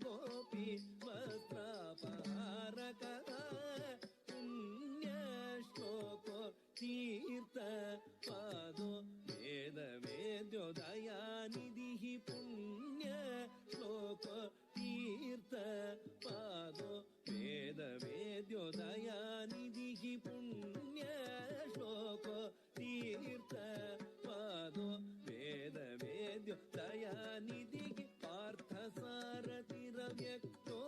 Speaker 6: ಗೋಪಿ ವಸ್ತ್ರಾಪಹಾರಕಃ ಪುಣ್ಯ ಶ್ಲೋಕೋ ತೀರ್ಥ ಪಾದೋ ವೇದ ವೇದ್ಯೋದಯಾನಿಧಿ ಪುಣ್ಯ ಶ್ಲೋಕೋ ತೀರ್ಥ ಪಾದೋ ವೇದ ವೇದ್ಯೋದಯಾನಿಧಿ ಪುಣ್ಯ ಶ್ಲೋಕೋ ತೀರ್ಥ ಪಾದೋ ವೇದ ವೇದ್ಯೋದಯಾನಿಧಿ ಪಾರ್ಥ ಸಾರಥಿ ರವ್ಯಕ್ತೋ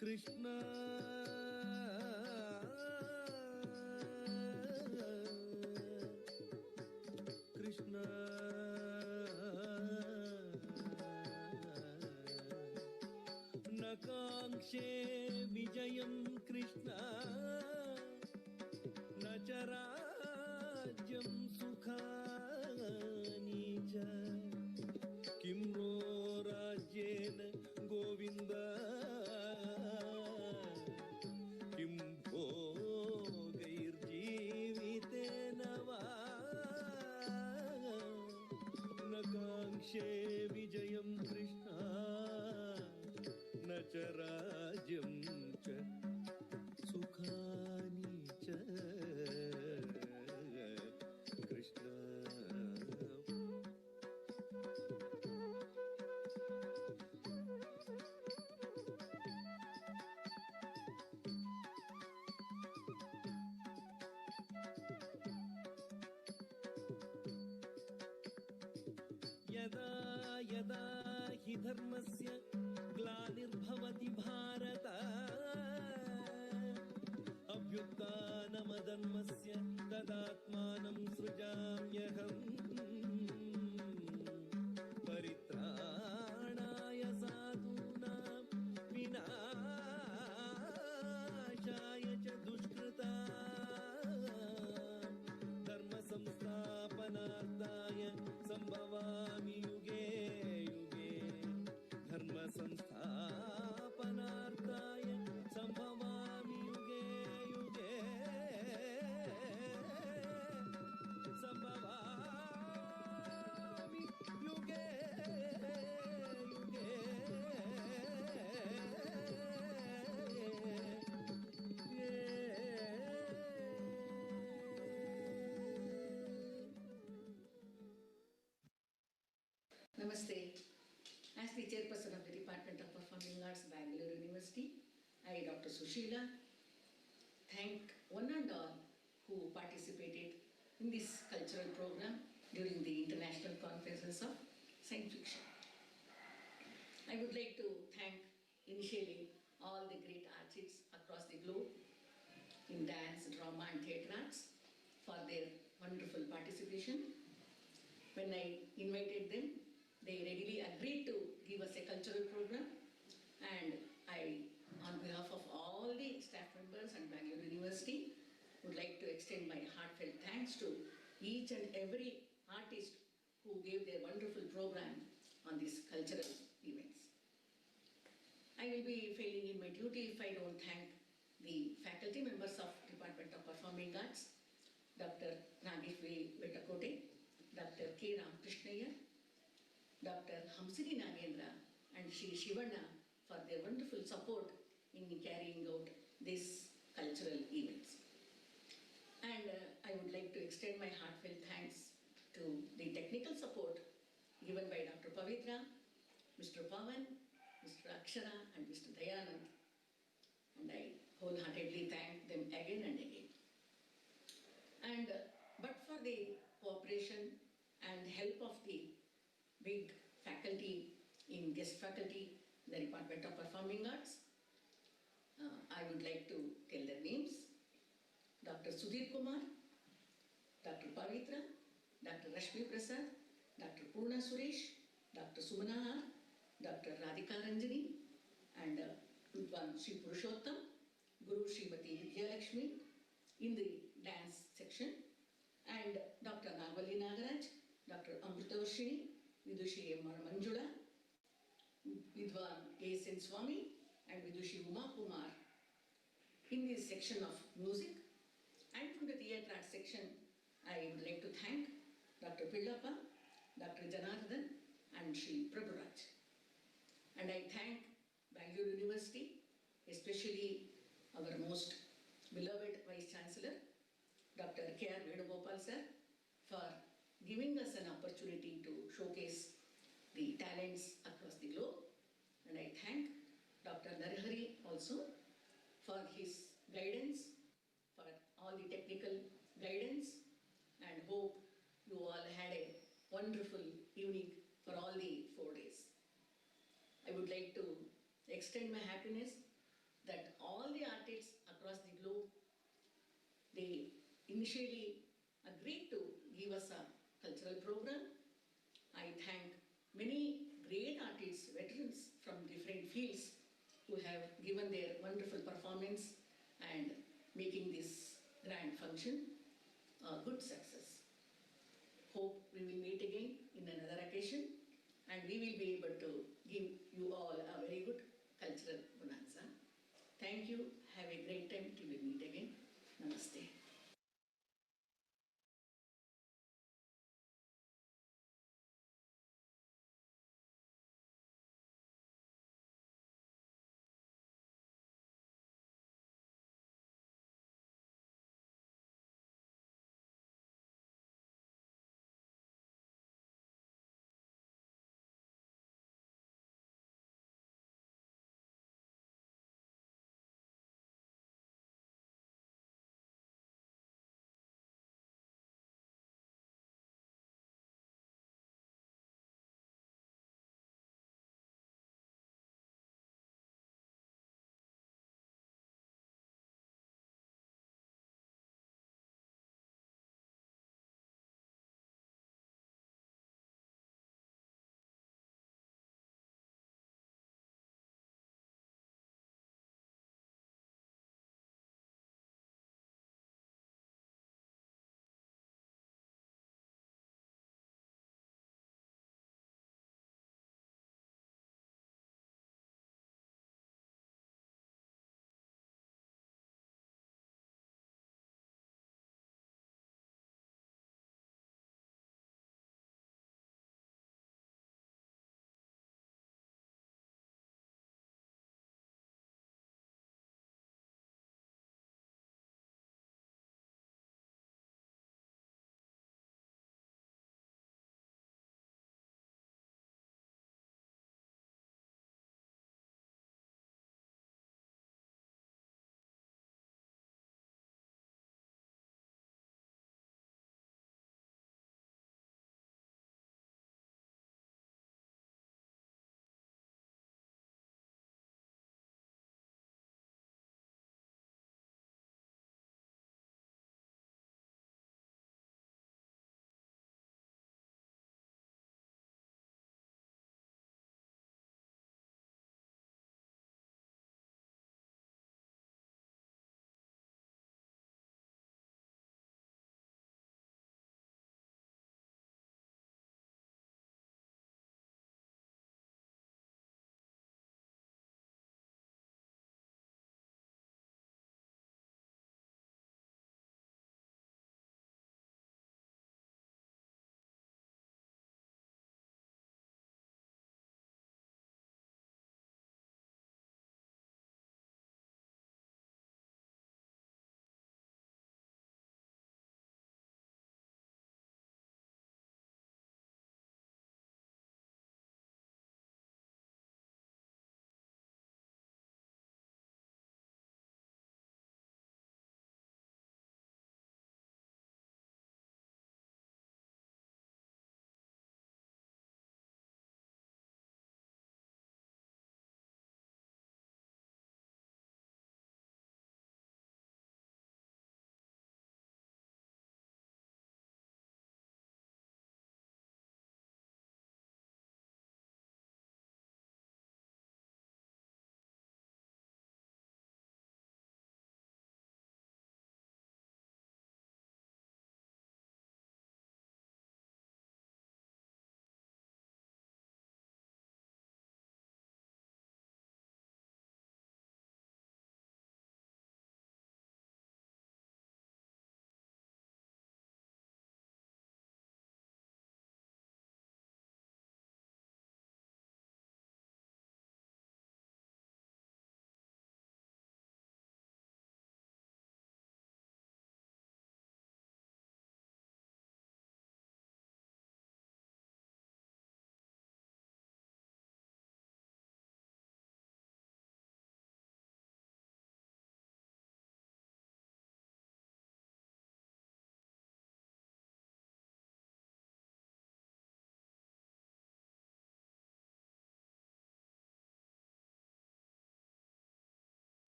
Speaker 6: ಕೃಷ್ಣ ಕೃಷ್ಣ ನ ಕಾಂಕ್ಷೆ ವಿಜಯಂ ಕೃಷ್ಣ ನ ಚ ರಾಜ್ಯಂ ಸುಖಾನಿ ಚ ಕಿಂ नो राज्येन गोविन्द किं भोगैर्जीवितेन वा न काङ्क्षे विजयं कृष्ण न
Speaker 7: च राज्यं च सुखानि च कृष्ण यदा यदा हि धर्मस्य ग्लानिर्भवति भारत अभ्युत्थानमधर्मस्य तदात्मानं सृजाम्यहम् परित्राणाय साधूनां विनाशाय च दुष्कृतां धर्म संस्थापनार्थाय संभवामि युगे युगे धर्म संस्थापनार्थाय संभवामि युगे युगे संभवामि युगे युगे
Speaker 13: Namaste. As the chairperson of the Department of Performing Arts, Bangalore University, I, Dr. Sushila, thank one and all who participated in this cultural program during the International Conferences of Science Fiction. I would like to thank initially all the great artists across the globe in dance, drama and theatre arts for their wonderful participation. When I invited them, they readily agreed to give us a cultural program, and I, on behalf of all the staff members and Bangalore University, would like to extend my heartfelt thanks to each and every artist who gave their wonderful program on these cultural events. I will be failing in my duty if I don't thank the faculty members of Department of Performing Arts, Dr. Nagesh V. Vettakote, Dr. K. Ramakrishnaiah, Dr. Hamsini Nagendra and Shri Shivanna for their wonderful support in carrying out these cultural events. And I would like to extend my heartfelt thanks to the technical support given by Dr. Pavitra, Mr. Pavan, Mr. Akshara and Mr. Dayanand. And I wholeheartedly thank them again and again. And but for the cooperation and help of the big faculty in guest faculty in the Department of Performing Arts, I would like to tell their names. Dr. Sudhir Kumar, Dr. Pavitra, Dr. Rashmi Prasad, Dr. Purna Suresh, Dr. Sumana R, Dr. Radhika Ranjani, and Vidwan Sri Purushottam, Guru Srimati Vidya Lakshmi in the dance section, and Dr. Nagvalli Nagaraj, Dr. Amritavarshini, Vidushi M. Manjula, Vidwan A. Sen Swami, and Vidushi Uma Kumar in this section of music. And from the theatre arts section, I would like to thank Dr. Pillappa, Dr. Janardhan, and Shri Prabhuraj. And I thank Bangalore University, especially our most beloved Vice Chancellor, Dr. K.R. Venugopal sir, for giving us an opportunity to showcase the talents across the globe. And I thank Dr. Narahari also for his guidance, for all the technical guidance, and hope you all had a wonderful evening for all the 4 days. I would like to extend my happiness that all the artists across the globe, they initially agreed to give us a cultural program. I thank many great artists, veterans from different fields who have given their wonderful performance and making this grand function a good success. Hope we will meet again in another occasion and we will be able to give you all a very good cultural bonanza. Thank you. Have a great time till we meet again. Namaste.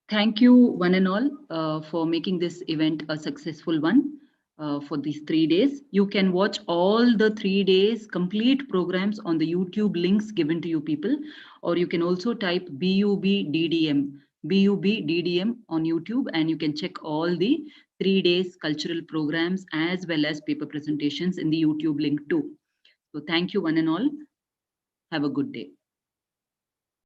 Speaker 11: Thank you, one and all, for making this event a successful one for these 3 days. You can watch all the 3 days complete programs on the YouTube links given to you people, or you can also type BUBDDM on YouTube, and you can check all the 3 days cultural programs as well as paper presentations in the YouTube link too. So thank you, one and all. Have a good day.